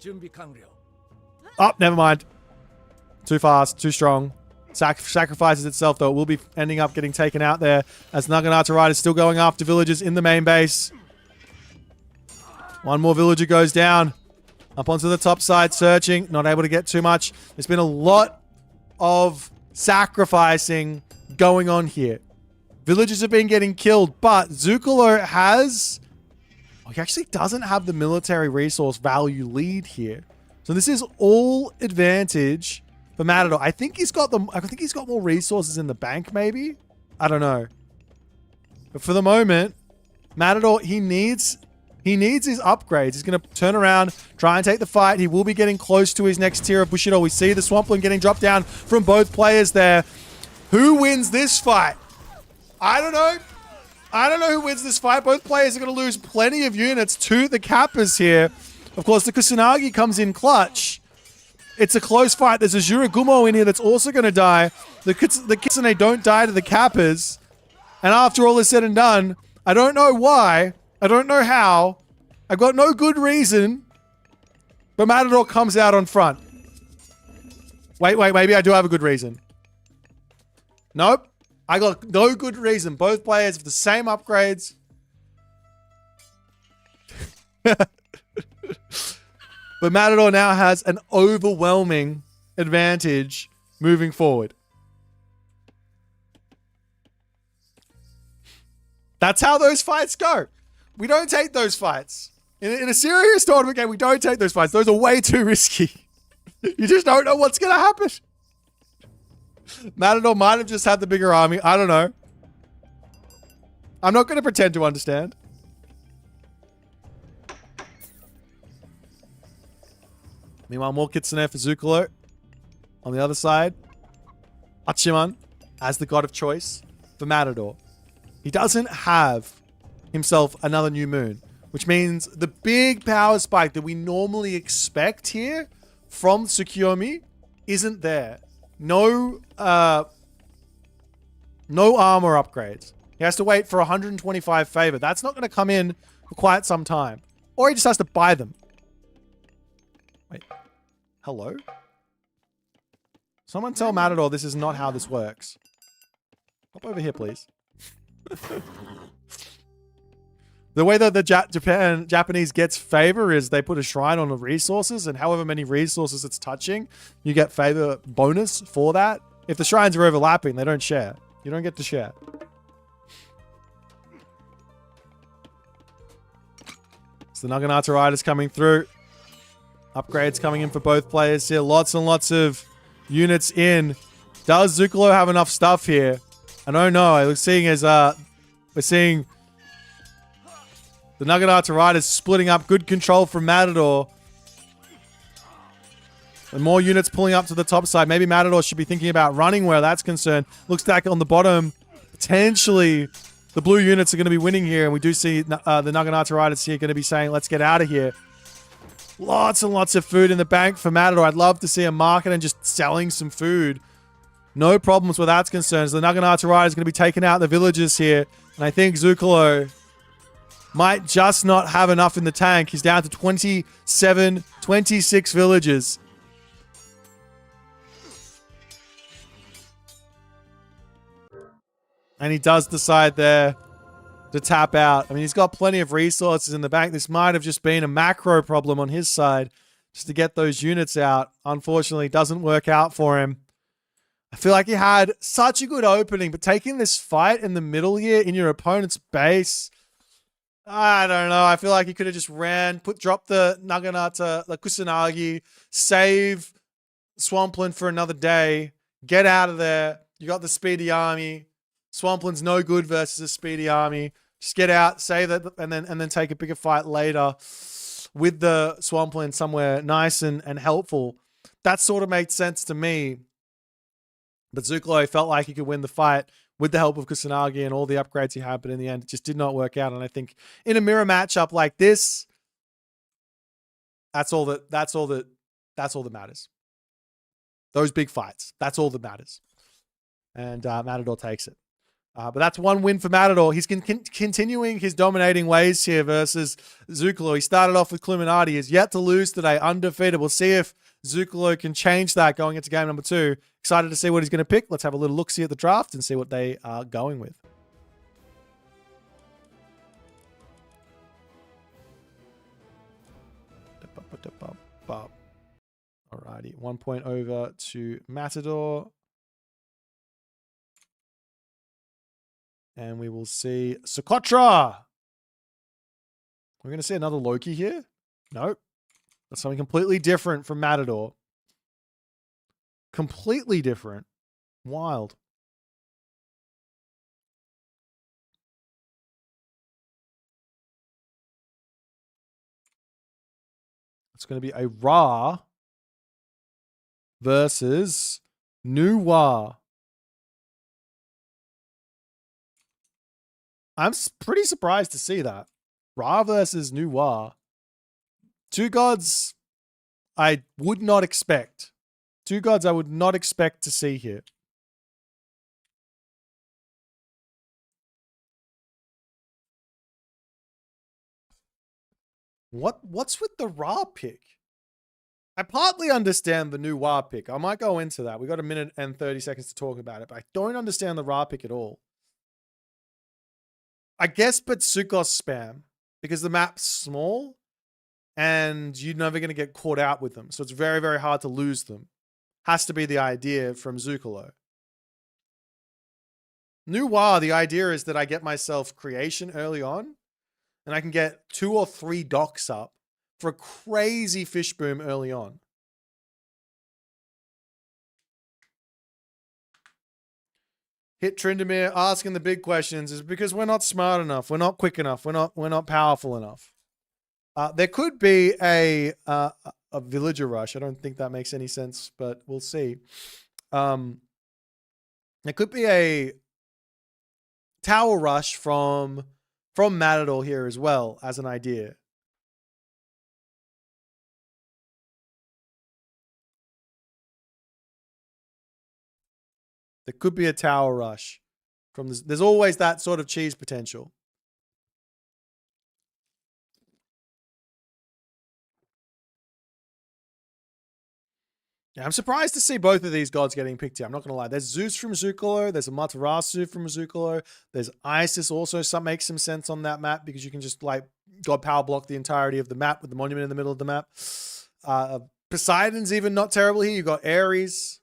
Oh, never mind. Too fast, too strong. Sacrifices itself, though. It will be ending up getting taken out there as Naginata riders still going after villagers in the main base. One more villager goes down. Up onto the top side, searching. Not able to get too much. There's been a lot of sacrificing going on here. Villagers have been getting killed, but Zucolo has... he actually doesn't have the military resource value lead here. So this is all advantage for Matador. I think he's got more resources in the bank, maybe? I don't know. But for the moment, Matador, he needs his upgrades. He's going to turn around, try and take the fight. He will be getting close to his next tier of Bushido. We see the Swampland getting dropped down from both players there. Who wins this fight? I don't know. I don't know who wins this fight. Both players are going to lose plenty of units to the Kappas here. Of course, the Kusanagi comes in clutch. It's a close fight. There's a Juragumo in here that's also going to die. The Kitsune don't die to the Kappas. And after all is said and done, I don't know why. I don't know how. I've got no good reason. But Matador comes out on front. Wait. Maybe I do have a good reason. Nope. I got no good reason. Both players have the same upgrades. But Matador now has an overwhelming advantage moving forward. That's how those fights go. We don't take those fights. In a serious tournament game, we don't take those fights. Those are way too risky. You just don't know what's going to happen. Matador might have just had the bigger army. I don't know. I'm not going to pretend to understand. Meanwhile, more Kitsune for Zucolo. On the other side, Hachiman as the god of choice for Matador. He doesn't have himself another new moon, which means the big power spike that we normally expect here from Tsukiyomi isn't there. No armor upgrades. He has to wait for 125 favor. That's not going to come in for quite some time. Or he just has to buy them. Wait. Hello? Someone tell Matador this is not how this works. Hop over here, please. The way that the Japanese gets favor is they put a shrine on the resources, and however many resources it's touching, you get favor bonus for that. If the shrines are overlapping, they don't share. You don't get to share. So the Naginata Riders coming through. Upgrades coming in for both players here. Lots and lots of units in. Does Zukalo have enough stuff here? I don't know. We're seeing the Naginata Riders splitting up. Good control from Matador. And more units pulling up to the top side. Maybe Matador should be thinking about running where that's concerned. Looks like on the bottom, potentially the blue units are going to be winning here. And we do see the Naginata Riders here going to be saying, let's get out of here. Lots and lots of food in the bank for Matador. I'd love to see a market and just selling some food. No problems where that's concerned. So the Naginata Riders is going to be taking out the villagers here. And I think Zukalo might just not have enough in the tank. He's down to 27, 26 villagers. And he does decide there to tap out. I mean, he's got plenty of resources in the bank. This might have just been a macro problem on his side just to get those units out. Unfortunately, doesn't work out for him. I feel like he had such a good opening, but taking this fight in the middle here in your opponent's base, I don't know. I feel like he could have just dropped the Naginata, the Kusanagi, save Swampland for another day, get out of there. You got the speedy army. Swampland's no good versus a speedy army. Just get out, save that, and then take a bigger fight later with the Swampland somewhere nice and helpful. That sort of made sense to me. But Zukalo felt like he could win the fight with the help of Kusanagi and all the upgrades he had, but in the end, it just did not work out. And I think in a mirror matchup like this, that's all that matters. Those big fights, that's all that matters. And Matador takes it. But that's one win for Matador. He's continuing his dominating ways here versus Zukalo. He started off with Cluminati. He's yet to lose today, undefeated. We'll see if Zukalo can change that going into game number 2. Excited to see what he's going to pick. Let's have a little look-see at the draft and see what they are going with. Alrighty, 1 point over to Matador. And we will see Sokotra. We're going to see another Loki here. Nope. That's something completely different from Matador. Completely different. Wild. It's going to be a Ra versus Nuwa. I'm pretty surprised to see that. Ra versus Nuwa. Two gods I would not expect. Two gods I would not expect to see here. What's with the Ra pick? I partly understand the Nuwa pick. I might go into that. We got a minute and 30 seconds to talk about it, but I don't understand the Ra pick at all. I guess Betsukos spam, because the map's small and you're never going to get caught out with them. So it's very, very hard to lose them. Has to be the idea from Zukalo. Nuwa, the idea is that I get myself creation early on and I can get 2 or 3 docks up for a crazy fish boom early on. Hit Tryndamere asking the big questions is because we're not smart enough. We're not quick enough. We're not powerful enough. There could be a villager rush. I don't think that makes any sense, but we'll see. There could be a tower rush from Matador here as well as an idea. There could be a tower rush. From this, there's always that sort of cheese potential. Yeah, I'm surprised to see both of these gods getting picked here. I'm not going to lie. There's Zeus from Zukalo. There's a Matarasu from Zukalo. There's Isis also. Some makes some sense on that map because you can just like god power block the entirety of the map with the monument in the middle of the map. Poseidon's even not terrible here. You've got Ares.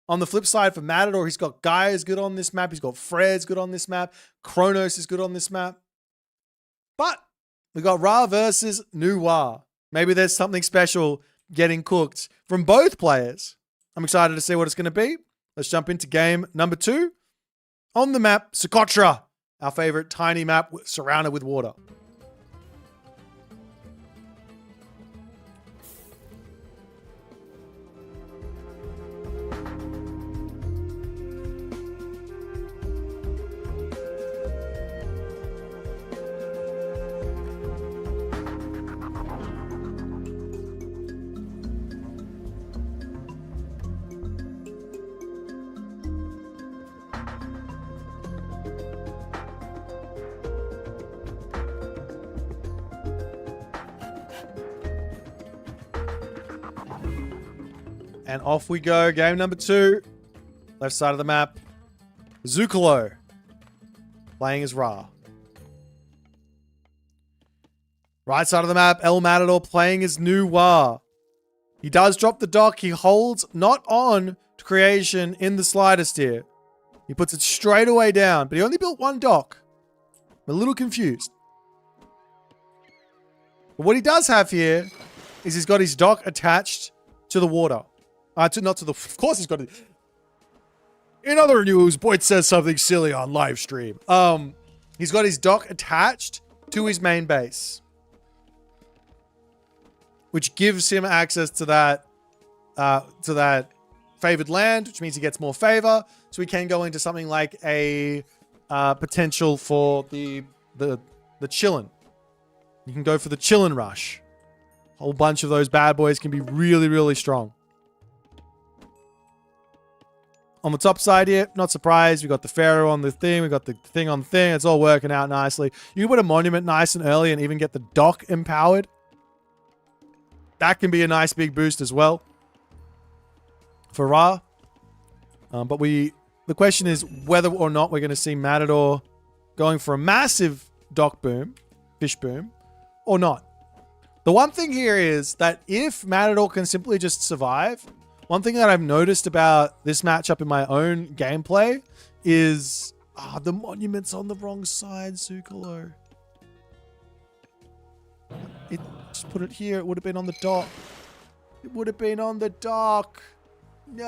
On the flip side for Matador, he's got Gaia's good on this map. He's got Fred's good on this map. Kronos is good on this map. But we got Ra versus Nuwa. Maybe there's something special getting cooked from both players. I'm excited to see what it's going to be. Let's jump into game number 2. On the map, Sokotra, our favorite tiny map surrounded with water. And off we go. Game number 2. Left side of the map. Zukalo. Playing as Ra. Right side of the map. El Matador playing as Nuwa. He does drop the dock. He holds not on to creation in the slightest here. He puts it straight away down. But he only built one dock. I'm a little confused. But what he does have here is he's got his dock attached to the water. Of course he's got it. In other news, Boit says something silly on live stream. He's got his dock attached to his main base, which gives him access to that favored land, which means he gets more favor. So he can go into something like a potential for the chillin'. You can go for the chillin' rush. A whole bunch of those bad boys can be really, really strong. On the top side here, not surprised. We got the Pharaoh on the thing. We got the thing on the thing. It's all working out nicely. You can put a monument nice and early and even get the dock empowered. That can be a nice big boost as well for Ra. But the question is whether or not we're going to see Matador going for a massive dock boom, fish boom, or not. The one thing here is that if Matador can simply just survive, one thing that I've noticed about this matchup in my own gameplay is the monument's on the wrong side, Zukalo. Just put it here. It would have been on the dock. It would have been on the dock. No.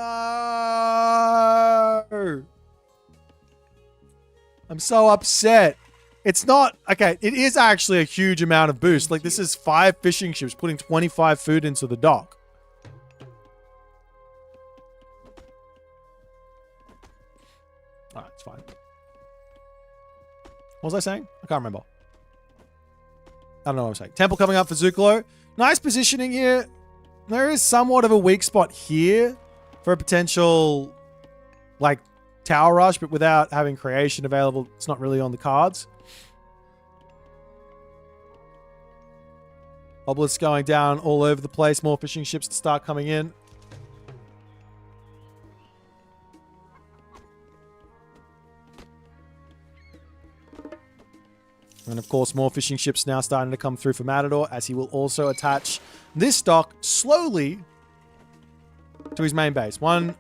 I'm so upset. It's not... Okay, it is actually a huge amount of boost. Like, this is 5 fishing ships putting 25 food into the dock. Alright, it's fine. What was I saying? I can't remember. I don't know what I'm saying. Temple coming up for Zukalo. Nice positioning here. There is somewhat of a weak spot here for a potential, like, tower rush, but without having creation available, it's not really on the cards. Obelisks going down all over the place. More fishing ships to start coming in. And of course, more fishing ships now starting to come through for Matador, as he will also attach this dock slowly to his main base. One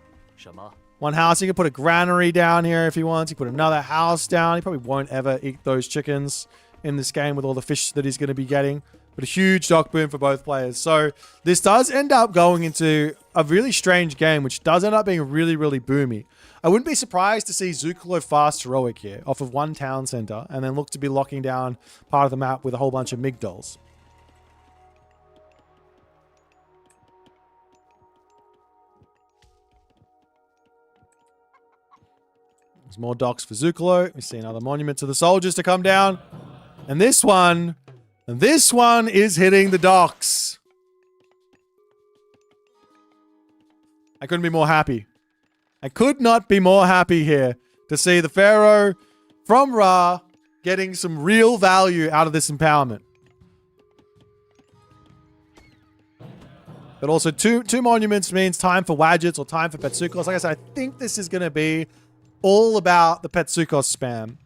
house. He can put a granary down here if he wants. He can put another house down. He probably won't ever eat those chickens in this game with all the fish that he's going to be getting. But a huge dock boom for both players. So this does end up going into a really strange game, which does end up being really, really boomy. I wouldn't be surprised to see Zukalo fast heroic here off of one town center and then look to be locking down part of the map with a whole bunch of migdals. There's more docks for Zukalo. We see another monument to the soldiers to come down. And this one is hitting the docks. I couldn't be more happy. I could not be more happy here to see the Pharaoh from Ra getting some real value out of this empowerment. But also two monuments means time for Wadgets or time for Petsukos. Like I said, I think this is going to be all about the Petsukos spam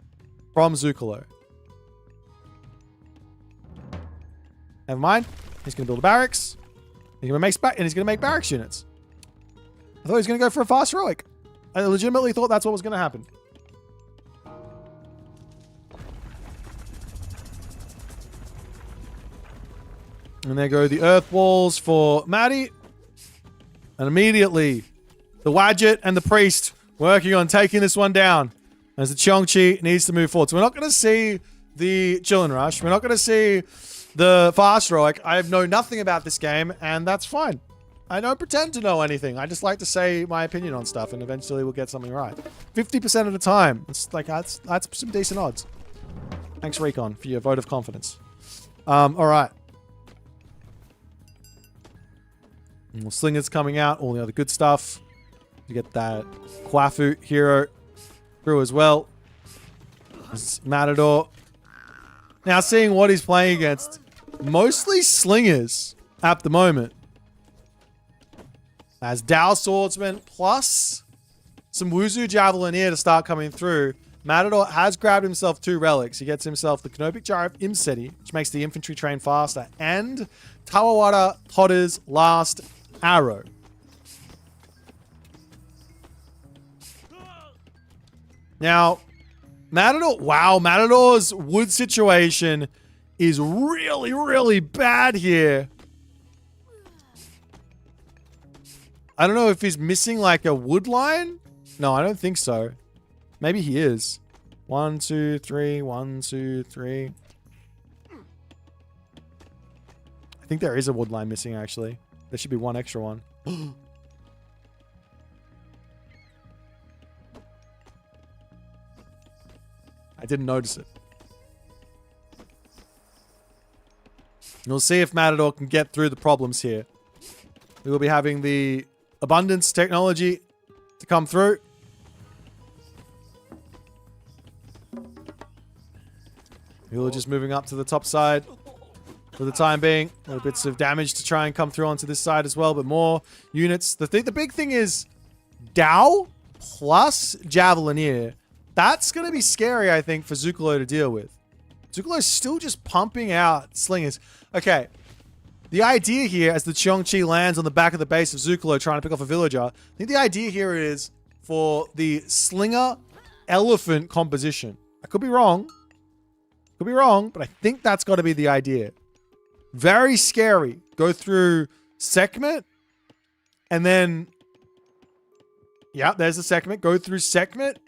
from Zukalo. Never mind. He's going to build a barracks. He's going to make barracks units. I thought he was going to go for a fast heroic. I legitimately thought that's what was going to happen. And there go the earth walls for Maddie. And immediately, the Wadget and the priest working on taking this one down. As the Cheongchi needs to move forward. So we're not going to see the Chillin' Rush. We're not going to see the fast heroic. I know nothing about this game, and that's fine. I don't pretend to know anything. I just like to say my opinion on stuff, and eventually we'll get something right. 50% of the time. It's like, that's some decent odds. Thanks, Recon, for your vote of confidence. All right. More slingers coming out, all the other good stuff. You get that Kwafu hero through as well. This Matador. Now, seeing what he's playing against, mostly slingers at the moment. As Dao Swordsman plus some Wuzu Javelin here to start coming through. Matador has grabbed himself 2 relics. He gets himself the Canopic Jar of Imseti, which makes the infantry train faster, and Tawawara Potter's last arrow. Now, Matador's wood situation is really, really bad here. I don't know if he's missing like a wood line. No, I don't think so. Maybe he is. 1, 2, 3. 1, 2, 3. I think there is a wood line missing, actually. There should be one extra one. I didn't notice it. And we'll see if Matador can get through the problems here. We will be having the abundance technology to come through. We're just moving up to the top side for the time being. Little bits of damage to try and come through onto this side as well, but more units. The big thing is Dao plus Javelineer. That's going to be scary, I think, for Zukalo to deal with. Zukalo's still just pumping out slingers. Okay. The idea here, as the Cheongchi lands on the back of the base of Zukalo trying to pick off a villager, I think the idea here is for the slinger elephant composition. I could be wrong. Could be wrong, but I think that's got to be the idea. Very scary. Go through Sekhmet, and then... yeah, there's the Sekhmet. Go through Sekhmet,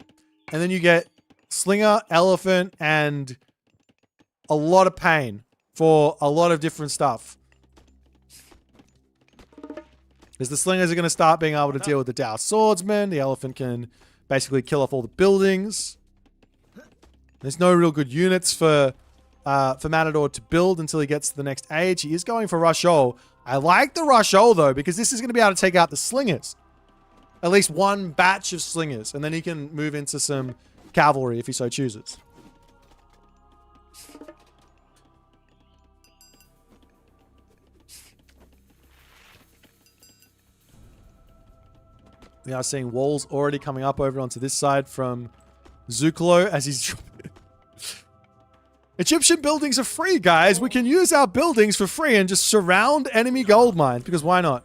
and then you get slinger, elephant, and a lot of pain for a lot of different stuff. Because the slingers are going to start being able to deal with the Dao Swordsman. The elephant can basically kill off all the buildings. There's no real good units for Matador to build until he gets to the next age. He is going for Rushol. I like the Rushol, though, because this is going to be able to take out the slingers. At least one batch of slingers. And then he can move into some cavalry if he so chooses. We are seeing walls already coming up over onto this side from Zukalo as he's... Egyptian buildings are free, guys. We can use our buildings for free and just surround enemy gold mines, because why not?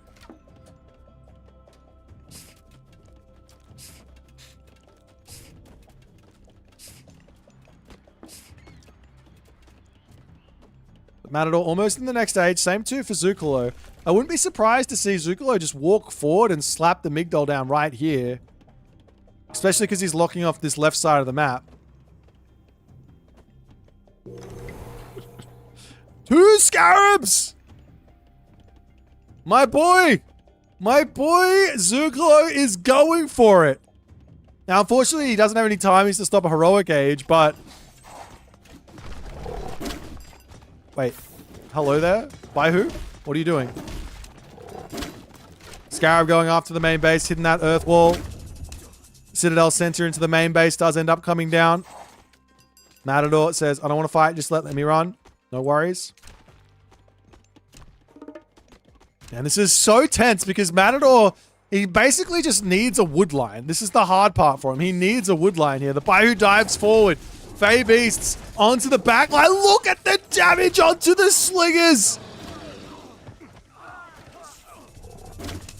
Matador almost in the next age. Same too for Zukalo. I wouldn't be surprised to see Zukalo just walk forward and slap the Migdol down right here. Especially because he's locking off this left side of the map. 2 scarabs! My boy Zukalo is going for it. Now, unfortunately, he doesn't have any time. He's to stop a heroic age, but... wait. Hello there? By who? What are you doing? Scarab going after the main base, hitting that earth wall. Citadel Center into the main base does end up coming down. Matador says, I don't want to fight. Just let me run. No worries. And this is so tense because Matador, he basically just needs a wood line. This is the hard part for him. He needs a wood line here. The Bayou dives forward. Fey Beasts onto the back line. Look at the damage onto the slingers.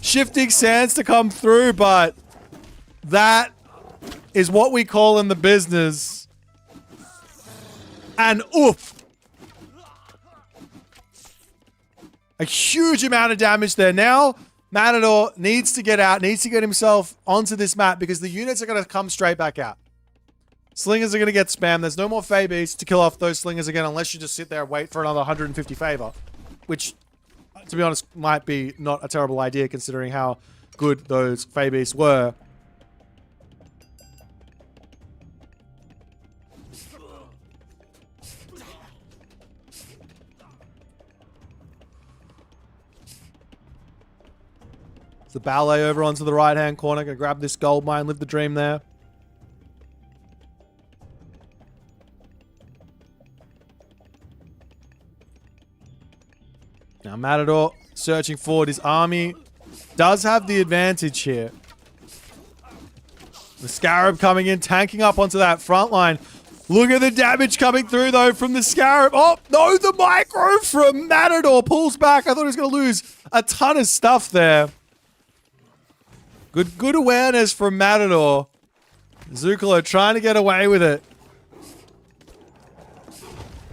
Shifting sands to come through, but that is what we call in the business an oof. A huge amount of damage there. Now, Matador needs to get out, needs to get himself onto this map because the units are going to come straight back out. Slingers are going to get spammed. There's no more Fey Beasts to kill off those slingers again unless you just sit there and wait for another 150 favor, which, to be honest, might be not a terrible idea considering how good those Fey Beasts were. The ballet over onto the right-hand corner. Gonna grab this gold mine, live the dream there. Now Matador searching forward. His army does have the advantage here. The Scarab coming in, tanking up onto that front line. Look at the damage coming through, though, from the Scarab. Oh, no, the micro from Matador pulls back. I thought he was going to lose a ton of stuff there. Good awareness from Matador. Zukalo trying to get away with it.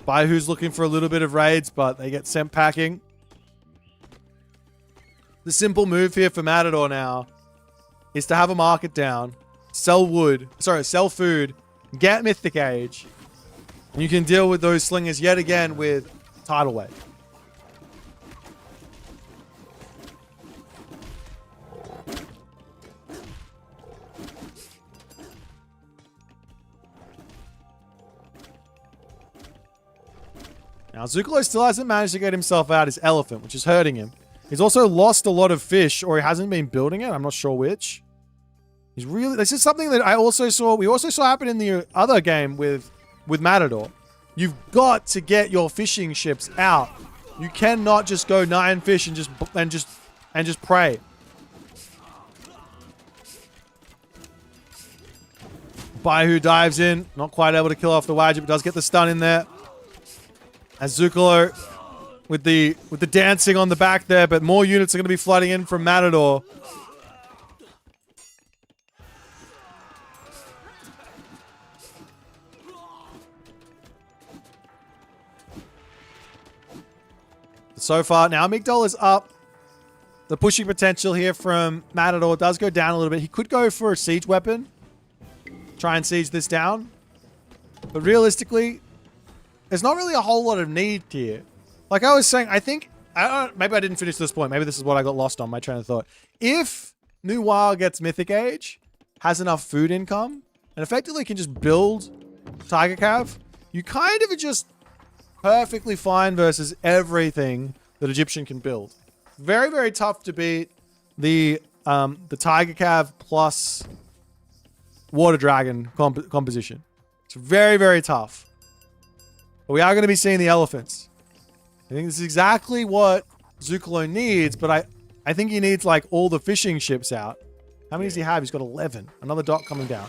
Bayou's looking for a little bit of raids, but they get sent packing. The simple move here for Matador now is to have a market down, sell food, get Mythic Age, and you can deal with those slingers yet again with Tidal Wave. Now, Zukalo still hasn't managed to get himself out his elephant, which is hurting him. He's also lost a lot of fish, or he hasn't been building it. I'm not sure which. He's really... This is something that we also saw happen in the other game with Matador. You've got to get your fishing ships out. You cannot just go 9 fish and just pray. Bayou dives in, not quite able to kill off the Wadget, but does get the stun in there. As Zukalo with the dancing on the back there, but more units are going to be flooding in from Matador. So far, now Migdol is up. The pushing potential here from Matador does go down a little bit. He could go for a siege weapon. Try and siege this down. But realistically, there's not really a whole lot of need here. Like I was saying, maybe I didn't finish this point. Maybe this is what I got lost on, my train of thought. If Noir gets Mythic Age, has enough food income, and effectively can just build Tiger Cav, you kind of are just perfectly fine versus everything that Egyptian can build. Very, very tough to beat the Tiger Cav plus Water Dragon composition. It's very, very tough. But we are going to be seeing the elephants. I think this is exactly what Zukalo needs, but I think he needs like all the fishing ships out. How many does he have? He's got 11. Another dot coming down.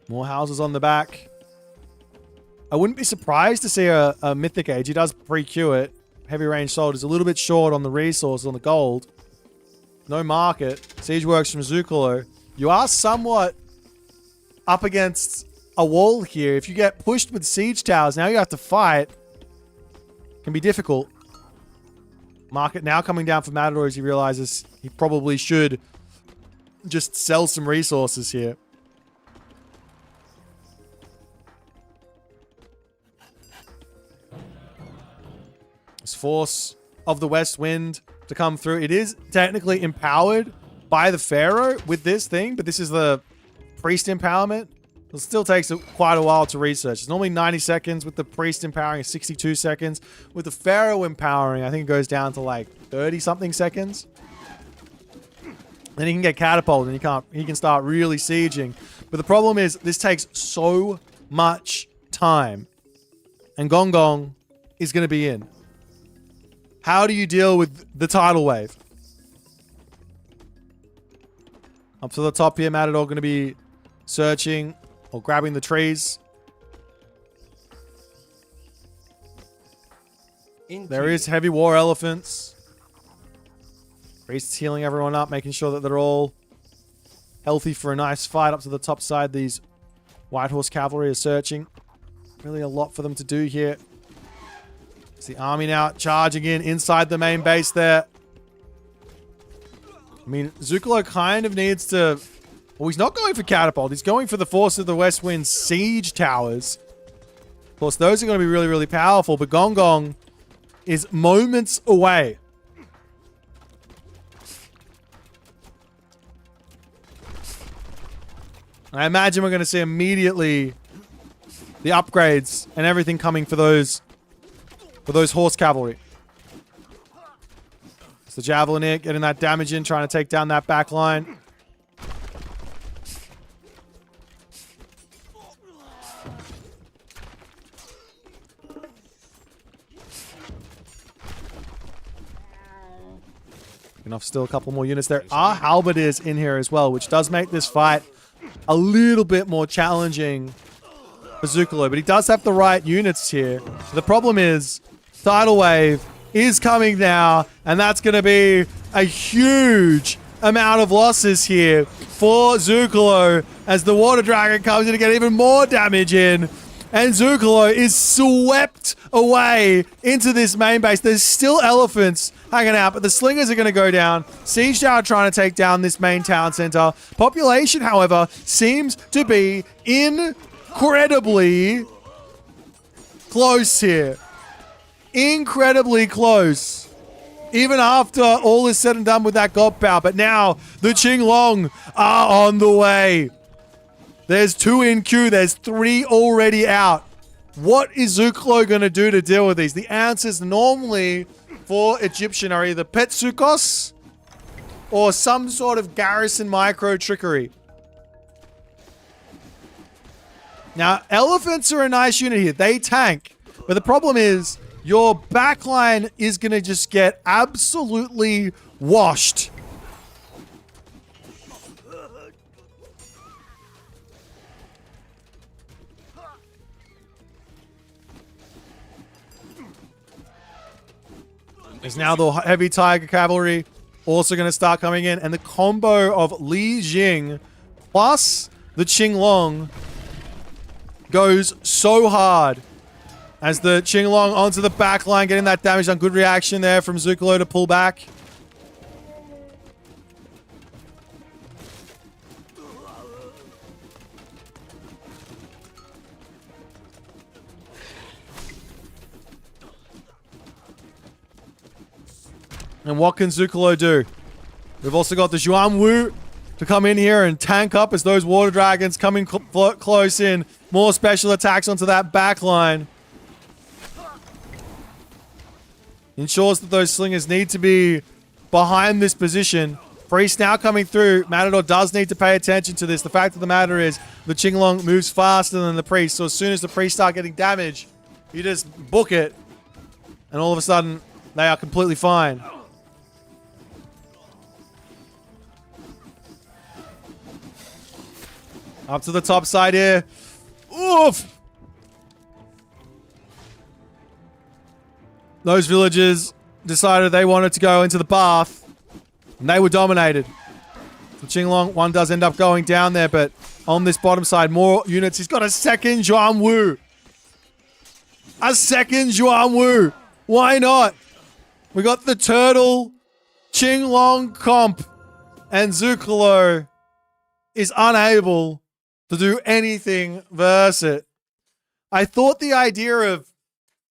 More houses on the back. I wouldn't be surprised to see a Mythic Age. He does pre-queue it. Heavy range sold is a little bit short on the resources, on the gold. No market. Siege works from Zukalo. You are somewhat up against a wall here. If you get pushed with siege towers, now you have to fight. Can be difficult. Market now coming down for Matador as he realizes he probably should just sell some resources here. This force of the West Wind to come through. It is technically empowered by the Pharaoh with this thing, but this is the priest empowerment. It still takes quite a while to research. It's normally 90 seconds with the priest empowering, 62 seconds. With the pharaoh empowering, I think it goes down to like 30-something seconds. Then he can get catapulted and he can start really sieging. But the problem is this takes so much time. And Gong Gong is going to be in. How do you deal with the tidal wave? Up to the top here, Matador going to be searching or grabbing the trees. There is heavy war elephants. Priest's healing everyone up, making sure that they're all healthy for a nice fight. Up to the top side, these White Horse Cavalry are searching. Really a lot for them to do here. It's the army now charging in inside the main base there. I mean, Zukalo kind of needs to... Well, he's not going for catapult. He's going for the Force of the West Wind siege towers. Of course, those are going to be really, really powerful. But Gong Gong is moments away. I imagine we're going to see immediately the upgrades and everything coming for those horse cavalry. It's the javelin here, getting that damage in, trying to take down that back line. Enough, still a couple more units there. Our halberdiers in here as well, which does make this fight a little bit more challenging for Zukalo, but he does have the right units here. The problem is tidal wave is coming now, and that's going to be a huge amount of losses here for Zukalo as the water dragon comes in to get even more damage in, and Zukalo is swept away into this main base. There's still elephants hanging out, but the slingers are going to go down. Siege Tower trying to take down this main town center. Population, however, seems to be incredibly close here. Incredibly close. Even after all is said and done with that God Power. But now the Qinglong are on the way. There's 2 in queue. There's 3 already out. What is Zukalo going to do to deal with these? The answers normally for Egyptian are either Petsukos or some sort of garrison micro trickery. Now, elephants are a nice unit here. They tank. But the problem is your backline is going to just get absolutely washed. There's now the heavy tiger cavalry also going to start coming in. And the combo of Li Jing plus the Qinglong goes so hard. As the Qinglong onto the back line, getting that damage on. Good reaction there from Zukalo to pull back. And what can Zukalo do? We've also got the Zhuan Wu to come in here and tank up as those water dragons come in close in. More special attacks onto that back line. Ensures that those slingers need to be behind this position. Priest now coming through. Matador does need to pay attention to this. The fact of the matter is the Qinglong moves faster than the Priest. So as soon as the Priest start getting damage, you just book it. And all of a sudden, they are completely fine. Up to the top side here. Oof! Those villagers decided they wanted to go into the bath. And they were dominated. The Qinglong, one does end up going down there, but on this bottom side, more units. He's got a second Zhuan Wu. A second Zhuan Wu. Why not? We got the turtle Qinglong comp. And Zukalo is unable to do anything versus it. I thought the idea of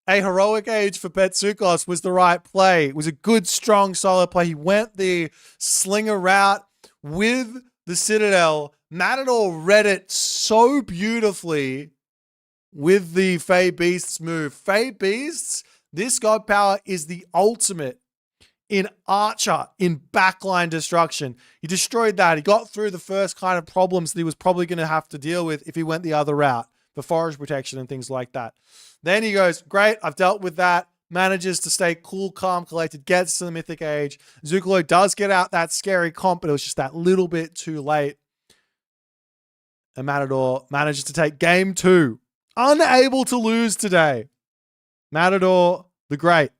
a heroic age for Petsukos was the right play. It was a good, strong, solid play. He went the slinger route with the Citadel. Matador read it so beautifully with the Fey Beasts move. Fey Beasts, this god power is the ultimate in Archer, in backline destruction. He destroyed that. He got through the first kind of problems that he was probably going to have to deal with if he went the other route for forest protection and things like that. Then he goes, great, I've dealt with that. Manages to stay cool, calm, collected, gets to the Mythic Age. Zukalo does get out that scary comp, but it was just that little bit too late. And Matador manages to take game 2. Unable to lose today. Matador, the great.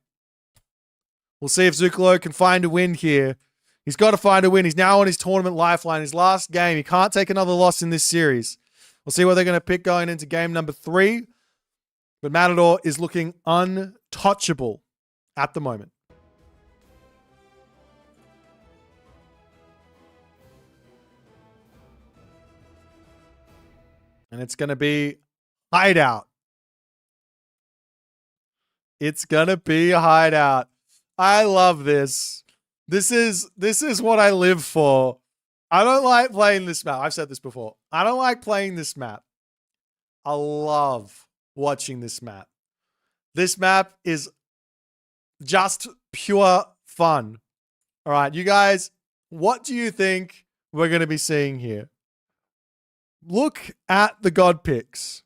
We'll see if Zukalo can find a win here. He's got to find a win. He's now on his tournament lifeline. His last game. He can't take another loss in this series. We'll see what they're going to pick going into game number 3. But Matador is looking untouchable at the moment. And it's going to be Hideout. It's going to be a Hideout. I love this. This is what I live for. I don't like playing this map. I've said this before. I don't like playing this map. I love watching this map. This map is just pure fun. All right, you guys, what do you think we're going to be seeing here? Look at the god picks.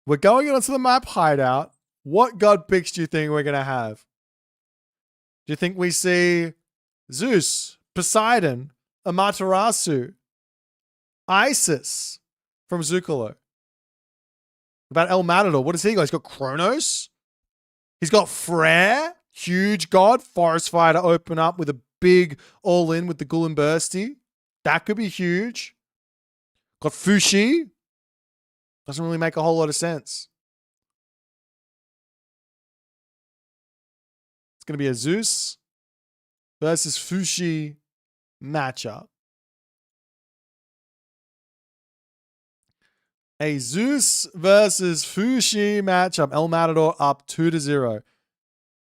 We're going onto the map Hideout. What god picks do you think we're going to have? Do you think we see Zeus, Poseidon, Amaterasu, Isis from Zukalo? About El Matador, what does he got? He's got Kronos. He's got Frere, huge god, Forest Fire to open up with a big all-in with the Gullen Bursty. That could be huge. Got Fushi. Doesn't really make a whole lot of sense. It's going to be a Zeus versus Fushi matchup. A Zeus versus Fushi matchup. El Matador up 2-0.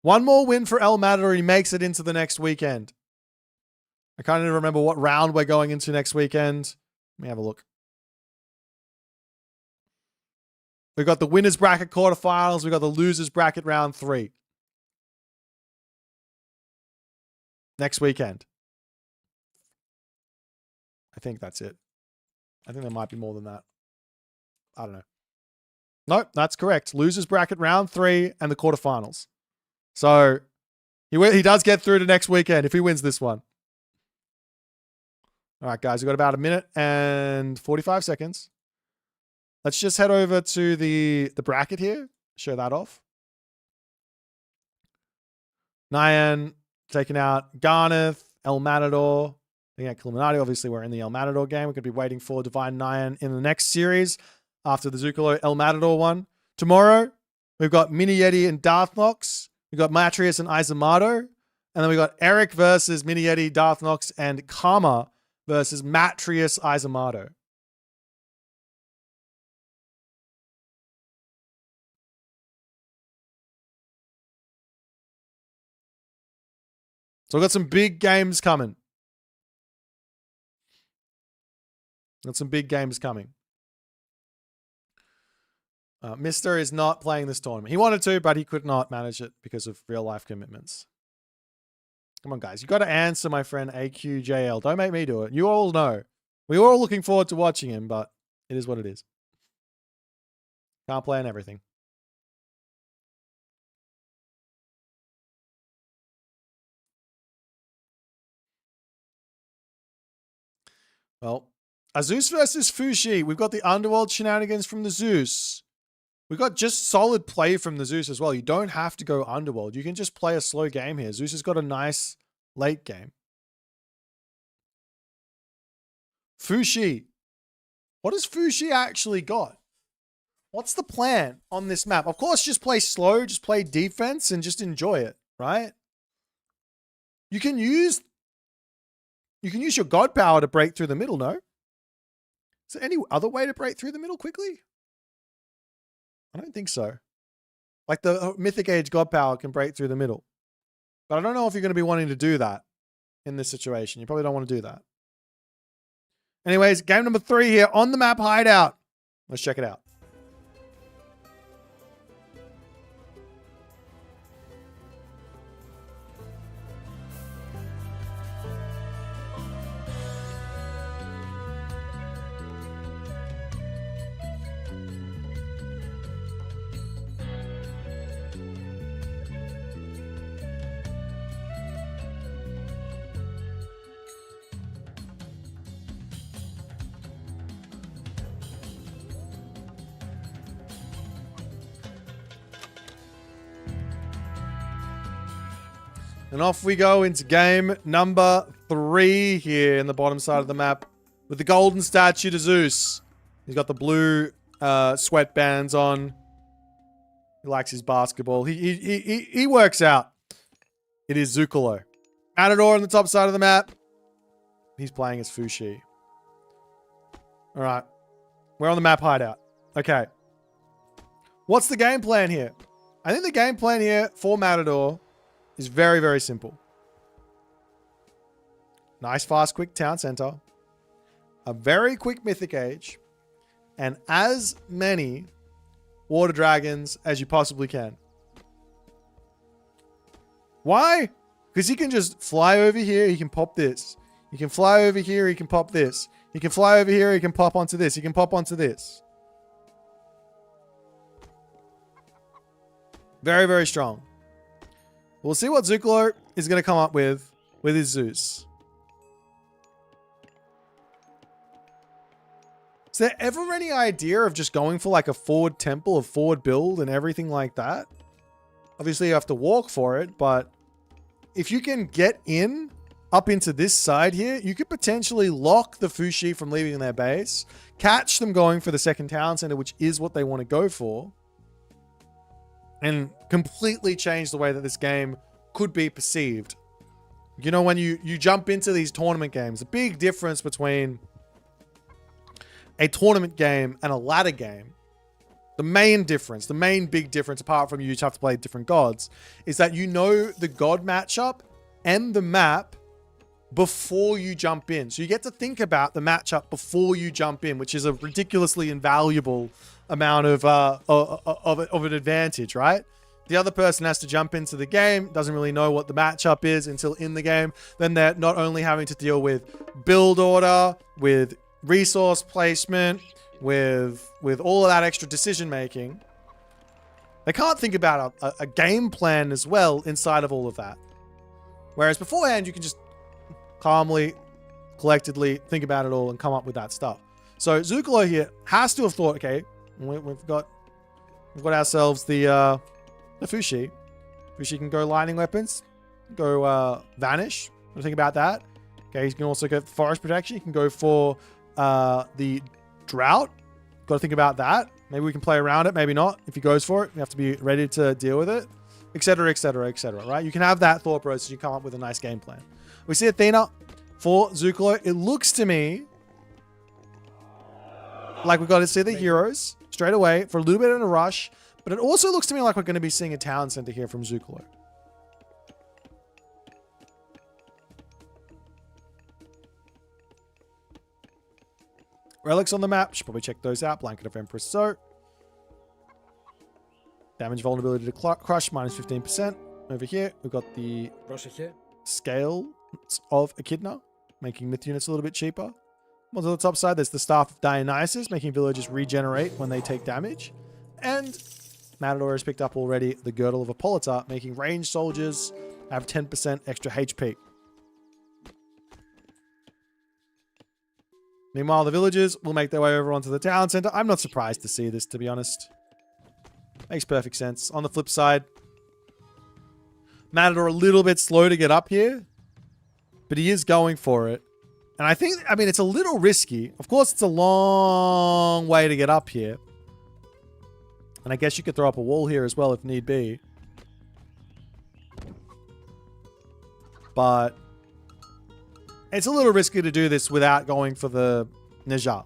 One more win for El Matador. He makes it into the next weekend. I can't even remember what round we're going into next weekend. Let me have a look. We've got the winners bracket quarterfinals. We've got the losers bracket round 3. Next weekend. I think that's it. I think there might be more than that. I don't know. Nope, that's correct. Losers bracket round 3 and the quarterfinals. So he does get through to next weekend if he wins this one. All right, guys, we've got about 1 minute and 45 seconds. Let's just head over to the bracket here. Show that off. Nyan taking out Garneth, El Matador. Taking out Killuminati. Obviously, we're in the El Matador game. We're going to be waiting for Divine Nyan in the next series after the Zukalo El Matador one. Tomorrow, we've got Mini Yeti and Darthnox. We've got Matrius and Izamato. And then we've got Eric versus Mini Yeti, Darthnox, and Karma versus Matrius Izamato. So we've got some big games coming. Got some big games coming. Mister is not playing this tournament. He wanted to, but he could not manage it because of real life commitments. Come on, guys. You got to answer, my friend AQJL. Don't make me do it. You all know. We were all looking forward to watching him, but it is what it is. Can't play on everything. Well, a Zeus versus Fushi. We've got the Underworld shenanigans from the Zeus. We've got just solid play from the Zeus as well. You don't have to go Underworld. You can just play a slow game here. Zeus has got a nice late game. Fushi. What has Fushi actually got? What's the plan on this map? Of course, just play slow, just play defense, and just enjoy it, right? You can use your god power to break through the middle, no? Is there any other way to break through the middle quickly? I don't think so. Like the Mythic Age god power can break through the middle. But I don't know if you're going to be wanting to do that. in this situation. You probably don't want to do that. Anyways, game number 3 here on the map Hideout. Let's check it out. And off we go into game number 3 here in the bottom side of the map with the golden statue to Zeus. He's got the blue sweatbands on. He likes his basketball. He works out. It is Zukalo. Matador on the top side of the map. He's playing as Fushi. All right. We're on the map Hideout. Okay. What's the game plan here? I think the game plan here for Matador is very, very simple. Nice, fast, quick town center. A very quick mythic age. And as many water dragons as you possibly can. Why? Because he can just fly over here. He can pop this. He can fly over here. He can pop this. He can fly over here. He can pop onto this. He can pop onto this. Very, very strong. We'll see what Zukalo is going to come up with his Zeus. Is there ever any idea of just going for like a forward temple, a forward build and everything like that? Obviously you have to walk for it, but if you can get in up into this side here, you could potentially lock the Fushi from leaving their base, catch them going for the second town center, which is what they want to go for, and completely change the way that this game could be perceived. You know, when you jump into these tournament games, the big difference between a tournament game and a ladder game, the main difference, the main big difference, apart from you just have to play different gods, is that you know the god matchup and the map before you jump in. So you get to think about the matchup before you jump in, which is a ridiculously invaluable amount of an advantage, right? The other person has to jump into the game, doesn't really know what the matchup is until in the game. Then they're not only having to deal with build order, with resource placement, with all of that extra decision making. They can't think about a game plan as well inside of all of that. Whereas beforehand, you can just calmly, collectedly think about it all and come up with that stuff. So Zukalo here has to have thought, okay, we've got ourselves the Fushi. Fushi can go lightning weapons, go vanish. What do you think about that? Okay, he can also go for forest protection. He can go for the drought. Got to think about that. Maybe we can play around it, maybe not. If he goes for it, we have to be ready to deal with it, etc., etc., etc. Right? You can have that thought process. You come up with a nice game plan. We see Athena for Zukalo. It looks to me like we've got to see the heroes straight away for a little bit in a rush, but it also looks to me like we're going to be seeing a town center here from Zukalo. Relics on the map. Should probably check those out. Blanket of Empress So. Damage vulnerability to crush, minus 15%. Over here, we've got the scale of Echidna, making myth units a little bit cheaper. On the top side, there's the Staff of Dionysus, making villagers regenerate when they take damage. And Matador has picked up already the Girdle of Hippolyta, making ranged soldiers have 10% extra HP. Meanwhile, the villagers will make their way over onto the town center. I'm not surprised to see this, to be honest. Makes perfect sense. On the flip side, Matador a little bit slow to get up here, but he is going for it. And I mean, it's a little risky. Of course, it's a long way to get up here. And I guess you could throw up a wall here as well if need be. But it's a little risky to do this without going for the Neja.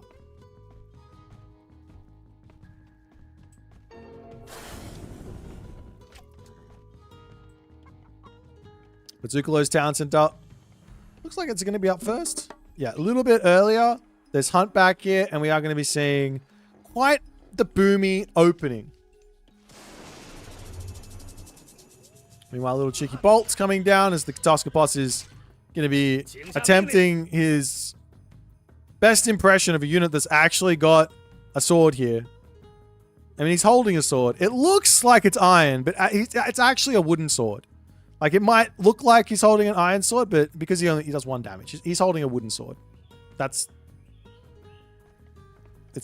But Zukalo's town center Looks like it's going to be up first. Yeah, a little bit earlier. There's Hunt back here, and we are going to be seeing quite the boomy opening. Meanwhile, little cheeky Bolt's coming down as the Tusker boss is going to be attempting his best impression of a unit that's actually got a sword here. I mean, he's holding a sword. It looks like it's iron, but it's actually a wooden sword. Like, it might look like he's holding an iron sword, but because he does 1 damage, he's holding a wooden sword. It's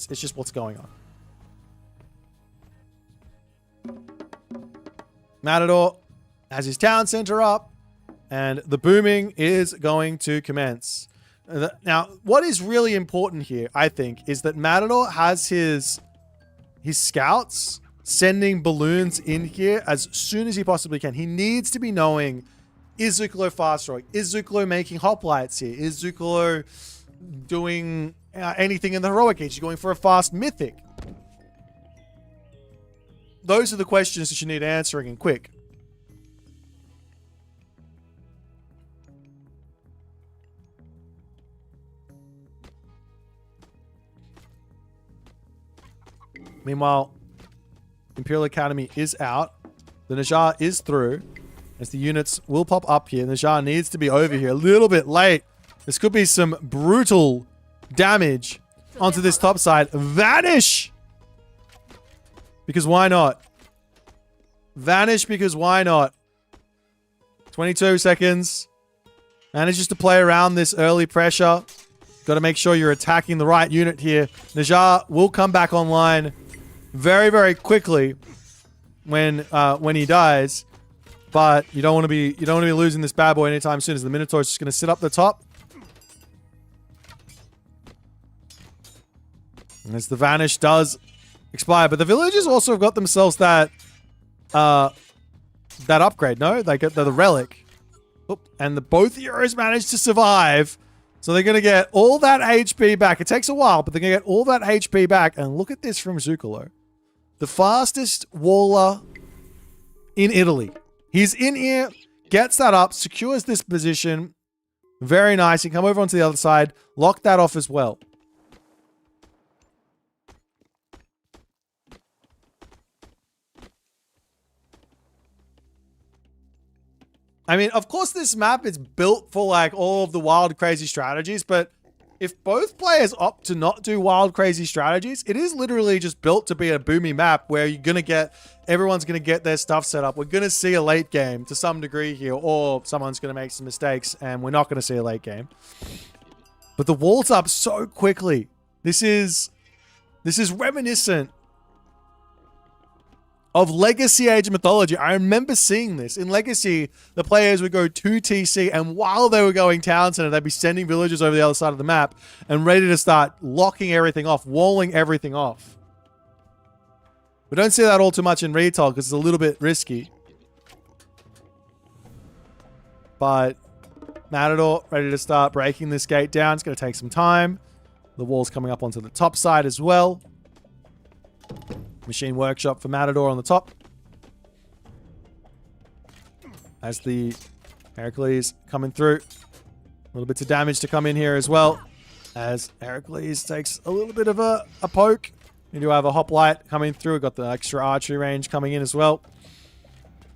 just what's going on. Matador has his town center up, and the booming is going to commence. Now, what is really important here, I think, is that Matador has his scouts sending balloons in here as soon as he possibly can. He needs to be knowing, is Zucolo fast rolling? Is Zucolo making hoplites here? Is Zucolo doing anything in the heroic age? He's going for a fast mythic. Those are the questions that you need answering and quick. Meanwhile, Imperial Academy is out. The Najjar is through, as the units will pop up here. Najjar needs to be over here a little bit late. This could be some brutal damage onto this top side. Vanish! Because why not? Vanish because why not? 22 seconds. Manages to play around this early pressure. Got to make sure you're attacking the right unit here. Najjar will come back online very, very quickly when he dies, but you don't want to be losing this bad boy anytime soon, as the Minotaur is just going to sit up the top. And as the Vanish does expire, but the villagers also have got themselves that upgrade. No, they get the relic. Oop. And both heroes managed to survive. So they're going to get all that HP back. It takes a while, but they're going to get all that HP back. And look at this from Zucolo. The fastest waller in Italy. He's in here, gets that up, secures this position. Very nice. He can come over onto the other side, lock that off as well. I mean, of course, this map is built for like all of the wild, crazy strategies, but if both players opt to not do wild, crazy strategies, it is literally just built to be a boomy map where everyone's going to get their stuff set up. We're going to see a late game to some degree here, or someone's going to make some mistakes and we're not going to see a late game. But the wall's up so quickly. This is reminiscent of Legacy Age Mythology. I remember seeing this. In Legacy, the players would go to TC, and while they were going town center, they'd be sending villagers over the other side of the map and ready to start locking everything off, walling everything off. We don't see that all too much in retail because it's a little bit risky. But Matador ready to start breaking this gate down. It's going to take some time. The wall's coming up onto the top side as well. Machine Workshop for Matador on the top. As the Heracles coming through. Little bits of damage to come in here as well. As Heracles takes a little bit of a poke. We do have a hoplite coming through. We've got the extra archery range coming in as well.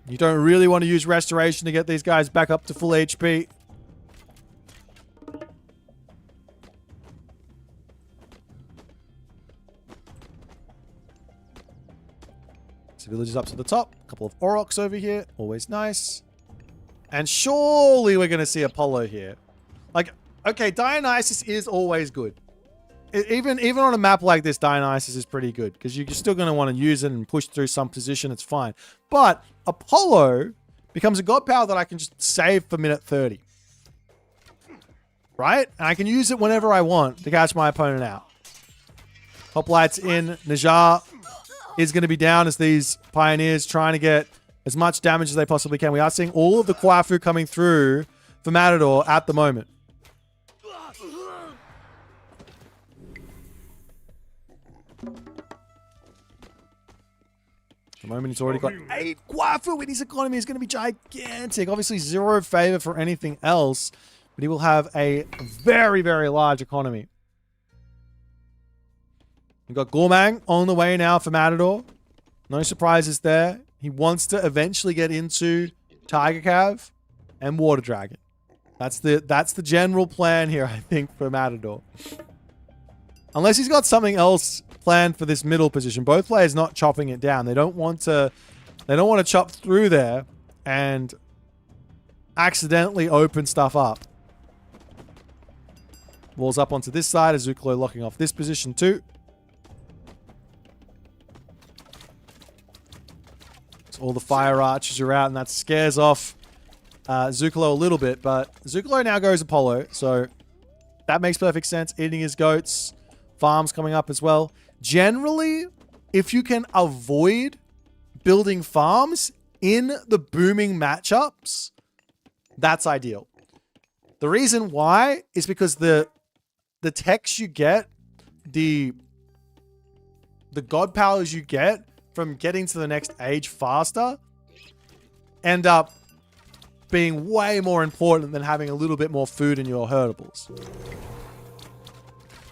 You don't really want to use Restoration to get these guys back up to full HP. Villagers up to the top. A couple of Aurochs over here. Always nice. And surely we're going to see Apollo here. Like, okay, Dionysus is always good. Even on a map like this, Dionysus is pretty good. Because you're still going to want to use it and push through some position. It's fine. But Apollo becomes a god power that I can just save for minute 30. Right? And I can use it whenever I want to catch my opponent out. Hoplites in. Najjar is going to be down as these pioneers trying to get as much damage as they possibly can. We are seeing all of the Kwafu coming through for Matador at the moment. At the moment, he's already got 8 Kwafu in his economy. Is going to be gigantic. Obviously, 0 favor for anything else. but he will have a very, very large economy. We've got Gormang on the way now for Matador. No surprises there. He wants to eventually get into Tiger Cav and Water Dragon. That's the general plan here, I think, for Matador. Unless he's got something else planned for this middle position. Both players not chopping it down. They don't want to chop through there and accidentally open stuff up. Walls up onto this side. Azukalo locking off this position too. So all the fire archers are out, and that scares off Zukalo a little bit. But Zukalo now goes Apollo, so that makes perfect sense. Eating his goats. Farms coming up as well. Generally, if you can avoid building farms in the booming matchups, that's ideal. The reason why is because the techs you get, the god powers you get from getting to the next age faster end up being way more important than having a little bit more food in your herdables.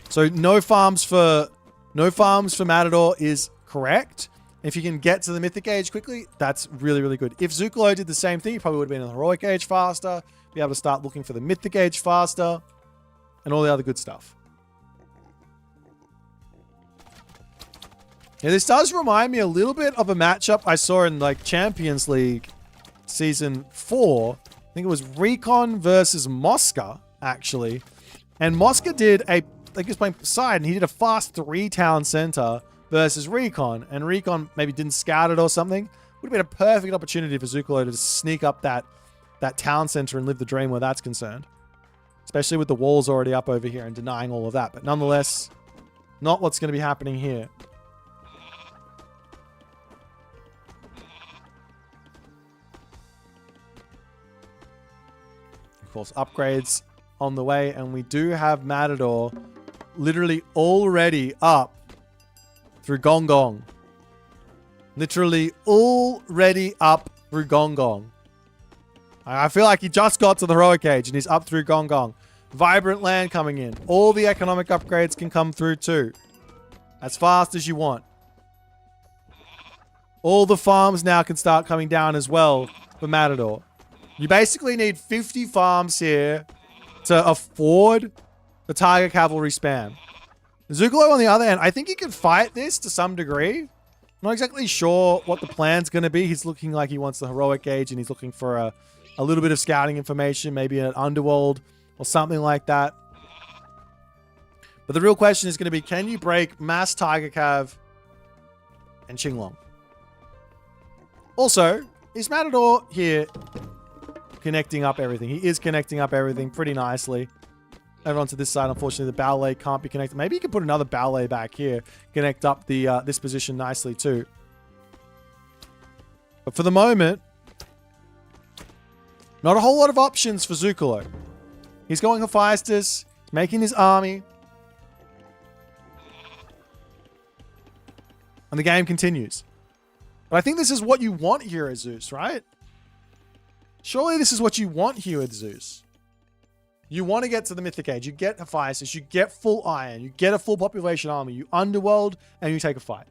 So no farms for Matador is correct. If you can get to the Mythic Age quickly, that's really, really good. If Zukalo did the same thing, he probably would have been in the Heroic Age faster, be able to start looking for the Mythic Age faster, and all the other good stuff. Yeah, this does remind me a little bit of a matchup I saw in like Champions League Season 4. I think it was Recon versus Mosca, actually. And Mosca did a... Like he was playing Poseidon, and he did a fast 3-town center versus Recon, and Recon maybe didn't scout it or something. Would have been a perfect opportunity for Zukalo to sneak up that town center and live the dream where that's concerned. Especially with the walls already up over here and denying all of that. But nonetheless, not what's going to be happening here. Of course, upgrades on the way, and we do have Matador literally already up through Gong Gong. Literally already up through Gong Gong. I feel like he just got to the Heroic Age and he's up through Gong Gong. Vibrant land coming in. All the economic upgrades can come through too. As fast as you want. All the farms now can start coming down as well for Matador. You basically need 50 farms here to afford the Tiger Cavalry spam. Zukalo, on the other hand, I think he could fight this to some degree. Not exactly sure what the plan's going to be. He's looking like he wants the Heroic Age, and he's looking for a little bit of scouting information, maybe an Underworld or something like that. But the real question is going to be, can you break Mass Tiger Cav and Qinglong? Also, is Matador here connecting up everything? He is connecting up everything pretty nicely. Over onto this side, unfortunately, the ballet can't be connected. Maybe you can put another ballet back here, connect up the this position nicely too. But for the moment, not a whole lot of options for Zukalo. He's going Hephaestus, making his army. And the game continues. But I think this is what you want here at Zeus, right? Surely this is what you want here at Zeus. You want to get to the Mythic Age. You get Hephaestus. You get full iron. You get a full population army. You underworld and you take a fight.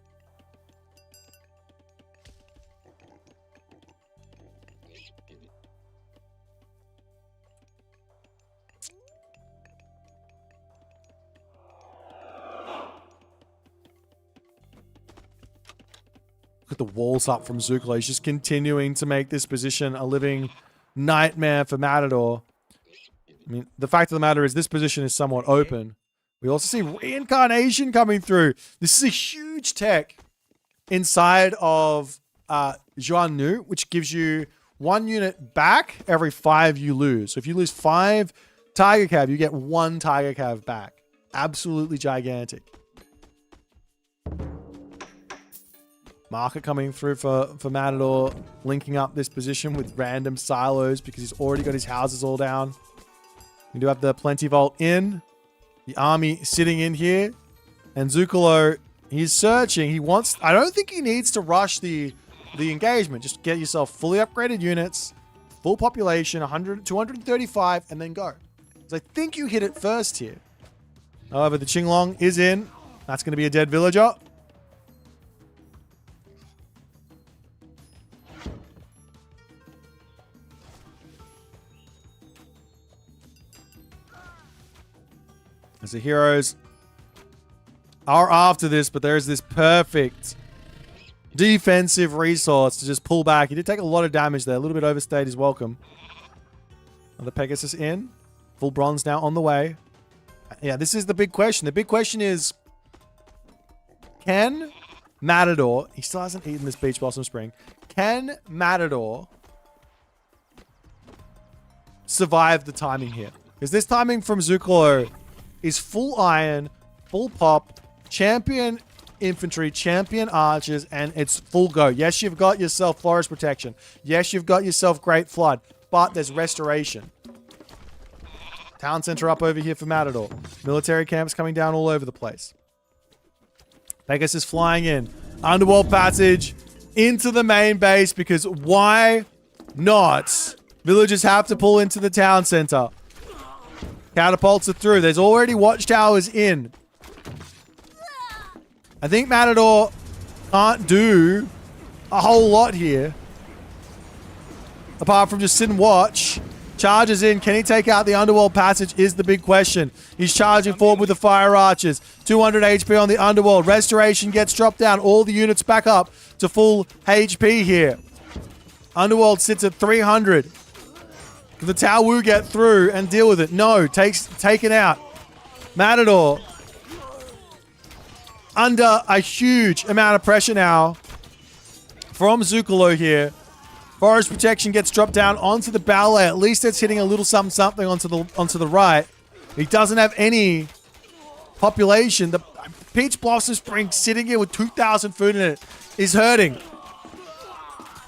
Look at the walls up from Zukalo. He's just continuing to make this position a living nightmare for Matador. I mean, the fact of the matter is this position is somewhat open. We also see Reincarnation coming through. This is a huge tech inside of Juan Nu, which gives you 1 unit back every 5 you lose. So if you lose 5 Tiger Cav, you get 1 Tiger Cav back. Absolutely gigantic. Market coming through for Matador, linking up this position with random silos because he's already got his houses all down. We do have the Plenty Vault in. The army sitting in here. And Zukalo, he's searching. He wants... I don't think he needs to rush the engagement. Just get yourself fully upgraded units, full population, 100, 235, and then go. Because I think you hit it first here. However, the Qinglong is in. That's going to be a dead villager. As the heroes are after this, but there's this perfect defensive resource to just pull back. He did take a lot of damage there. A little bit overstayed his welcome. Another Pegasus in. Full bronze now on the way. Yeah, this is the big question. The big question is, can Matador, he still hasn't eaten this Beach Blossom Spring, can Matador survive the timing here? Because this timing from Zuklo is full iron, full pop, champion infantry, champion archers, and it's full go. Yes, you've got yourself forest protection. Yes, you've got yourself Great Flood, but there's restoration. Town center up over here for Matador. Military camps coming down all over the place. Pegasus flying in. Underworld passage into the main base, because why not? Villagers have to pull into the town center. Catapults are through. There's already watchtowers in. I think Matador can't do a whole lot here. Apart from just sit and watch. Charges in. Can he take out the Underworld passage is the big question. He's charging forward with the Fire Archers. 200 HP on the Underworld. Restoration gets dropped down. All the units back up to full HP here. Underworld sits at 300. Can the Tao Wu get through and deal with it? No. Taken out. Matador under a huge amount of pressure now from Zukalo here. Forest protection gets dropped down onto the ballet. At least it's hitting a little something onto the right. He doesn't have any population. The Peach Blossom Spring sitting here with 2,000 food in it is hurting.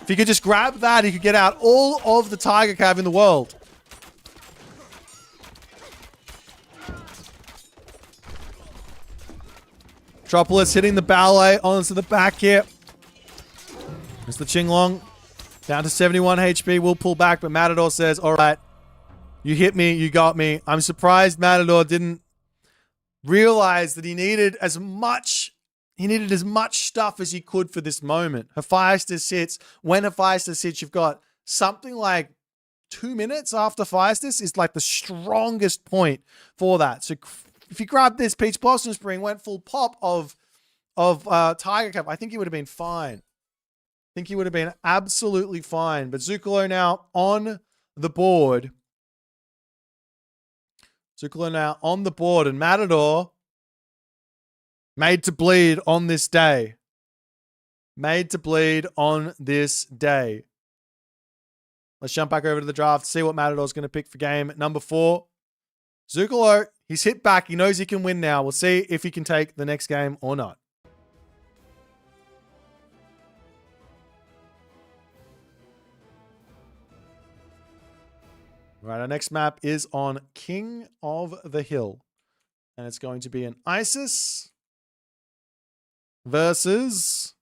If he could just grab that, he could get out all of the Tiger Cav in the world. Metropolis hitting the ballet onto the back here. There's the Qinglong. Down to 71 HP. We'll pull back, but Matador says, all right, you hit me, you got me. I'm surprised Matador didn't realize that he needed as much stuff as he could for this moment. Hephaestus hits. When Hephaestus hits, you've got something like 2 minutes after Hephaestus is like the strongest point for that. So if you grabbed this Peach Blossom Spring, went full pop of Tiger Cap, I think he would have been fine. I think he would have been absolutely fine. But Zukalo now on the board. Zukalo now on the board. And Matador made to bleed on this day. Made to bleed on this day. Let's jump back over to the draft, see what Matador's going to pick for game number 4. Zukalo, he's hit back. He knows he can win now. We'll see if he can take the next game or not. All right, our next map is on King of the Hill. And it's going to be an Isis versus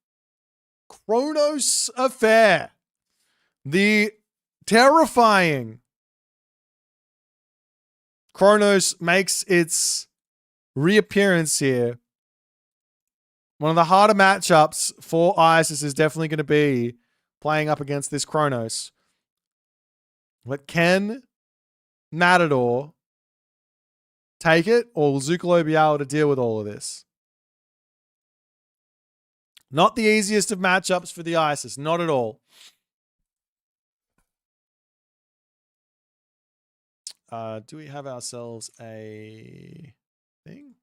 Kronos Affair. The terrifying Kronos makes its reappearance here. One of the harder matchups for Isis is definitely going to be playing up against this Kronos. But can Matador take it, or will Zukalo be able to deal with all of this? Not the easiest of matchups for the Isis, not at all. Do we have ourselves a thing?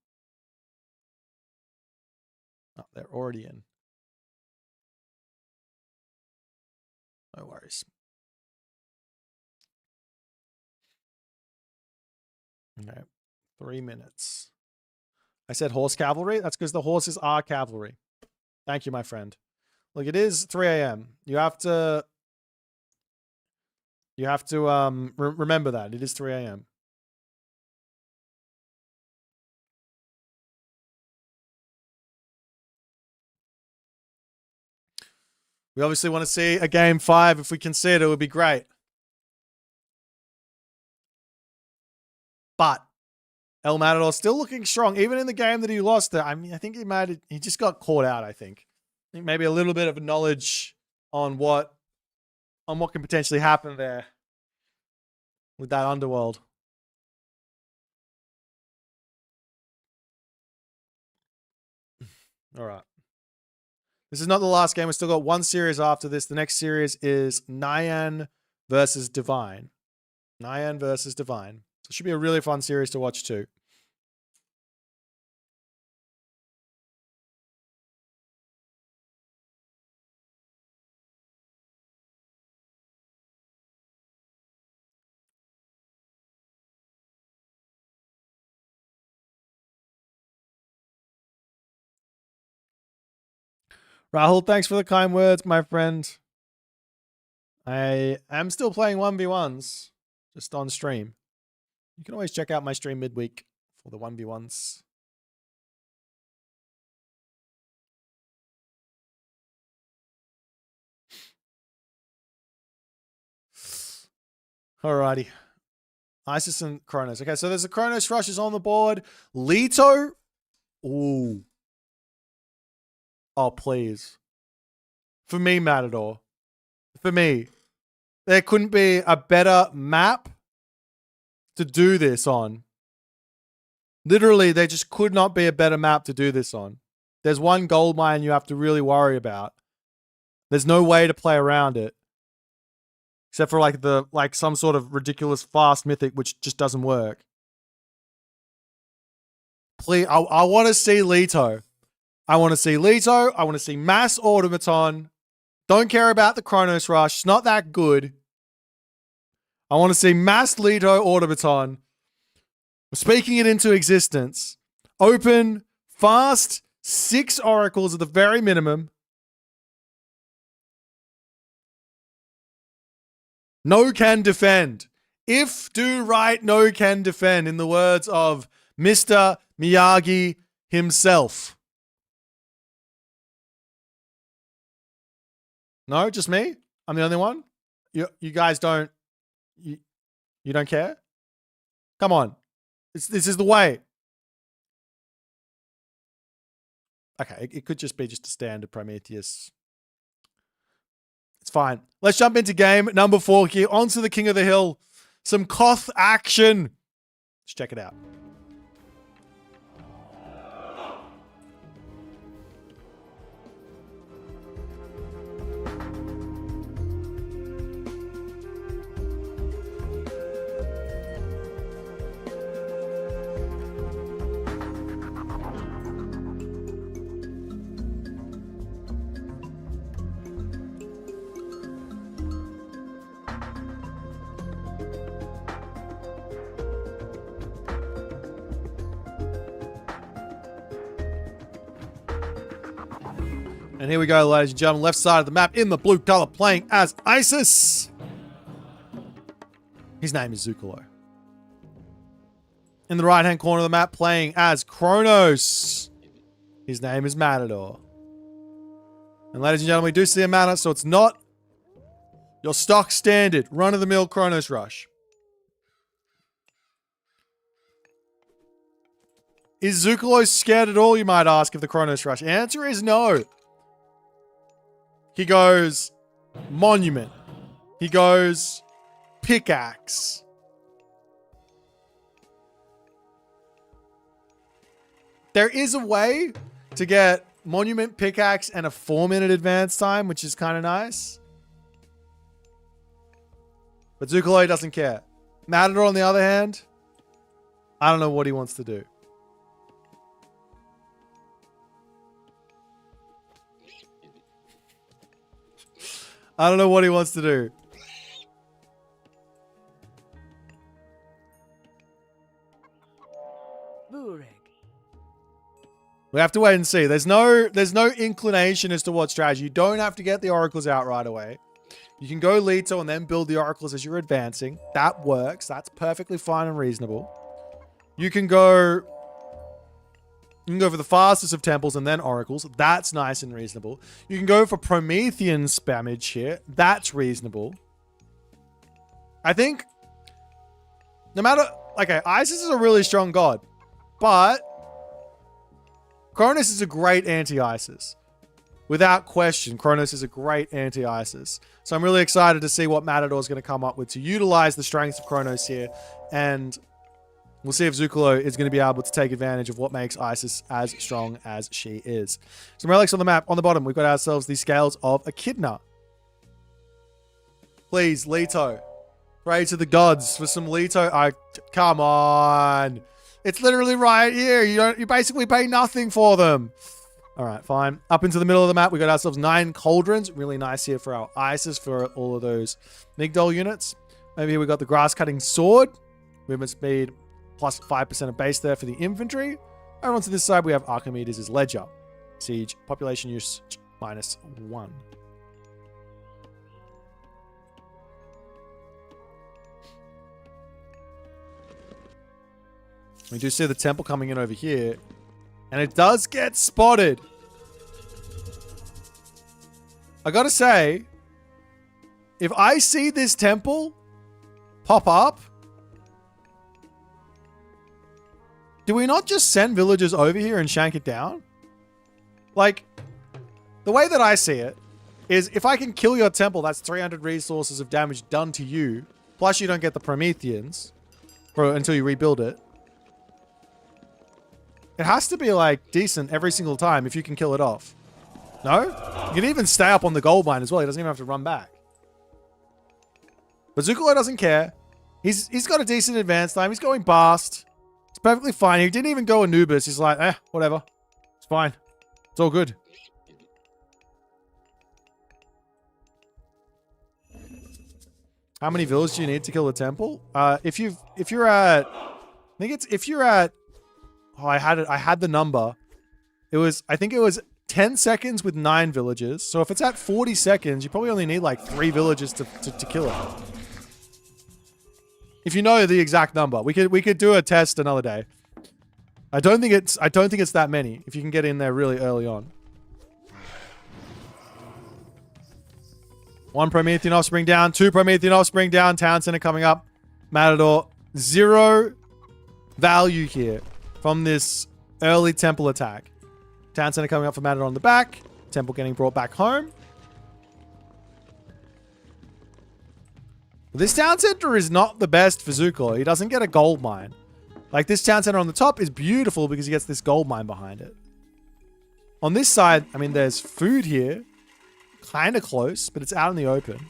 Oh, they're already in. No worries. Okay, 3 minutes. I said horse cavalry. That's because the horses are cavalry. Thank you, my friend. Look, it is 3 a.m. You have to remember that. It is 3 a.m. We obviously want to see a game 5. If we can see it, it would be great. But El Matador still looking strong, even in the game that he lost. I mean, I think he just got caught out. I think maybe a little bit of knowledge on what can potentially happen there with that underworld. All right. This is not the last game. We've still got one series after this. The next series is Nyan versus Divine. Nyan versus Divine. So it should be a really fun series to watch too. Rahul, thanks for the kind words, my friend. I am still playing 1v1s just on stream. You can always check out my stream midweek for the 1v1s. Alrighty. Isis and Kronos. Okay, so there's a Kronos Rush is on the board. Leto. Ooh. Oh, please. For me, Matador. For me. There couldn't be a better map to do this on. Literally, there just could not be a better map to do this on. There's one gold mine you have to really worry about. There's no way to play around it. Except for like some sort of ridiculous fast mythic, which just doesn't work. Please, I want to see Leto. I want to see Leto. I want to see Mass Automaton. Don't care about the Kronos Rush. It's not that good. I want to see Mass Leto Automaton. Speaking it into existence. Open, fast, 6 oracles at the very minimum. No can defend. If do right, no can defend, in the words of Mr. Miyagi himself. No, just me? I'm the only one? You guys don't... You don't care? Come on. This is the way. Okay, it could just be just a standard Prometheus. It's fine. Let's jump into game number 4 here. On to the King of the Hill. Some Koth action. Let's check it out. And here we go, ladies and gentlemen. Left side of the map in the blue color, playing as Isis. His name is Zucolo. In the right-hand corner of the map, playing as Kronos. His name is Matador. And ladies and gentlemen, we do see a mana, so it's not your stock standard run-of-the-mill Kronos Rush. Is Zucolo scared at all, you might ask, of the Kronos Rush? The answer is no. He goes Monument. He goes Pickaxe. There is a way to get Monument, Pickaxe, and a 4-minute advance time, which is kind of nice. But Zucolo doesn't care. Matador, on the other hand, I don't know what he wants to do. I don't know what he wants to do. We have to wait and see. There's no inclination as to what strategy. You don't have to get the oracles out right away. You can go Leto and then build the oracles as you're advancing. That works. That's perfectly fine and reasonable. You can go for the fastest of temples and then oracles. That's nice and reasonable. You can go for Promethean spammage here. That's reasonable. I think no matter... Okay, Isis is a really strong god, but Kronos is a great anti-Isis. Without question, Kronos is a great anti-Isis. So I'm really excited to see what Matador is going to come up with to utilize the strengths of Kronos here. And we'll see if Zucolo is going to be able to take advantage of what makes Isis as strong as she is. Some relics on the map. On the bottom, we've got ourselves the scales of Echidna. Please, Leto. Pray to the gods for some Leto. Come on. It's literally right here. You basically pay nothing for them. All right, fine. Up into the middle of the map, we got ourselves 9 cauldrons. Really nice here for our Isis, for all of those Migdol units. Over here, we got the grass-cutting sword. Movement speed plus 5% of base there for the infantry. Over onto this side, we have Archimedes' Ledger. Siege, population use -1. We do see the temple coming in over here. And it does get spotted. I gotta say, if I see this temple pop up, do we not just send villagers over here and shank it down? Like, the way that I see it is if I can kill your temple, that's 300 resources of damage done to you. Plus you don't get the Prometheans until you rebuild it. It has to be, like, decent every single time if you can kill it off. No? You can even stay up on the gold mine as well. He doesn't even have to run back. But Zucolo doesn't care. He's got a decent advance time. He's going past. It's perfectly fine. He didn't even go Anubis. He's like, whatever. It's fine. It's all good. How many villages do you need to kill the temple? If you're at... Oh, I had the number. I think it was 10 seconds with 9 villages. So if it's at 40 seconds, you probably only need like 3 villages to kill it. If you know the exact number, we could do a test another day. I don't think it's that many if you can get in there really early on. 1 Promethean offspring down, 2 Promethean offspring down, Town Center coming up. Matador, 0 value here from this early temple attack. Town Center coming up for Matador on the back. Temple getting brought back home. This Town Center is not the best for Zucolo. He doesn't get a gold mine. Like, this Town Center on the top is beautiful because he gets this gold mine behind it. On this side, I mean, there's food here. Kind of close, but it's out in the open.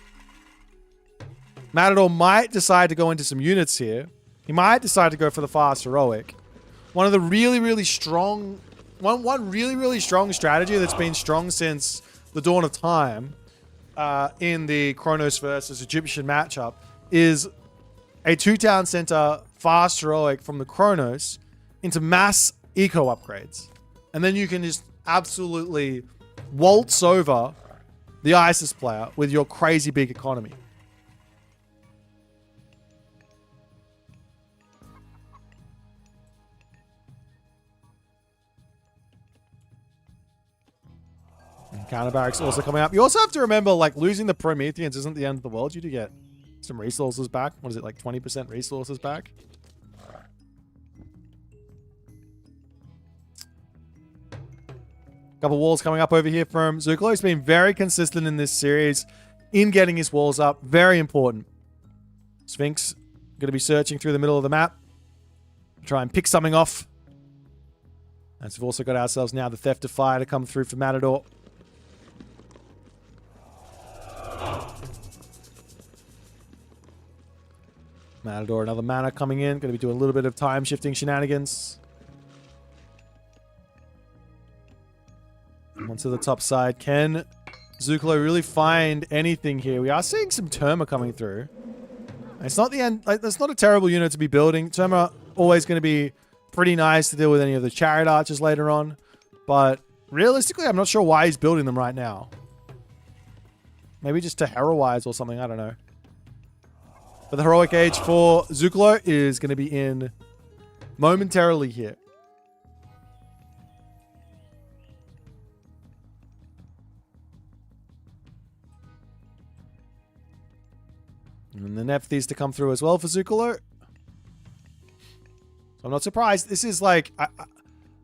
Matador might decide to go into some units here. He might decide to go for the fast heroic. One of the really, really strong... One really, really strong strategy that's been strong since the dawn of time in the Kronos versus Egyptian matchup is a 2-town center fast heroic from the Kronos into mass eco upgrades. And then you can just absolutely waltz over the Isis player with your crazy big economy. Counter barracks also coming up. You also have to remember, like, losing the Prometheans isn't the end of the world. You do get some resources back. What is it, like 20% resources back? Couple walls coming up over here from Zucolo. He's been very consistent in this series in getting his walls up. Very important. Sphinx going to be searching through the middle of the map. Try and pick something off. And we've also got ourselves now the Theft of Fire to come through for Matador. Matador, another mana coming in. Going to be doing a little bit of time shifting shenanigans. Onto the top side. Can Zucolo really find anything here? We are seeing some Terma coming through. It's not the end. Like, that's not a terrible unit to be building. Terma always going to be pretty nice to deal with any of the chariot archers later on. But realistically, I'm not sure why he's building them right now. Maybe just to heroize or something. I don't know. But the heroic age for Zucolo is going to be in momentarily here. And the Nephthys to come through as well for Zucolo. So I'm not surprised. This is like...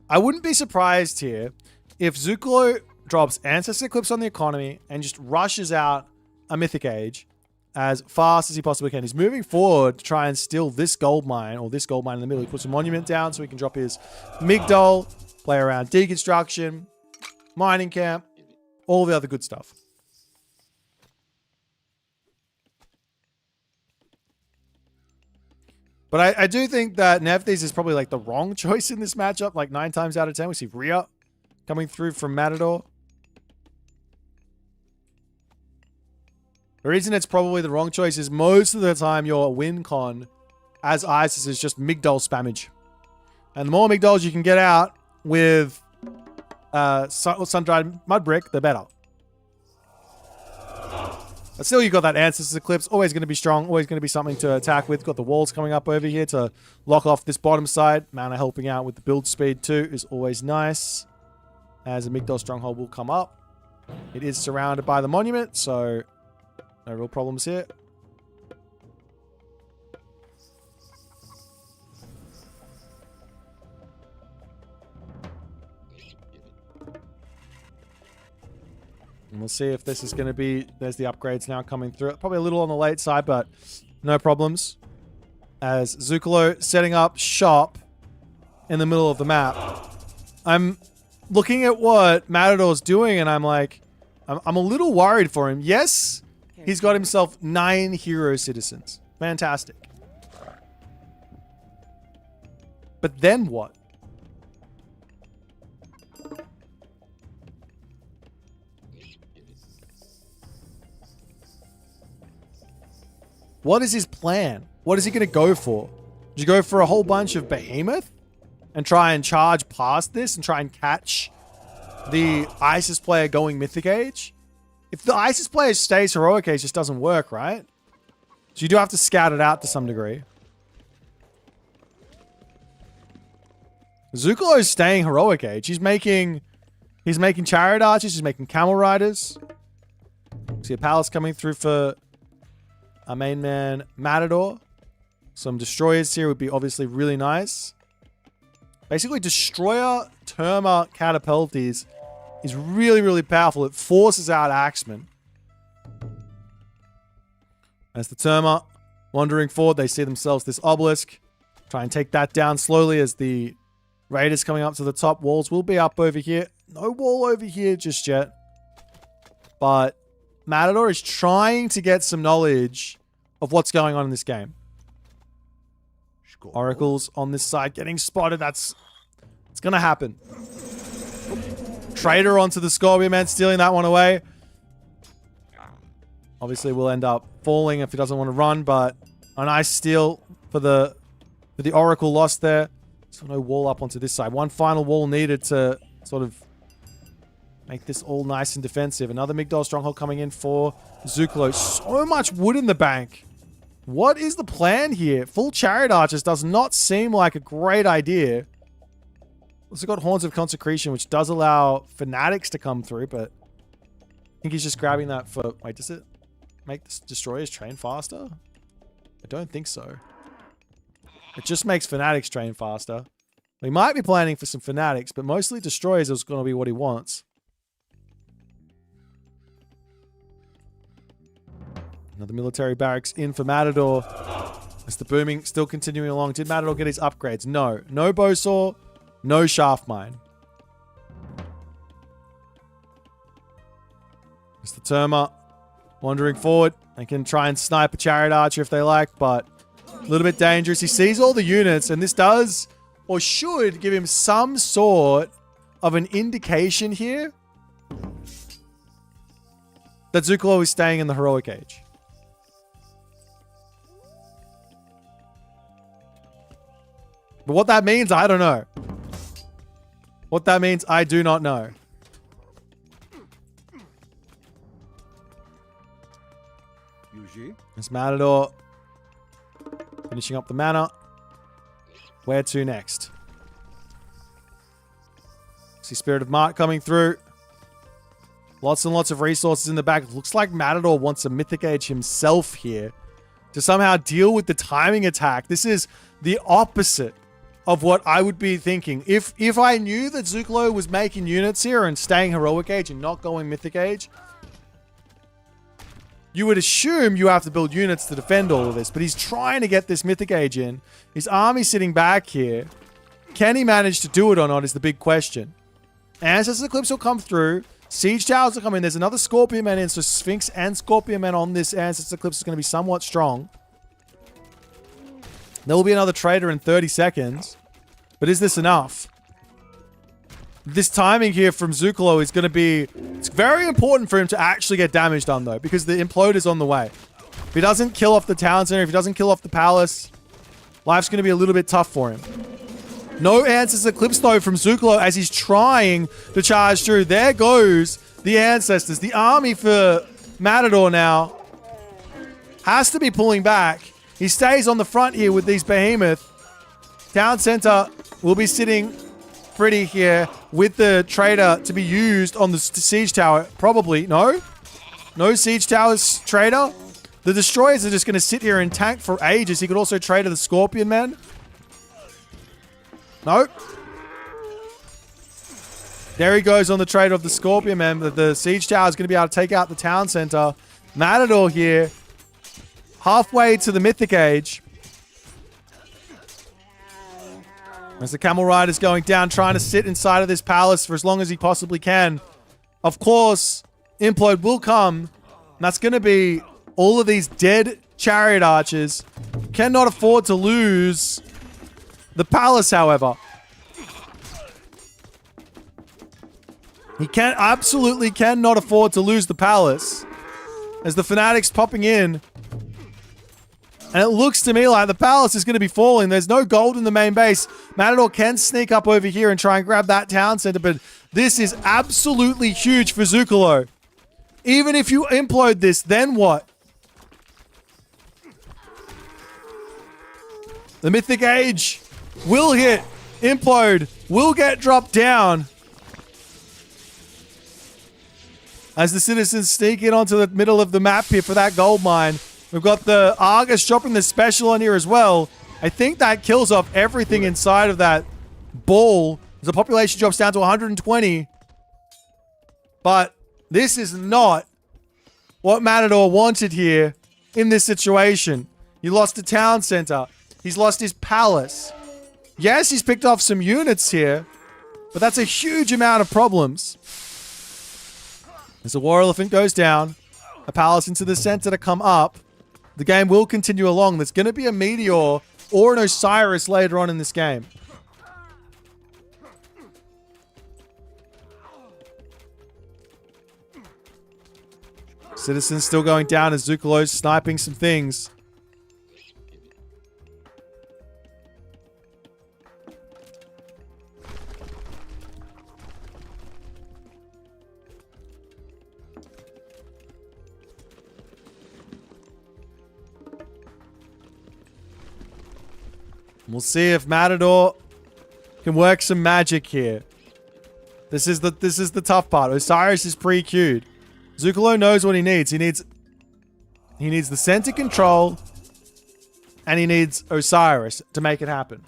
I wouldn't be surprised here if Zuklo drops Ancestor Eclipse on the economy and just rushes out a Mythic Age as fast as he possibly can. He's moving forward to try and steal this gold mine, or this gold mine in the middle. He puts a monument down so he can drop his Migdol, play around deconstruction, mining camp, all the other good stuff. But I do think that Nephthys is probably like the wrong choice in this matchup. Like 9 times out of 10, we see Rhea coming through from Matador. The reason it's probably the wrong choice is most of the time your win con as Isis is just Migdol spammage. And the more Migdols you can get out with Sun-Dried Mud Brick, the better. But still, you've got that Ancestor's Eclipse. Always going to be strong. Always going to be something to attack with. Got the walls coming up over here to lock off this bottom side. Mana helping out with the build speed too is always nice. As a Migdol Stronghold will come up. It is surrounded by the monument, so no real problems here. And we'll see if this is going to be... There's the upgrades now coming through. Probably a little on the late side, but no problems. As Zukalo setting up shop in the middle of the map. I'm looking at what Matador's doing, and I'm like... I'm a little worried for him. Yes, he's got himself 9 hero citizens. Fantastic. But then what? What is his plan? What is he going to go for? Did you go for a whole bunch of Behemoth? And try and charge past this and try and catch the Isis player going Mythic Age? If the Isis player stays Heroic Age, it just doesn't work, right? So you do have to scout it out to some degree. Zukalo is staying Heroic Age. He's making Chariot Archers. He's making Camel Riders. See a Palace coming through for our main man, Matador. Some Destroyers here would be obviously really nice. Basically, Destroyer, Terma, Catapultes is really, really powerful. It forces out Axemen. As the Terma wandering forward, they see themselves this obelisk. Try and take that down slowly as the Raiders coming up to the top. Walls will be up over here. No wall over here just yet. But Matador is trying to get some knowledge of what's going on in this game. Oracles on this side getting spotted. It's going to happen. Trader onto the Scorpion Man, stealing that one away. Obviously, will end up falling if he doesn't want to run, but a nice steal for the Oracle lost there. So no wall up onto this side. One final wall needed to sort of make this all nice and defensive. Another Migdol Stronghold coming in for Zukalo. So much wood in the bank. What is the plan here? Full Chariot Archers does not seem like a great idea. Also got Horns of Consecration, which does allow Fanatics to come through, but I think he's just grabbing that for... Wait, does it make the Destroyers train faster? I don't think so. It just makes Fanatics train faster. We might be planning for some Fanatics, but mostly Destroyers is going to be what he wants. Another military barracks in for Matador. Is the booming still continuing along? Did Matador get his upgrades? No. No Bowsaw. No Shaft Mine. It's the Terma wandering forward. They can try and snipe a Chariot Archer if they like, but a little bit dangerous. He sees all the units, and this does, or should, give him some sort of an indication here that Zukalo is staying in the Heroic Age. But what that means, I don't know. What that means, I do not know. There's Matador finishing up the mana. Where to next? See Spirit of Mart coming through. Lots and lots of resources in the back. Looks like Matador wants a Mythic Age himself here to somehow deal with the timing attack. This is the opposite of what I would be thinking. If I knew that Zuklo was making units here and staying heroic age and not going mythic age, you would assume you have to build units to defend all of this. But he's trying to get this mythic age in. His army's sitting back here. Can he manage to do it or not is the big question. Ancestors Eclipse will come through. Siege Towers will come in. There's another Scorpion Man in, so Sphinx and Scorpion Man on this Ancestors Eclipse is going to be somewhat strong. There will be another trader in 30 seconds. But is this enough? This timing here from Zuklo is going to be... It's very important for him to actually get damage done, though, because the implode is on the way. If he doesn't kill off the town center, if he doesn't kill off the palace, life's going to be a little bit tough for him. No Ancestors Eclipse, though, from Zuklo as he's trying to charge through. There goes the Ancestors. The army for Matador now has to be pulling back. He stays on the front here with these behemoth. Town center will be sitting pretty here with the trader to be used on the siege tower. Probably. No? No siege towers trader? The destroyers are just going to sit here and tank for ages. He could also trade the Scorpion Man. Nope. There he goes on the trade of the Scorpion Man. The siege tower is going to be able to take out the town center. Matador here. Halfway to the mythic age. As the camel rider's going down, trying to sit inside of this palace for as long as he possibly can. Of course, implode will come. And that's going to be all of these dead chariot archers. Cannot afford to lose the palace, however. He absolutely cannot afford to lose the palace. As the fanatics popping in. And it looks to me like the palace is going to be falling. There's no gold in the main base. Matador can sneak up over here and try and grab that town center, but this is absolutely huge for Zuklo. Even if you implode this, then what? The mythic age will hit. Implode will get dropped down. As the citizens sneak in onto the middle of the map here for that gold mine. We've got the Argus dropping the special on here as well. I think that kills off everything inside of that ball. The population drops down to 120. But this is not what Matador wanted here in this situation. He lost the town center. He's lost his palace. Yes, he's picked off some units here, but that's a huge amount of problems. As the War Elephant goes down, a palace into the center to come up. The game will continue along. There's going to be a Meteor or an Osiris later on in this game. Citizens still going down as Zukalo's sniping some things. We'll see if Matador can work some magic here. This is the tough part. Osiris is pre-queued. Zukalo knows what he needs. He needs the center control, and he needs Osiris to make it happen.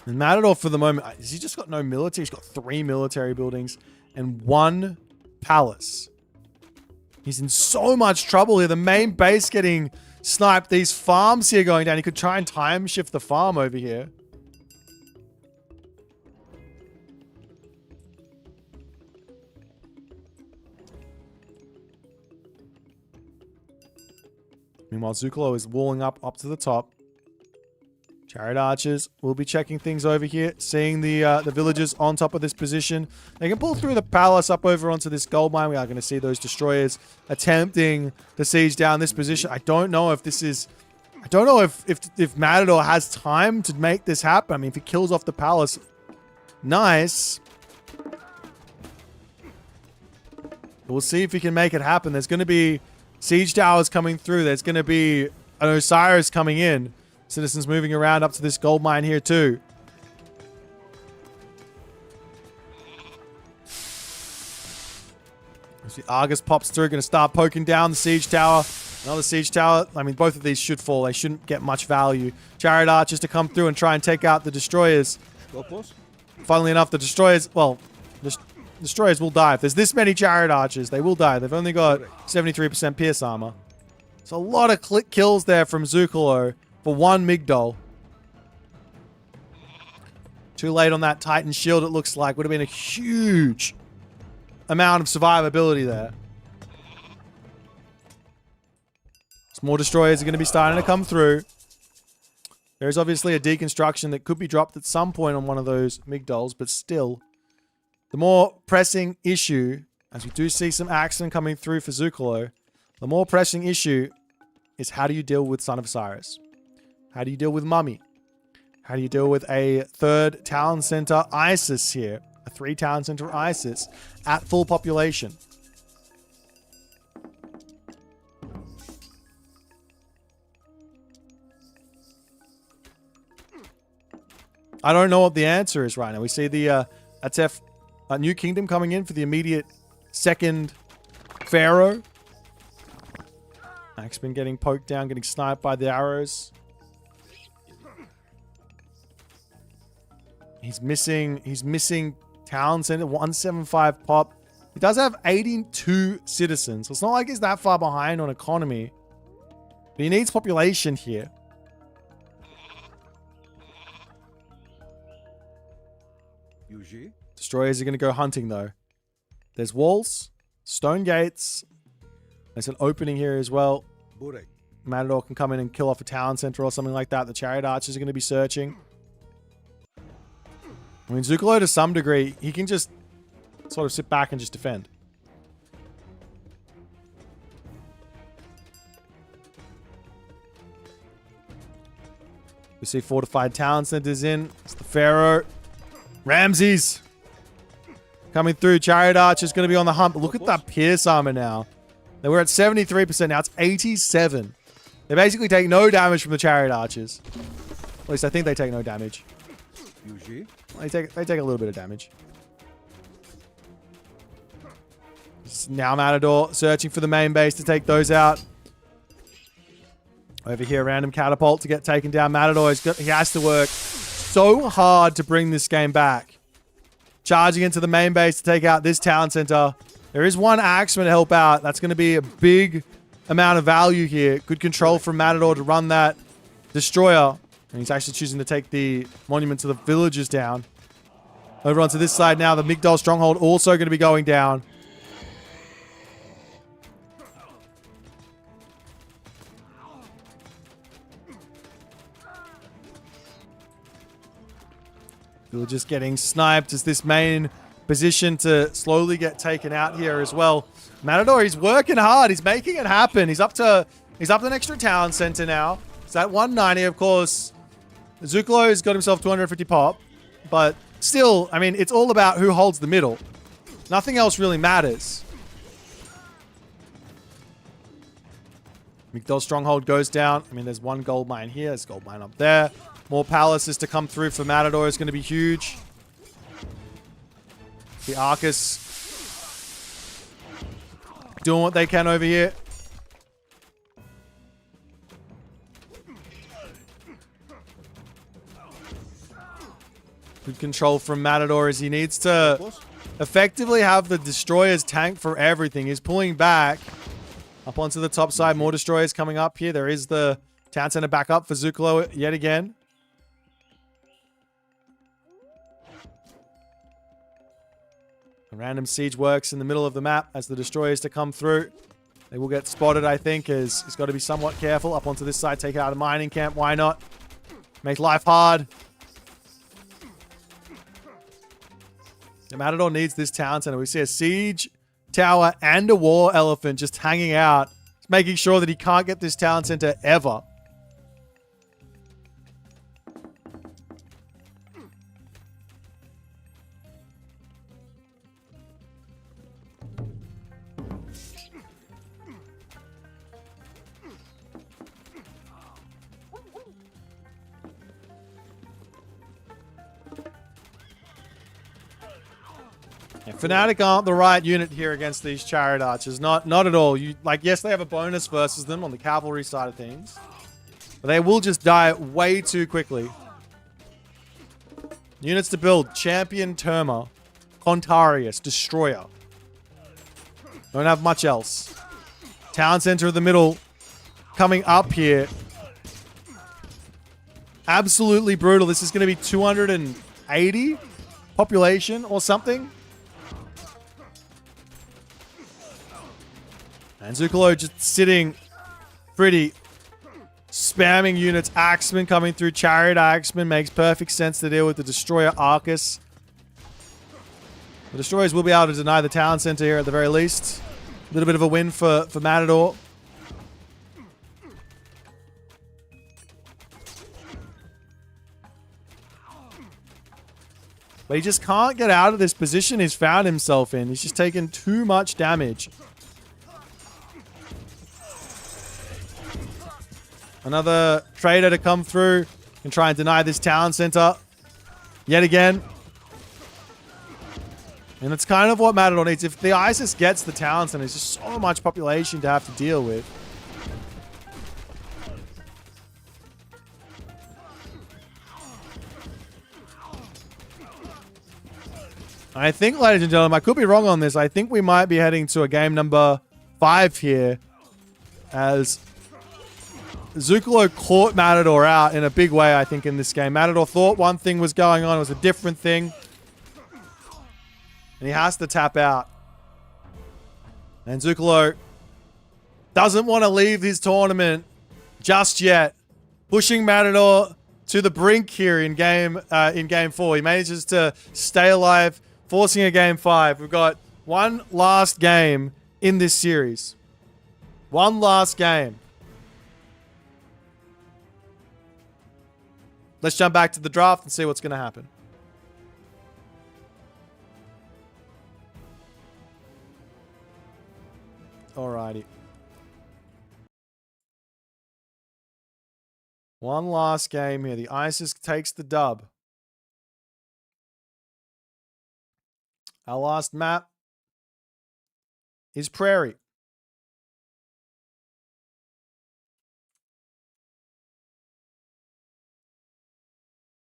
And Matador, for the moment, has he just got no military? He's got 3 military buildings and 1 palace. He's in so much trouble here. The main base getting sniped. These farms here going down. He could try and time shift the farm over here. Meanwhile, Zukalo is walling up to the top. Chariot archers will be checking things over here, seeing the villagers on top of this position. They can pull through the palace up over onto this gold mine. We are going to see those destroyers attempting to siege down this position. I don't know if this is... I don't know if Matador has time to make this happen. I mean, if he kills off the palace, nice. We'll see if he can make it happen. There's going to be siege towers coming through. There's going to be an Osiris coming in. Citizens moving around up to this gold mine here too. As the Argus pops through, going to start poking down the siege tower. Another siege tower. I mean, both of these should fall. They shouldn't get much value. Chariot archers to come through and try and take out the destroyers. Funnily enough, the destroyers, well, the destroyers will die. If there's this many chariot archers, they will die. They've only got 73% pierce armor. It's a lot of kills there from Zukalo for one Migdol. Too late on that Titan shield, it looks like. Would have been a huge amount of survivability there. Some more destroyers are going to be starting to come through. There's obviously a deconstruction that could be dropped at some point on one of those Migdols, but still, the more pressing issue, as we do see some Axemen coming through for Zukalo, the more pressing issue is how do you deal with Son of Osiris? How do you deal with Mummy? How do you deal with a third town center ISIS here? A 3 town center ISIS at full population. I don't know what the answer is right now. We see the Atef New Kingdom coming in for the immediate second Pharaoh. Axeman getting poked down, getting sniped by the arrows. He's missing town center, 175 pop. He does have 82 citizens. So it's not like he's that far behind on economy. But he needs population here. Destroyers are going to go hunting though. There's walls, stone gates. There's an opening here as well. Matador can come in and kill off a town center or something like that. The chariot archers are going to be searching. I mean, Zukalo to some degree, he can just sort of sit back and just defend. We see fortified town centers in. It's the Pharaoh. Ramses coming through. Chariot archers going to be on the hump. Look at that pierce armor now. They were at 73%. Now it's 87. They basically take no damage from the chariot archers. At least I think they take no damage. They take a little bit of damage. Now Matador searching for the main base to take those out. Over here, random catapult to get taken down. Matador, he has to work so hard to bring this game back. Charging into the main base to take out this town center. There is one Axeman to help out. That's going to be a big amount of value here. Good control from Matador to run that destroyer. And he's actually choosing to take the monument to the villagers down. Over onto this side now. The Migdol stronghold also going to be going down. Villagers getting sniped as this main position to slowly get taken out here as well. Matador, he's working hard. He's making it happen. He's up to an extra town center now. It's at 190, of course. Zukalo has got himself 250 pop. But still, I mean, it's all about who holds the middle. Nothing else really matters. Migdol stronghold goes down. I mean, there's one gold mine here. There's a gold mine up there. More palaces to come through for Matador is going to be huge. The Arcus doing what they can over here. Good control from Matador as he needs to effectively have the destroyers tank for everything. He's pulling back up onto the top side. More destroyers coming up here. There is the town center back up for Zukalo yet again. A random siege works in the middle of the map as the destroyers to come through. They will get spotted, I think, as he's got to be somewhat careful. Up onto this side, take out a mining camp. Why not? Make life hard. The Matador needs this town center. We see a siege tower and a war elephant just hanging out, making sure that he can't get this town center ever. Fnatic aren't the right unit here against these Chariot Archers. Not at all. Yes, they have a bonus versus them on the cavalry side of things. But they will just die way too quickly. Units to build. Champion Terma. Contarius. Destroyer. Don't have much else. Town center of the middle. Coming up here. Absolutely brutal. This is going to be 280 population or something. And Zukalo just sitting pretty, spamming units. Axeman coming through. Chariot Axeman makes perfect sense to deal with the Destroyer Arcus. The Destroyers will be able to deny the town center here at the very least. A little bit of a win for Matador. But he just can't get out of this position he's found himself in. He's just taken too much damage. Another trader to come through and try and deny this town center. Yet again. And it's kind of what Matador needs. If the ISIS gets the town center, there's just so much population to have to deal with. I think, ladies and gentlemen, I could be wrong on this. I think we might be heading to a game number 5 here. As Zukalo caught Matador out in a big way, I think, in this game. Matador thought one thing was going on. It was a different thing. And he has to tap out. And Zukalo doesn't want to leave his tournament just yet. Pushing Matador to the brink here in game 4. He manages to stay alive, forcing a game 5. We've got one last game in this series. One last game. Let's jump back to the draft and see what's going to happen. Alrighty. One last game here. The ISIS takes the dub. Our last map is Prairie.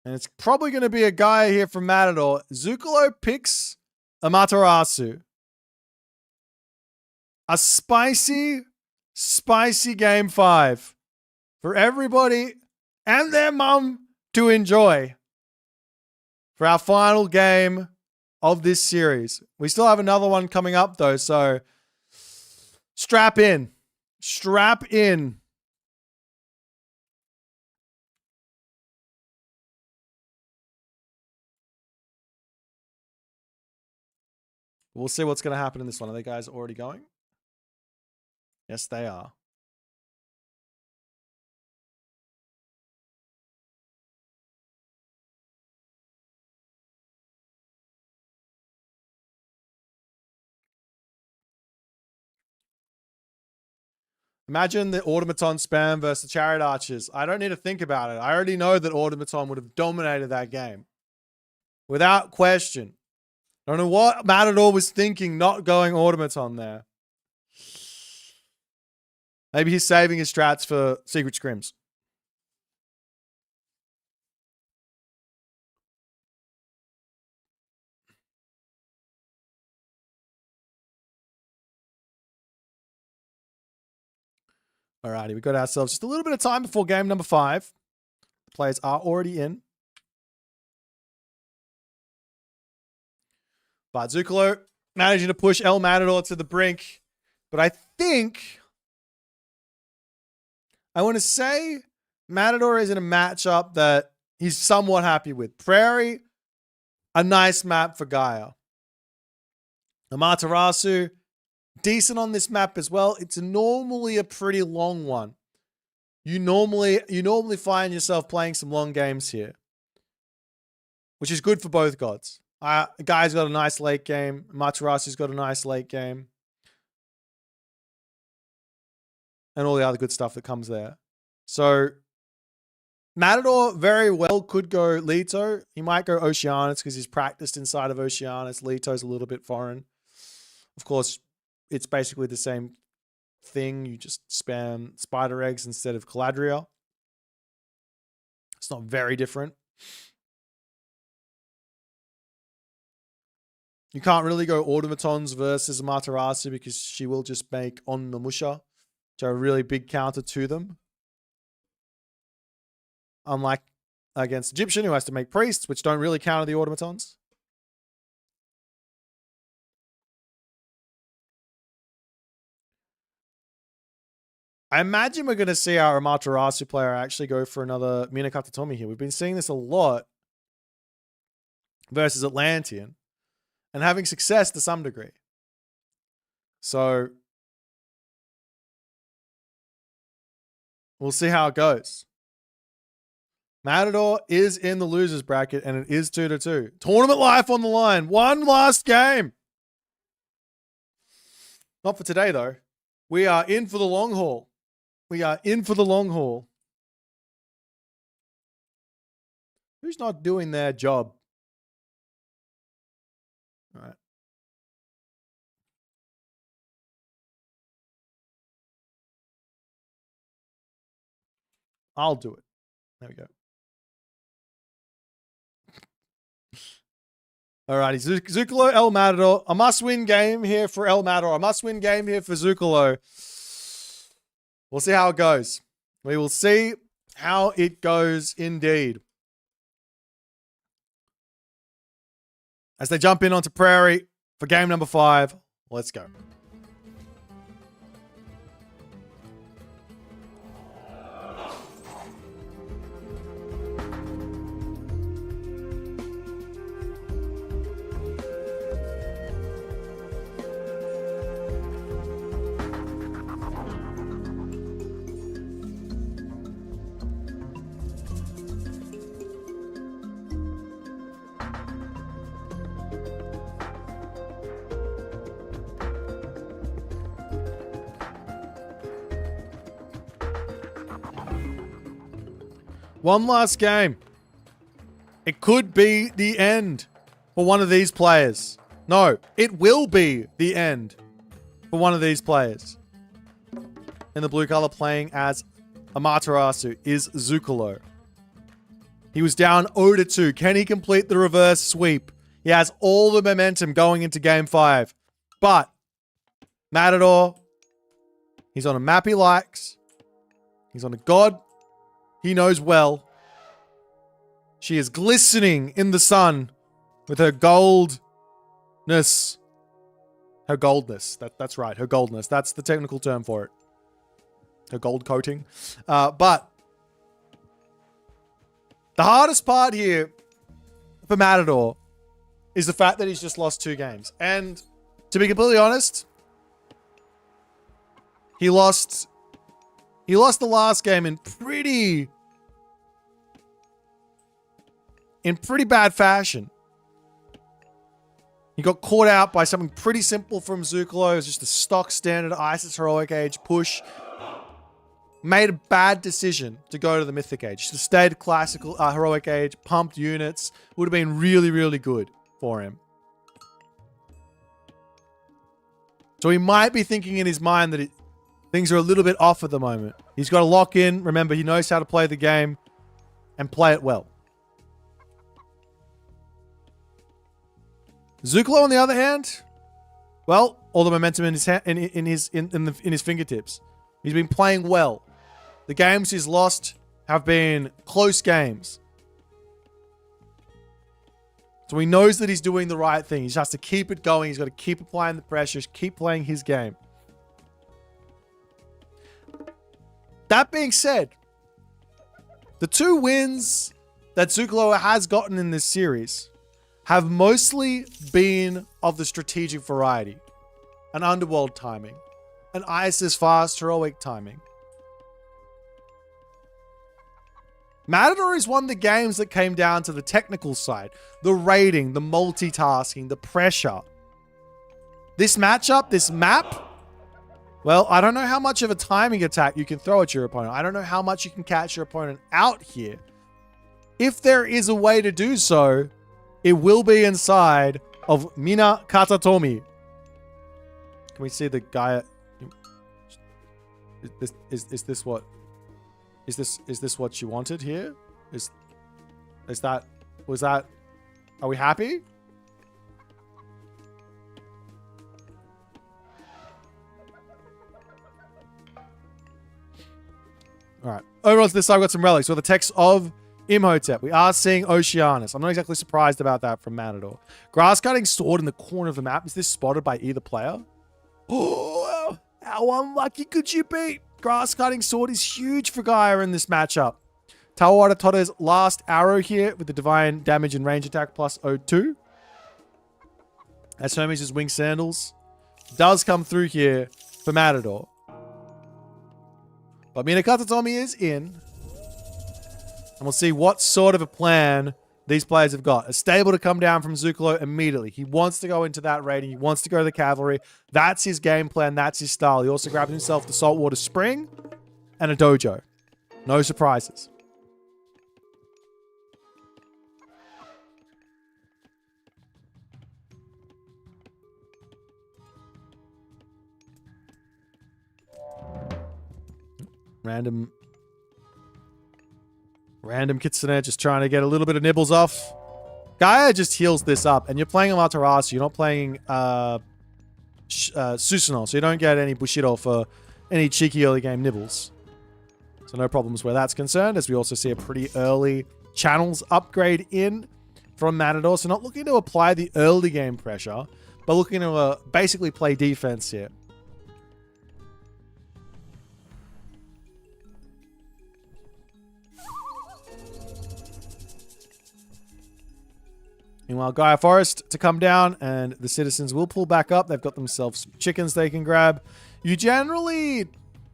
And it's probably going to be a guy here from Matador. Zukalo picks Amaterasu. A spicy, spicy game 5 for everybody and their mum to enjoy for our final game of this series. We still have another one coming up though, so strap in. Strap in. We'll see what's going to happen in this one. Are the guys already going? Yes, they are. Imagine the Automaton spam versus the Chariot Archers. I don't need to think about it. I already know that Automaton would have dominated that game. Without question. I don't know what Matador was thinking not going Automaton there. Maybe he's saving his strats for Secret Scrims. Alrighty, we got ourselves just a little bit of time before game number 5. The players are already in. But Zukalo managing to push El Matador to the brink. But I think I want to say Matador is in a matchup that he's somewhat happy with. Prairie, a nice map for Gaia. Amaterasu, decent on this map as well. It's normally a pretty long one. You normally find yourself playing some long games here, which is good for both gods. Guy's got a nice late game. Amaterasu's got a nice late game. And all the other good stuff that comes there. So Matador very well could go Leto. He might go Oceanus because he's practiced inside of Oceanus. Leto's a little bit foreign. Of course, it's basically the same thing. You just spam spider eggs instead of Caladria. It's not very different. You can't really go automatons versus Amaterasu because she will just make on Namusha, which are a really big counter to them. Unlike against Egyptian, who has to make priests, which don't really counter the automatons. I imagine we're going to see our Amaterasu player actually go for another Minakata Tomi here. We've been seeing this a lot versus Atlantean and having success to some degree. So we'll see how it goes. Matador is in the losers bracket and it is 2-2. Tournament life on the line. One last game. Not for today though. We are in for the long haul. We are in for the long haul. Who's not doing their job? All right. I'll do it. There we go. Alrighty, Zucolo, El Matador. A must-win game here for El Matador. A must-win game here for Zucolo. We'll see how it goes. We will see how it goes indeed. As they jump in onto Prairie for game number 5. Let's go. One last game. It could be the end for one of these players. No, it will be the end for one of these players. In the blue color playing as Amaterasu is Zucolo. He was down 0-2. Can he complete the reverse sweep? He has all the momentum going into game 5. But Matador, he's on a map he likes. He's on a god he knows well. She is glistening in the sun with her goldness. Her goldness. That's right. Her goldness. That's the technical term for it. Her gold coating. But the hardest part here for Matador is the fact that he's just lost 2 games. And to be completely honest, he lost the last game in pretty bad fashion. He got caught out by something pretty simple from Zucolo. It was just a stock standard Isis Heroic Age push. Made a bad decision to go to the Mythic Age. Should have stayed classical Heroic Age, pumped units. Would have been really, really good for him. So he might be thinking in his mind that things are a little bit off at the moment. He's got to lock in. Remember, he knows how to play the game and play it well. Zucolo, on the other hand, well, all the momentum in his fingertips. He's been playing well. The games he's lost have been close games. So he knows that he's doing the right thing. He just has to keep it going. He's got to keep applying the pressure, keep playing his game. That being said, the 2 wins that Zucolo has gotten in this series have mostly been of the strategic variety. An Underworld timing. An Isis fast heroic timing. Matador is one of the games that came down to the technical side. The raiding, the multitasking, the pressure. This matchup, this map, Well, I don't know how much of a timing attack you can throw at your opponent. I don't know how much you can catch your opponent out here. If there is a way to do so, it will be inside of Mina Katatomi. Can we see the guy? Is this what? Is this what you wanted here? Was that? Are we happy? All right. Over onto this side, we've got some relics. So the text of Imhotep. We are seeing Oceanus. I'm not exactly surprised about that from Matador. Grass cutting sword in the corner of the map. Is this spotted by either player? Oh, how unlucky could you be? Grass cutting sword is huge for Gaia in this matchup. Tawara Toda's last arrow here with the divine damage and range attack plus 02. As Hermes' wing sandals does come through here for Matador. But Minakatatomi is in. And we'll see what sort of a plan these players have got. A stable to come down from Zukalo immediately. He wants to go into that raiding. He wants to go to the cavalry. That's his game plan. That's his style. He also grabbed himself the saltwater spring and a dojo. No surprises. Random Kitsune just trying to get a little bit of nibbles off. Gaia just heals this up, and you're playing Amaterasu. You're not playing Susanoo, so you don't get any Bushido for any cheeky early game nibbles. So no problems where that's concerned, as we also see a pretty early channels upgrade in from Matador. So not looking to apply the early game pressure, but looking to basically play defense here. Meanwhile, Gaia Forest to come down, and the citizens will pull back up. They've got themselves some chickens they can grab. You generally...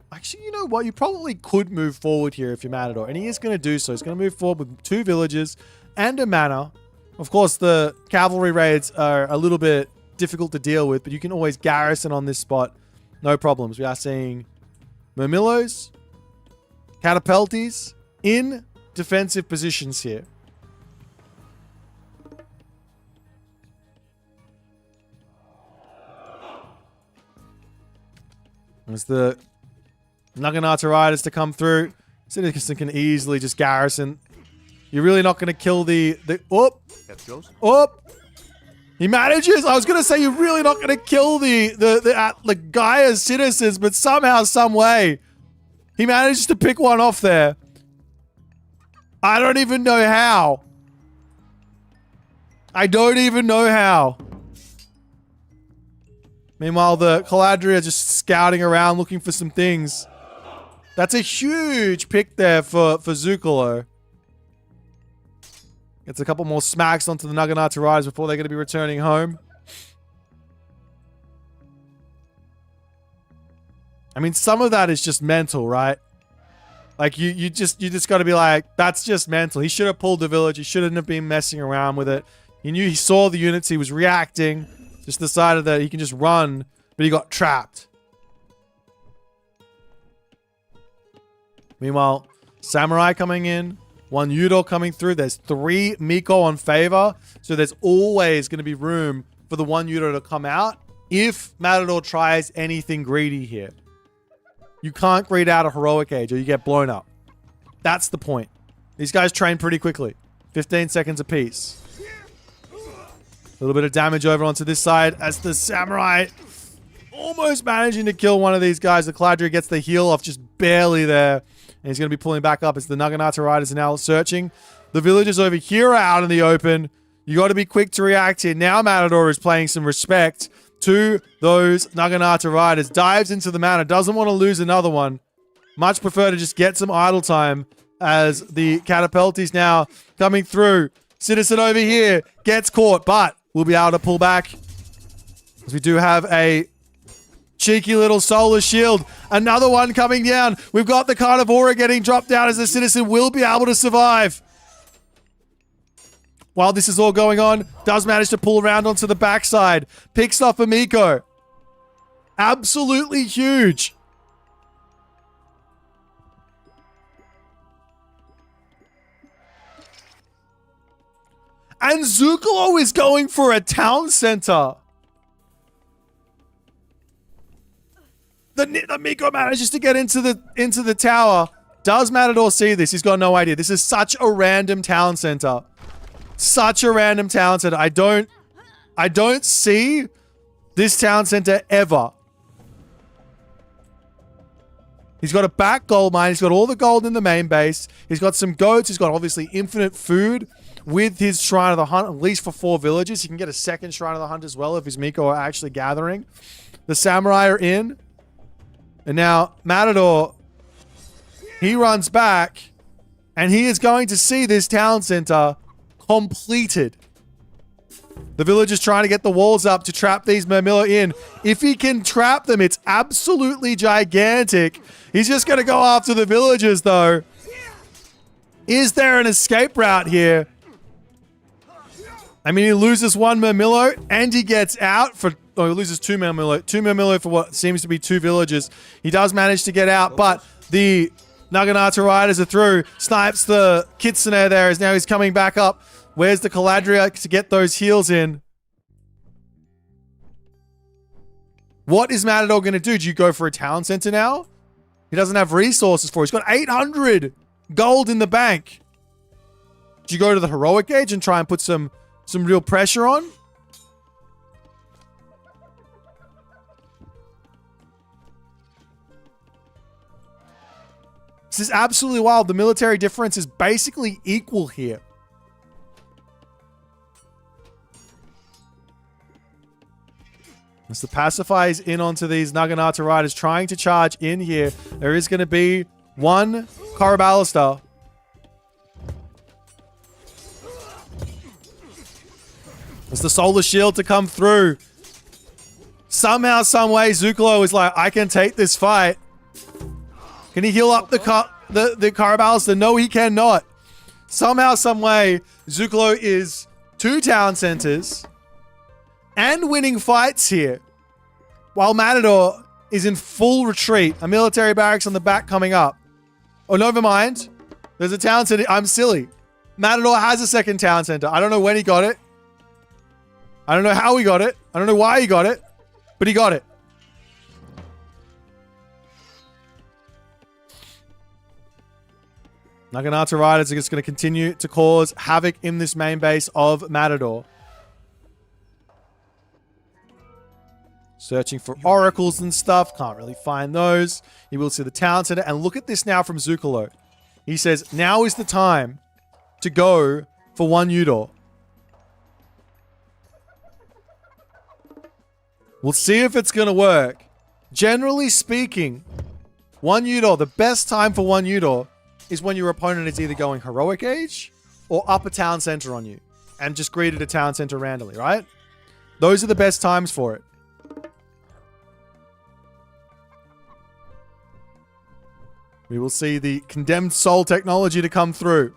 Actually, you know what? You probably could move forward here if you're Matador, and he is going to do so. He's going to move forward with 2 villages and a manor. Of course, the cavalry raids are a little bit difficult to deal with, but you can always garrison on this spot. No problems. We are seeing Murmillos, Catapultis in defensive positions here. As the Naginata Riders to come through, Citizen can easily just garrison. You're really not going to kill the he manages. I was going to say you're really not going to kill the Gaia's citizens, but somehow, some way, he manages to pick one off there. I don't even know how. I don't even know how. Meanwhile, the Caladri are just scouting around looking for some things. That's a huge pick there for Zukalo. Gets a couple more smacks onto the Naginata Riders before they're going to be returning home. I mean, some of that is just mental, right? Like, you just got to be like, that's just mental. He should have pulled the village. He shouldn't have been messing around with it. He knew he saw the units. He was reacting. Just decided that he can just run, but he got trapped. Meanwhile, Samurai coming in. 1 Yudo coming through. There's 3 Miko on favor. So there's always going to be room for the 1 Yudo to come out if Matador tries anything greedy here. You can't greed out a heroic age or you get blown up. That's the point. These guys train pretty quickly. 15 seconds apiece. A little bit of damage over onto this side as the Samurai almost managing to kill one of these guys. The Caladri gets the heal off just barely there. And he's going to be pulling back up as the Naginata Riders are now searching. The villagers over here are out in the open. You got to be quick to react here. Now Matador is playing some respect to those Naginata Riders. Dives into the manor. Doesn't want to lose another one. Much prefer to just get some idle time as the Catapultis now coming through. Citizen over here gets caught, but we'll be able to pull back. As we do have a cheeky little solar shield. Another one coming down. We've got the Carnivora getting dropped down as the Citizen will be able to survive. While this is all going on, does manage to pull around onto the backside. Picks off a Miko. Absolutely huge. And Zukalo is going for a town center. The Miko manages to get into the tower. Does Matador see this? He's got no idea. This is such a random town center. Such a random town center. I don't see this town center ever. He's got a back gold mine. He's got all the gold in the main base. He's got some goats. He's got obviously infinite food with his Shrine of the Hunt, at least for 4 villages. He can get a second Shrine of the Hunt as well if his Miko are actually gathering. The samurai are in. And now Matador, he runs back and he is going to see this town center completed. The village is trying to get the walls up to trap these Murmillo in. If he can trap them, it's absolutely gigantic. He's just going to go after the villagers, though. Is there an escape route here? I mean, he loses 1 Murmillo and he gets out for... Oh, he loses 2 Murmillo. 2 Murmillo for what seems to be 2 villages. He does manage to get out, but the Naginata Riders are through. Snipes the Kitsune there as now he's coming back up. Where's the Caladria to get those heals in? What is Matador going to do? Do you go for a town center now? He doesn't have resources for it. He's got 800 gold in the bank. Do you go to the heroic age and try and put some real pressure on? This is absolutely wild. The military difference is basically equal here. As the Pacify is in onto these Naginata Riders trying to charge in here, there is going to be 1 Coraballista. As the Solar Shield to come through. Somehow, some way, Zukalo is like, I can take this fight. Can he heal up the Coraballista? No, he cannot. Somehow, some way, Zukalo is 2 town centers and winning fights here, while Matador is in full retreat. A military barracks on the back coming up. Oh, never mind. There's a town center. I'm silly. Matador has a second town center. I don't know when he got it. I don't know how he got it. I don't know why he got it, but he got it. Naginata Riders are just going to continue to cause havoc in this main base of Matador. Searching for oracles and stuff. Can't really find those. You will see the town center. And look at this now from Zukalo. He says, now is the time to go for 1 Udor. We'll see if it's going to work. Generally speaking, 1 Udor, the best time for 1 Udor is when your opponent is either going heroic age or up a town center on you and just greeted a town center randomly, right? Those are the best times for it. We will see the condemned soul technology to come through.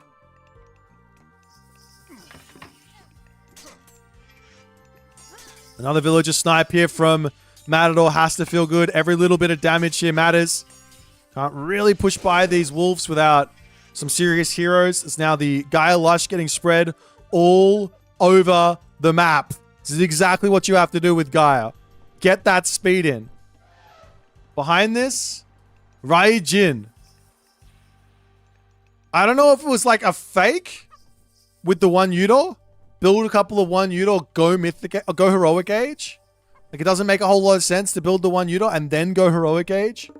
Another villager snipe here from Matador has to feel good. Every little bit of damage here matters. Can't really push by these wolves without some serious heroes. It's now the Gaia Lush getting spread all over the map. This is exactly what you have to do with Gaia. Get that speed in. Behind this, Raijin. I don't know if it was like a fake with the 1 Udor. Build a couple of 1 Udor, go mythic, or go heroic age. Like, it doesn't make a whole lot of sense to build the 1 Udor and then go heroic age.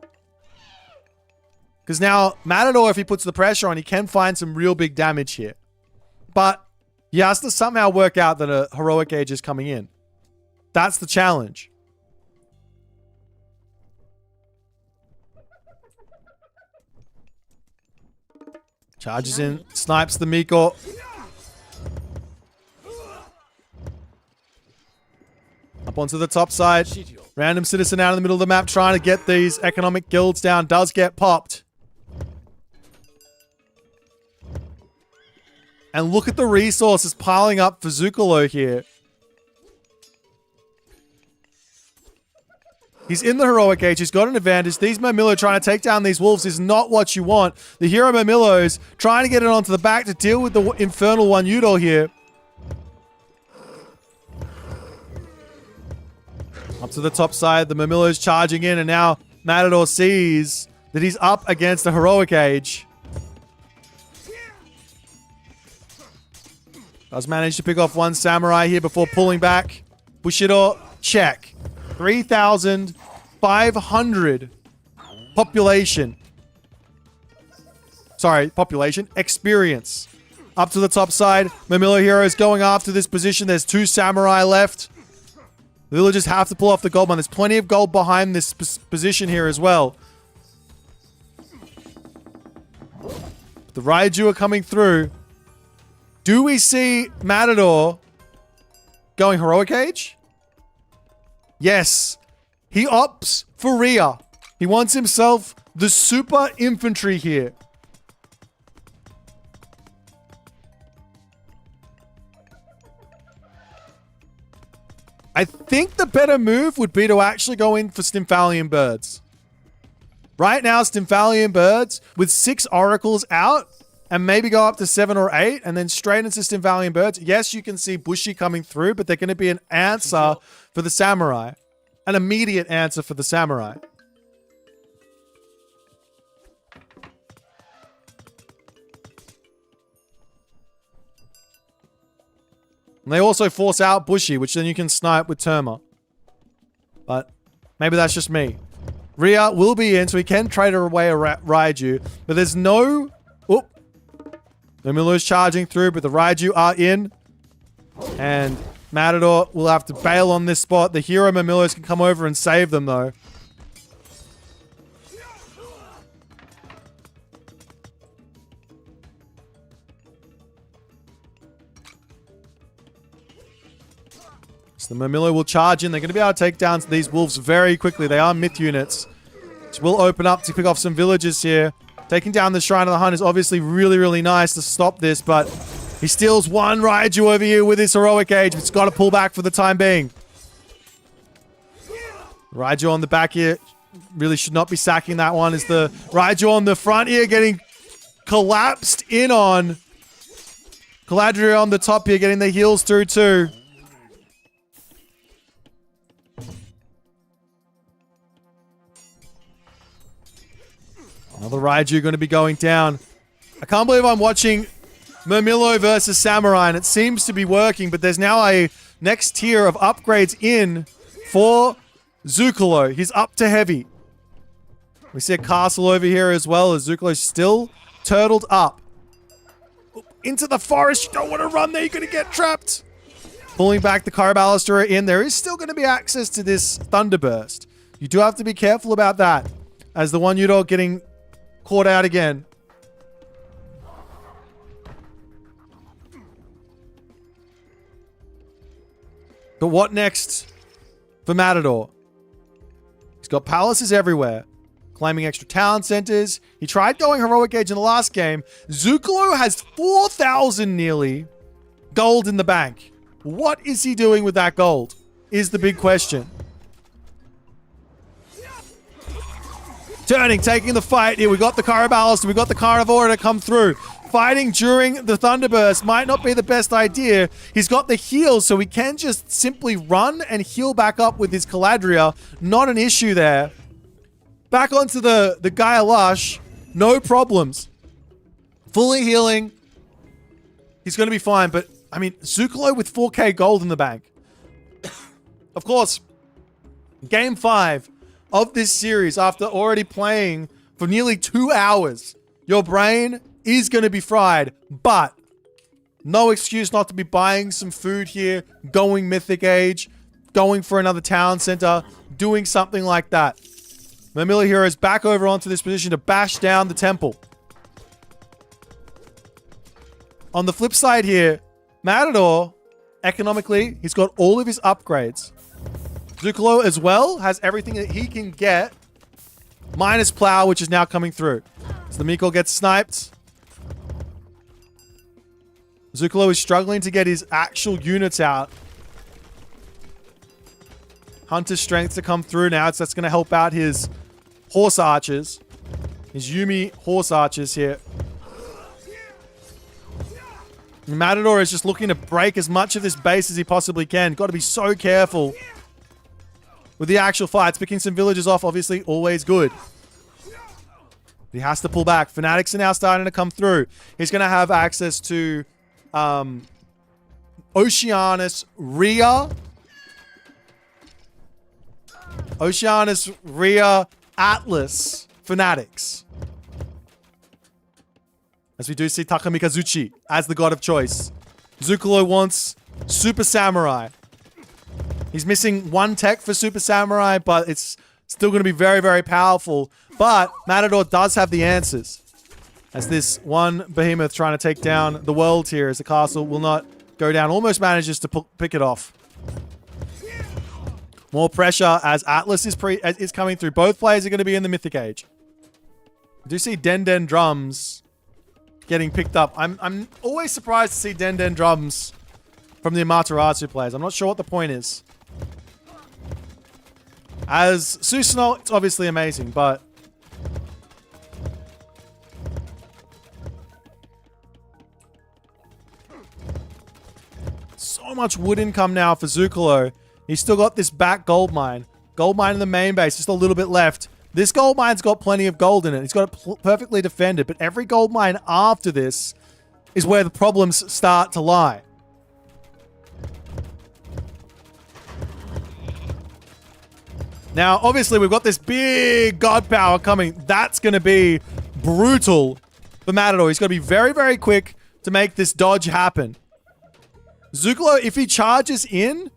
Because now, Matador, if he puts the pressure on, he can find some real big damage here. But he has to somehow work out that a heroic age is coming in. That's the challenge. Charges in, snipes the Miko. Up onto the top side. Random citizen out in the middle of the map trying to get these economic guilds down. Does get popped. And look at the resources piling up for Zukalo here. He's in the heroic age. He's got an advantage. These Murmillo trying to take down these wolves is not what you want. The hero Murmillos trying to get it onto the back to deal with the infernal one Udol here. Up to the top side. The Murmillo's charging in, and now Matador sees that he's up against a heroic age. Does manage to pick off one samurai here before pulling back. Bushido, check. 3,500 population. Sorry, population. Experience. Up to the top side. Murmillo hero is going after this position. There's 2 samurai left. The villagers have to pull off the gold mine. There's plenty of gold behind this position here as well. The Raiju are coming through. Do we see Matador going heroic age? Yes. He opts for Rhea. He wants himself the super infantry here. I think the better move would be to actually go in for Stymphalian Birds. Right now, Stymphalian Birds with 6 oracles out and maybe go up to 7 or 8 and then straight into Stymphalian Birds. Yes, you can see Bushi coming through, but they're going to be an answer for the samurai. An immediate answer for the samurai. And they also force out Bushi, which then you can snipe with Terma. But maybe that's just me. Rhea will be in, so he can trade away a Raiju. But there's no... Oop. Murmillo's charging through, but the Raiju are in. And Matador will have to bail on this spot. The hero Murmillos can come over and save them, though. So the Murmillo will charge in. They're going to be able to take down these wolves very quickly. They are myth units, which will open up to pick off some villages here. Taking down the Shrine of the Hunt is obviously really, really nice to stop this, but he steals one Raiju over here with his heroic age. It's got to pull back for the time being. Raiju on the back here really should not be sacking that one. Is the Raiju on the front here getting collapsed in on. Caladria on the top here getting the heals through too. Another Raiju going to be going down. I can't believe I'm watching Murmillo versus Samurai, and it seems to be working, but there's now a next tier of upgrades in for Zukalo. He's up to heavy. We see a castle over here as well, as Zukalo's still turtled up. Into the forest. You don't want to run there. You're going to get trapped. Pulling back the Caraballister in. There is still going to be access to this Thunderburst. You do have to be careful about that, as the one Udol getting caught out again. But what next for Matador? He's got palaces everywhere, claiming extra town centers. He tried going heroic age in the last game. Zukalo has 4,000 nearly gold in the bank. What is he doing with that gold? Is the big question. Turning, taking the fight here. We got the Caraballister, we got the Carnivore to come through. Fighting during the Thunderburst might not be the best idea. He's got the heals, so he can just simply run and heal back up with his Caladria. Not an issue there. Back onto the Gaia Lush. No problems. Fully healing. He's going to be fine, but, I mean, Zukalo with 4k gold in the bank. Of course, Game 5 of this series, after already playing for nearly 2 hours, your brain is going to be fried, but no excuse not to be buying some food here, going Mythic Age, going for another town center, doing something like that. Murmillo Hero is back over onto this position to bash down the temple. On the flip side here, Matador, economically, he's got all of his upgrades. Zukalo as well has everything that he can get, minus Plow, which is now coming through. So the Miko gets sniped. Zukalo is struggling to get his actual units out. Hunter's Strength to come through now. So that's going to help out his horse archers. His Yumi horse archers here. Matador is just looking to break as much of this base as he possibly can. Got to be so careful with the actual fights. Picking some villagers off, obviously, always good. He has to pull back. Fanatics are now starting to come through. He's going to have access to Oceanus Rhea. Oceanus Rhea Atlas Fanatics. As we do see Takamikazuchi as the god of choice. Zukalo wants Super Samurai. He's missing one tech for Super Samurai, but it's still going to be very, very powerful. But Matador does have the answers. As this one behemoth trying to take down the world here as the castle will not go down. Almost manages to pick it off. More pressure as Atlas is coming through. Both players are going to be in the Mythic Age. I do see Den drums getting picked up. I'm always surprised to see Den drums from the Amaterasu players. I'm not sure what the point is. As Susanoo, it's obviously amazing, but so much wood income now for Zukalo. He's still got this back gold mine. Gold mine in the main base, just a little bit left. This gold mine's got plenty of gold in it. He's got it perfectly defended, but every gold mine after this is where the problems start to lie. Now, obviously, we've got this big god power coming. That's going to be brutal for Matador. He's got to be very, very quick to make this dodge happen. Zukalo, if he charges in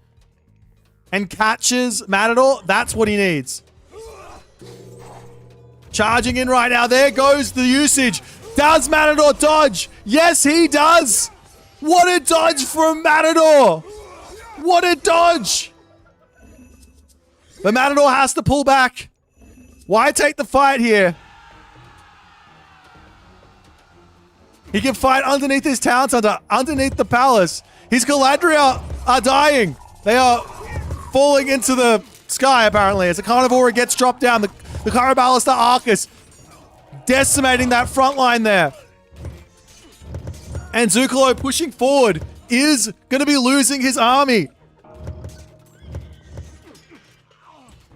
and catches Matador, that's what he needs. Charging in right now. There goes the usage. Does Matador dodge? Yes, he does. What a dodge from Matador. What a dodge. But Matador has to pull back. Why take the fight here? He can fight underneath his town center, underneath the palace. His Galadriel are dying. They are falling into the sky, apparently, as the Carnivora gets dropped down. The Carabalista Arcus decimating that front line there. And Zukalo pushing forward is going to be losing his army.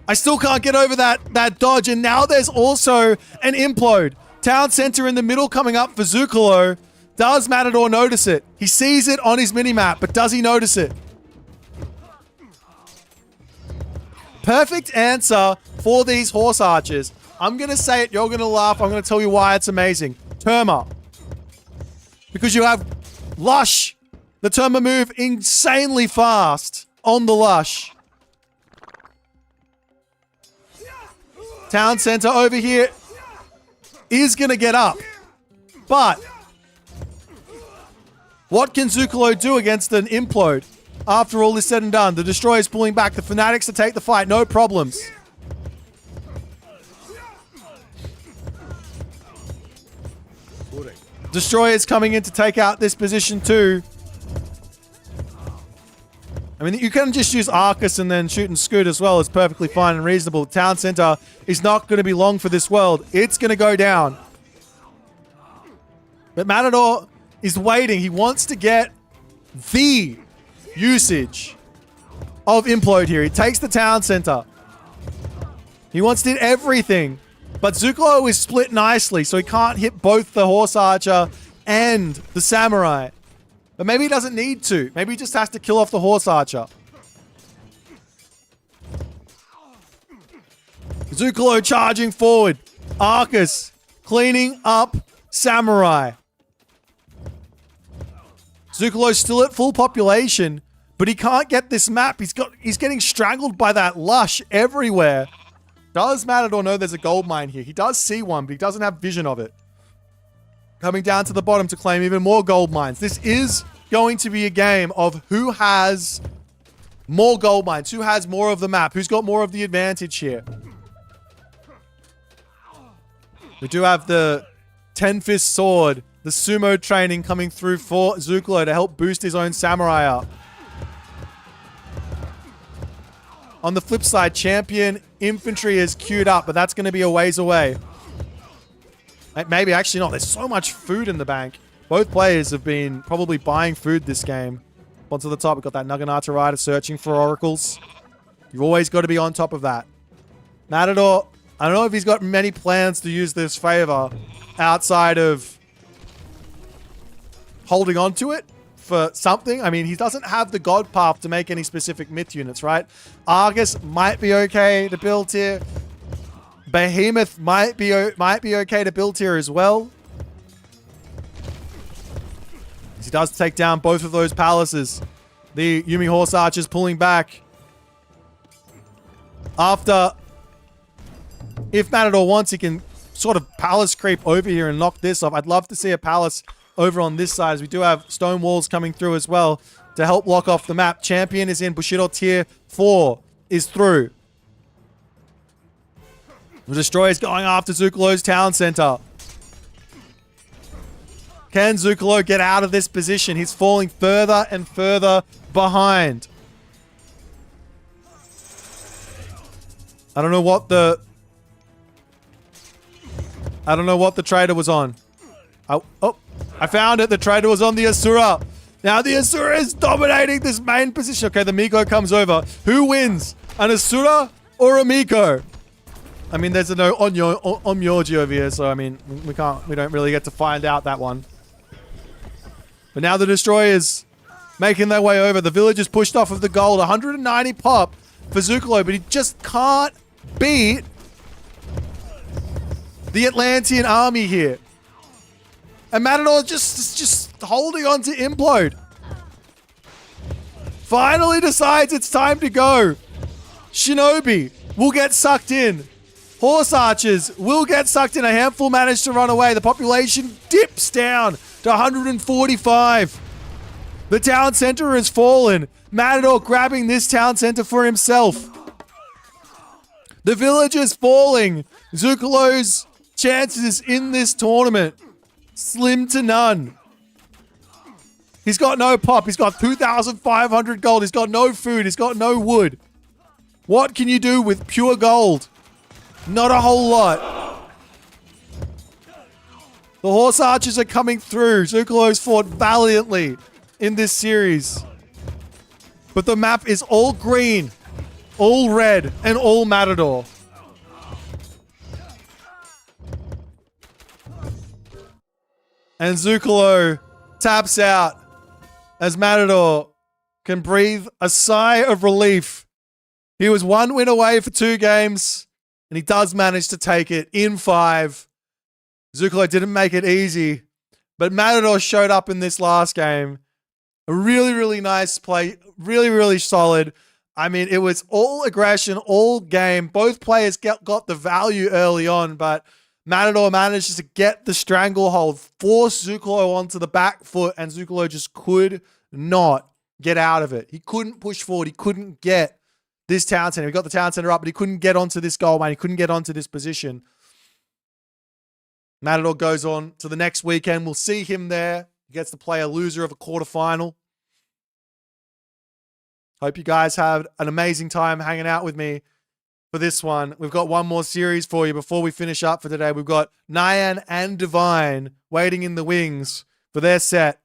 I still can't get over that dodge. And now there's also an implode. Town center in the middle coming up for Zukalo. Does Matador notice it? He sees it on his minimap, but does he notice it? Perfect answer for these horse archers. I'm going to say it. You're going to laugh. I'm going to tell you why it's amazing. Terma. Because you have Lush. The Terma move insanely fast on the Lush. Town center over here is going to get up. But what can Zukalo do against an implode? After all is said and done, the Destroyer's pulling back. The Fanatics to take the fight. No problems. Destroyer's coming in to take out this position too. I mean, you can just use Arcus and then shoot and scoot as well. It's perfectly fine and reasonable. Town center is not going to be long for this world. It's going to go down. But Matador is waiting. He wants to get the usage of implode here. He takes the town center. He wants to hit everything. But Zukalo is split nicely, so he can't hit both the horse archer and the samurai. But maybe he doesn't need to. Maybe he just has to kill off the horse archer. Zukalo charging forward. Arcus cleaning up samurai. Zukalo's still at full population, but he can't get this map. He's getting strangled by that lush everywhere. Does Matador know there's a gold mine here? He does see one, but he doesn't have vision of it. Coming down to the bottom to claim even more gold mines. This is going to be a game of who has more gold mines, who has more of the map, who's got more of the advantage here. We do have the 10-fist sword, the sumo training coming through for Zukalo to help boost his own samurai up. On the flip side, champion infantry is queued up, but that's going to be a ways away. Maybe actually not. There's so much food in the bank. Both players have been probably buying food this game. Onto the top, we've got that Naginata rider searching for oracles. You've always got to be on top of that. Matador, I don't know if he's got many plans to use this favor outside of holding on to it for something. I mean, he doesn't have the god path to make any specific myth units, right? Argus might be okay to build here. Behemoth might be okay to build here as well. He does take down both of those palaces. The Yumi Horse Archers pulling back. After, if Matador wants, he can sort of palace creep over here and knock this off. I'd love to see a palace over on this side, as we do have stone walls coming through as well to help block off the map. Champion is in. Bushido tier 4 is through. The Destroyer's going after Zucolo's town center. Can Zucolo get out of this position? He's falling further and further behind. I don't know what the trader was on. Oh, I found it. The trader was on the Asura. Now the Asura is dominating this main position. Okay, the Miko comes over. Who wins? An Asura or a Miko? I mean, there's no Onmyoji over here, so I mean, we don't really get to find out that one. But now the Destroyers making their way over. The village is pushed off of the gold. 190 pop for Zucolo, but he just can't beat the Atlantean army here. And Matador just holding on to implode. Finally decides it's time to go. Shinobi will get sucked in. Horse Archers will get sucked in. A handful managed to run away. The population dips down to 145. The town center has fallen. Matador grabbing this town center for himself. The village is falling. Zucolo's chances in this tournament, slim to none. He's got no pop. He's got 2,500 gold. He's got no food. He's got no wood. What can you do with pure gold? Not a whole lot. The Horse Archers are coming through. Zucolo's fought valiantly in this series. But the map is all green, all red, and all Matador. And Zucolo taps out as Matador can breathe a sigh of relief. He was 1 win away for 2 games, and he does manage to take it in 5. Zucolo didn't make it easy, but Matador showed up in this last game. A really, really nice play. Really, really solid. I mean, it was all aggression, all game. Both players got the value early on, but Matador managed to get the stranglehold, force Zucolo onto the back foot, and Zucolo just could not get out of it. He couldn't push forward. He couldn't get this town center. He got the town center up, but he couldn't get onto this goal, man. He couldn't get onto this position. Matador goes on to the next weekend. We'll see him there. He gets to play a loser of a quarterfinal. Hope you guys had an amazing time hanging out with me for this one. We've got one more series for you before we finish up for today. We've got Nyan and Divine waiting in the wings for their set.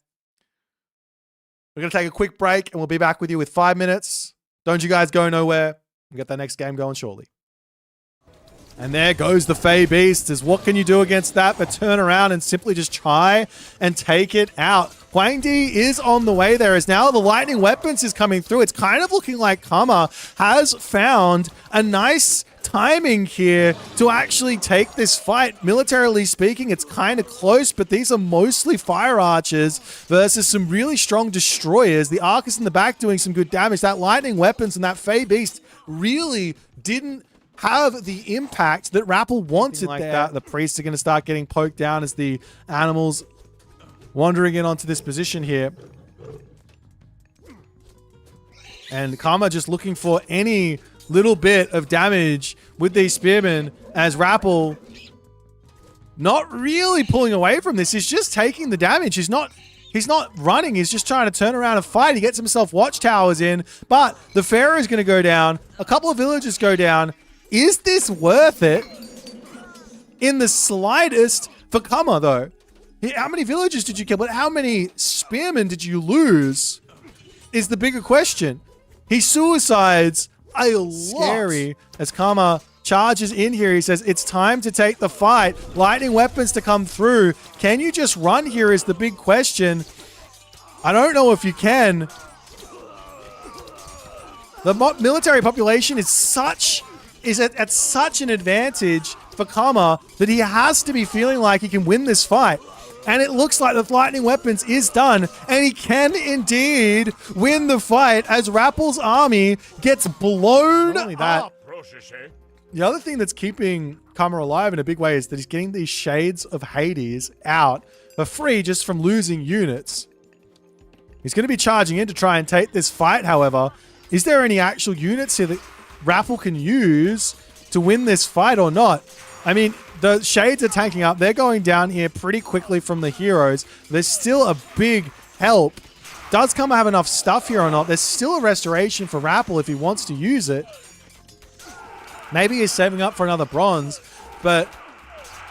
We're going to take a quick break and we'll be back with you with 5 minutes. Don't you guys go nowhere. We'll get that next game going shortly. And there goes the Fey Beast. What can you do against that but turn around and simply just try and take it out? Huang Di is on the way there as now the lightning weapons is coming through. It's kind of looking like Kama has found a nice timing here to actually take this fight. Militarily speaking, it's kind of close, but these are mostly fire archers versus some really strong destroyers. The Arcus in the back doing some good damage. That lightning weapons and that Fey Beast really didn't have the impact that Rappel wanted like there. That. The priests are going to start getting poked down as the animals wandering in onto this position here. And Karma just looking for any little bit of damage with these spearmen as Rappel not really pulling away from this. He's just taking the damage. He's not He's not running. He's just trying to turn around and fight. He gets himself watchtowers in, but the Pharaoh is going to go down. A couple of villagers go down. Is this worth it? In the slightest for Kama, though. How many villagers did you kill? But how many spearmen did you lose? Is the bigger question. He suicides a lot. Scary as Kama charges in here. He says, it's time to take the fight. Lightning weapons to come through. Can you just run here is the big question. I don't know if you can. The military population is at such an advantage for Kama that he has to be feeling like he can win this fight. And it looks like the lightning weapons is done. And he can indeed win the fight as Rappel's army gets blown up. The other thing that's keeping Kama alive in a big way is that he's getting these shades of Hades out for free just from losing units. He's going to be charging in to try and take this fight, however. Is there any actual units here that Rappel can use to win this fight or not? I mean, the shades are tanking up. They're going down here pretty quickly from the heroes. There's still a big help. Does Kama have enough stuff here or not? There's still a restoration for Rappel if he wants to use it. Maybe he's saving up for another bronze, but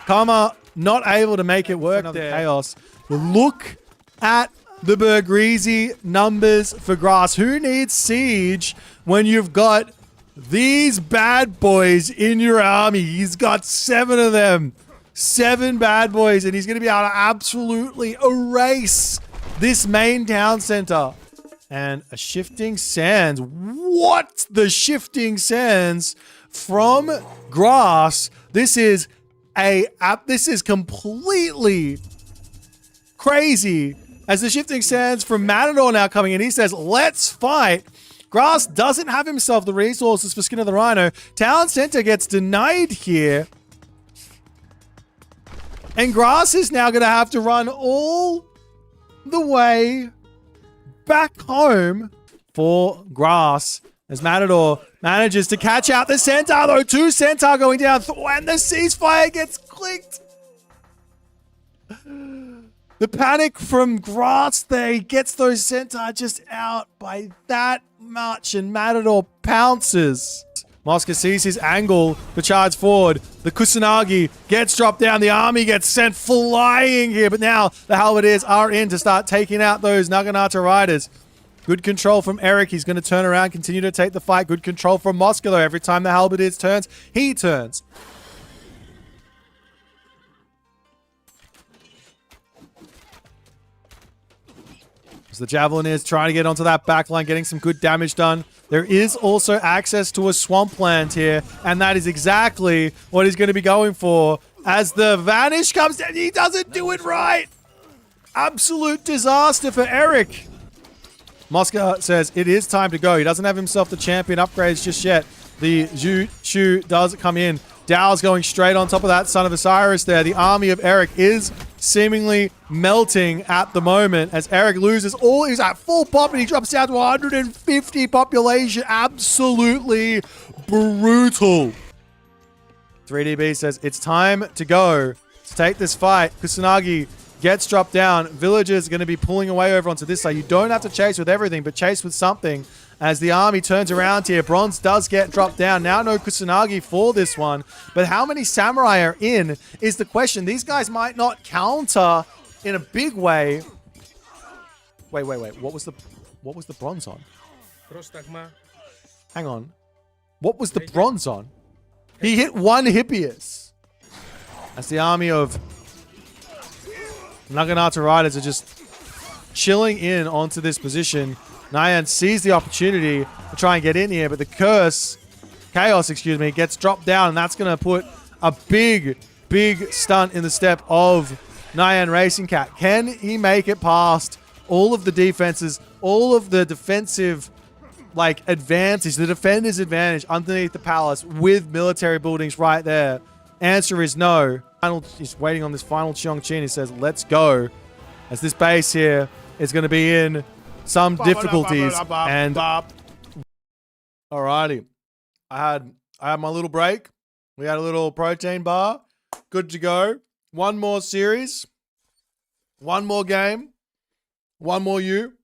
Kama not able to make it work there. Chaos. Look at the Bergrizi numbers for Grass. Who needs siege when you've got these bad boys in your army? He's got 7 of them. 7 bad boys, and he's going to be able to absolutely erase this main town center. And a shifting sands. What? The shifting sands from Grass. This is completely crazy. As the shifting sands from Matador now coming in, he says, let's fight. Grass doesn't have himself the resources for Skin of the Rhino. Town Center gets denied here. And Grass is now going to have to run all the way back home for Grass. As Matador manages to catch out the Centaur, though. 2 Centaur going down. And the ceasefire gets clicked. The panic from Grass there. He gets those Centaur just out by that much. And Matador pounces. Mosca sees his angle to charge forward. The Kusanagi gets dropped down. The army gets sent flying here. But now the Halberdiers are in to start taking out those Naginata riders. Good control from Eric. He's going to turn around, continue to take the fight. Good control from Mosca, though. Every time the Halberdiers turns, he turns. As the Javelin is trying to get onto that backline, getting some good damage done. There is also access to a swampland here, and that is exactly what he's going to be going for. As the Vanish comes down, he doesn't do it right. Absolute disaster for Eric. Mosca says it is time to go. He doesn't have himself the champion upgrades just yet. The Zhu Chu does come in. Dow's going straight on top of that Son of Osiris there. The army of Eric is seemingly melting at the moment as Eric loses all. He's at full pop and he drops down to 150 population. Absolutely brutal. 3DB says it's time to go to take this fight. Kusanagi gets dropped down. Villagers are going to be pulling away over onto this side. You don't have to chase with everything, but chase with something. As the army turns around here, Bronze does get dropped down. Now no Kusanagi for this one. But how many samurai are in is the question. These guys might not counter in a big way. Wait. What was the bronze on? Hang on. What was the bronze on? He hit 1 Hippias. As the army of Naginata riders are just chilling in onto this position. Nyan sees the opportunity to try and get in here, but the Chaos, gets dropped down, and that's going to put a big stunt in the step of Nyan Racing Cat. Can he make it past all of the defenses, all of the defensive advantage, the defender's advantage underneath the palace with military buildings right there? Answer is no. He's waiting on this final Cheongqing. He says, let's go. As this base here is going to be in some difficulties. And alrighty. I had my little break. We had a little protein bar. Good to go. One more series. One more game. One more you.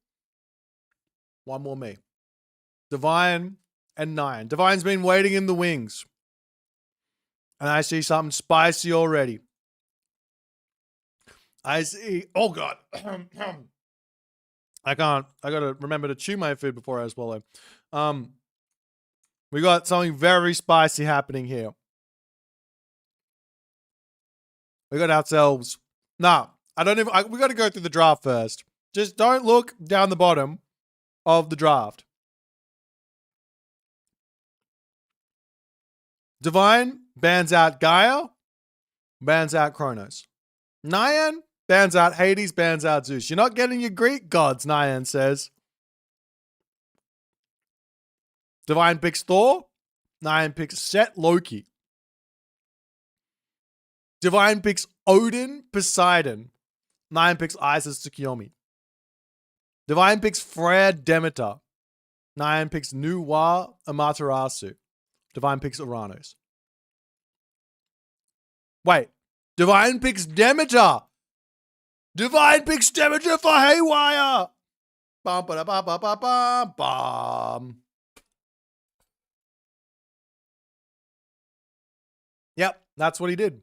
One more me. Divine and Nyan. Divine's been waiting in the wings. And I see something spicy already. I see. Oh, God. I can't. I got to remember to chew my food before I swallow. We got something very spicy happening here. We got ourselves. Nah, I don't even. We got to go through the draft first. Just don't look down the bottom of the draft. Divine bans out Gaia, bans out Kronos. Nyan bans out Hades, bans out Zeus. You're not getting your Greek gods, Nyan says. Divine picks Thor. Nyan picks Set Loki. Divine picks Odin, Poseidon. Nyan picks Isis, Tsukiyomi. Divine picks Freya, Demeter. Nyan picks Nuwa, Amaterasu. Divine picks Uranus. Wait. Divine picks Demeter. Divine picks Demeter for Haywire. Bum, ba, ba, ba, ba, ba, bum. Yep, that's what he did.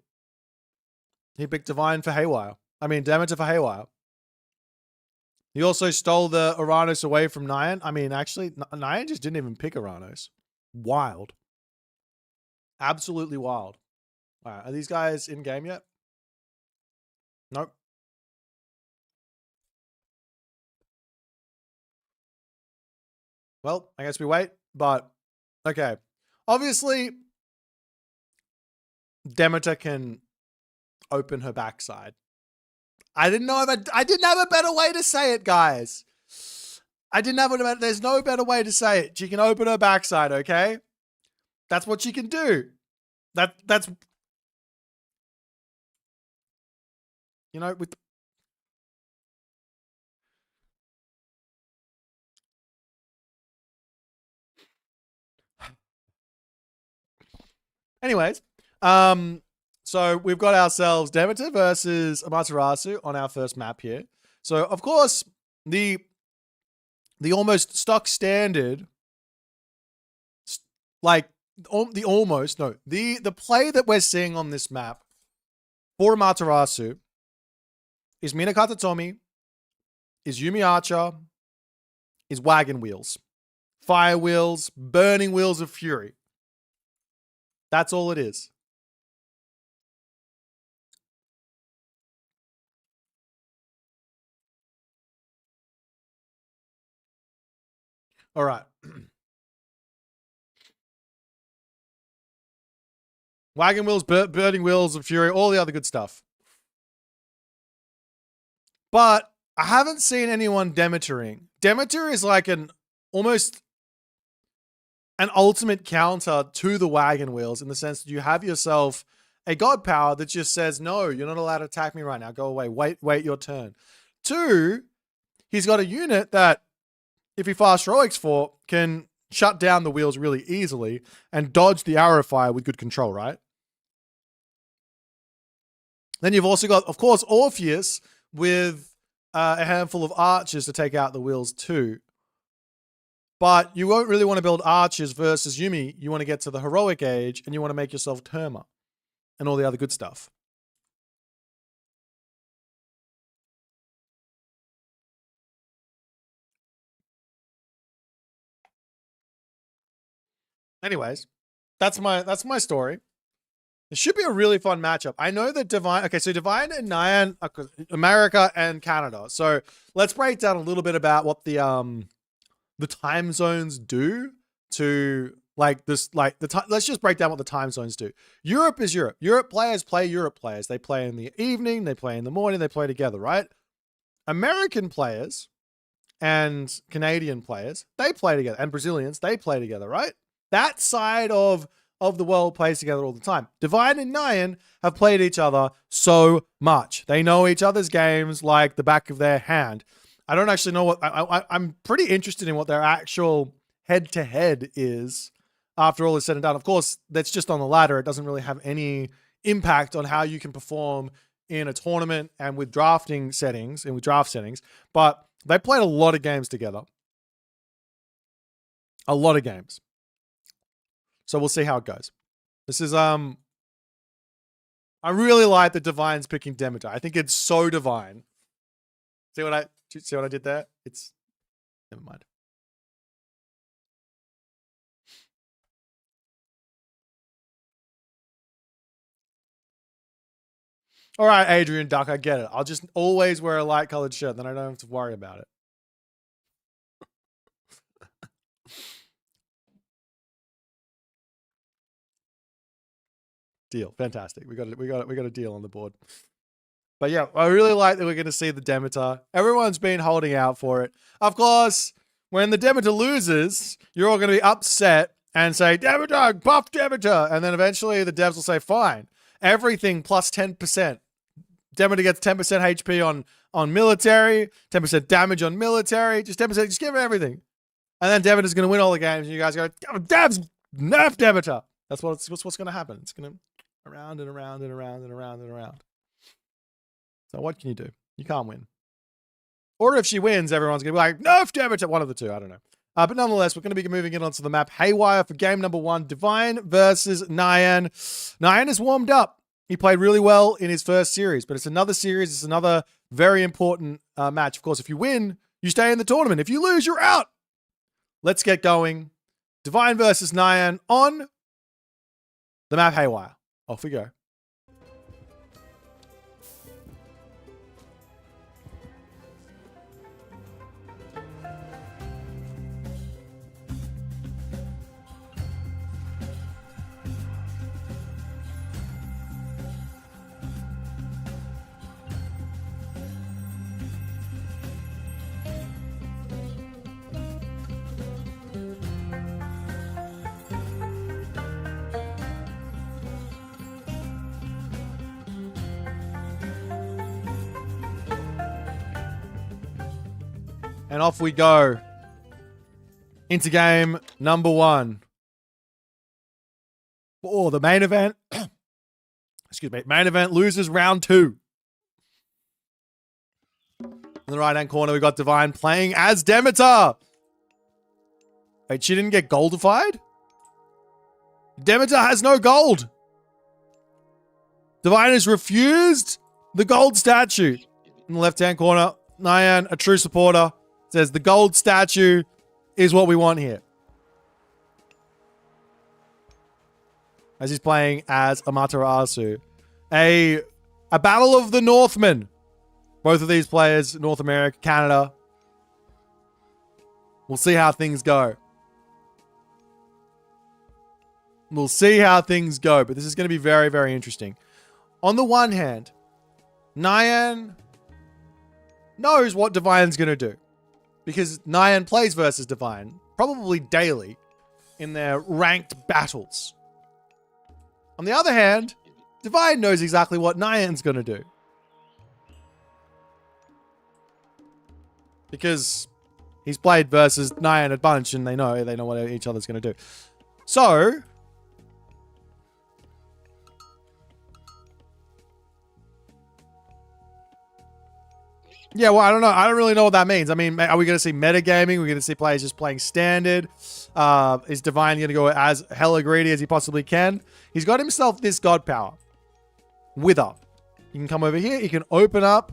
He picked Divine for Haywire. I mean, Demeter for Haywire. He also stole the Uranus away from Nyan. I mean, actually, Nyan just didn't even pick Uranus. Wild. Absolutely wild. All right, are these guys in game yet? Nope. Well, I guess we wait, but okay. Obviously, Demeter can open her backside. I didn't have a better way to say it, guys. There's no better way to say it. She can open her backside, okay? That's what she can do. That's you know, with anyways, so we've got ourselves Demeter versus Amaterasu on our first map here. So of course, the almost stock standard, like the play that we're seeing on this map for Amaterasu is Minakata Tomi, is Yumi Archer, is Wagon Wheels, Fire Wheels, Burning Wheels of Fury. That's all it is. All right. Wagon Wheels, Burning Wheels of Fury, all the other good stuff. But I haven't seen anyone Demetering. Demeter is like almost an ultimate counter to the Wagon Wheels in the sense that you have yourself a god power that just says, no, you're not allowed to attack me right now. Go away. Wait your turn. 2, he's got a unit that, if he fast heroics for, can shut down the wheels really easily and dodge the arrow fire with good control, right? Then you've also got, of course, Orpheus with a handful of archers to take out the wheels too. But you won't really want to build archers versus Yumi. You want to get to the heroic age and you want to make yourself Terma and all the other good stuff. Anyways, that's my story. It should be a really fun matchup. I know that Divine... Okay, so Divine and Nyan... America and Canada. So let's break down a little bit about what the time zones do to... let's just break down what the time zones do. Europe is Europe. Europe players play Europe players. They play in the evening, they play in the morning, they play together, right? American players and Canadian players, they play together. And Brazilians, they play together, right? That side of the world plays together all the time. Divine and Nyan have played each other so much. They know each other's games like the back of their hand. I don't actually know what... I'm pretty interested in what their actual head-to-head is after all is said and done. Of course, that's just on the ladder. It doesn't really have any impact on how you can perform in a tournament and with drafting settings and with draft settings. But They played a lot of games together. A lot of games. So we'll see how it goes. This is, I really like the Divine's picking Demeter. I think it's so divine. See what I did there? It's, never mind. All right, Adrian Duck, I get it. I'll just always wear a light colored shirt, then I don't have to worry about it. Deal. Fantastic. We got a deal on the board. But yeah, I really like that we're going to see the Demeter. Everyone's been holding out for it. Of course, when the Demeter loses, you're all going to be upset and say, Demeter, buff Demeter. And then eventually the devs will say, fine, everything plus 10%. Demeter gets 10% HP on military, 10% damage on military, just 10%, just give it everything. And then Demeter's going to win all the games and you guys go, devs, nerf Demeter. That's what's going to happen. It's going to around and around and around and around and around. So what can you do? You can't win. Or if she wins, everyone's going to be like, nerf Demeter. One of the two, I don't know. But nonetheless, we're going to be moving in onto the map Haywire for game number 1, Divine versus Nyan. Nyan is warmed up. He played really well in his first series, but it's another series. It's another very important match. Of course, if you win, you stay in the tournament. If you lose, you're out. Let's get going. Divine versus Nyan on the map Haywire. Off we go. And off we go into game number 1. Oh, the main event. Excuse me. Main event loses round 2. In the right-hand corner, we got Divine playing as Demeter. Wait, she didn't get goldified? Demeter has no gold. Divine has refused the gold statue. In the left-hand corner, Nyan, a true supporter, says the gold statue is what we want here. As he's playing as Amaterasu. A battle of the Northmen. Both of these players, North America, Canada. We'll see how things go. We'll see how things go, but this is going to be very, very interesting. On the one hand, Nyan knows what Divine's going to do. Because Nyan plays versus Divine, probably daily, in their ranked battles. On the other hand, Divine knows exactly what Nyan's going to do. Because he's played versus Nyan a bunch and they know what each other's going to do. So, yeah, well, I don't know. I don't really know what that means. I mean, are we going to see metagaming? Are we going to see players just playing standard? Is Divine going to go as hella greedy as he possibly can? He's got himself this god power. Wither. You can come over here. You can open up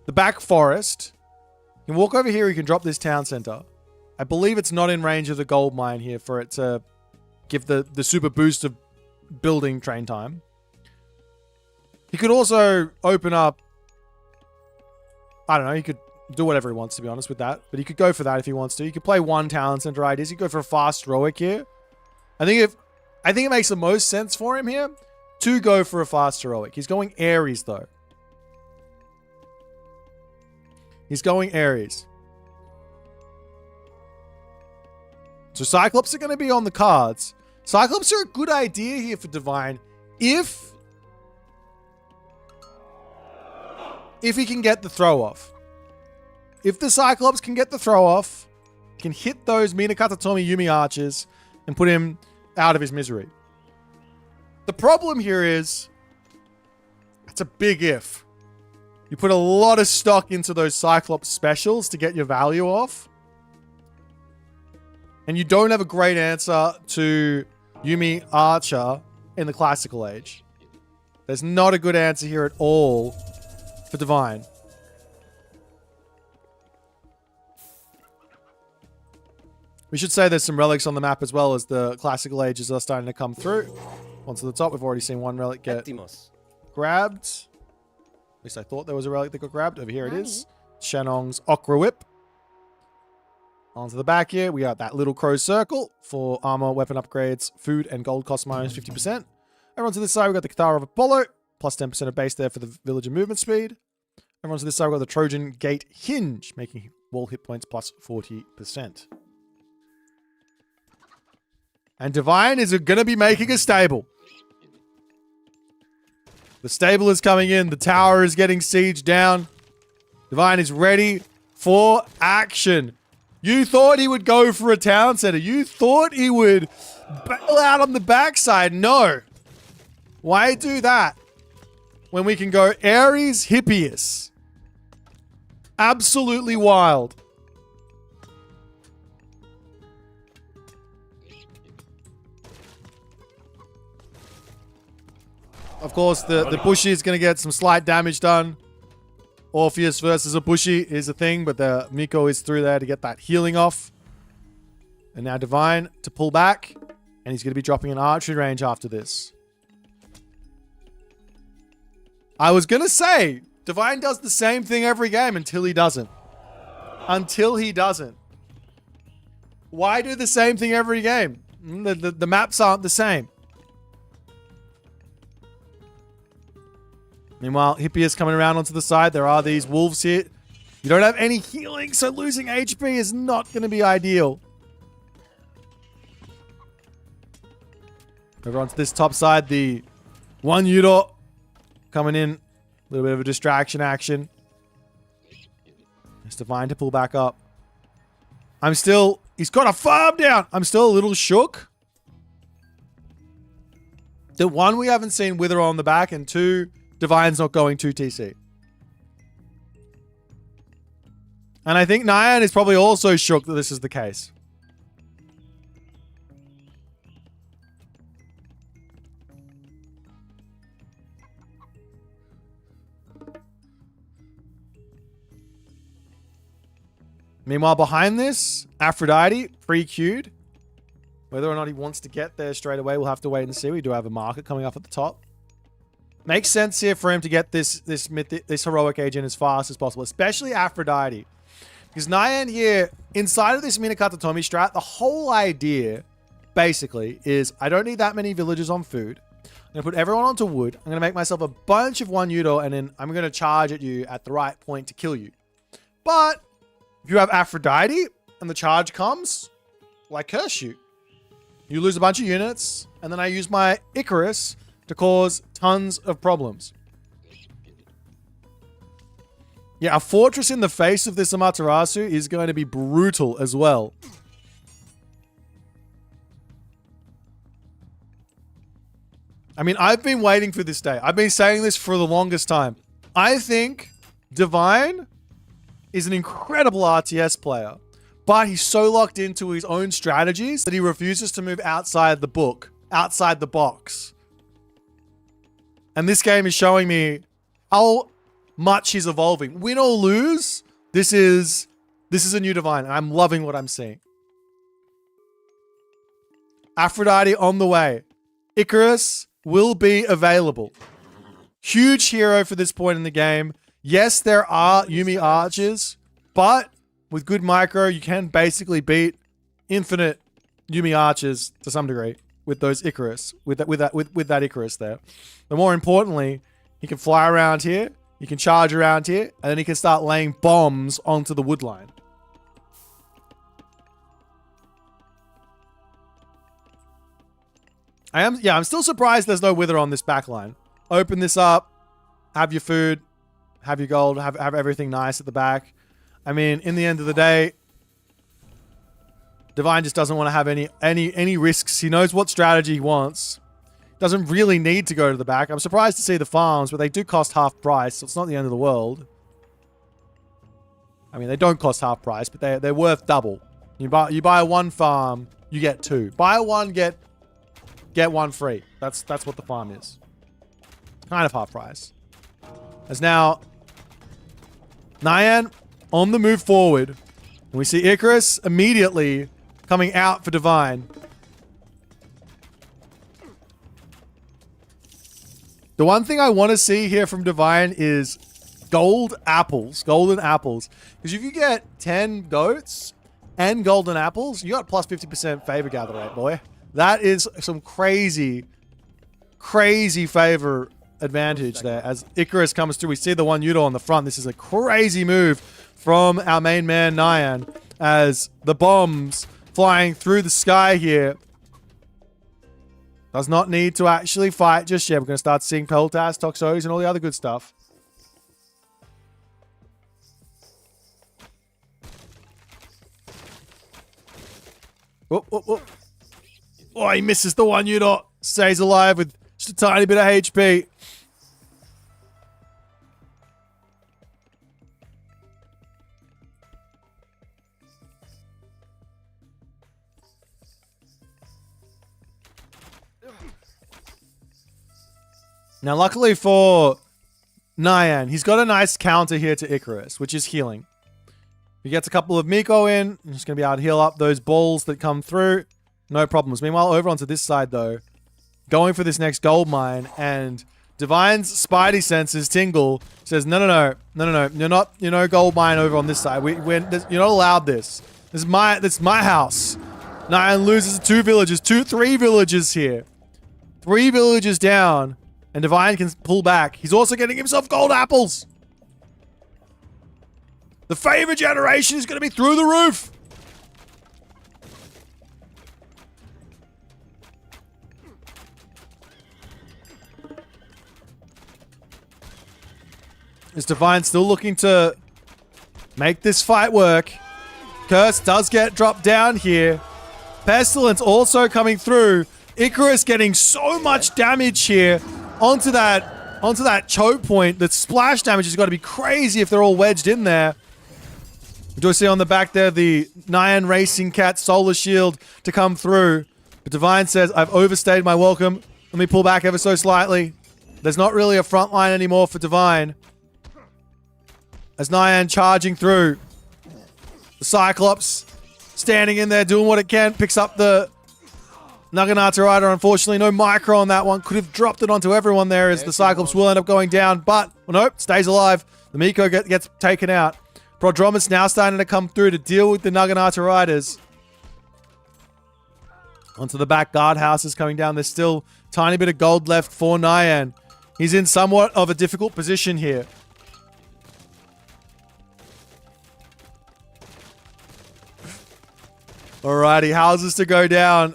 the back forest. You can walk over here. You can drop this town center. I believe it's not in range of the gold mine here for it to give the super boost of building train time. He could also open up, I don't know, he could do whatever he wants, to be honest with that. But he could go for that if he wants to. He could play one talent center ideas. He could go for a fast heroic here. I think it makes the most sense for him here to go for a fast heroic. He's going Ares, though. He's going Ares. So Cyclops are going to be on the cards. Cyclops are a good idea here for Divine if he can get the throw off. If the Cyclops can get the throw off, can hit those Minakatatomi Yumi archers and put him out of his misery. The problem here is, it's a big if. You put a lot of stock into those Cyclops specials to get your value off. And you don't have a great answer to Yumi Archer in the Classical Age. There's not a good answer here at all for Divine. We should say there's some relics on the map as well as the Classical Ages are starting to come through. Onto the top, we've already seen one relic get grabbed. At least I thought there was a relic that got grabbed. Over here it is. Shannong's Okra Whip. Onto the back here, we got that little crow circle for armor, weapon upgrades, food, and gold cost minus 50%. Over onto this side, we got the Cathar of Apollo, plus 10% of base there for the villager movement speed. Over onto this side, we got the Trojan Gate Hinge, making wall hit points plus 40%. And Divine is going to be making a stable. The stable is coming in. The tower is getting sieged down. Divine is ready for action. You thought he would go for a town center. You thought he would bail out on the backside. No. Why do that when we can go Ares Hippias? Absolutely wild. Of course, the Bushy is going to get some slight damage done. Orpheus versus a Bushy is a thing, but the Miko is through there to get that healing off. And now Divine to pull back. And he's going to be dropping an archery range after this. I was going to say, Divine does the same thing every game until he doesn't. Until he doesn't. Why do the same thing every game? The maps aren't the same. Meanwhile, Hippias coming around onto the side. There are these wolves here. You don't have any healing, so losing HP is not going to be ideal. Over onto this top side, the one Yudo coming in. A little bit of a distraction action. It's Divine to pull back up. He's got a farm down. I'm still a little shook. The one, we haven't seen Wither on the back, and two, Divine's not going to TC. And I think Nyan is probably also shook that this is the case. Meanwhile, behind this, Aphrodite, pre-queued. Whether or not he wants to get there straight away, we'll have to wait and see. We do have a market coming up at the top. Makes sense here for him to get this heroic agent as fast as possible, especially Aphrodite. Because Nyan here, inside of this Minakata-Tomi strat, the whole idea, basically, is I don't need that many villagers on food. I'm going to put everyone onto wood. I'm going to make myself a bunch of one Yudo, and then I'm going to charge at you at the right point to kill you. But if you have Aphrodite, and the charge comes, like curse shoot. You lose a bunch of units, and then I use my Icarus to cause tons of problems. Yeah, a fortress in the face of this Amaterasu is going to be brutal as well. I mean, I've been waiting for this day. I've been saying this for the longest time. I think Divine is an incredible RTS player, but he's so locked into his own strategies that he refuses to move outside the book, outside the box. And this game is showing me how much he's evolving. Win or lose, this is a new Divine, and I'm loving what I'm seeing. Aphrodite on the way. Icarus will be available. Huge hero for this point in the game. Yes, there are Yumi archers, but with good micro, you can basically beat infinite Yumi archers to some degree with those Icarus, with that Icarus there. But more importantly, he can fly around here, he can charge around here, and then he can start laying bombs onto the wood line. I'm still surprised there's no Wither on this back line. Open this up, have your food, have your gold, have everything nice at the back. I mean, in the end of the day, Divine just doesn't want to have any risks. He knows what strategy he wants. Doesn't really need to go to the back. I'm surprised to see the farms, but they do cost half price, so it's not the end of the world. I mean, they don't cost half price, but they're worth double. You buy one farm, you get two. Buy one, get one free. That's what the farm is. Kind of half price. As now, Nyan on the move forward. And we see Icarus immediately coming out for Divine. The one thing I want to see here from Divine is gold apples. Golden apples. Because if you get 10 goats and golden apples, you got plus 50% favor gather rate, boy. That is some crazy, crazy favor advantage there. As Icarus comes through, we see the one Yudo on the front. This is a crazy move from our main man, Nyan, as the bombs flying through the sky here. Does not need to actually fight just yet. We're going to start seeing Peltas, Toxos, and all the other good stuff. Whoop, whoop, whoop. Oh, he misses the one Yudo. Stays alive with just a tiny bit of HP. Now, luckily for Nyan, he's got a nice counter here to Icarus, which is healing. He gets a couple of Miko in. He's going to be able to heal up those balls that come through. No problems. Meanwhile, over onto this side, though, going for this next gold mine, and Divine's Spidey senses tingle. Says, no. You're no gold mine over on this side. You're not allowed this. This is my house. Nyan loses 2 villages, 3 villages here. 3 villages down. And Divine can pull back. He's also getting himself gold apples. The favor generation is going to be through the roof. Is Divine still looking to make this fight work? Curse does get dropped down here. Pestilence also coming through. Icarus getting so much damage here. Onto that choke point. The splash damage has got to be crazy if they're all wedged in there. We do see on the back there the Nyan Racing Cat Solar Shield to come through. But Divine says, I've overstayed my welcome. Let me pull back ever so slightly. There's not really a front line anymore for Divine. As Nyan charging through. The Cyclops standing in there doing what it can. Picks up the Naginata Rider. Unfortunately, no micro on that one. Could have dropped it onto everyone there as the Cyclops will end up going down. But, well, nope, stays alive. The Miko gets taken out. Prodromus now starting to come through to deal with the Naginata Riders. Onto the back guardhouses coming down. There's still a tiny bit of gold left for Nyan. He's in somewhat of a difficult position here. Alrighty, houses to go down.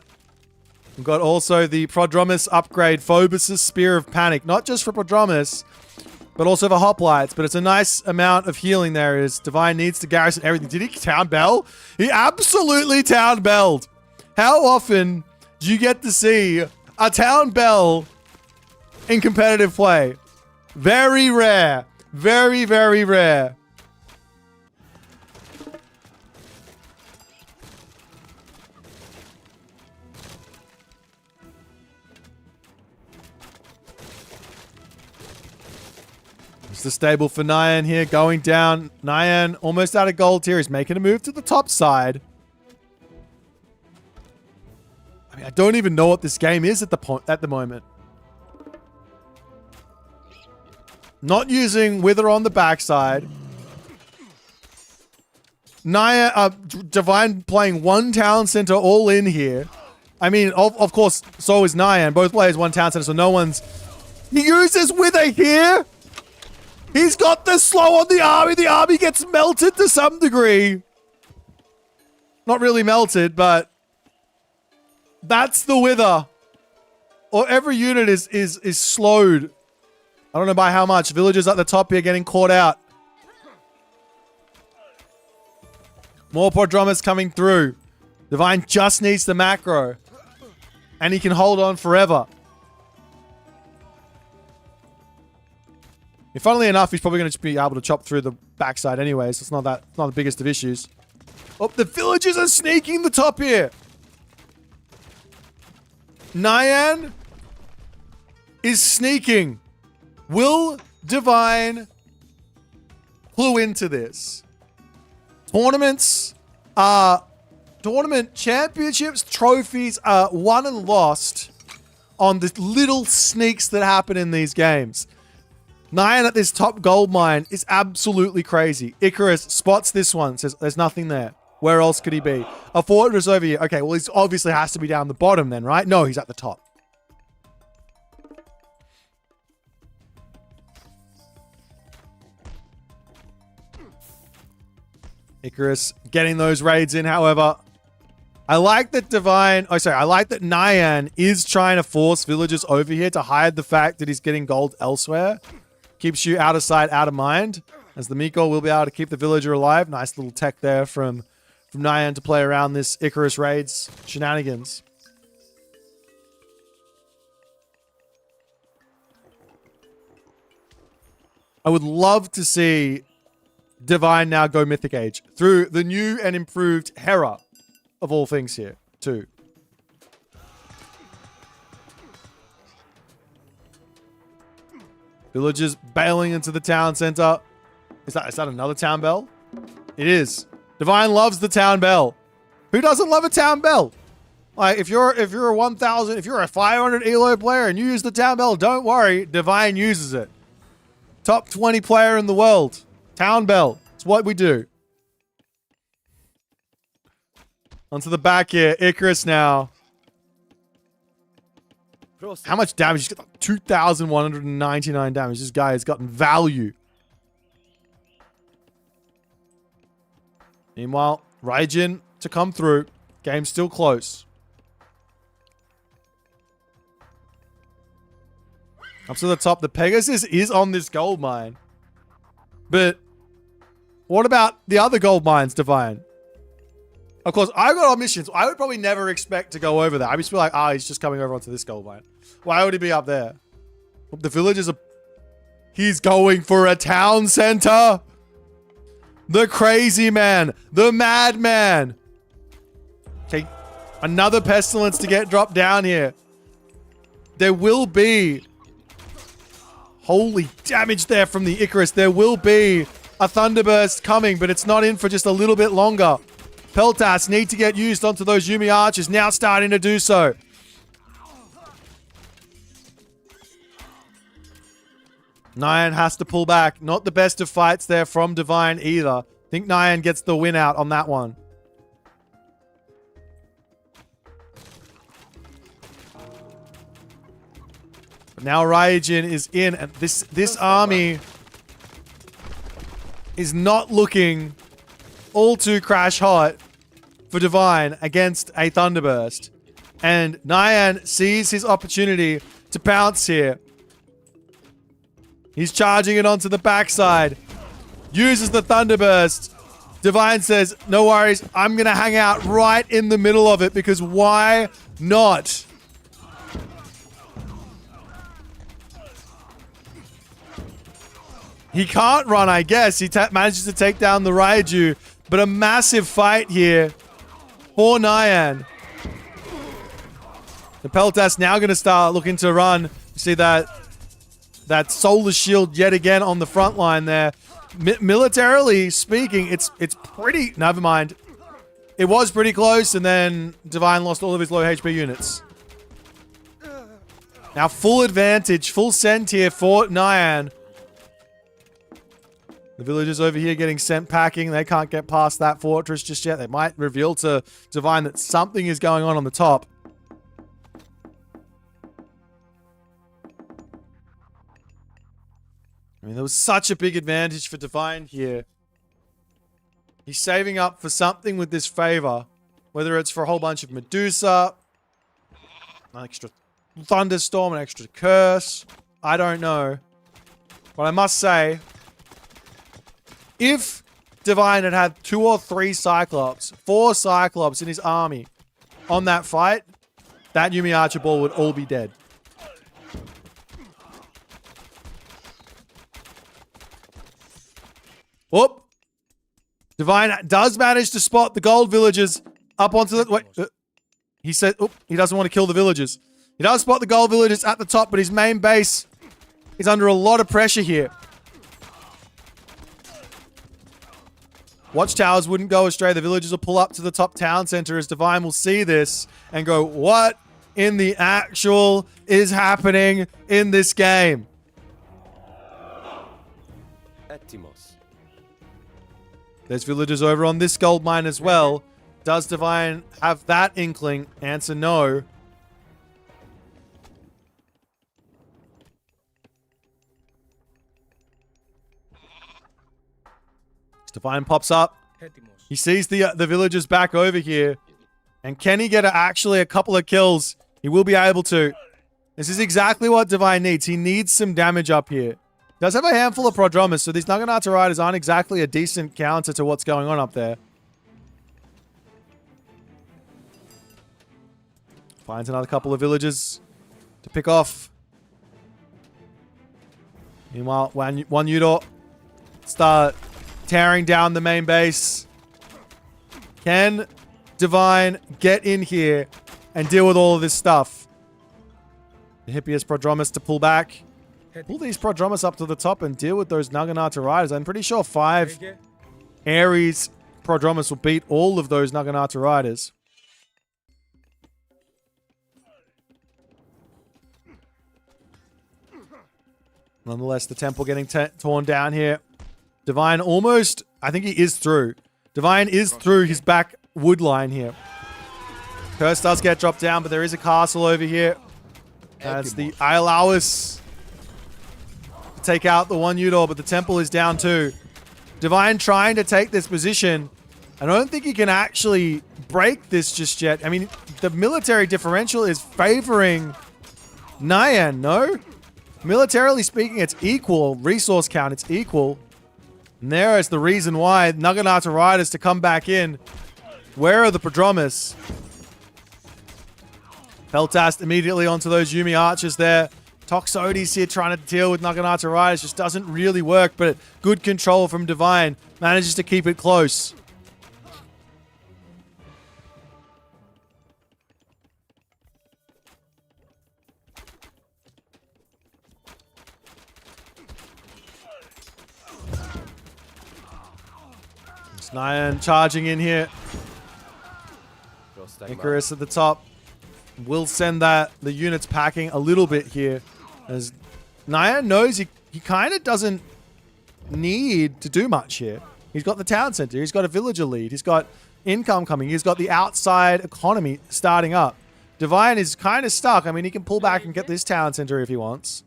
We've got also the Prodromus upgrade, Phobos' Spear of Panic. Not just for Prodromus, but also for Hoplites. But it's a nice amount of healing there as Divine needs to garrison everything. Did he town bell? He absolutely town belled. How often do you get to see a town bell in competitive play? Very rare. Very, very rare. It's the stable for Nyan here going down. Nyan almost out of gold here. He's making a move to the top side. I mean, I don't even know what this game is at the moment. Not using Wither on the backside. Divine playing one town center all in here. I mean, of course, so is Nyan. Both players one town center, so no one's... He uses Wither here! He's got the slow on the army. The army gets melted to some degree. Not really melted, but that's the Wither. Or every unit is slowed. I don't know by how much. Villagers at the top here getting caught out. More Prodromus coming through. Divine just needs the macro. And he can hold on forever. And funnily enough, he's probably going to be able to chop through the backside anyways. It's not the biggest of issues. Oh, the villagers are sneaking the top here. Nyan is sneaking. Will Divine clue into this? Tournament championships, trophies are won and lost on the little sneaks that happen in these games. Nyan at this top gold mine is absolutely crazy. Icarus spots this one, says there's nothing there. Where else could he be? A fortress over here. Okay, well, he obviously has to be down the bottom then, right? No, he's at the top. Icarus getting those raids in, however. I like that I like that Nyan is trying to force villagers over here to hide the fact that he's getting gold elsewhere. Keeps you out of sight, out of mind. As the Miko will be able to keep the villager alive. Nice little tech there from Nyan to play around this Icarus raids shenanigans. I would love to see Divine now go Mythic Age through the new and improved Hera of all things here, too. Villagers bailing into the town center. Is that another town bell? It is. Divine loves the town bell. Who doesn't love a town bell? Like, if you're a 1,000, if you're a 500 elo player and you use the town bell, don't worry, Divine uses it. Top 20 player in the world. Town bell. It's what we do. Onto the back here. Icarus now. How much damage? He's got 2,199 damage. This guy has gotten value. Meanwhile, Raijin to come through. Game's still close. Up to the top. The Pegasus is on this gold mine. But what about the other gold mines, Divine? Of course, I got on missions. I would probably never expect to go over there. I'd just be like, he's just coming over onto this gold mine. Why would he be up there? The villagers are... He's going for a town center. The crazy man. The madman. Okay, another pestilence to get dropped down here. There will be... Holy damage there from the Icarus. There will be a Thunderburst coming, but it's not in for just a little bit longer. Peltas need to get used onto those Yumi archers. Now starting to do so. Nyan has to pull back. Not the best of fights there from Divine either. I think Nyan gets the win out on that one. But now Raijin is in, and this army is not looking all too crash hot for Divine against a Thunderburst. And Nyan sees his opportunity to pounce here. He's charging it onto the backside. Uses the Thunderburst. Divine says, no worries, I'm going to hang out right in the middle of it because why not? He can't run, I guess. He manages to take down the Raiju. But a massive fight here for Nyan. The Peltas now going to start looking to run. You see that solar shield yet again on the front line there. Militarily speaking, it's pretty... Never mind. It was pretty close, and then Divine lost all of his low HP units. Now full advantage, full send here for Nyan. The villagers over here getting sent packing. They can't get past that fortress just yet. They might reveal to Divine that something is going on the top. I mean, there was such a big advantage for Divine here. He's saving up for something with this favor. Whether it's for a whole bunch of Medusa, an extra Thunderstorm, an extra Curse. I don't know. But I must say... If Divine had had 2 or 3 Cyclops, 4 Cyclops in his army on that fight, that Yumi Archer ball would all be dead. Whoop. Divine does manage to spot the gold villagers up onto the... Wait. He said... Oop, he doesn't want to kill the villagers. He does spot the gold villagers at the top, but his main base is under a lot of pressure here. Watchtowers wouldn't go astray. The villagers will pull up to the top town center as Divine will see this and go, what in the actual is happening in this game? There's villagers over on this gold mine as well. Does Divine have that inkling? Answer no. Divine pops up. He sees the villagers back over here. And can he get actually a couple of kills? He will be able to. This is exactly what Divine needs. He needs some damage up here. Does have a handful of Prodromus, so these Naginata Riders aren't exactly a decent counter to what's going on up there. Finds another couple of villagers to pick off. Meanwhile, one Udor start tearing down the main base. Can Divine get in here and deal with all of this stuff? The hippiest Prodromus to pull back. Pull these Prodromus up to the top and deal with those Naginata Riders. I'm pretty sure 5 Ares Prodromus will beat all of those Naginata Riders. Nonetheless, the temple getting torn down here. Divine almost... I think he is through. Divine is through his back wood line here. Curse does get dropped down, but there is a castle over here. That's the Iolawis to take out the one Udor, but the temple is down too. Divine trying to take this position. I don't think he can actually break this just yet. I mean, the military differential is favoring Nyan, no? Militarily speaking, it's equal. Resource count, it's equal. And there is the reason why Naginata Riders to come back in. Where are the Prodromus? Peltast immediately onto those Yumi archers there. Toxotes here trying to deal with Naginata Riders. Just doesn't really work, but good control from Divine. Manages to keep it close. Nyan charging in here. Icarus at the top. Will send the units packing a little bit here. As Nyan knows he kind of doesn't need to do much here. He's got the town center. He's got a villager lead. He's got income coming. He's got the outside economy starting up. Divine is kind of stuck. I mean, he can pull back and get this town center if he wants.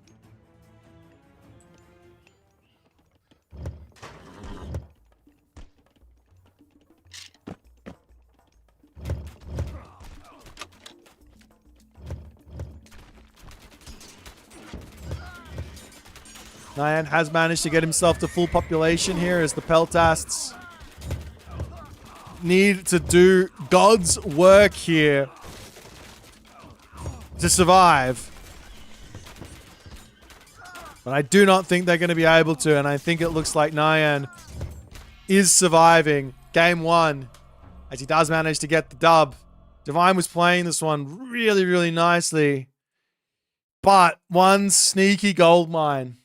Nyan has managed to get himself to full population here as the Peltasts need to do God's work here to survive. But I do not think they're going to be able to, and I think it looks like Nyan is surviving game 1 as he does manage to get the dub. Divine was playing this one really, really nicely, but one sneaky gold mine.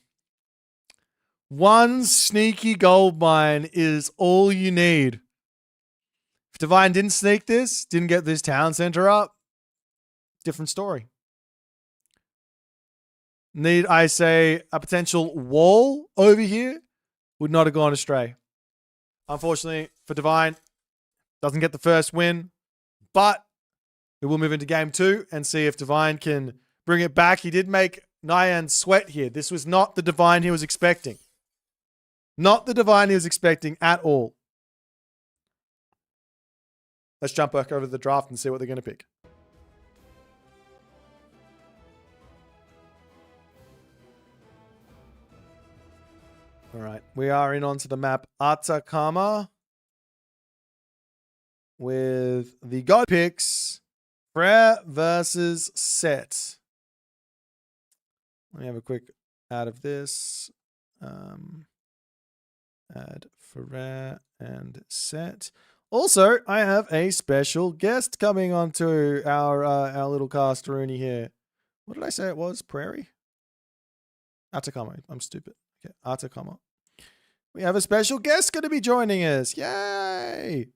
One sneaky gold mine is all you need. If Divine didn't sneak this, didn't get this town center up, different story. Need I say a potential wall over here would not have gone astray. Unfortunately for Divine, doesn't get the first win, but we will move into game 2 and see if Divine can bring it back. He did make Nyan sweat here. This was not the Divine he was expecting. Not the Divine he was expecting at all. Let's jump back over to the draft and see what they're going to pick. All right, we are in onto the map Atacama with the God picks, Prayer versus Set. Let me have a quick out of this. Add Ferrer and set. Also, I have a special guest coming onto our little cast Rooney here. What did I say it was? Prairie? Atacama. I'm stupid. Okay, Atacama. We have a special guest going to be joining us. Yay!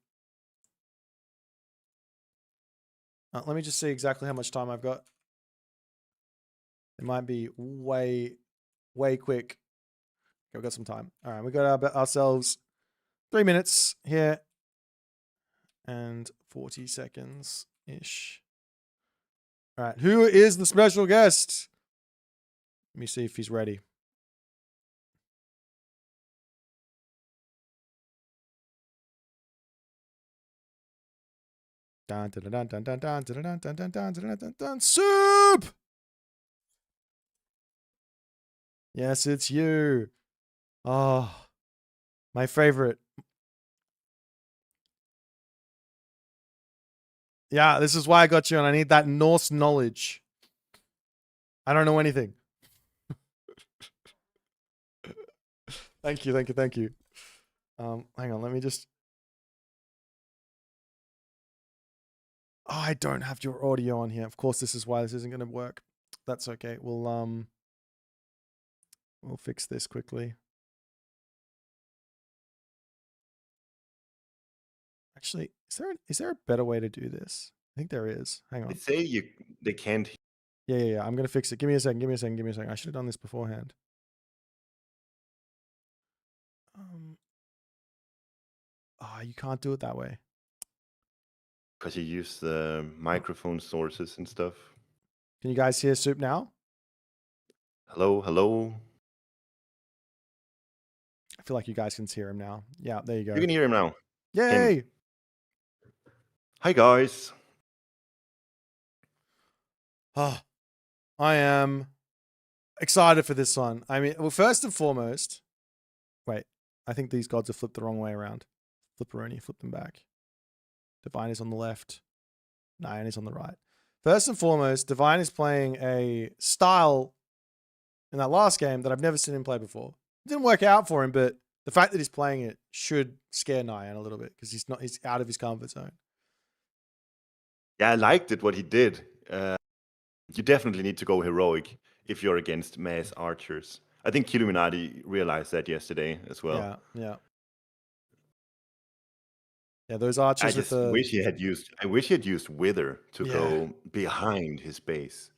Let me just see exactly how much time I've got. It might be way quick. Okay, we've got some time. All right, we got ourselves 3 minutes here and 40 seconds-ish. All right, who is the special guest? Let me see if he's ready. Dun, dun, dun, dun, dun, dun, dun, dun, dun, dun, dun, dun, dun, dun. Soup! Yes, it's you. Oh, my favorite. Yeah, this is why I got you, and I need that Norse knowledge. I don't know anything. Thank you. Hang on, let me just... Oh, I don't have your audio on here. Of course, this is why this isn't going to work. That's okay. We'll fix this quickly. Actually, is there a better way to do this? I think there is. Hang on. They say they can't. Yeah. I'm going to fix it. Give me a second. I should have done this beforehand. You can't do it that way. Because you use the microphone sources and stuff. Can you guys hear Soup now? Hello. I feel like you guys can hear him now. Yeah, there you go. You can hear him now. Yay! Hi, guys. Oh, I am excited for this one. I mean, well, first and foremost, wait, I think these gods are flipped the wrong way around. Flipperoni, flip them back. Divine is on the left. Nyan is on the right. First and foremost, Divine is playing a style in that last game that I've never seen him play before. It didn't work out for him, but the fact that he's playing it should scare Nyan a little bit because he's out of his comfort zone. Yeah, I liked it, what he did. You definitely need to go heroic if you're against mass archers. I think Killuminati realized that yesterday as well. Yeah, those archers. I wish he had used Wither to go behind his base.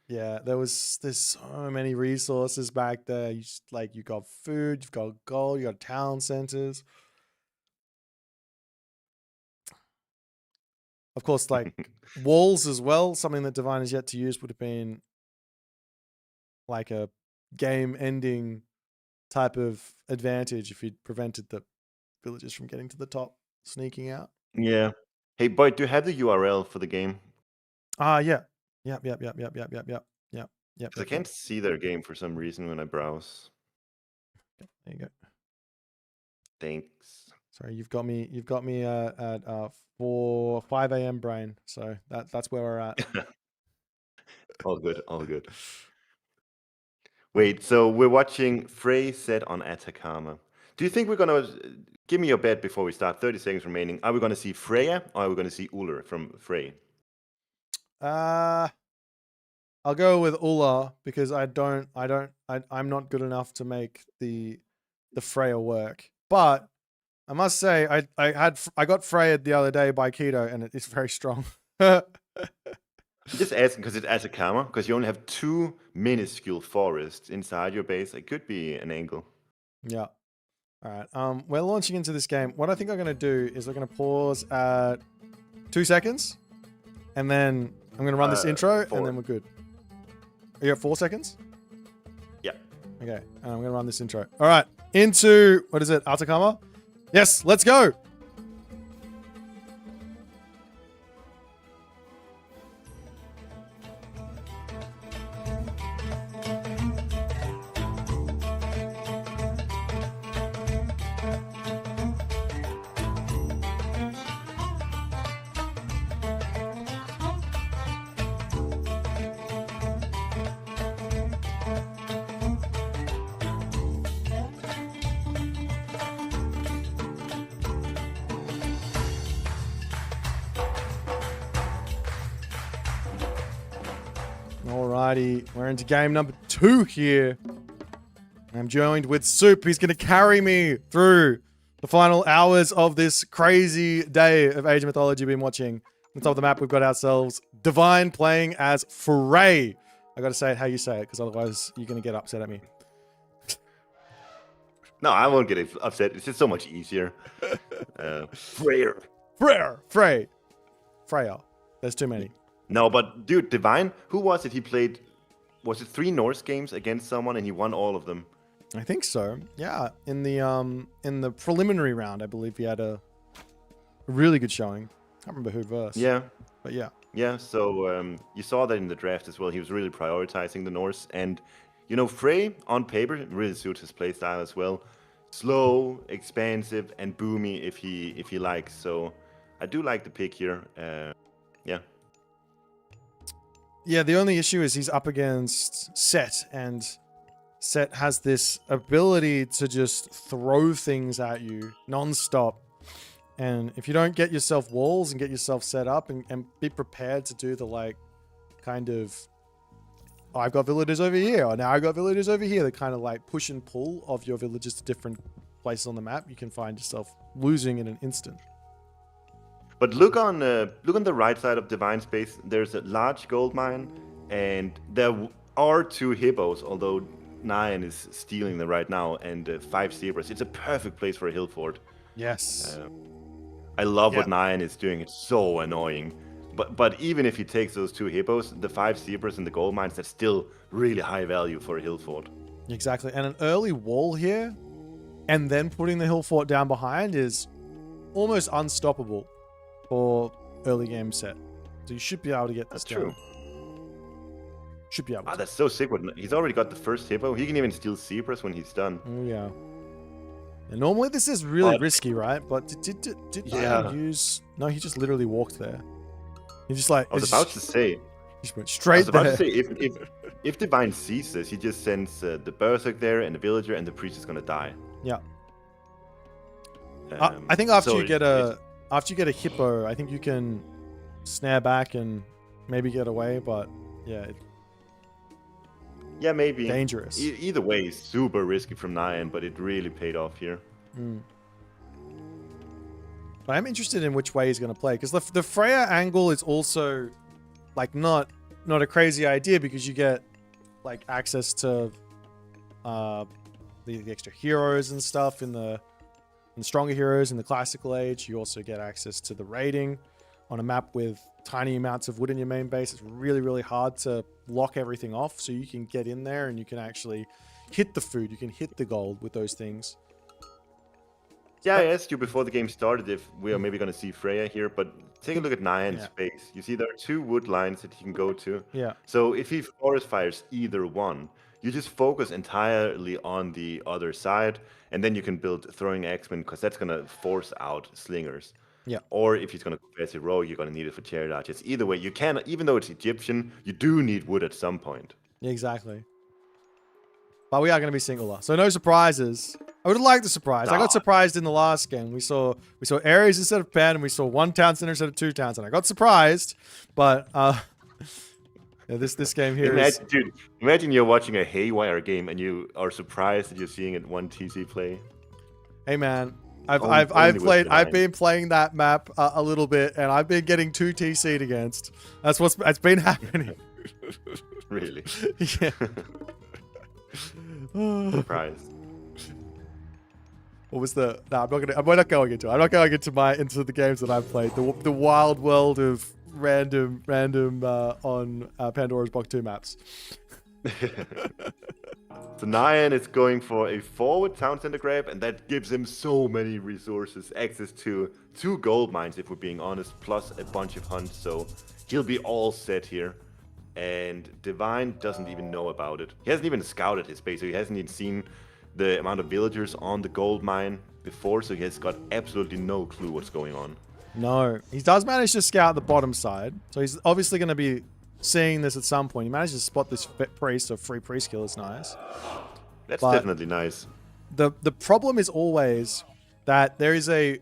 Yeah, there's so many resources back there. You got food, you've got gold, you got town centers. Of course, like walls as well. Something that Divine has yet to use would have been like a game-ending type of advantage if you'd prevented the villagers from getting to the top, sneaking out. Yeah. Hey, Boit, do you have the URL for the game? Yeah. Yep. I can't see their game for some reason when I browse. Okay, there you go. Thanks. Sorry, you've got me at 5 a.m. brain. So that's where we're at. All good. Wait, so we're watching Frey set on Atacama. Do you think we're gonna give me your bet before we start? 30 seconds remaining. Are we gonna see Freya or are we gonna see Uller from Frey? I'll go with Ulla because I'm not good enough to make the Freya work. But I must say I got Freya the other day by Keto and it's very strong. Just asking because it's Atacama, because you only have 2 minuscule forests inside your base. It could be an angle. Yeah. All right. We're launching into this game. What I think I'm going to do is we're going to pause at 2 seconds, and then I'm going to run this intro, 4. and then we're good. Are you at 4 seconds? Yeah. Okay. I'm going to run this intro. All right. Into, what is it, Atacama? Yes, let's go. Illuminati. We're into game number 2 here. I'm joined with Soup. He's going to carry me through the final hours of this crazy day of Age of Mythology we've been watching. On the top of the map, we've got ourselves Divine playing as Prairie. I got to say it how you say it, because otherwise you're going to get upset at me. No, I won't get upset. It's just so much easier. Freya. Freya. There's too many. No, but dude, Divine, who was it he played? Was it 3 Norse games against someone and he won all of them? I think so. Yeah, in the preliminary round, I believe he had a really good showing. Can't remember who versed. Yeah. But yeah. Yeah, so you saw that in the draft as well. He was really prioritizing the Norse. And, you know, Frey, on paper, really suits his playstyle as well. Slow, expansive, and boomy if he likes. So I do like the pick here. Yeah. Yeah, the only issue is he's up against Set, and Set has this ability to just throw things at you non-stop. And if you don't get yourself walls and get yourself set up and be prepared to do the, like, kind of, oh, I've got villagers over here, or now I've got villagers over here, the kind of like push and pull of your villages to different places on the map, you can find yourself losing in an instant. But look on the right side of Divine Space. There's a large gold mine, and there are 2 hippos, although 9 is stealing them right now, and 5 zebras. It's a perfect place for a hill fort. Yes. I love what 9 is doing. It's so annoying. But even if he takes those 2 hippos, the 5 zebras and the gold mines, that's still really high value for a hill fort. Exactly. And an early wall here, and then putting the hill fort down behind is almost unstoppable for early game Set. So you should be able to get this That's down. true. Should be able to. That's so sick. He's already got the first hippo. He can even steal zebras when he's done. Oh, yeah. And normally this is really risky, right? But did Ian use... No, he just literally walked there. He just like... I was about to say... He just went straight there. I was about to say, if Divine sees this, he just sends the Berserk there and the villager, and the priest is going to die. Yeah. I think after you get a hippo, I think you can snare back and maybe get away, but yeah. Yeah, maybe. Dangerous. Either way, super risky from 9, but it really paid off here. But I'm interested in which way he's going to play, because the Freya angle is also like not a crazy idea, because you get like access to the extra heroes and stuff in the stronger heroes in the classical age. You also get access to the raiding on a map with tiny amounts of wood in your main base. It's really, really hard to lock everything off, so you can get in there and you can actually hit the food. You can hit the gold with those things. Yeah, I asked you before the game started if we are maybe going to see Freya here, but take a look at 9's space. You see there are 2 wood lines that he can go to. Yeah. So if he forest fires either one, you just focus entirely on the other side, and then you can build throwing axemen, because that's going to force out slingers. Yeah. Or if he's going to go as a rogue, you're going to need it for chariot archers. Either way, you can, even though it's Egyptian, you do need wood at some point. Exactly. But we are going to be singular, so no surprises. I would have liked the surprise. I got surprised in the last game. We saw Ares instead of Pen, and we saw 1 town center instead of 2 towns, and I got surprised. But yeah, this game here Dude, imagine you're watching a Haywire game and you are surprised that you're seeing it 1 TC play. Hey man, I've been playing that map a little bit, and I've been getting 2 TC'd against. That's been happening. Really? Yeah. Surprised. What was the? No, I'm not going into it. I'm not going into the games that I've played. The wild world of random on Pandora's Box 2 maps. So 9 is going for a forward town center grab, and that gives him so many resources, access to 2 gold mines, if we're being honest, plus a bunch of hunts. So he'll be all set here. And Divine doesn't even know about it. He hasn't even scouted his base, so he hasn't even seen the amount of villagers on the gold mine before, so he has got absolutely no clue what's going on. No, he does manage to scout the bottom side, so he's obviously going to be seeing this at some point. He managed to spot this priest, so free priest kill is nice. That's definitely nice. The problem is always that there is a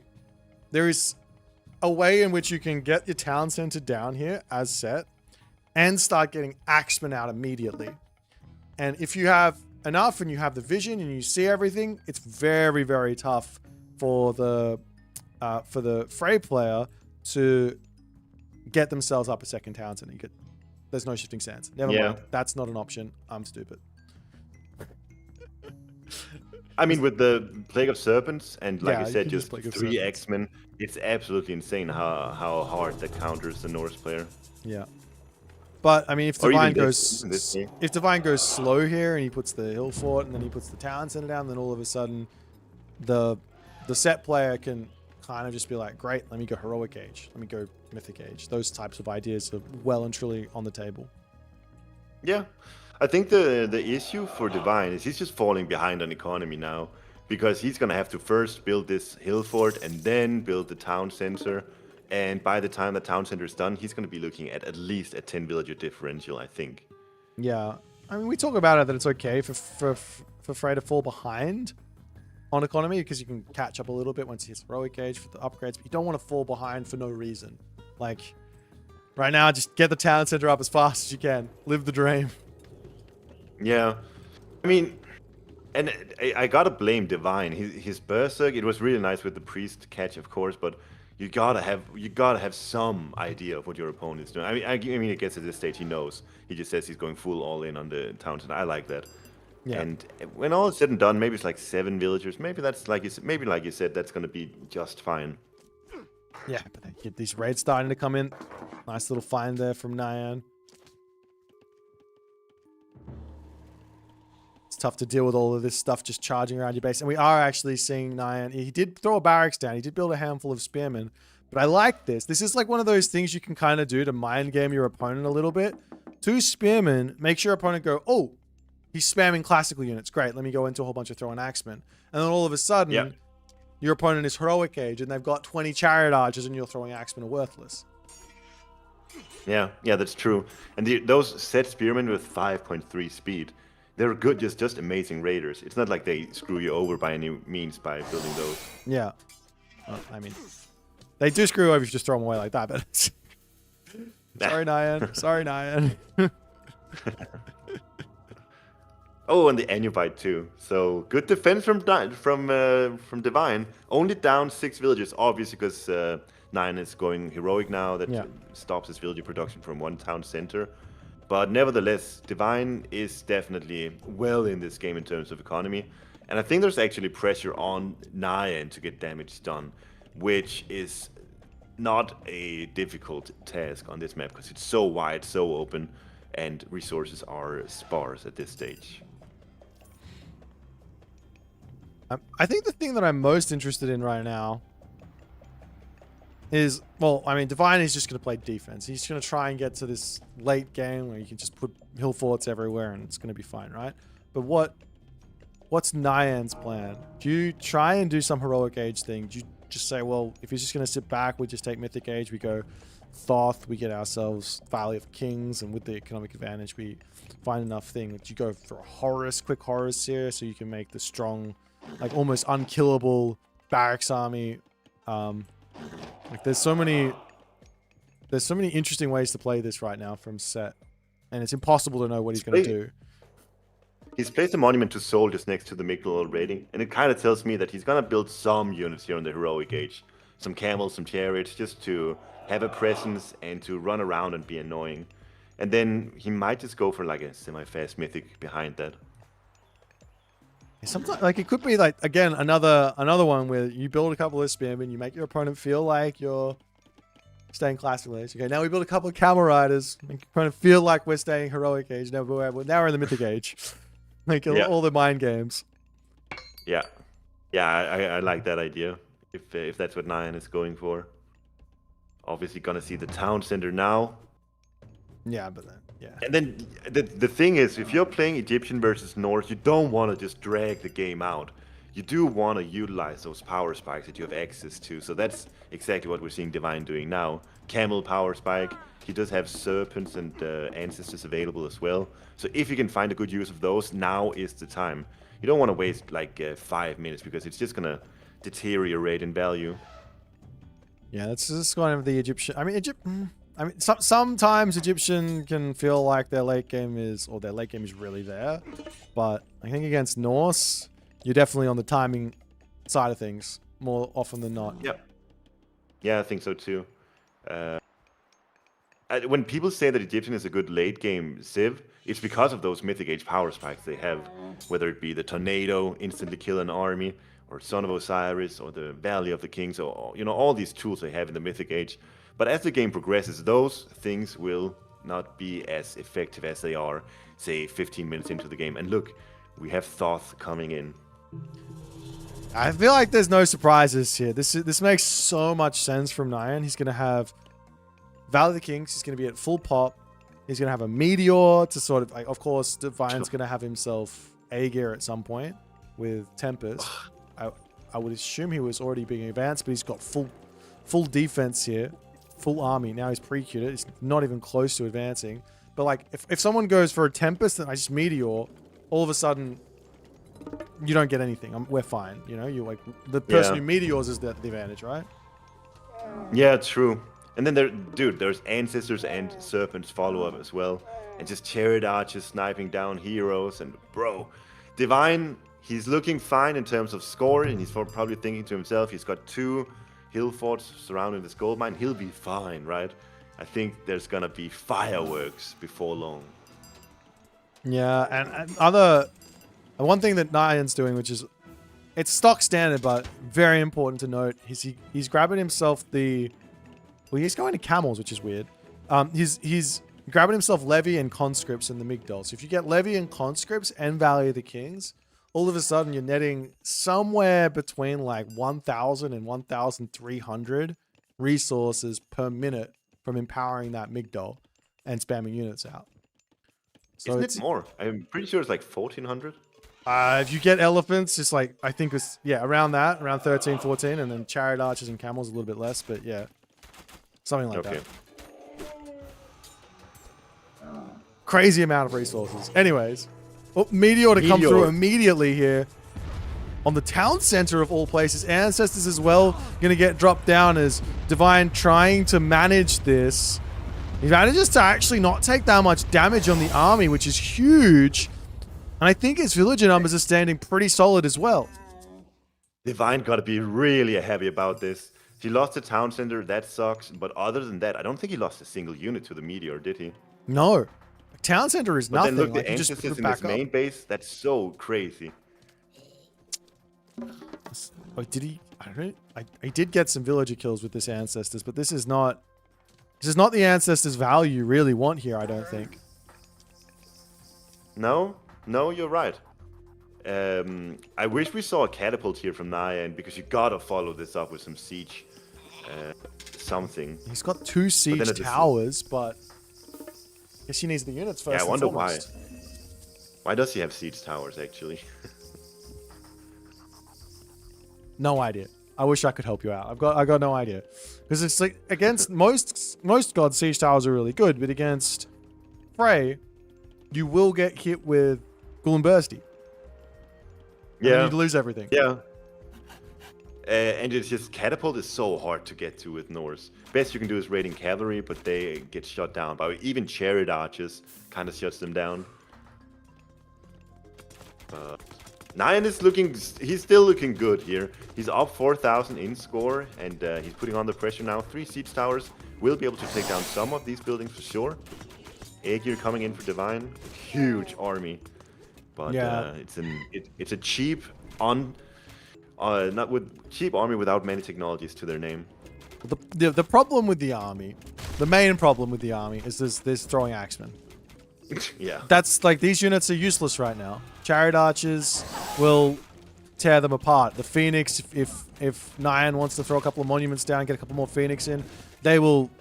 way in which you can get your town center down here as set, and start getting axemen out immediately. And if you have enough and you have the vision and you see everything, it's very, very tough for the Frey player to get themselves up a second Townsend. There's no shifting sands. Never mind. That's not an option. I'm stupid. I mean, with the Plague of Serpents and, like you said, just Plague of 3 Serpents. X-Men, it's absolutely insane how hard that counters the Norse player. Yeah. But I mean, if Or Divine even goes this game. if Divine goes slow here and he puts the hill fort and then he puts the town center down, then all of a sudden the set player can kind of just be like, great, let me go heroic age, let me go mythic age. Those types of ideas are well and truly on the table. Yeah, I think the issue for Divine is he's just falling behind on economy now, because he's gonna have to first build this hill fort and then build the town center. And by the time the town center is done, he's going to be looking at least a 10 villager differential, I think. Yeah, I mean, we talk about it that it's okay for Frey to fall behind on economy because you can catch up a little bit once he hits heroic age for the upgrades, but you don't want to fall behind for no reason. Like, right now, just get the town center up as fast as you can. Live the dream. Yeah, I mean, and I gotta blame Divine. His Berserk, it was really nice with the priest catch, of course, but you gotta have some idea of what your opponent is doing. I mean, I guess at this stage he knows. He just says he's going full all in on the Townsend. I like that. Yeah. And when all is said and done, maybe it's like 7 villagers. Maybe that's like you said, that's gonna be just fine. Yeah, but they get these raids starting to come in. Nice little find there from Nyan. It's tough to deal with all of this stuff just charging around your base. And we are actually seeing Nyan. He did throw a barracks down. He did build a handful of spearmen. But I like this. This is like one of those things you can kind of do to mind game your opponent a little bit. 2 spearmen makes your opponent go, oh, he's spamming classical units. Great, let me go into a whole bunch of throwing axemen. And then all of a sudden, your opponent is heroic age and they've got 20 chariot archers and you're throwing axemen are worthless. Yeah, that's true. And those set spearmen with 5.3 speed, they're good, just amazing raiders. It's not like they screw you over by any means by building those. Yeah. Well, I mean, they do screw you over if you just throw them away like that, but... Sorry, Nyan. Sorry, Nyan. Oh, and the Anubite too. So good defense from Divine. Only down 6 villagers, obviously, because Nyan is going heroic now. That stops his villager production from 1 town center. But nevertheless, Divine is definitely well in this game in terms of economy. And I think there's actually pressure on Nyan to get damage done, which is not a difficult task on this map because it's so wide, so open, and resources are sparse at this stage. I think the thing that I'm most interested in right now is, well, I mean, Divine is just going to play defense. He's going to try and get to this late game where you can just put hill forts everywhere and it's going to be fine, right? But what's Nyan's plan? Do you try and do some heroic age thing? Do you just say, well, if he's just going to sit back, we just take mythic age, we go Thoth, we get ourselves Valley of Kings, and with the economic advantage, we find enough thing. Do you go for a Horus, quick Horus here, so you can make the strong, like almost unkillable barracks army? Like there's so many interesting ways to play this right now from Set, and it's impossible to know what he's going to do. He's placed a monument to soldiers next to the Migdal already, and it kind of tells me that he's going to build some units here on the heroic age. Some camels, some chariots, just to have a presence and to run around and be annoying. And then he might just go for like a semi-fast mythic behind that. Sometimes, like, it could be like, again, another one where you build a couple of spearmen, you make your opponent feel like you're staying classical age. Okay, now we build a couple of camel riders, make your opponent feel like we're staying heroic age. Now we're in the mythic age. Like all the mind games. Yeah, I like that idea. If that's what Nyan is going for. Obviously gonna see the town center now. Yeah, but then, yeah. And then the thing is, if you're playing Egyptian versus Norse, you don't want to just drag the game out. You do want to utilize those power spikes that you have access to. So that's exactly what we're seeing Divine doing now. Camel power spike. He does have serpents and ancestors available as well. So if you can find a good use of those, now is the time. You don't want to waste like 5 minutes because it's just gonna deteriorate in value. Yeah, that's just kind of the Egyptian. I mean, I mean, sometimes Egyptian can feel like their late game is really there, but I think against Norse, you're definitely on the timing side of things more often than not. Yeah, I think so too. When people say that Egyptian is a good late game Civ, it's because of those Mythic Age power spikes they have, whether it be the Tornado, instantly kill an army, or Son of Osiris, or the Valley of the Kings, or all these tools they have in the Mythic Age. But as the game progresses, those things will not be as effective as they are, say, 15 minutes into the game. And look, we have Thoth coming in. I feel like there's no surprises here. This makes so much sense from Nyan. He's going to have Valley of the Kings. He's going to be at full pop. He's going to have a Meteor to sort of, like, of course, Divine's going to have himself Aegir at some point with Tempest. I would assume he was already being advanced, but he's got full defense here. Full army. Now he's pre-queued it. He's not even close to advancing. But like, if someone goes for a Tempest and I just Meteor, all of a sudden, you don't get anything. We're fine. You like the person who Meteors is the advantage, right? Yeah, true. And then there's Ancestors and Serpents follow-up as well. And just Chariot Archers sniping down heroes. And bro, Divine, he's looking fine in terms of score. And he's probably thinking to himself, he's got 2 hill forts surrounding this gold mine. He'll be fine, right? I think there's gonna be fireworks before long. Yeah, and one thing that Nyan's doing, which is, it's stock standard, but very important to note, is he's grabbing himself he's going to camels, which is weird. He's grabbing himself Levy and Conscripts in the Migdol. So if you get Levy and Conscripts and Valley of the Kings, all of a sudden you're netting somewhere between like 1,000 and 1,300 resources per minute from empowering that Migdol and spamming units out. So Isn't it more? I'm pretty sure it's like 1,400. If you get elephants, it's like, I think it's, around 13, 14, and then Chariot Archers and Camels a little bit less, but yeah, something like that. Crazy amount of resources. Anyways, Meteor to come through immediately here on the town center of all places. Ancestors as well going to get dropped down as Divine trying to manage this. He manages to actually not take that much damage on the army, which is huge. And I think his villager numbers are standing pretty solid as well. Divine got to be really happy about this. He lost the town center, that sucks. But other than that, I don't think he lost a single unit to the Meteor, did he? No. Town center is nothing. But then look, like, the Ancestors in his main base, that's so crazy. Oh, did he? I don't know. I did get some villager kills with this Ancestors, but this is not the Ancestors value you really want here, I don't think. No, you're right. I wish we saw a catapult here from Nyan, because you gotta follow this up with some siege something. He's got 2 siege towers, but I guess he needs the units first. Yeah, I wonder why. Why does he have siege towers, actually? No idea. I wish I could help you out. I got no idea. Because it's like, against most gods, siege towers are really good, but against Prairie, you will get hit with Ghoul Bursty. Yeah. You'd lose everything. Yeah. And it's just, catapult is so hard to get to with Norse. Best you can do is raiding cavalry, but they get shot down by even Chariot Archers, kind of shuts them down. Nyan is he's still looking good here. He's up 4,000 in score, and he's putting on the pressure now. 3 siege towers will be able to take down some of these buildings for sure. Aegir coming in for Divine, huge army, but yeah. It's a cheap cheap army without many technologies to their name. The problem with the army, the main problem with the army is this throwing axemen. Yeah. That's like, these units are useless right now. Chariot Archers will tear them apart. The Phoenix, if Nyan wants to throw a couple of monuments down, get a couple more Phoenix in, they will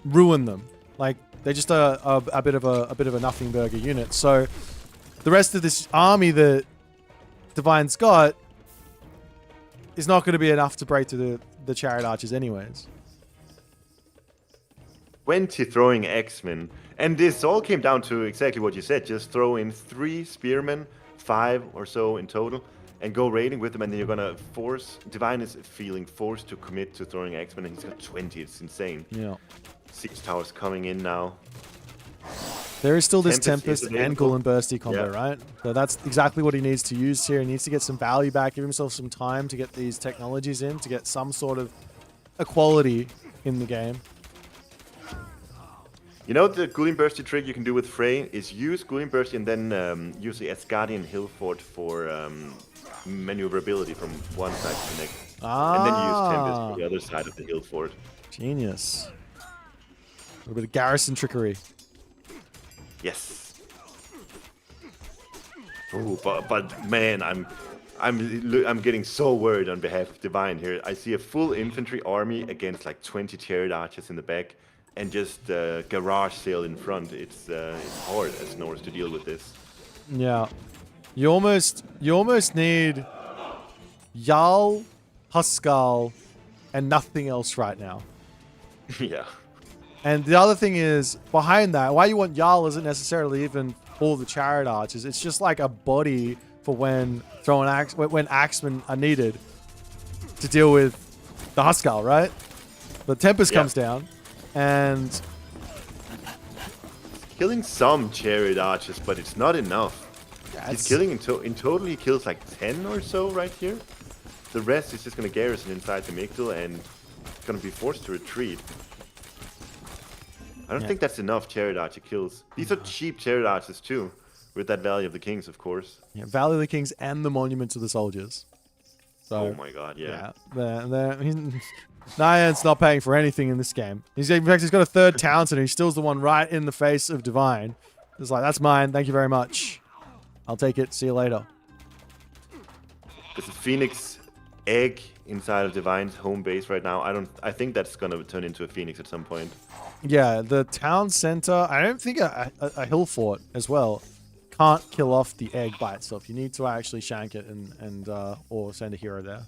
ruin them. Like, they're just a bit of a nothing burger unit. So the rest of this army that Divine's got is not going to be enough to break through the Chariot Archers anyways. 20 throwing X-Men. And this all came down to exactly what you said. Just throw in 3 spearmen, 5 or so in total. and go raiding with them, and then you're gonna force Divine is feeling forced to commit to throwing X-Men, and he's got 20. It's insane. Yeah. Siege towers coming in now. There is still this Tempest is Tempest and available. Ghoul and Bursty combo, Yeah. right? So that's exactly what he needs to use here. He needs to get some value back, give himself some time to get these technologies in, to get some sort of equality in the game. You know the Ghouling Bursty trick you can do with Frey is use Ghouling Bursty and then use the Asgardian Hillfort for maneuverability from one side to the next. And then you use Tempest for the other side of the Hillfort. Genius. A little bit of garrison trickery. Yes. Ooh, but man, I'm getting so worried on behalf of Divine here. I see a full infantry army against like 20 chariot archers in the back, and just garage sale in front. It's hard as Norse to deal with this. Yeah. You almost need Jarl, Huskal, and nothing else right now. Yeah. And the other thing is, behind that, why you want Jarl isn't necessarily even all the chariot archers. It's just like a body for when when axemen are needed to deal with the Huskal, right? The Tempest comes down, and Killing some chariot archers, but it's not enough. yeah, He's killing in total he kills like 10 or so right here. The rest is just gonna garrison inside the Migdal and gonna be forced to retreat. I don't think that's enough chariot archer kills. These are cheap chariot archers too, with that Valley of the Kings, of course. yeah, Valley of the Kings and the Monument to the Soldiers. So, Oh my god, yeah. Nyan's not paying for anything in this game. In fact, he's got a third Townsend, and he steals the one right in the face of Divine. It's like, that's mine. Thank you very much. I'll take it. See you later. There's a Phoenix egg inside of Divine's home base right now. I think that's gonna turn into a Phoenix at some point. Yeah, the town center. I don't think a hill fort as well can't kill off the egg by itself. You need to actually shank it and or send a hero there.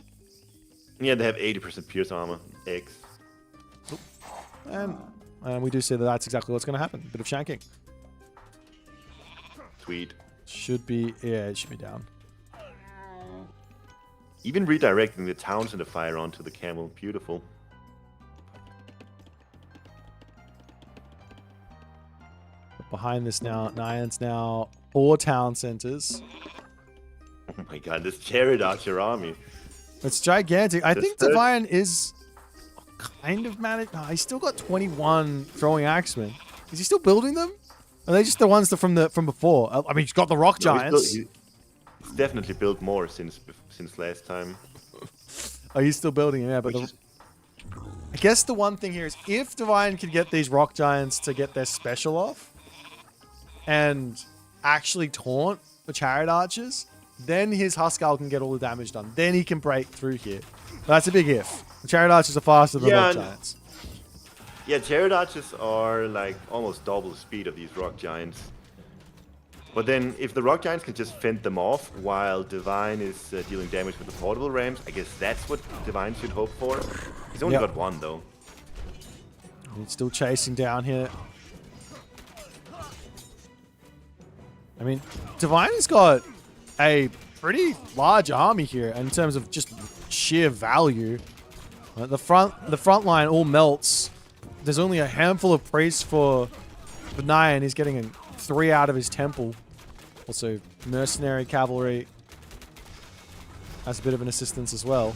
Yeah, they have 80% pierce armor eggs. And we do see that that's exactly what's going to happen. A bit of shanking. Sweet. Should be, yeah, it should be down. Even redirecting the towns and the fire onto the camel. Beautiful. But behind this now, Nyan's now 4 town centers. Oh my god, this chariot archer army. It's gigantic. I The think third- Divine is kind of managed. No, he's still got 21 throwing axemen. Is he still building them? Are they just the ones that from before? I mean, he's got the rock No, giants. he's definitely built more since last time. Oh, he's still building them, yeah. But I guess the one thing here is if Divine can get these rock giants to get their special off and actually taunt the chariot archers, then his Huskal can get all the damage done. Then he can break through here. But that's a big if. The chariot archers are faster than the rock giants. Yeah, chariot archers are like almost double the speed of these rock giants. But then, if the rock giants can just fend them off while Divine is dealing damage with the portable rams, I guess that's what Divine should hope for. He's only got one though. He's still chasing down here. I mean, Divine has got a pretty large army here in terms of just sheer value. The front line all melts. There's only a handful of priests for Nyan. He's getting 3 out of his temple. Also, mercenary cavalry has a bit of an assistance as well.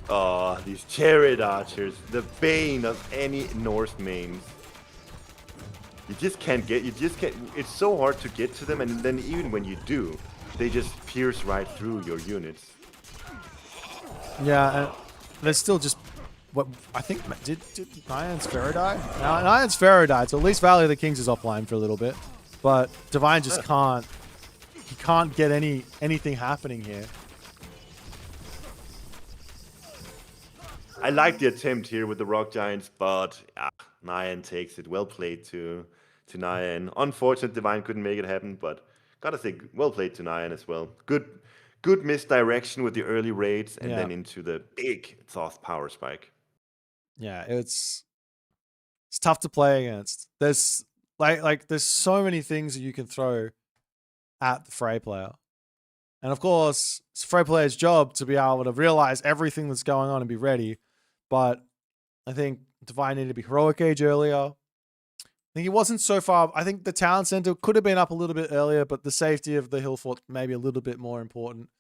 Oh, these chariot archers, the bane of any Norse mains. You just can't, it's so hard to get to them, and then even when you do, they just pierce right through your units. Yeah, and there's still just what I think did Nyan's Pharaoh die? No, Nyan's Pharaoh died, so at least Valley of the Kings is offline for a little bit. But Divine just can't. He can't get anything happening here. I like the attempt here with the rock giants, but Nyan takes it. Well played to Nyan. Unfortunate Divine couldn't make it happen, but gotta say, well played to Nyan as well. Good misdirection with the early raids and then into the big Thoth power spike. Yeah, it's tough to play against. There's there's so many things that you can throw at the Frey player. And of course, it's a Frey player's job to be able to realize everything that's going on and be ready. But I think Divine needed to be Heroic Age earlier. I think he wasn't so far. I think the town center could have been up a little bit earlier, but the safety of the hill fort maybe a little bit more important.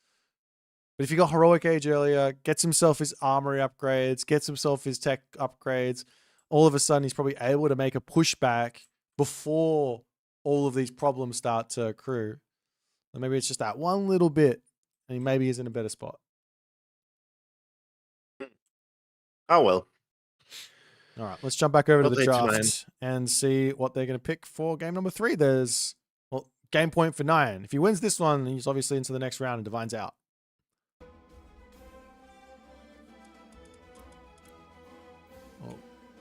But if he got Heroic Age earlier, gets himself his armory upgrades, gets himself his tech upgrades, all of a sudden he's probably able to make a pushback before all of these problems start to accrue. Or maybe it's just that one little bit, and he maybe is in a better spot. Oh, well. All right, let's jump back over to Well the played, draft and see what they're going to pick for game number 3. There's, well, game point for Nyan. If he wins this one, he's obviously into the next round and Divine's out.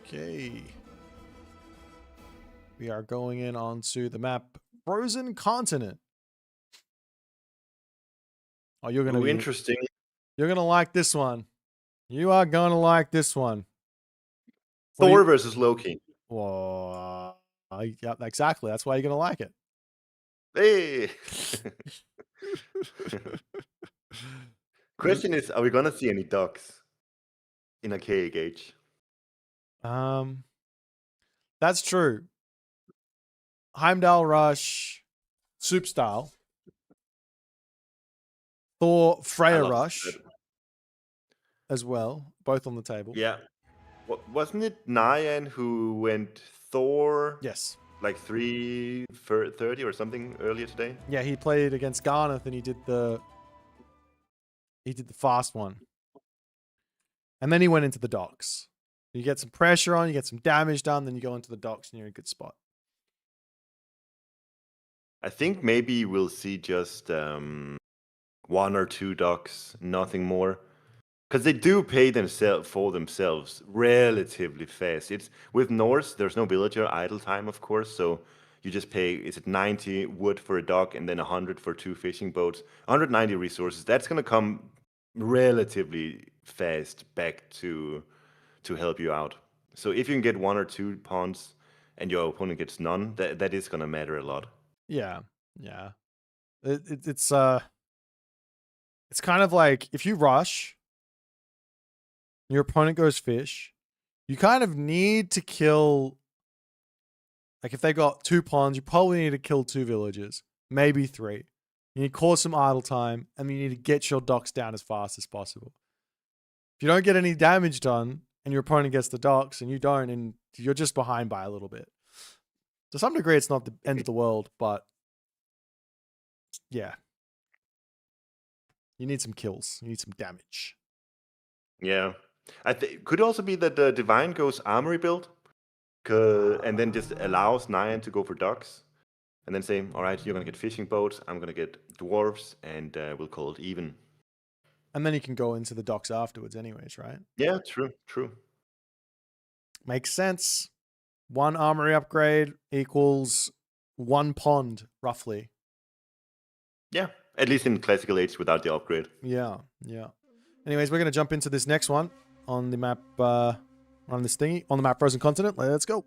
Okay. We are going in onto the map Frozen Continent. Oh, you're gonna Ooh, be interesting. You're gonna like this one. You are gonna like this one. What do Thor you- versus Loki. Whoa. Yeah, exactly. That's why you're gonna like it. Hey. Question is, are we gonna see any ducks in a KH? That's true. Heimdall Rush, Soup Style, Thor Freya love Rush that. as well, both on the table. Yeah. Wasn't it Nyan who went Thor Yes. like 3:30 or something earlier today? Yeah, he played against Garneth and he did the fast one. And then he went into the docks. You get some pressure on, you get some damage done, then you go into the docks and you're in a good spot. I think maybe we'll see just 1 or 2 ducks, nothing more. Because they do pay for themselves relatively fast. It's with Norse, there's no villager idle time, of course. So you just pay, is it 90 wood for a dock and then 100 for 2 fishing boats? 190 resources. That's gonna come relatively fast back to help you out. So if you can get 1 or 2 ponds and your opponent gets none, that is gonna matter a lot. Yeah. Yeah. It's kind of like if you rush, your opponent goes fish, you kind of need to kill, like if they got 2 ponds, you probably need to kill 2 villages, maybe 3. You need to cause some idle time, and you need to get your docks down as fast as possible. If you don't get any damage done, and your opponent gets the docks, and you don't, and you're just behind by a little bit. To some degree, it's not the end of the world, but yeah. You need some kills. You need some damage. Yeah. Could also be that the Divine goes armory build, and then just allows Nyan to go for ducks, and then say, all right, you're going to get fishing boats, I'm going to get dwarves, and we'll call it even. And then you can go into the docks afterwards anyways, right? Yeah, true. Makes sense. 1 armory upgrade equals 1 pond, roughly. Yeah, at least in Classical Age without the upgrade. Yeah. Anyways, we're going to jump into this next one on the map, on this thingy, on the map Frozen Continent. Let's go.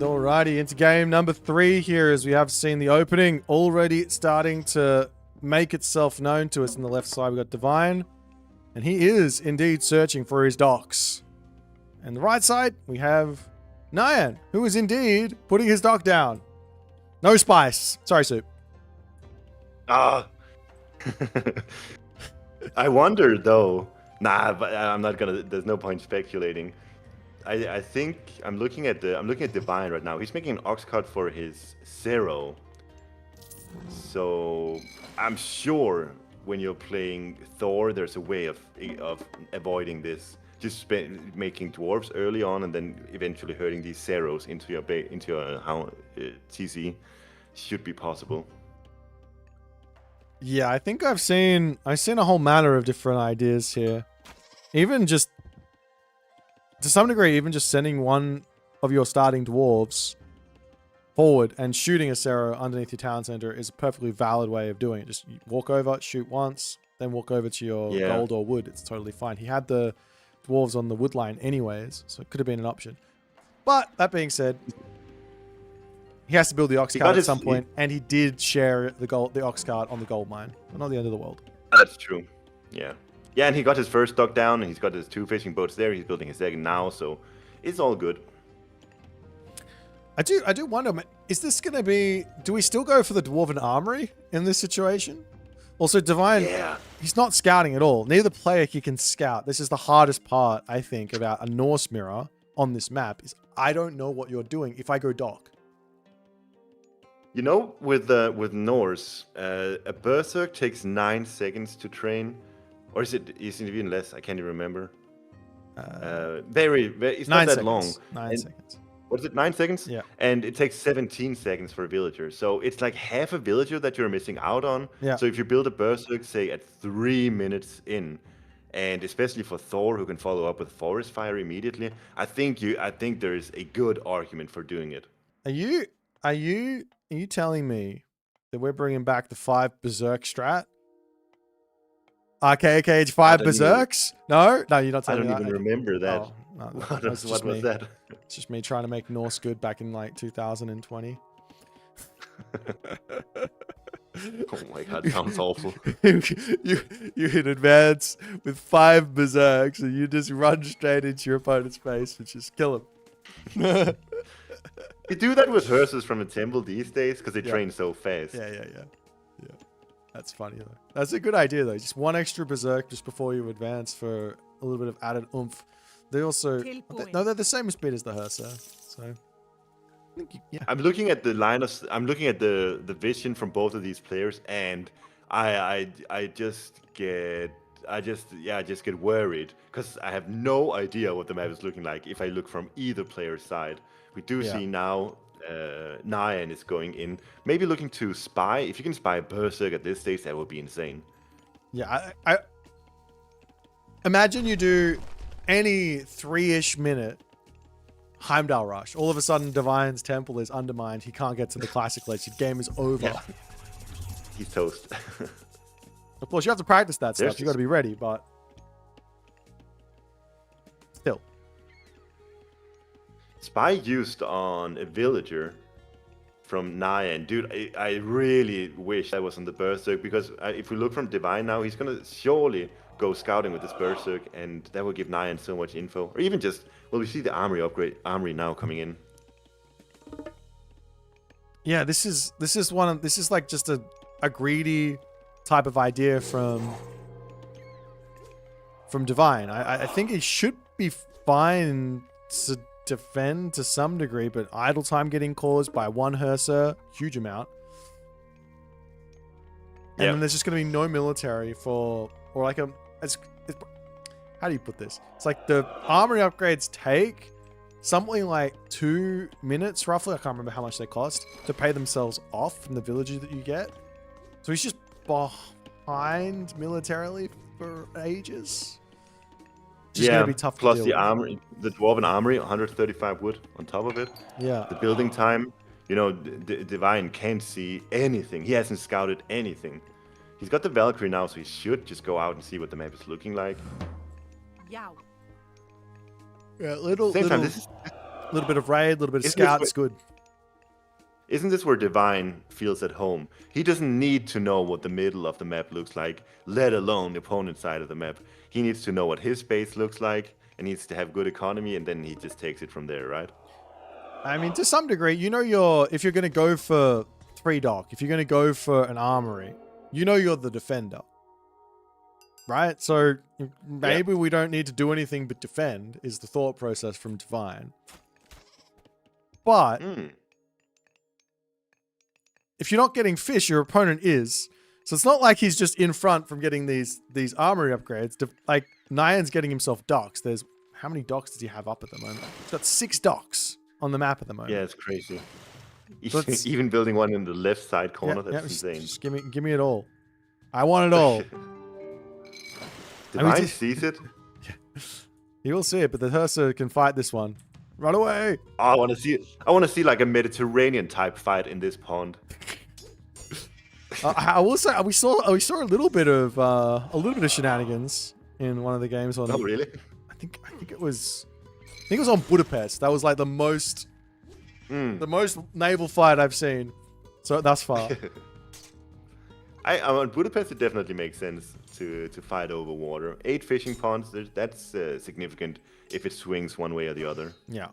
Alrighty, into game number 3 here, as we have seen the opening already starting to make itself known to us. On the left side, we've got Divine, and he is indeed searching for his docks. And the right side, we have Nyan, who is indeed putting his dock down. No spice. Sorry, Soup. Ah. I wonder though. Nah, but I'm not gonna. There's no point speculating. I think I'm looking at Divine right now. He's making an ox cut for his Zero. So I'm sure when you're playing Thor, there's a way of avoiding this. just making dwarves early on, and then eventually herding these zeros into your TC should be possible. Yeah, I think I've seen a whole manner of different ideas here. Even just to some degree, even just sending one of your starting dwarves forward and shooting a Zero underneath your town center is a perfectly valid way of doing it. Just walk over, shoot once, then walk over to your gold or wood. It's totally fine. He had the dwarves on the wood line anyways, so it could have been an option. But that being said, he has to build the ox cart at some point, and he did share the ox cart on the gold mine. But not the end of the world. That's true. Yeah. Yeah, and he got his first dock down, and he's got his 2 fishing boats there. He's building his second now, so it's all good. I do wonder, is this going to be... Do we still go for the Dwarven Armory in this situation? Also, Divine, he's not scouting at all. Neither player he can scout. This is the hardest part, I think, about a Norse mirror on this map, is I don't know what you're doing if I go dock. You know, with Norse, a Berserk takes 9 seconds to train. Or is it even less? I can't even remember. It's not that long. 9 seconds. What is it, 9 seconds? Yeah. And it takes 17 seconds for a villager. So it's like half a villager that you're missing out on. Yeah. So if you build a Berserk, say, at 3 minutes in, and especially for Thor, who can follow up with Forest Fire immediately, I think there is a good argument for doing it. Are you telling me that we're bringing back the 5 Berserk strat? Okay, it's 5 Berserks? No, you're not telling me that. I don't even remember that. Oh, no, what was that? It's just me trying to make Norse good back in like 2020. Oh my god, sounds awful. you hit advance with 5 Berserks and you just run straight into your opponent's face and just kill him. You do that with hearses from a temple these days because they train so fast. Yeah. That's funny though. That's a good idea though. Just 1 extra Berserk just before you advance for a little bit of added oomph. They also... No, they're the same speed as the Hersa. So... I think I'm looking at the I'm looking at the vision from both of these players, and I just get worried because I have no idea what the map is looking like if I look from either player's side. We do see now Nyan is going in, maybe looking to spy. If you can spy a Berserk at this stage, that would be insane. Yeah, I imagine you do any 3-ish minute Heimdall rush. All of a sudden, Divine's temple is undermined. He can't get to the classic ledge. The game is over. Yeah. He's toast. Of course, you have to practice that stuff. You got to be ready, but still. Spy used on a villager from Nyan. Dude, I really wish that was on the Berserk, because if we look from Divine now, he's going to surely go scouting with this Berserk, and that will give Nyan so much info. Or even just, well, we see the armory now coming in. Yeah, this is like just a greedy type of idea from Divine. I think he should be fine to defend to some degree, but idle time getting caused by 1 Hersa, huge amount. And then there's just going to be no military for, or like how do you put this? It's like the armory upgrades take something like 2 minutes roughly. I can't remember how much they cost to pay themselves off from the villages that you get. So he's just behind militarily for ages. Just gonna be tough plus to deal the with. armory, the Dwarven Armory, 135 wood on top of it. Yeah. The building time, you know, Divine can't see anything. He hasn't scouted anything. He's got the Valkyrie now, so he should just go out and see what the map is looking like. Yeah, little bit of raid, little bit of scout, it's good. Isn't this where Divine feels at home? He doesn't need to know what the middle of the map looks like, let alone the opponent's side of the map. He needs to know what his base looks like, and needs to have good economy, and then he just takes it from there, right? I mean, to some degree, you know, if you're going to go for 3 dock, if you're going to go for an armory, you know you're the defender. Right? So maybe we don't need to do anything but defend, is the thought process from Divine. But if you're not getting fish, your opponent is. So it's not like he's just in front from getting these armory upgrades. Like, Nyan's getting himself docks. There's how many docks does he have up at the moment? He's got 6 docks on the map at the moment. Yeah, it's crazy. So Even building one in the left side corner, that's insane. Just give me it all. I want it all. Divine sees it. He will see it, but the Hursa can fight this one. Run away! Oh, I want to see like a Mediterranean type fight in this pond. I will say we saw a little bit of shenanigans in one of the games. Oh, really? I think it was on Budapest. That was like the most naval fight I've seen so thus far. On Budapest, it definitely makes sense to fight over water. 8 fishing ponds, that's significant if it swings one way or the other. Yeah.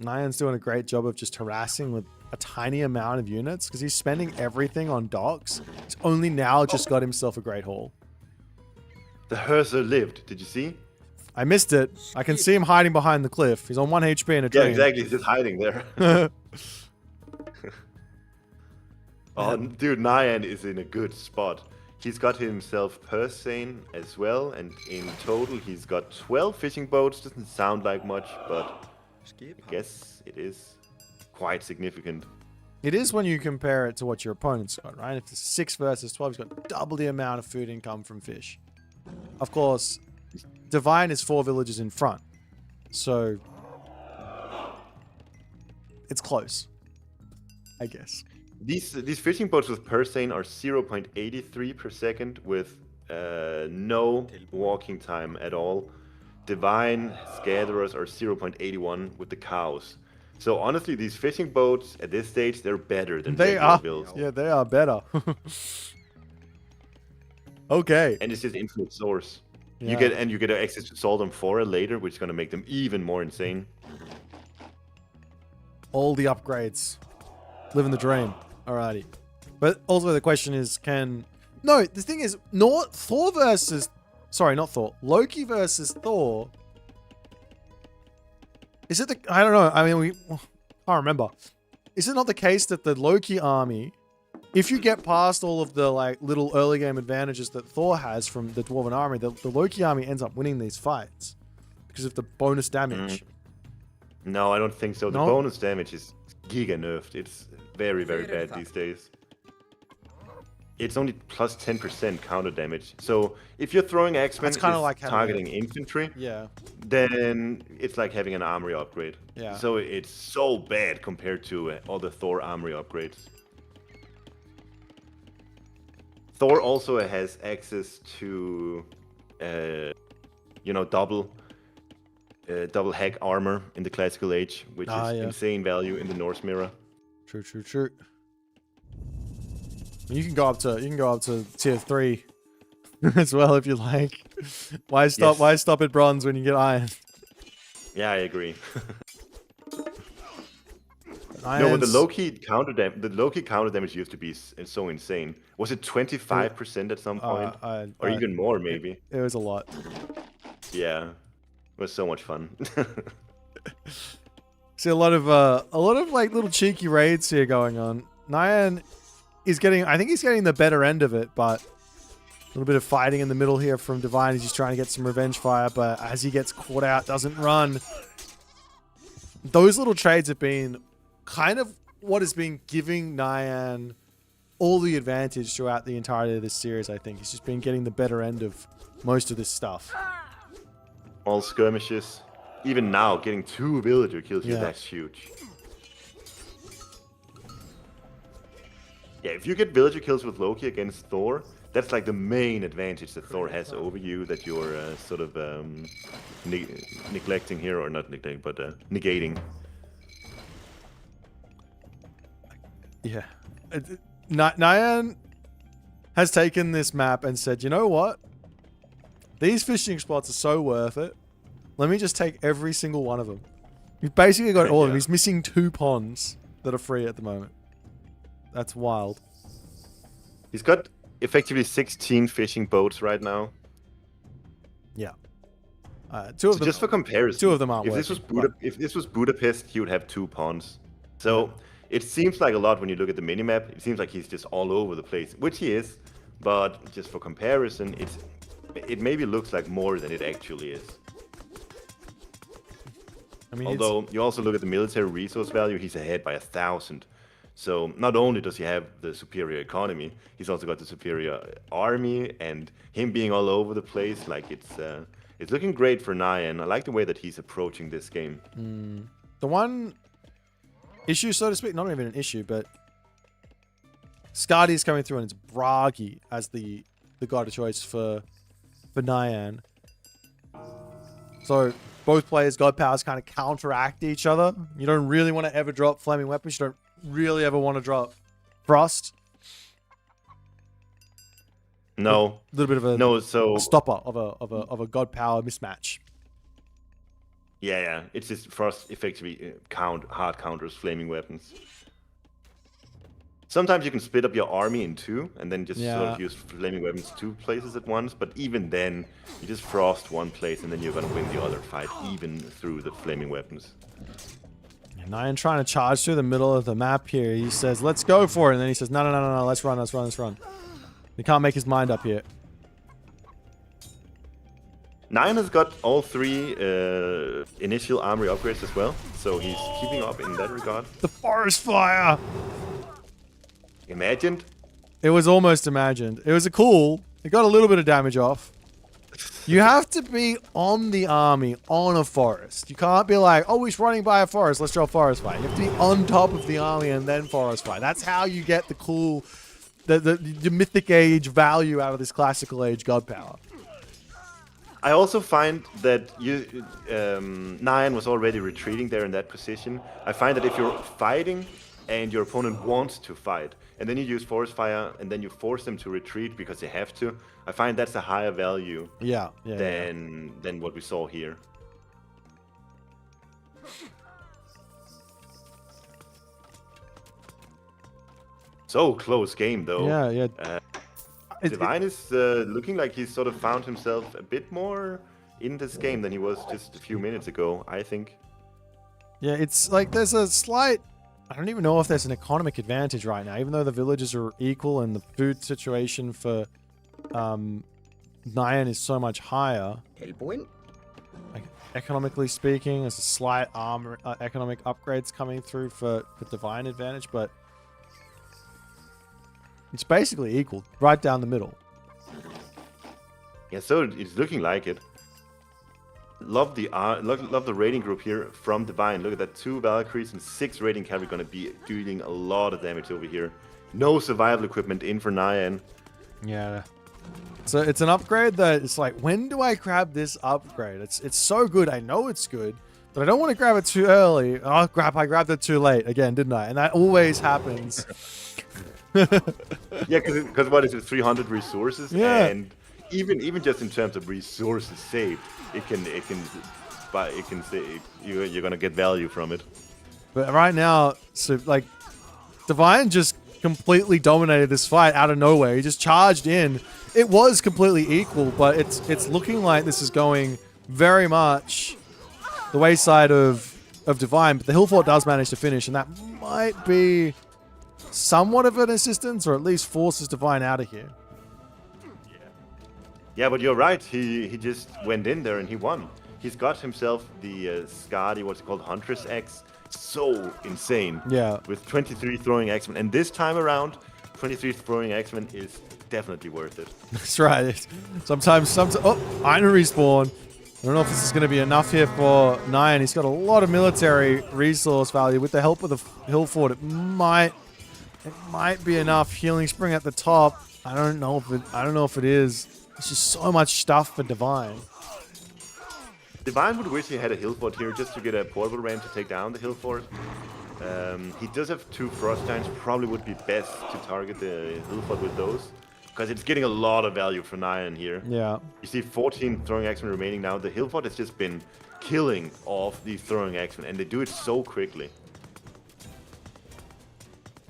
Nyan's doing a great job of just harassing with a tiny amount of units because he's spending everything on docks. He's only now just got himself a great haul. The Hursa lived, did you see? I missed it. I can see him hiding behind the cliff. He's on 1 HP in a dream. Yeah, exactly. He's just hiding there. Oh, dude, Nyan is in a good spot. He's got himself Persane as well, and in total he's got 12 fishing boats. Doesn't sound like much, but I guess it is quite significant. It is when you compare it to what your opponent's got, right? If it's 6 versus 12, he's got double the amount of food income from fish. Of course, Divine is 4 villages in front, so it's close, I guess. These fishing boats with Persane are 0.83 per second with no walking time at all. Divine Scatherers are 0.81 with the cows. So honestly, these fishing boats at this stage, they're better than regular builds. Yeah, they are better. Okay. And it's just infinite source. Yeah. You get access to Soldom 4 later, which is going to make them even more insane. All the upgrades. Living the dream. Alrighty. But also the question is, No, the thing is, Thor versus... Sorry, not Thor. Loki versus Thor. Is it the... I don't know. I mean, I can't remember. Is it not the case that the Loki army, if you get past all of the like little early game advantages that Thor has from the Dwarven army, the Loki army ends up winning these fights because of the bonus damage? No, I don't think so. The bonus damage is giga nerfed. It's very, very bad these days. It's only plus 10% counter damage. So if you're throwing X-Men like targeting infantry, then it's like having an armory upgrade. Yeah. So it's so bad compared to all the Thor armory upgrades. Thor also has access to, double hack armor in the classical age, which is insane value in the Norse mirror. True. You can go up to tier 3 as well if you like. Why stop at bronze when you get iron? Yeah, I agree. No, but the low-key counter damage used to be so insane. Was it 25% at some point, or even more maybe? It was a lot. Yeah, it was so much fun. See a lot of like little cheeky raids here going on. Nyan is I think he's getting the better end of it, but a little bit of fighting in the middle here from Divine. He's just trying to get some revenge fire, but as he gets caught out, doesn't run. Those little trades have been kind of what has been giving Nyan all the advantage throughout the entirety of this series, I think. He's just been getting the better end of most of this stuff. All skirmishes. Even now, getting 2 villager kills here, that's huge. Yeah, if you get villager kills with Loki against Thor, that's like the main advantage that Thor has over you that you're sort of neglecting here, or not neglecting, but negating. Yeah. Nyan has taken this map and said, you know what? These fishing spots are so worth it. Let me just take every single one of them. He's basically got all of them. He's missing 2 ponds that are free at the moment. That's wild. He's got effectively 16 fishing boats right now. Yeah. 2 of them. Just for comparison, 2 of them aren't if this was Budapest, he would have 2 ponds. So it seems like a lot when you look at the minimap. It seems like he's just all over the place, which he is. But just for comparison, it's it maybe looks like more than it actually is. I mean, Although you also look at the military resource value, he's ahead by 1,000. So not only does he have the superior economy, he's also got the superior army, and him being all over the place. Like it's looking great for Nyan. I like the way that he's approaching this game. the one issue, so to speak, not even an issue, but Skadi's coming through, and it's Bragi as the god of choice for Nyan. So both players' god powers kind of counteract each other. You don't really want to ever drop flaming weapons. You don't really ever want to drop frost. No, A little bit of a stopper of a god power mismatch. yeah. It's just Frost effectively hard counters flaming weapons. Sometimes you can split up your army in two and then just sort of use flaming weapons two places at once. But even then, you just Frost one place and then you're gonna win the other fight, even through the flaming weapons. Nyan trying to charge through the middle of the map here. He says, "Let's go for it," and then he says, "No, let's run." He can't make his mind up here. Nyan has got all three initial armory upgrades as well, so he's keeping up in that regard. The forest fire! Imagined? It was almost imagined. It was a cool. It got a little bit of damage off. You have to be on the army, on a forest. You can't be like, oh, he's running by a forest, let's draw forest fire. You have to be on top of the army and then forest fire. That's how you get the cool, the mythic age value out of this classical age god power. I also find that Nyan was already retreating there in that position. I find that if you're fighting and your opponent wants to fight, and then you use forest fire, and then you force them to retreat because they have to, I find that's a higher value than what we saw here. So close game, though. Yeah. Divine is looking like he's sort of found himself a bit more in this game than he was just a few minutes ago, I think. Yeah, it's like there's a slight... I don't even know if there's an economic advantage right now, even though the villages are equal and the food situation for Nyan is so much higher. Like, economically speaking, there's a slight economic upgrades coming through for Divine advantage, but it's basically equal, right down the middle. Yeah, so it's looking like it. Love the raiding group here from Divine. Look at that, 2 Valkyries and 6 raiding cavalry gonna be doing a lot of damage over here. No survival equipment in for Nyan. Yeah. So it's an upgrade that it's like, when do I grab this upgrade? It's so good. I know it's good, but I don't want to grab it too early. Oh crap, I grabbed it too late again, didn't I? And that always happens. Yeah, because what is it, 300 resources? Yeah. And even just in terms of resources saved, it can say you're gonna get value from it. But right now, so like, Divine just completely dominated this fight out of nowhere. He just charged in. It was completely equal, but it's looking like this is going very much the wayside of Divine. But the Hill Fort does manage to finish, and that might be somewhat of an assistance, or at least forces Divine out of here. Yeah, but you're right. He just went in there and he won. He's got himself the Skadi, what's it called, Huntress X. So insane. Yeah. With 23 throwing X-Men. And this time around, 23 throwing X-Men is definitely worth it. That's right. Sometimes oh, Einer respawn. I don't know if this is going to be enough here for Nyan. He's got a lot of military resource value. With the help of the Hill Fort, it might be enough. Healing Spring at the top. I don't know if it is. It's just so much stuff for Divine. Divine would wish he had a Hill Fort here just to get a portable ram to take down the Hill Fort. He does have 2 Frost Giants. Probably would be best to target the Hill Fort with those, because it's getting a lot of value for Nyan here. Yeah. You see 14 throwing X-Men remaining now. The Hill Fort has just been killing off these throwing X-Men, and they do it so quickly.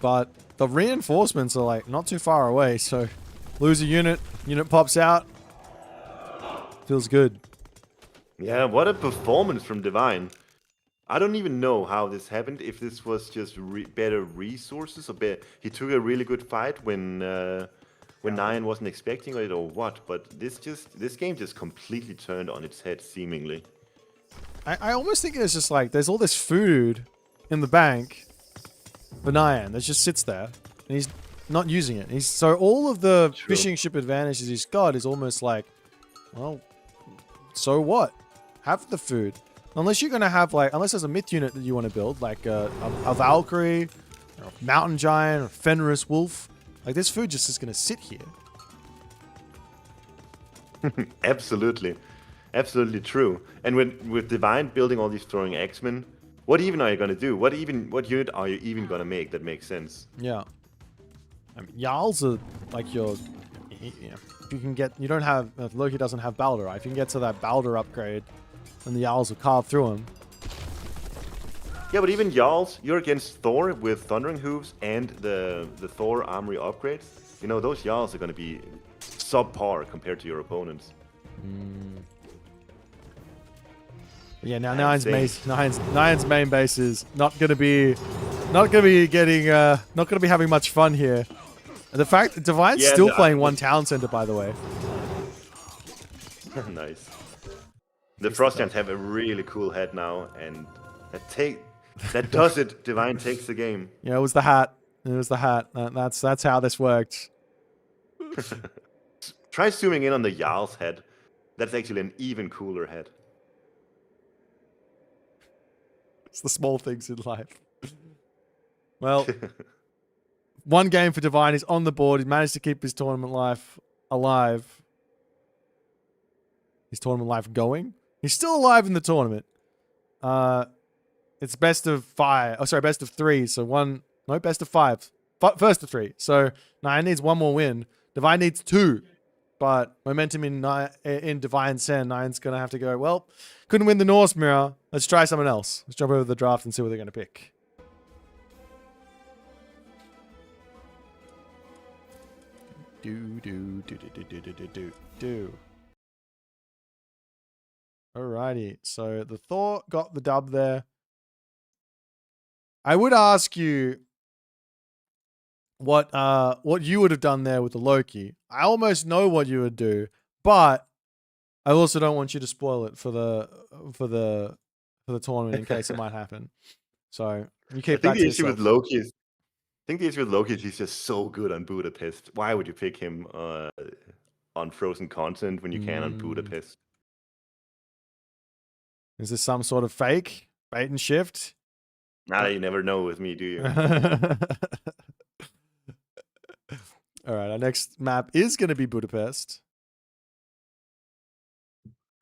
But the reinforcements are like not too far away, so lose a unit pops out. Feels good. Yeah, what a performance from Divine. I don't even know how this happened, if this was just better resources, or he took a really good fight when when Nyan wasn't expecting it or what, but this game just completely turned on its head, seemingly. I almost think it's just like there's all this food in the bank for Nyan that just sits there, and he's not using it. So all of the fishing ship advantages he's got is almost like, well, so what? Have the food. Unless you're gonna have unless there's a myth unit that you want to build, like a Valkyrie, or a Mountain Giant, or Fenris Wolf. Like this food just is gonna sit here. Absolutely. Absolutely true. And with Divine building all these throwing X-Men, what even are you gonna do? What unit are you even gonna make that makes sense? Yeah. I mean, Jarls are like your... if you can get... You don't have... If Loki doesn't have Baldur, right? If you can get to that Baldur upgrade, then the Jarls will carve through him. Yeah, but even Jarls, you're against Thor with Thundering Hooves and the Thor Armory upgrades. You know, those Jarls are gonna be subpar compared to your opponents. Yeah, now Nyan's main base is not gonna be getting not gonna be having much fun here. And the fact that Divine's still playing one town center, by the way. Nice. The Frostians have a really cool head now, and that does it. Divine takes the game. Yeah, it was the hat. It was the hat. That's how this worked. Try zooming in on the Jarl's head. That's actually an even cooler head. It's the small things in life. Well, one game for Divine is on the board. He managed to keep his tournament life alive. His tournament life going. He's still alive in the tournament. It's best of 5. Oh, sorry, best of 3. So best of 5. First of 3. So Nyan needs one more win. Divine needs 2. But momentum in Divine Sen, Nyan's going to have to go, well, couldn't win the Norse Mirror. Let's try someone else. Let's jump over the draft and see what they're going to pick. Do. Alrighty. So the Thor got the dub there. I would ask you what you would have done there with the Loki. I almost know what you would do, but I also don't want you to spoil it for the tournament in case it might happen. So you keep that to yourself. I think the issue with Loki is he's just so good on Budapest. Why would you pick him on Frozen Continent when you can on Budapest? Is this some sort of fake bait and shift? Nah, you never know with me, do you? All right, our next map is going to be Budapest.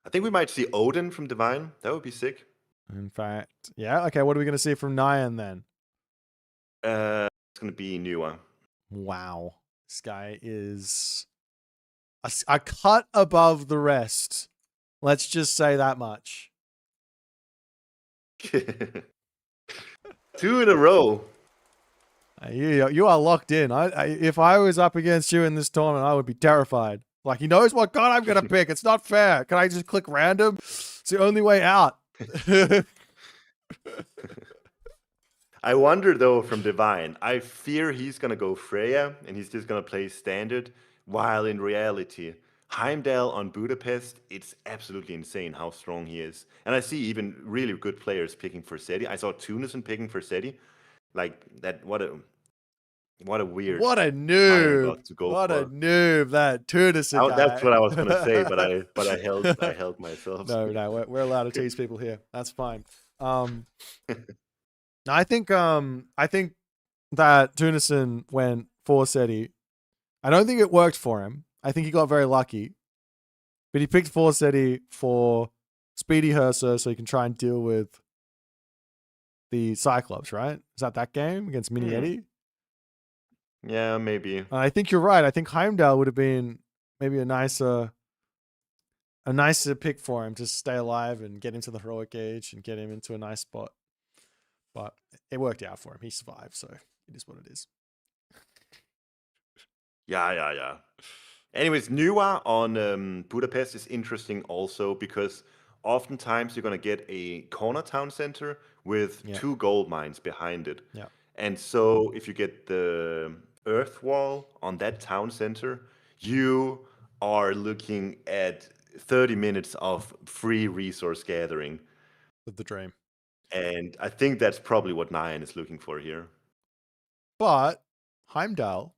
I think we might see Odin from Divine. That would be sick. In fact, yeah. Okay, what are we going to see from Nyan then? It's going to be Nuwa. Wow. This guy is a cut above the rest. Let's just say that much. 2 in a row. You are locked in. If I was up against you in this tournament, I would be terrified. Like, he knows what god I'm going to pick. It's not fair. Can I just click random? It's the only way out. I wonder, though, from Divine, I fear he's going to go Freya, and he's just going to play standard, while in reality, Heimdall on Budapest, it's absolutely insane how strong he is. And I see even really good players picking Forseti. I saw Tunison picking Forseti. Like, that, what a weird... What a noob. A noob, that Tunison guy. That's what I was going to say, but I held myself. No, we're allowed to tease people here. That's fine. I think that Tunison went Forseti. I don't think it worked for him. I think he got very lucky. But he picked Forseti for Speedy Herser so he can try and deal with the Cyclops, right? Is that game against Mini Eddie? Yeah, maybe. I think you're right. I think Heimdall would have been maybe a nicer pick for him to stay alive and get into the heroic age and get him into a nice spot. But it worked out for him. He survived, so it is what it is. Yeah. Anyways, Nuwa on Budapest is interesting also because oftentimes you're going to get a corner town center with 2 gold mines behind it. Yeah. And so if you get the earth wall on that town center, you are looking at 30 minutes of free resource gathering. With the dream. And I think that's probably what Nyan is looking for here. But Heimdall,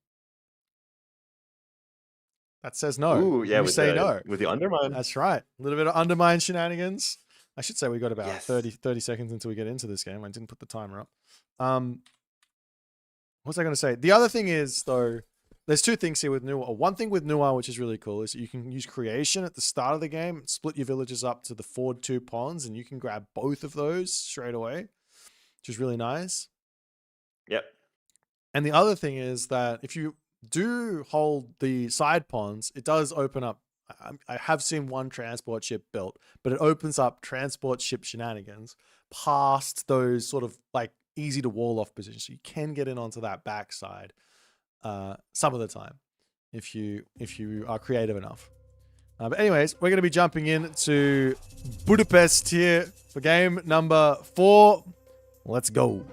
that says no. Ooh, yeah, You say no. with the undermine. That's right. A little bit of undermine shenanigans. I should say we got about Yes. 30 seconds until we get into this game. I didn't put the timer up. What was I going to say? The other thing is, though, there's two things here with Nuwa. One thing with Nuwa, which is really cool, is that you can use creation at the start of the game, split your villages up to the forward 2 ponds, and you can grab both of those straight away, which is really nice. Yep. And the other thing is that if you do hold the side ponds, it does open up. I have seen one transport ship built, but it opens up transport ship shenanigans past those sort of like easy to wall off positions. So you can get in onto that backside some of the time if you are creative enough. But anyways, we're going to be jumping into Budapest here for game number 4. Let's go.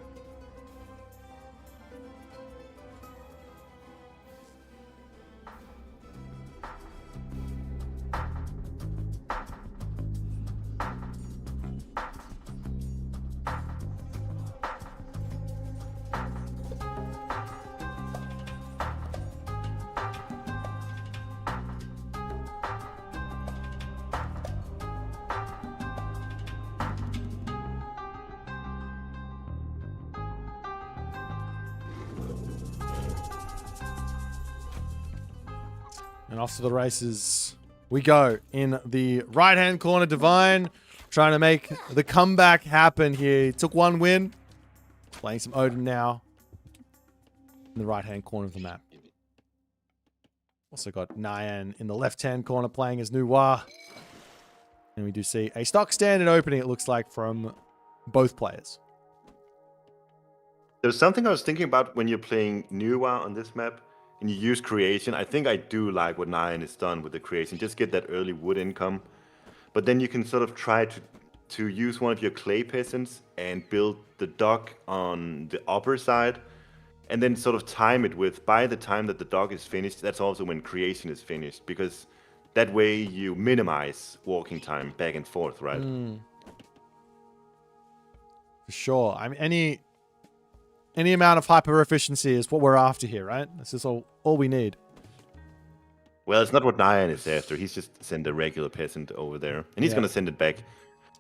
And off to the races we go. In the right-hand corner, Divine trying to make the comeback happen here. He took one win. Playing some Odin now. In the right-hand corner of the map. Also got Nyan in the left-hand corner playing as Nuwa. And we do see a stock standard opening, it looks like, from both players. There's something I was thinking about when you're playing Nuwa on this map and you use creation. I think I do like what Nyan has done with the creation. Just get that early wood income. But then you can sort of try to use one of your clay peasants and build the dock on the upper side. And then sort of time it with, by the time that the dock is finished, that's also when creation is finished. Because that way you minimize walking time back and forth, right? For sure. I mean, any amount of hyper efficiency is what we're after here, right? This is all we need. Well, it's not what Nyan is after. He's just send a regular peasant over there. And he's going to send it back.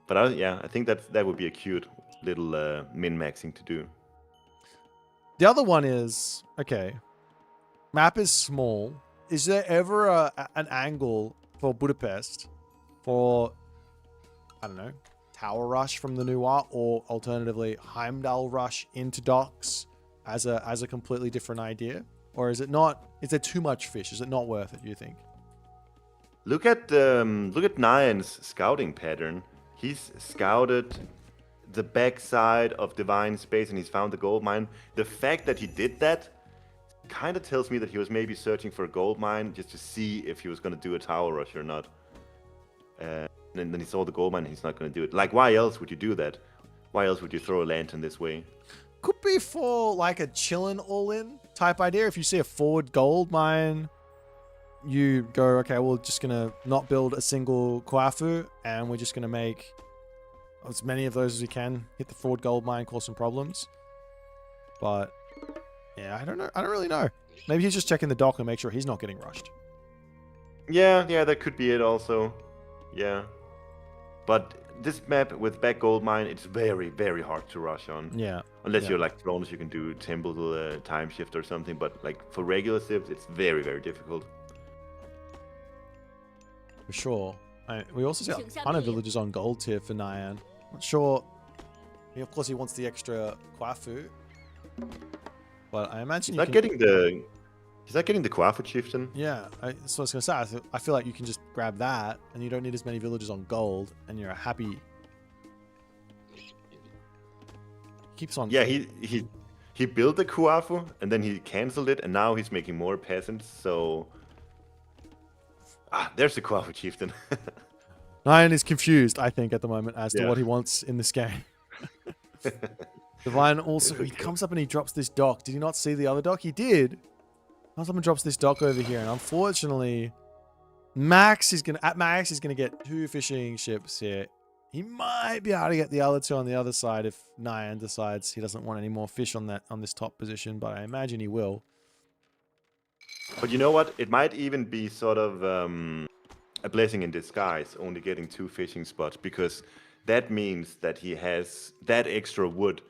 But I think that would be a cute little min-maxing to do. The other one is, okay, map is small. Is there ever an angle for Budapest for, I don't know, Tower Rush from the Nuwa, or alternatively Heimdall Rush into docks as a completely different idea? Or is it not? Is there too much fish? Is it not worth it, do you think? Look at Nyan's scouting pattern. He's scouted the backside of Divine Space and he's found the gold mine. The fact that he did that kind of tells me that he was maybe searching for a gold mine just to see if he was going to do a tower rush or not. And then he saw the gold mine and he's not going to do it. Like, why else would you do that? Why else would you throw a lantern this way? Could be for like a chillin' all-in type idea. If you see a forward gold mine, you go, okay, we're just going to not build a single Kwafu and we're just going to make as many of those as we can, hit the forward gold mine, cause some problems. But yeah, I don't know. I don't really know. Maybe he's just checking the dock and make sure he's not getting rushed. Yeah, that could be it also. Yeah. But this map with back gold mine, it's very, very hard to rush on. Yeah. Unless you're like Thrones, you can do temple time shift or something. But like for regular civs, it's very, very difficult. For sure. We also see a ton of villages on gold tier for Nyan. Not sure. I mean, of course, he wants the extra Kwafu. But I imagine he's not getting the Kwafu chieftain. Yeah, that's what I was going to say. I feel like you can just grab that, and you don't need as many villages on gold, and you're happy. Keeps on. Yeah, he built the Kwafu, and then he canceled it, and now he's making more peasants, so... there's the Kwafu chieftain. Nyan is confused, I think, at the moment as to what he wants in this game. Divine also, he comes up and he drops this dock. Did he not see the other dock? He did. Someone drops this dock over here, and unfortunately, Max is gonna get 2 fishing ships here. He might be able to get the other 2 on the other side if Nyan decides he doesn't want any more fish on this top position, but I imagine he will. But you know what? It might even be sort of a blessing in disguise, only getting 2 fishing spots, because that means that he has that extra wood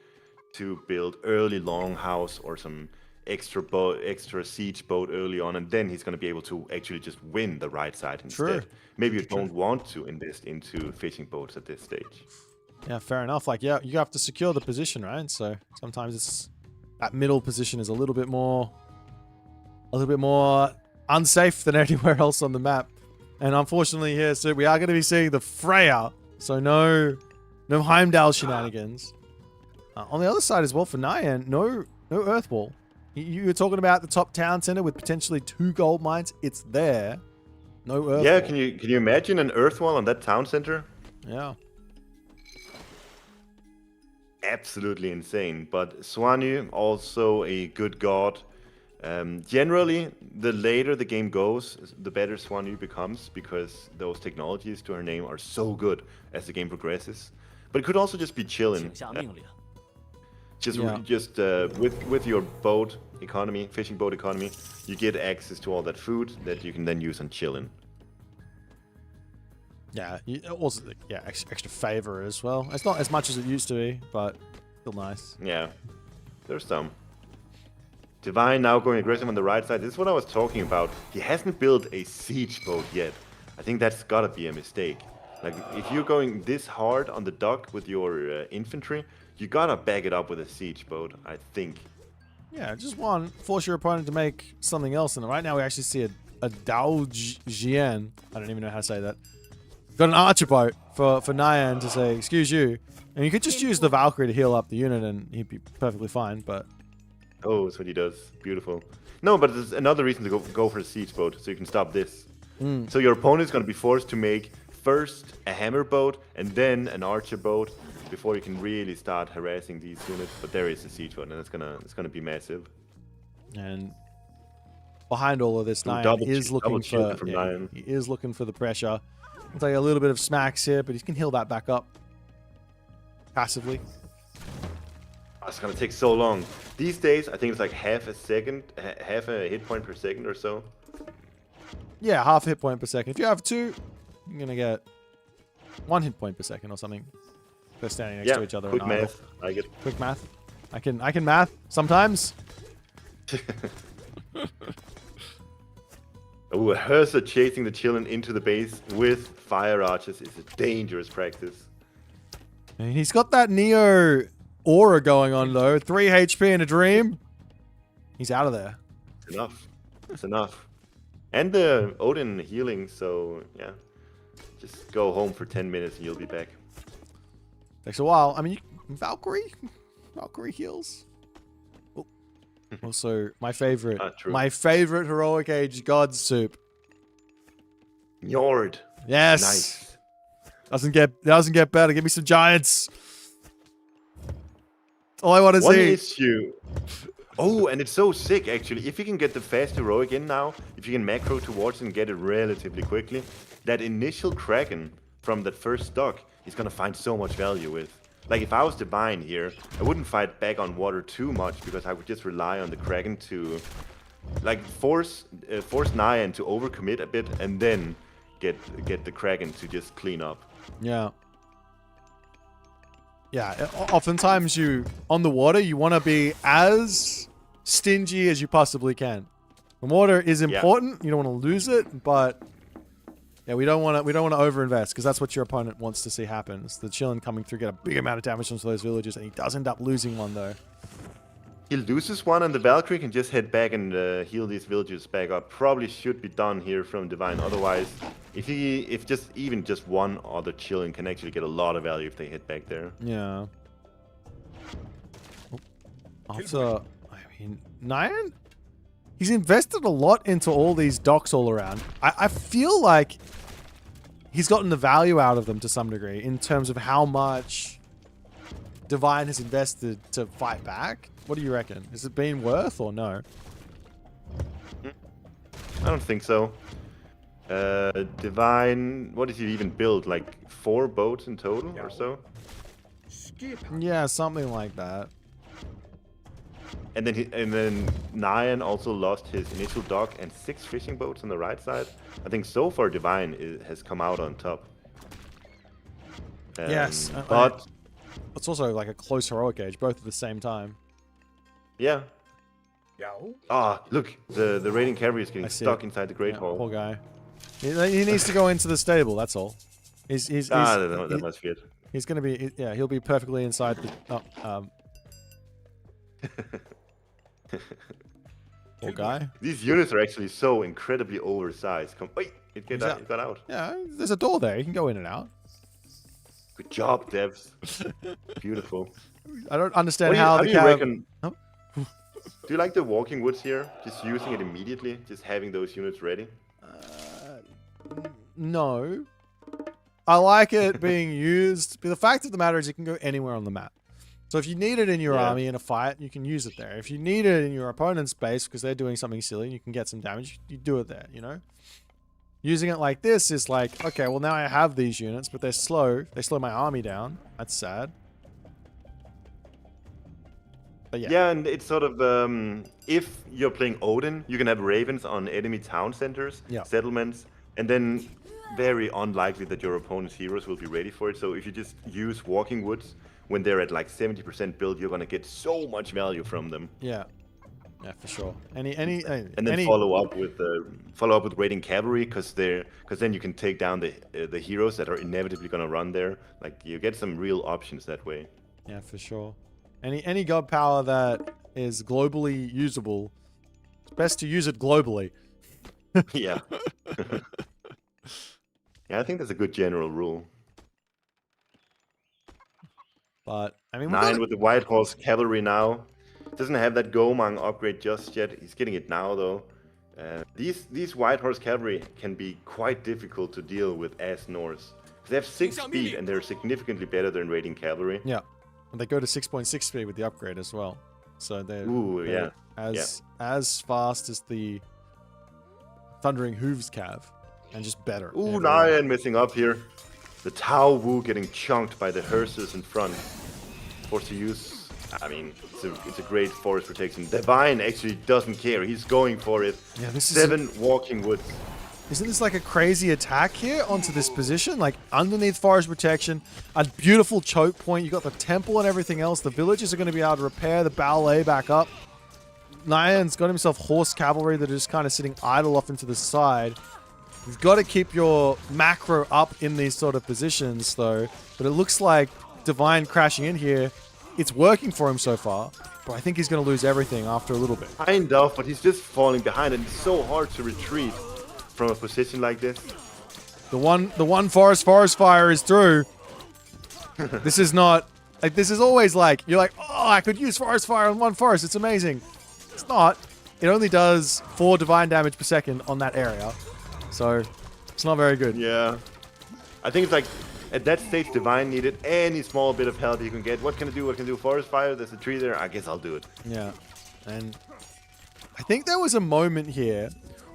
to build early longhouse or some extra siege boat early on, and then he's going to be able to actually just win the right side instead. True. Maybe you don't want to invest into fishing boats at this stage. Yeah, fair enough. Like, yeah, you have to secure the position, right? So sometimes it's that middle position is a little bit more unsafe than anywhere else on the map. And unfortunately here, so we are going to be seeing the Freya. So no Heimdall shenanigans. On the other side as well for Nyan, no Earthwall. You were talking about the top town center with potentially 2 gold mines. It's there. No Earthwall. Yeah, can you imagine an Earthwall on that town center? Yeah. Absolutely insane. But Swanyu, also a good god. Generally, the later the game goes, the better Swanyu becomes, because those technologies to her name are so good as the game progresses. But it could also just be chilling. Just with your boat economy, fishing boat economy, you get access to all that food that you can then use on chilling. Yeah, also extra favor as well. It's not as much as it used to be, but still nice. Yeah, there's some. Divine now going aggressive on the right side. This is what I was talking about. He hasn't built a siege boat yet. I think that's gotta be a mistake. Like, if you're going this hard on the dock with your infantry, you gotta back it up with a siege boat, I think. Yeah, just force your opponent to make something else. And right now we actually see a Dao Jian. I don't even know how to say that. Got an archer boat for Nyan to say, excuse you. And you could just use the Valkyrie to heal up the unit and he'd be perfectly fine, but... Oh, that's what he does. Beautiful. No, but there's another reason to go for a siege boat, so you can stop this. So your opponent's going to be forced to make first a hammer boat and then an archer boat before you can really start harassing these units. But there is a siege boat, and it's gonna be massive. And behind all of this, Nyan is looking he is looking for the pressure. He'll take a little bit of smacks here, but he can heal that back up passively. Oh, it's gonna take so long. These days, I think it's like half a hit point per second or so. Yeah, half a hit point per second. If you have 2, you're gonna get 1 hit point per second or something. They're standing next to each other. Quick math. I get quick math. I can math sometimes. Oh, Hersa chasing the chillin into the base with fire archers is a dangerous practice. And he's got that Neo aura going on though. 3 HP in a dream. He's out of there. It's enough. It's enough. And the Odin healing, so yeah. Just go home for 10 minutes and you'll be back. Takes a while. I mean, Valkyrie heals. Oh. Also, my favorite heroic age god soup. Njord. Yes. Nice. Doesn't get better. Give me some giants. That's all I want to see. One issue. Oh, and it's so sick actually. If you can get the fast heroic in now, if you can macro towards it and get it relatively quickly, that initial Kraken from that first stock is gonna find so much value with. Like, if I was Divine here, I wouldn't fight back on water too much because I would just rely on the Kraken to, like, force Nyan to overcommit a bit and then get the Kraken to just clean up. Yeah. Yeah, oftentimes on the water, you want to be as stingy as you possibly can. The water is important. You don't want to lose it, but yeah, we don't want to overinvest because that's what your opponent wants to see happen. It's the chillin coming through, get a big amount of damage onto those villagers, and he does end up losing one though. He loses one, and the Valkyrie can just head back and heal these villagers back up. Probably should be done here from Divine. Otherwise, if even just one other chillin can actually get a lot of value if they hit back there. Yeah. After, Nyan, he's invested a lot into all these docks all around. I feel like he's gotten the value out of them to some degree in terms of how much Divine has invested to fight back. What do you reckon? Has it been worth or no? I don't think so. Divine, what did he even build? Like 4 boats in total or so? Yeah, something like that. And then Nyan also lost his initial dock and 6 fishing boats on the right side. I think so far Divine has come out on top. Yes, but it's also like a close heroic age, both at the same time. yeah. Ah, look, the raiding cavalry is getting stuck it. inside the Great Hall. Poor guy. He needs to go into the stable. That's all. That must be it. He's gonna be. Yeah, he'll be perfectly inside the. Poor guy. These units are actually so incredibly oversized. Wait, it got out. Yeah, there's a door there. You can go in and out. Good job, devs. Beautiful. I don't understand how the reckon? Oh? Do you like the walking woods here? Just using it immediately, just having those units ready. No. I like it being used. But the fact of the matter is, it can go anywhere on the map. So if you need it in your army in a fight, you can use it there. If you need it in your opponent's base because they're doing something silly and you can get some damage, you do it there, you know? Using it like this is like, okay, well now I have these units, but they're slow. They slow my army down. That's sad. But yeah. Yeah, and it's sort of, if you're playing Odin, you can have ravens on enemy town centers, settlements, and then very unlikely that your opponent's heroes will be ready for it. So if you just use walking woods, when they're at like 70% build, you're gonna get so much value from them. Yeah, for sure. And then follow up with raiding cavalry, because then you can take down the heroes that are inevitably gonna run there. Like you get some real options that way. Yeah, for sure. Any god power that is globally usable, it's best to use it globally. Yeah. Yeah, I think that's a good general rule. But I mean, 9 with the White Horse Cavalry now. Doesn't have that Gomang upgrade just yet. He's getting it now though. These White Horse Cavalry can be quite difficult to deal with as Norse. They have 6 speed and they're significantly better than raiding cavalry. Yeah, and they go to 6.6 speed with the upgrade as well. So they're as fast as the Thundering Hooves Cav, and just better. Ooh, Nyan missing up here. The Tau Wu getting chunked by the hearses in front. Forced to use. I mean, it's a great forest protection. Divine actually doesn't care. He's going for it. Yeah, this 7 walking woods. Isn't this like a crazy attack here onto this position? Like underneath forest protection, a beautiful choke point. You got the temple and everything else. The villagers are going to be able to repair the ballet back up. Nyan's got himself horse cavalry that are just kind of sitting idle off into the side. You've got to keep your macro up in these sort of positions, though. But it looks like Divine crashing in here, it's working for him so far. But I think he's going to lose everything after a little bit. Kind of, but he's just falling behind, and it's so hard to retreat from a position like this. The one forest fire is through. This is not like, this is always like, you're like, oh, I could use forest fire on one forest. It's amazing. It's not. It only does 4 divine damage per second on that area. So it's not very good. Yeah. I think it's like, at that stage, Divine needed any small bit of help he can get. What can I do? What can I do? Forest fire? There's a tree there. I guess I'll do it. Yeah. And I think there was a moment here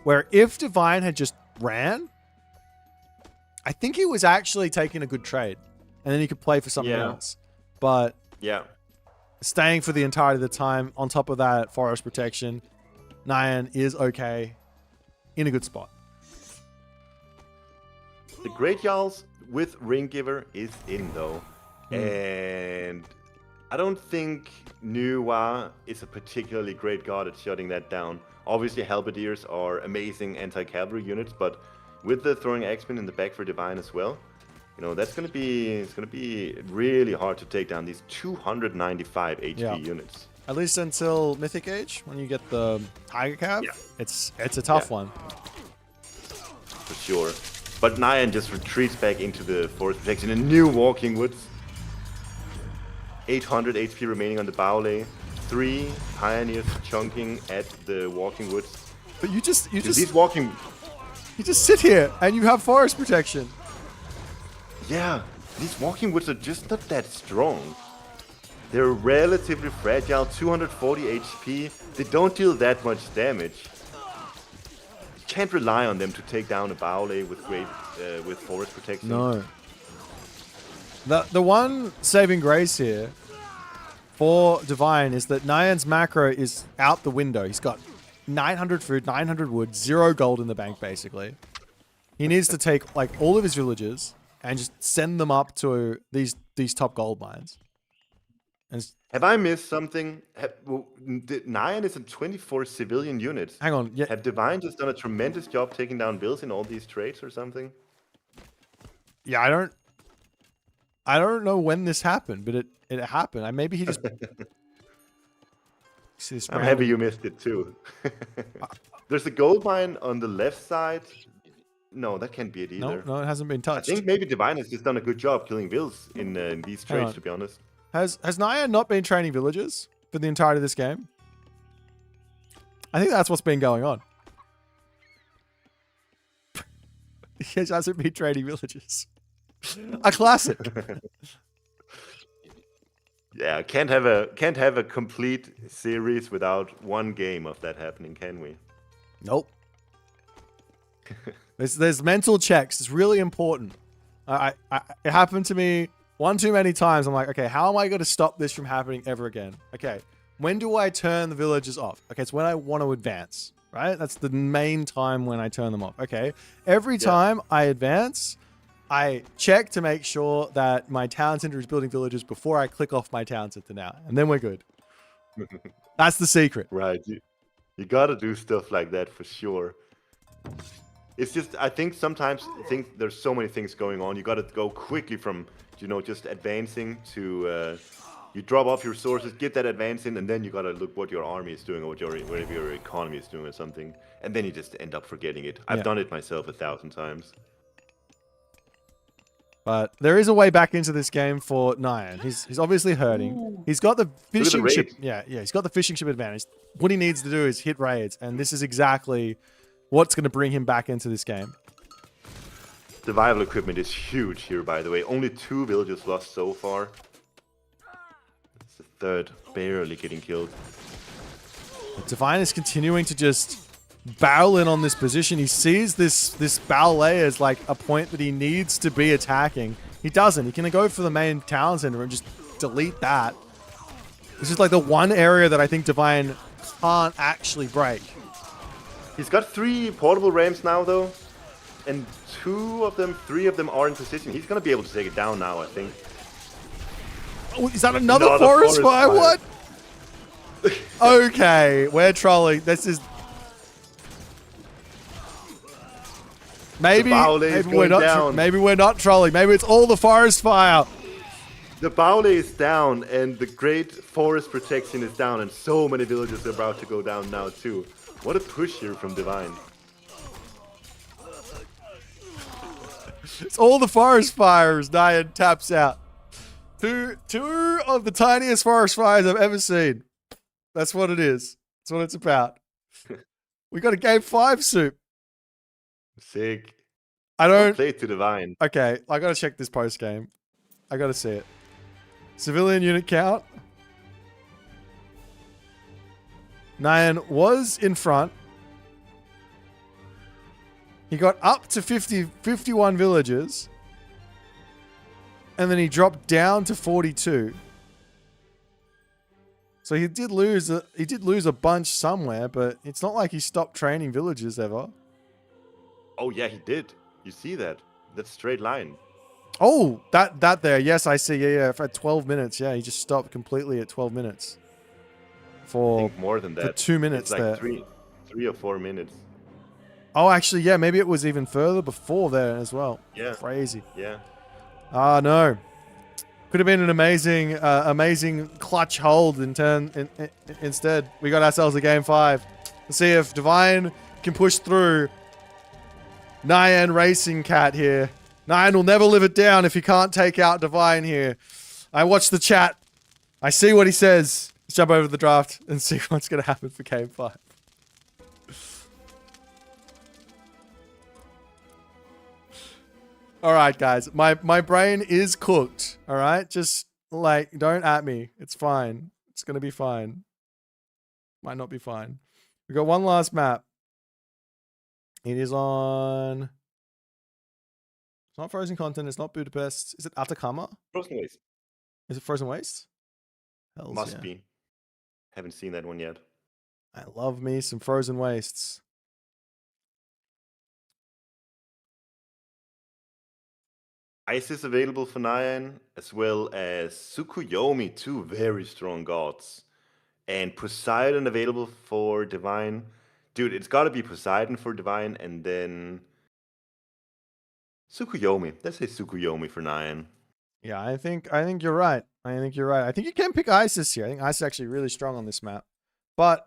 where if Divine had just ran, I think he was actually taking a good trade. And then he could play for something else. But yeah, staying for the entirety of the time, on top of that, forest protection, Nyan is okay. In a good spot. The Great Jarls with Ringgiver is in though. And I don't think Nuwa is a particularly great god at shutting that down. Obviously Halberdiers are amazing anti-cavalry units, but with the throwing axemen in the back for Divine as well, you know, it's gonna be really hard to take down these 295 HP units. At least until Mythic Age, when you get the Tiger Cav, it's a tough one. For sure. But Nyan just retreats back into the forest protection. A new walking woods. 800 HP remaining on the Baule. 3 pioneers chunking at the walking woods. But you just sit here and you have forest protection. Yeah, these walking woods are just not that strong. They're relatively fragile, 240 HP. They don't deal that much damage. can't rely on them to take down a Baule with great with forest protection. No. The one saving grace here for Divine is that Nyan's macro is out the window. He's got 900 food, 900 wood, 0 gold in the bank, basically. He needs to take like all of his villagers and just send them up to these top gold mines. And have I missed something? Nyan is in 24 civilian units. hang on. Yeah. Have Divine just done a tremendous job taking down bills in all these trades or something? Yeah, I don't know when this happened, but it happened. Maybe he just. I'm happy you missed it too. There's a gold mine on the left side. No, that can't be it either. No, it hasn't been touched. I think maybe Divine has just done a good job killing vills in these trades, to be honest. Has Naya not been training villagers for the entirety of this game? I think that's what's been going on. He hasn't been training villagers. A classic. Yeah, can't have a complete series without one game of that happening, can we? Nope. There's mental checks. It's really important. It happened to me one too many times. I'm like, okay, how am I going to stop this from happening ever again? Okay, when do I turn the villagers off? Okay, it's when I want to advance, right? That's the main time when I turn them off. Okay, every time I advance, I check to make sure that my town center is building villages before I click off my town center now, and then we're good. That's the secret. Right. You got to do stuff like that for sure. It's just, I think sometimes there's so many things going on. You got to go quickly from, just advancing to, you drop off your resources, get that advance in, and then you got to look what your army is doing or whatever your economy is doing or something. And then you just end up forgetting it. I've done it myself 1,000 times. But there is a way back into this game for Nyan. He's obviously hurting. Ooh. He's got the fishing ship. Raids. Yeah, he's got the fishing ship advantage. What he needs to do is hit raids, and this is exactly what's going to bring him back into this game. Survival equipment is huge here, by the way. Only 2 villages lost so far. It's the third barely getting killed. But Divine is continuing to just barrel in on this position. He sees this ballet as like a point that he needs to be attacking. He doesn't. He can go for the main town center and just delete that. This is like the one area that I think Divine can't actually break. He's got 3 portable rams now, though. And 3 of them are in position. He's going to be able to take it down now, I think. Oh, is that another forest fire? What? Okay, we're trolling. This is... Maybe we're not. Maybe we're not trolling. Maybe it's all the forest fire. The Baule is down, and the great forest protection is down, and so many villages are about to go down now too. What a push here from Divine. It's all the forest fires. Nyan taps out. Two of the tiniest forest fires I've ever seen. That's what it is. That's what it's about. We got a game 5 soup. Sick. I don't play to Divine. Okay, I gotta check this post game. I gotta see it. Civilian unit count. Nyan was in front. He got up to 51 villagers. And then he dropped down to 42. So he did lose a bunch somewhere, but it's not like he stopped training villagers ever. Oh yeah, he did. You see that? That straight line. Oh, that there. Yes, I see. Yeah. For 12 minutes. Yeah, he just stopped completely at 12 minutes. I think more than that. For 2 minutes it's like there. 3 or 4 minutes. Oh, actually, yeah. Maybe it was even further before there as well. Yeah. Crazy. Yeah. Ah, no. Could have been an amazing clutch hold instead. We got ourselves a game 5. Let's see if Divine can push through. Nyan Racing Cat here. Nyan will never live it down if he can't take out Divine here. I watch the chat. I see what he says. Let's jump over the draft and see what's going to happen for game 5. All right, guys. My brain is cooked. All right? Just, like, don't at me. It's fine. It's going to be fine. Might not be fine. We got one last map. It is on. It's not Frozen Continent. It's not Budapest. Is it Atacama? Frozen Waste. Is it Frozen Waste? Hells Must yeah. be. Haven't seen that one yet. I love me some Frozen Wastes. Ice is available for Nyan, as well as Tsukuyomi, two very strong gods. And Poseidon available for Divine. Dude, it's gotta be Poseidon for Divine, and then Tsukuyomi. Let's say Tsukuyomi for Nyan. Yeah, I think you're right. I think you can pick Isis here. I think Isis is actually really strong on this map. But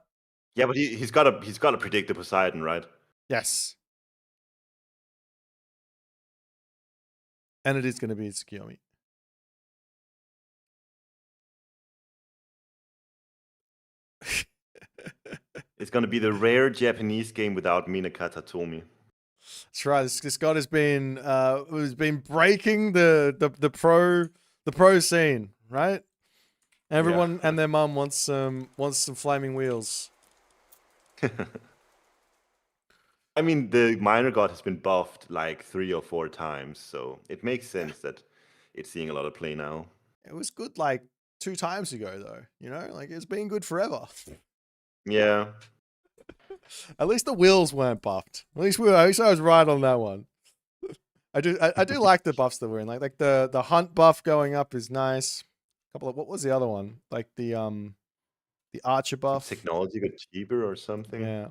Yeah, but he's gotta predict the Poseidon, right? yes. And it is going to be Tsukuyomi. It's gonna be the rare Japanese game without Minakata Tomi. That's right. This god has been breaking the pro scene, right? Everyone and their mum wants some flaming wheels. I mean, the minor god has been buffed like 3 or 4 times, so it makes sense that it's seeing a lot of play now. It was good like 2 times ago, though. You know, like it's been good forever. Yeah. At least the wheels weren't buffed. At least I was right on that one. I do like the buffs that we're in. Like the hunt buff going up is nice. A couple of what was the other one? Like the archer buff. Technology got cheaper or something. Yeah.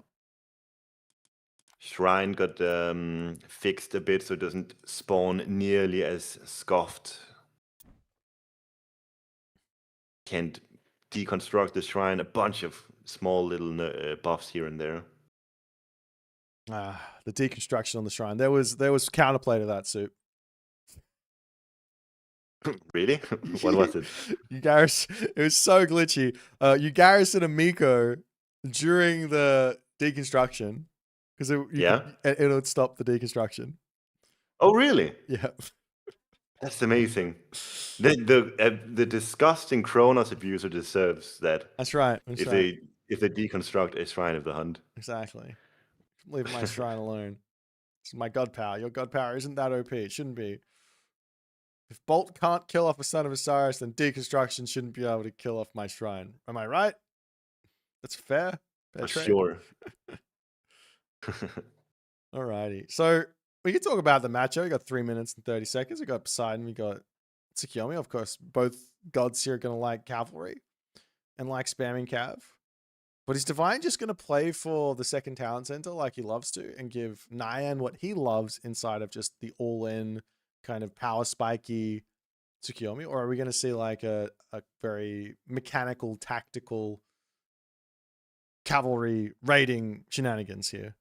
Shrine got fixed a bit so it doesn't spawn nearly as scoffed. Can't deconstruct the shrine. A bunch of small little buffs here and there. The deconstruction on the shrine. There was counterplay to that, Soup. Really? What was it? It was so glitchy. You garrison a Miko during the deconstruction because it would stop the deconstruction. Oh, really? Yeah. That's amazing. The disgusting Kronos abuser deserves that. That's right. If they deconstruct a shrine of the hunt. Exactly. Leave my shrine alone. It's my god power. Your god power isn't that OP. It shouldn't be. If Bolt can't kill off a son of Osiris, then deconstruction shouldn't be able to kill off my shrine. Am I right? That's fair. For sure. Alrighty. So we can talk about the matchup. We got 3 minutes and 30 seconds. We got Poseidon. We got Tsukuyomi. Of course, both gods here are going to like cavalry and like spamming cav. But is Divine just going to play for the second talent center like he loves to and give Nyan what he loves inside of just the all-in kind of power spiky Tsukuyomi? Or are we going to see like a very mechanical, tactical cavalry raiding shenanigans here?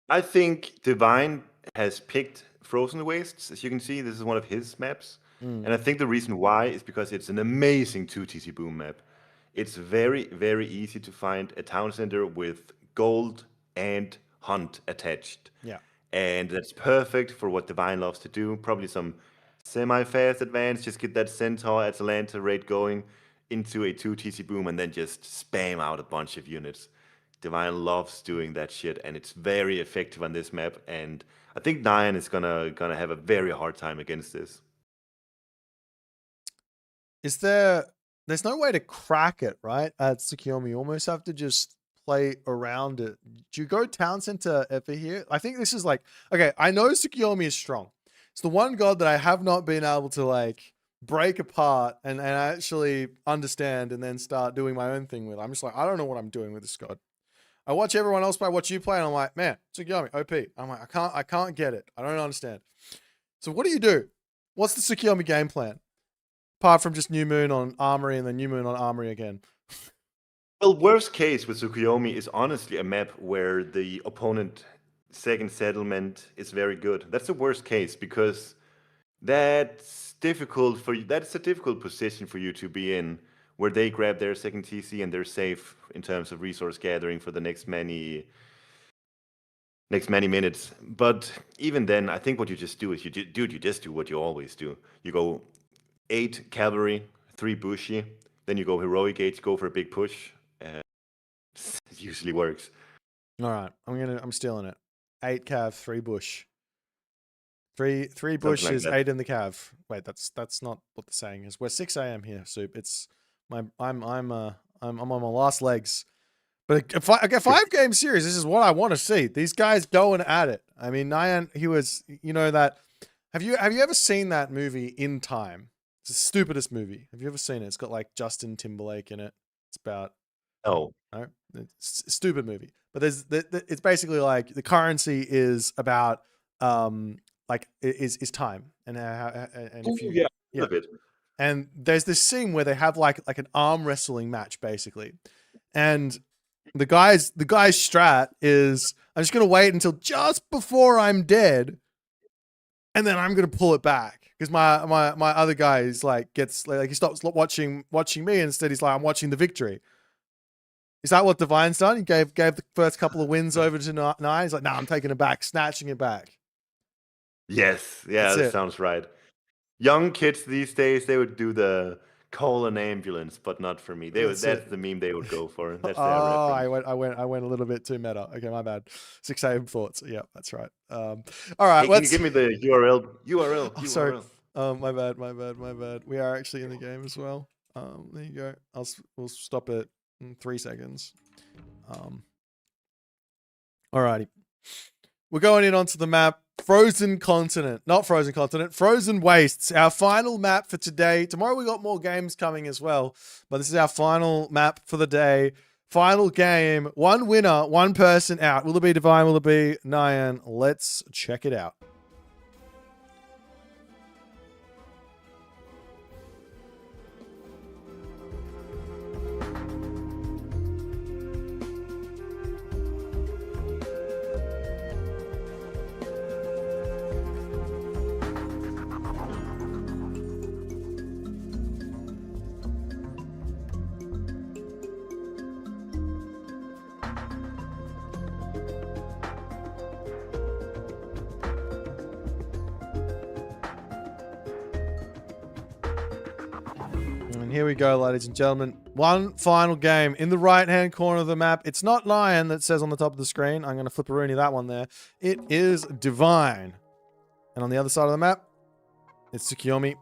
I think Divine has picked Frozen Wastes. As you can see, this is one of his maps. And I think the reason why is because it's an amazing 2TC boom map. It's very, very easy to find a town center with gold and hunt attached. Yeah. And that's perfect for what Divine loves to do. Probably some semi-fast advance, just get that Centaur Atalanta raid going into a 2TC boom and then just spam out a bunch of units. Divine loves doing that shit, and it's very effective on this map. And I think Nyan is gonna have a very hard time against this. There's no way to crack it, right? At Tsukuyomi, you almost have to just play around it. Do you go town center ever here? I think this is like, okay, I know Tsukuyomi is strong. It's the one god that I have not been able to like break apart and actually understand and then start doing my own thing with. I'm just like, I don't know what I'm doing with this god. I watch everyone else play, watch you play, and I'm like, man, Tsukuyomi, OP. I'm like, I can't get it. I don't understand. So what do? What's the Tsukuyomi game plan? Apart from just New Moon on Armory and then New Moon on Armory again. Well, worst case with Tsukuyomi is honestly a map where the opponent second settlement is very good. That's the worst case because that's difficult for you. That's a difficult position for you to be in, where they grab their second TC and they're safe in terms of resource gathering for the next many minutes. But even then, I think what you just do is you just do what you always do. You go 8 cavalry, 3 bushy, then you go heroic 8, go for a big push. It usually works. All right, I'm stealing it. 8 cav, 3 bush. Three bush Something like is that. 8 in the cav. Wait, that's not what the saying is. We're 6 a.m. here, Soup. It's I'm on my last legs. But a 5-game series, this is what I want to see. These guys going at it. I mean, Nyan, he was, that. Have you ever seen that movie In Time? It's the stupidest movie. Have you ever seen it? It's got like Justin Timberlake in it. It's about No. no, it's a stupid movie. But it's basically like the currency is about is time and how and if you A bit. and there's this scene where they have like an arm wrestling match basically, and the guy's strat is I'm just gonna wait until just before I'm dead, and then I'm gonna pull it back because my other guy is like gets like he stops watching me, instead he's like I'm watching the victory. Is that what Divine's done? He gave the first couple of wins over to Nine. He's like, nah, I'm taking it back, snatching it back. Yes, yeah, that sounds right. Young kids these days, they would do the call an ambulance, but not for me. That's the meme they would go for. That's their reference. I went a little bit too meta. Okay, my bad. 6 a.m. thoughts. Yeah, that's right. All right, Hey, can you give me the URL? Oh, sorry. My bad. We are actually in the game as well. There you go. We'll stop it in 3 seconds. Alrighty. We're going in onto the map. Frozen Continent. Not Frozen Continent. Frozen Wastes. Our final map for today. Tomorrow we got more games coming as well. But this is our final map for the day. Final game. 1 winner. 1 person out. Will it be Divine? Will it be Nyan? Let's check it out. Here we go, ladies and gentlemen. 1 final game in the right-hand corner of the map. It's not Lion that says on the top of the screen. I'm going to flip-a-rooney that one there. It is Divine. And on the other side of the map, it's Tsukiyomi.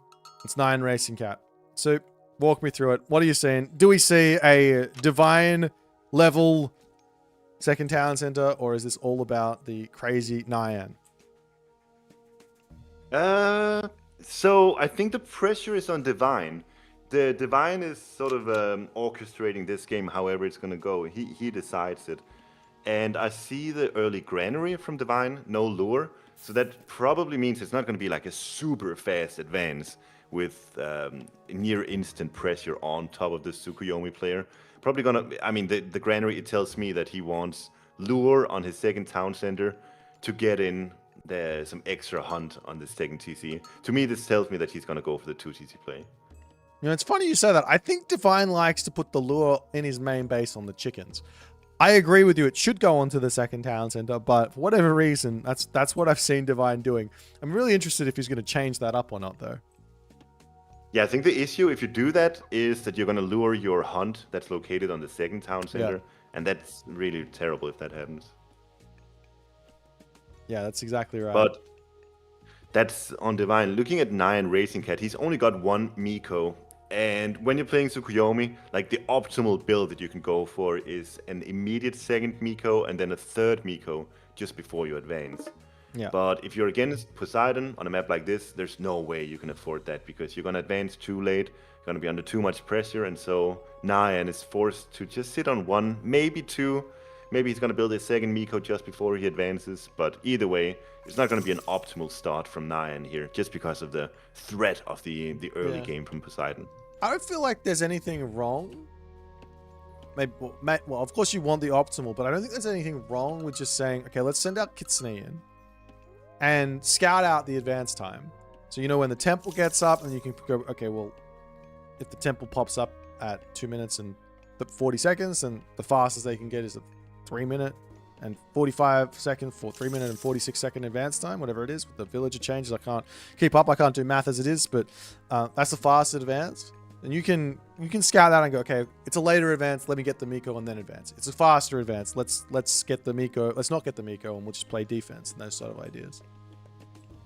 It's Nyan Racing Cat. So, walk me through it. What are you seeing? Do we see a Divine level second town center, or is this all about the crazy Nyan? So I think the pressure is on Divine. The Divine is sort of orchestrating this game however it's going to go. He decides it. And I see the early granary from Divine, no lure. So that probably means it's not going to be like a super fast advance with near instant pressure on top of the Tsukuyomi player. Probably going to, I mean, the granary, it tells me that he wants lure on his second town center to get in some extra hunt on the second TC. To me, this tells me that he's going to go for the 2 TC play. It's funny you say that. I think Divine likes to put the lure in his main base on the chickens. I agree with you. It should go onto the second town center, but for whatever reason, that's what I've seen Divine doing. I'm really interested if he's going to change that up or not, though. Yeah, I think the issue, if you do that, is that you're going to lure your hunt that's located on the second town center, and that's really terrible if that happens. Yeah, that's exactly right. But that's on Divine. Looking at Nyan Racing Cat, he's only got 1 Miko. And when you're playing Tsukuyomi, like the optimal build that you can go for is an immediate second Miko and then a third Miko just before you advance. Yeah. But if you're against Poseidon on a map like this, there's no way you can afford that because you're going to advance too late, you're going to be under too much pressure, and so Nyan is forced to just sit on 1, maybe 2. Maybe he's going to build a second Miko just before he advances, but either way, it's not going to be an optimal start from Nyan here just because of the threat of the early game from Poseidon. I don't feel like there's anything wrong. Maybe, well, of course you want the optimal, but I don't think there's anything wrong with just saying, okay, let's send out Kitsune in and scout out the advance time. So when the temple gets up, and you can go, okay, well, if the temple pops up at 2 minutes and 40 seconds, then the fastest they can get is a 3 minute and 45 second for 3 minute and 46 second advance time, whatever it is. With the villager changes, I can't keep up. I can't do math as it is, but that's the fastest advance. And you can scout that and go, okay, it's a later advance. Let me get the Miko and then advance. It's a faster advance. Let's get the Miko. Let's not get the Miko and we'll just play defense and those sort of ideas.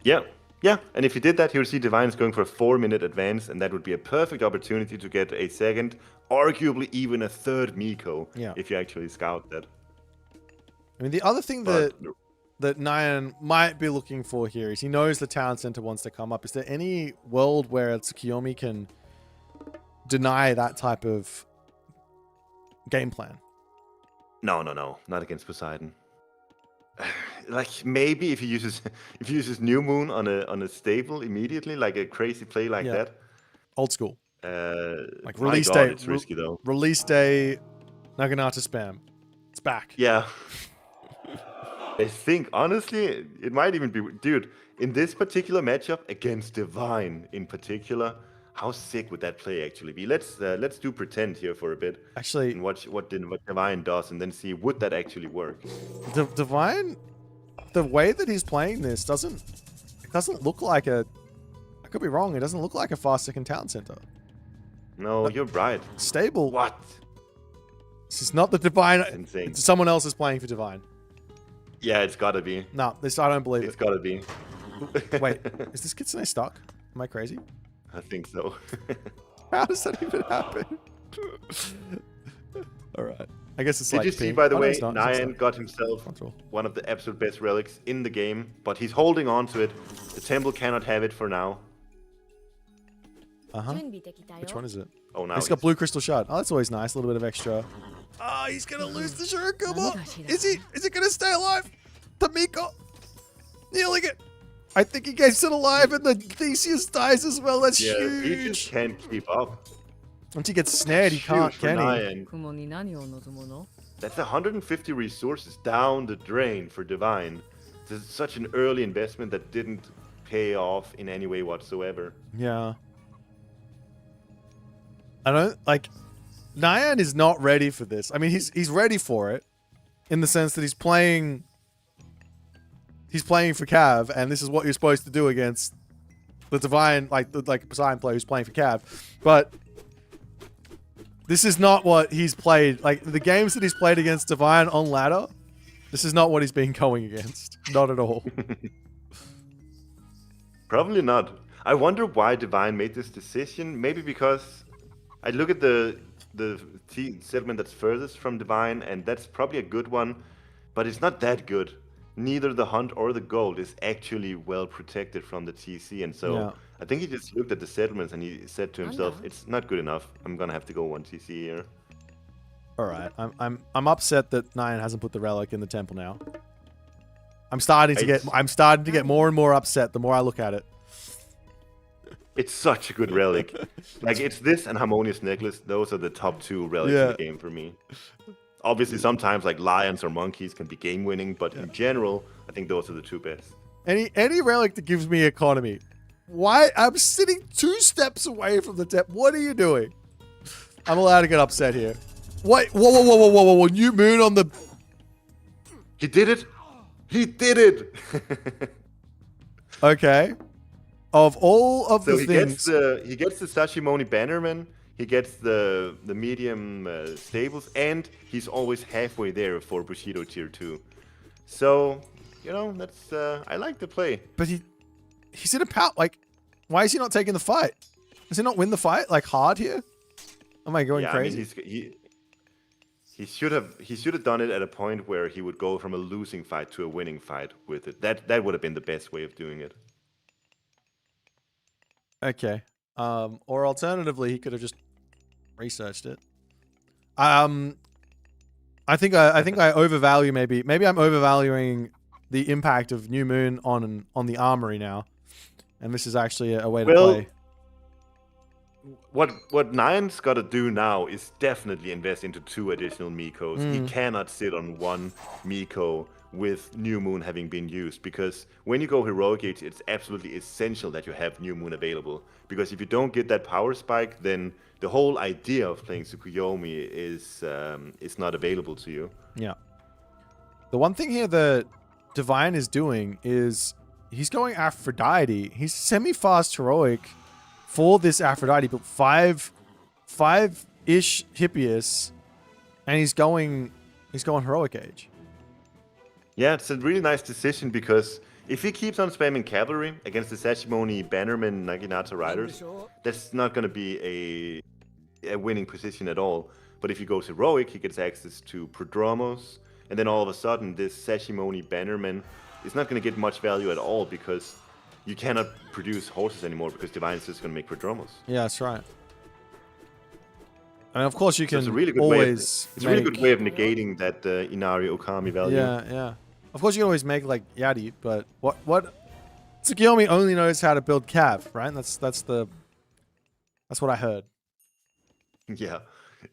Yeah. Yeah, and if he did that, he would see Divine is going for a 4-minute advance, and that would be a perfect opportunity to get a second, arguably even a third Miko, if you actually scout that. I mean, the other thing that Nyan might be looking for here is he knows the town center wants to come up. Is there any world where Tsukuyomi can deny that type of game plan? No, not against Poseidon. Like maybe if he uses New Moon on a stable immediately, like a crazy play like that. Old school. Like my release God, day. it's risky though. Release day. Naginata spam. It's back. Yeah. I think honestly, it might even be, dude. In this particular matchup against Divine, in particular, how sick would that play actually be? Let's do pretend here for a bit. Actually, and watch what Divine does, and then see would that actually work. Divine, the way that he's playing this doesn't look like a. I could be wrong. It doesn't look like a fast second town center. No, you're right. Stable. What? This is not the Divine. That's insane. Someone else is playing for Divine. Yeah, it's gotta be. No, I don't believe it's gotta be. Wait, is this Kitsune stuck? Am I crazy? I think so. How does that even happen? All right. I guess it's Did like. you see, by the way, Nyan got himself one of the absolute best relics in the game, but he's holding on to it. The temple cannot have it for now. Which one is it? Oh, now he's got blue crystal shard. Oh, that's always nice. A little bit of extra. Oh, he's gonna lose the Shurikuma. Is he? Is he gonna stay alive? The Miko, kneeling it. I think he gets it alive, and the Theseus dies as well. That's huge. He just can't keep up. Once he gets snared, he can't, can he? That's 150 resources down the drain for Divine. This is such an early investment that didn't pay off in any way whatsoever. Yeah. I don't like. Nyan is not ready for this. I mean, he's ready for it, in the sense that he's playing. He's playing for Cav, and this is what you're supposed to do against the Divine, like Poseidon player who's playing for Cav. But this is not what he's played. Like the games that he's played against Divine on ladder, this is not what he's been going against. Not at all. Probably not. I wonder why Divine made this decision. Maybe because I look at the settlement that's furthest from Divine, and that's probably a good one, but it's not that good. Neither the hunt or the gold is actually well protected from the TC, and so I think he just looked at the settlements and he said to himself, "It's not good enough. I'm gonna have to go 1 TC here." All right, I'm upset that Nyan hasn't put the relic in the temple now. I'm starting to get more and more upset the more I look at it. It's such a good relic. Like it's this and Harmonious Necklace. Those are the top 2 relics in the game for me. Obviously, sometimes like lions or monkeys can be game winning, but in general, I think those are the 2 best. Any relic that gives me economy. Why? I'm sitting 2 steps away from the temple. What are you doing? I'm allowed to get upset here. Wait, whoa. New moon on the... He did it. He did it. Okay. Of all of the things... he gets the Sashimoni Bannerman. He gets the medium stables, and he's always halfway there for Bushido tier 2. So, you know, that's I like the play. But he's in a pout. Like, why is he not taking the fight? Does he not win the fight like hard here? Am I going crazy? I mean, he should have done it at a point where he would go from a losing fight to a winning fight with it. That would have been the best way of doing it. Okay. Or alternatively, he could have just researched it. I think I overvalue maybe I'm overvaluing the impact of New Moon on the armory now, and this is actually a way to play. What Nyan's got to do now is definitely invest into 2 additional Mikos. He cannot sit on 1 Miko with New Moon having been used, because when you go Heroic Age, it's absolutely essential that you have New Moon available, because if you don't get that power spike, then the whole idea of playing Tsukuyomi is not available to you. Yeah. The one thing here that Divine is doing is he's going Aphrodite. He's semi-fast heroic for this Aphrodite, but 5 5-ish Hippias, and he's going heroic age. Yeah, it's a really nice decision because if he keeps on spamming cavalry against the Sashimoni Bannerman Naginata riders, that's not going to be a winning position at all. But if he goes heroic, he gets access to Prodromos, and then all of a sudden this Sashimoni Bannerman is not going to get much value at all because you cannot produce horses anymore because Divine is just going to make Prodromos. Yeah, that's right. I mean, of course, you can It's a really good always it's a really good way of negating that Inari Okami value. Yeah. Of course, you can always make like Yadi, but what Tsukiyomi only knows how to build cav, right? That's what I heard. Yeah,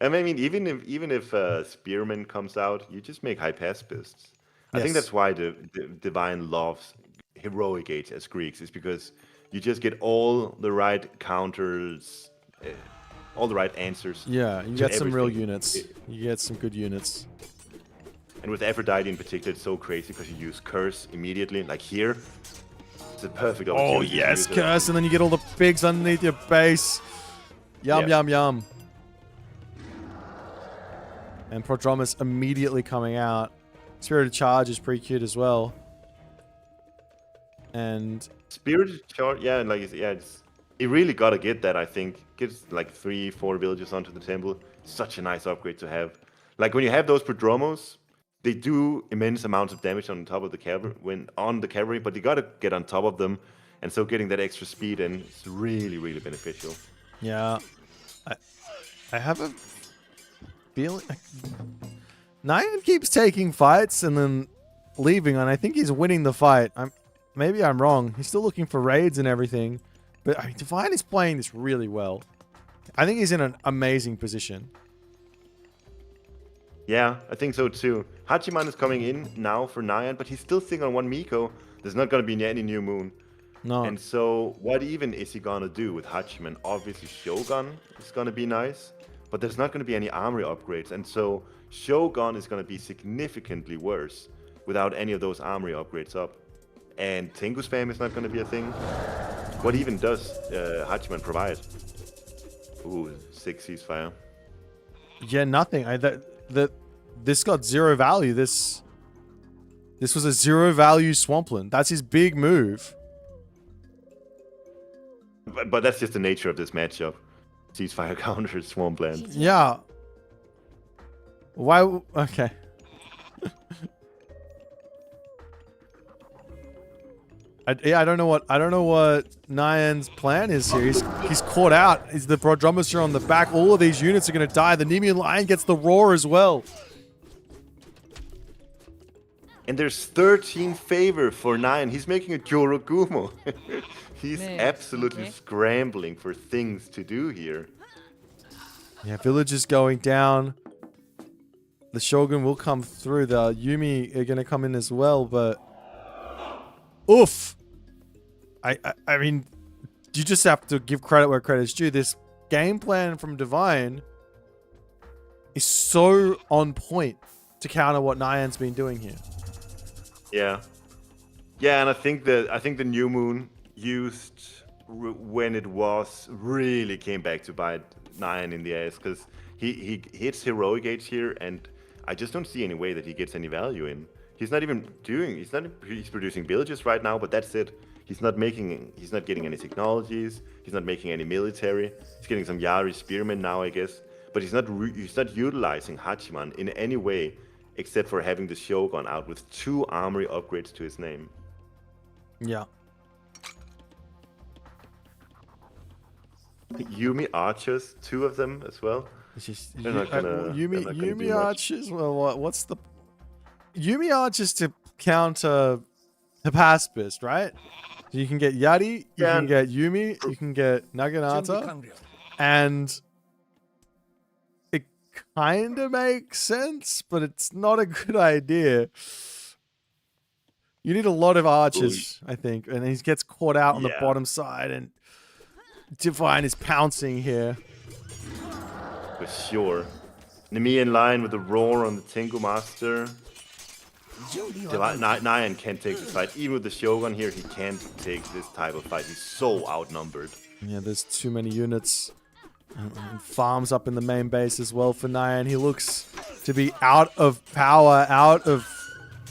and I mean, even if Spearman comes out, you just make high pacifists. I think that's why the Divine loves heroic age as Greeks, is because you just get all the right counters, all the right answers. Yeah, you get some real units. You get some good units. And with Aphrodite in particular, it's so crazy because you use Curse immediately, like here. It's a perfect opportunity. Oh yes, Curse, and then you get all the pigs underneath your base. Yum, yum, yum. And Prodromos immediately coming out. Spirited Charge is pretty cute as well. And Spirited Charge, you really gotta get that. I think gets like 3-4 villages onto the temple. Such a nice upgrade to have. Like when you have those Prodromos, they do immense amounts of damage on top of the cavalry, but you gotta get on top of them, and so getting that extra speed in is really, really beneficial. yeah, I have a feeling Nyan keeps taking fights and then leaving, and I think he's winning the fight. Maybe I'm wrong. He's still looking for raids and everything, but I mean, Divine is playing this really well. I think he's in an amazing position. Yeah, I think so too. Hachiman is coming in now for Nyan, but he's still sitting on 1 Miko. There's not going to be any new moon. No. And so what even is he going to do with Hachiman? Obviously Shogun is going to be nice, but there's not going to be any armory upgrades. And so Shogun is going to be significantly worse without any of those armory upgrades up. And Tengu spam is not going to be a thing. What even does Hachiman provide? Ooh, 6 ceasefire. Yeah, nothing. This got 0 value. This was a 0 value swampland. That's his big move. But that's just the nature of this matchup. Ceasefire counters swampland. Yeah. Why? Okay. I don't know what Nyan's plan is here. He's caught out. He's the Prodromos on the back. All of these units are going to die. The Nemean Lion gets the roar as well. And there's 13 favor for Nyan. He's making a Jorogumo. He's absolutely scrambling for things to do here. Yeah, village is going down. The Shogun will come through. The Yumi are going to come in as well, but... Oof! I mean, you just have to give credit where credit's due. This game plan from Divine is so on point to counter what Nyan's been doing here. Yeah, and I think the new moon used when it was really came back to bite Nyan in the ass, because he hits heroic age here, and I just don't see any way that he gets any value in. He's producing villages right now, but that's it. He's not getting any technologies. He's not making any military. He's getting some Yari spearmen now, I guess. But he's not utilizing Hachiman in any way, except for having the Shogun out with 2 armory upgrades to his name. Yeah. Yumi archers, 2 of them as well. It's just Yumi archers. Well, what's the Yumi archers to counter the pacifist, right? So you can get Yari, you can get Yumi, you can get Naginata, and it kind of makes sense, but it's not a good idea. You need a lot of archers, I think, and he gets caught out on the bottom side, and Divine is pouncing here. For sure. Nemean line with the roar on the Tengu Master. Nyan can't take this fight. Even with the Shogun here, he can't take this type of fight. He's so outnumbered. Yeah, there's too many units. And farms up in the main base as well for Nyan. He looks to be out of power, out of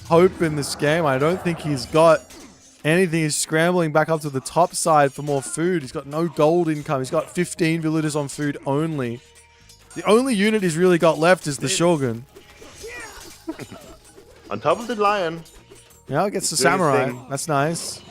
hope in this game. I don't think he's got anything. He's scrambling back up to the top side for more food. He's got no gold income. He's got 15 villagers on food only. The only unit he's really got left is the Shogun. On top of the lion. Yeah, gets the Doing his samurai. thing. That's nice.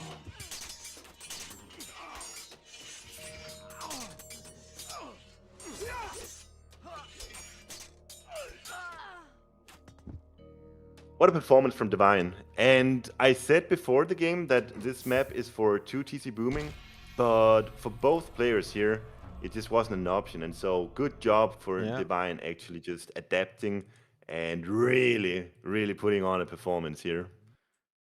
What a performance from Divine. And I said before the game that this map is for 2 TC booming, but for both players here, it just wasn't an option. And so good job for Divine actually just adapting and really, really putting on a performance here.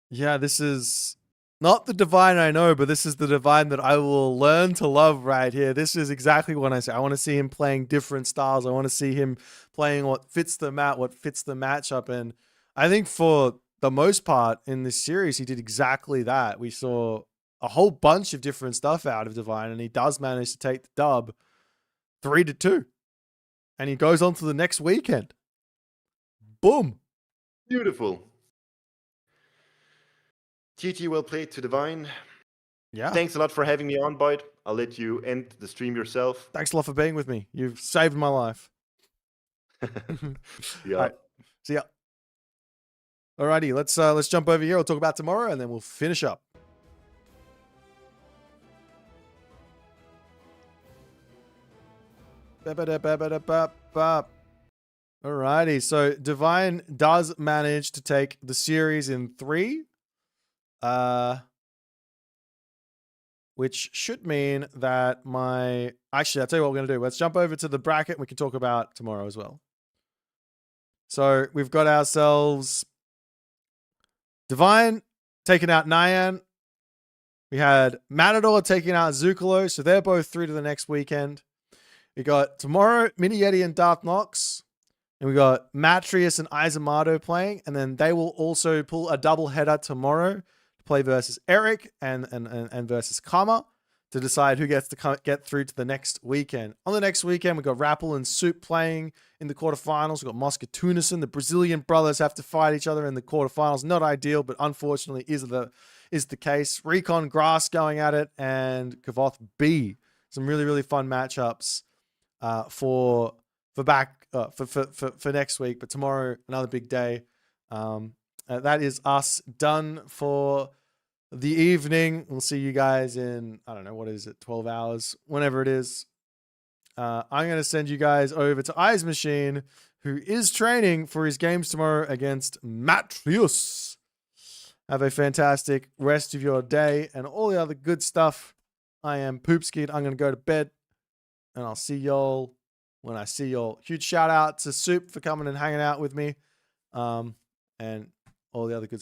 Yeah, this is not the Divine I know, but this is the Divine that I will learn to love right here. This is exactly what I say. I want to see him playing different styles. I want to see him playing what fits the map, what fits the matchup. And I think for the most part in this series, he did exactly that. We saw a whole bunch of different stuff out of Divine, and he does manage to take the dub 3-2. And he goes on to the next weekend. Boom. Beautiful. GG, well played to Divine. Yeah. Thanks a lot for having me on, Boit. I'll let you end the stream yourself. Thanks a lot for being with me. You've saved my life. Yeah. All right. See ya. Alrighty, let's jump over here. We'll talk about tomorrow, and then we'll finish up. Alrighty, so Divine does manage to take the series in 3. Which should mean that actually, I'll tell you what we're going to do. Let's jump over to the bracket and we can talk about tomorrow as well. So we've got ourselves Divine taking out Nyan. We had Matador taking out Zucolo, so they're both through to the next weekend. We got tomorrow Mini Yeti and Darth Nox. And we got Matrius and Izumato playing. And then they will also pull a double header tomorrow to play versus Eric and versus Kama to decide who gets to get through to the next weekend. On the next weekend, we got Rappel and Soup playing in the quarterfinals. We got Mosca Tunison. The Brazilian brothers have to fight each other in the quarterfinals. Not ideal, but unfortunately is the case. Recon Grass going at it, and Kavoth B. Some really, really fun matchups for next week. But tomorrow, another big day. That is us done for the evening. We'll see you guys in, I don't know, what is it, 12 hours, whenever it is. I'm going to send you guys over to Eyes Machine, who is training for his games tomorrow against Matrius. Have a fantastic rest of your day and all the other good stuff. I am Poopskid. I'm going to go to bed, and I'll see y'all when I see y'all. Huge shout out to Soup for coming and hanging out with me, and all the other good stuff.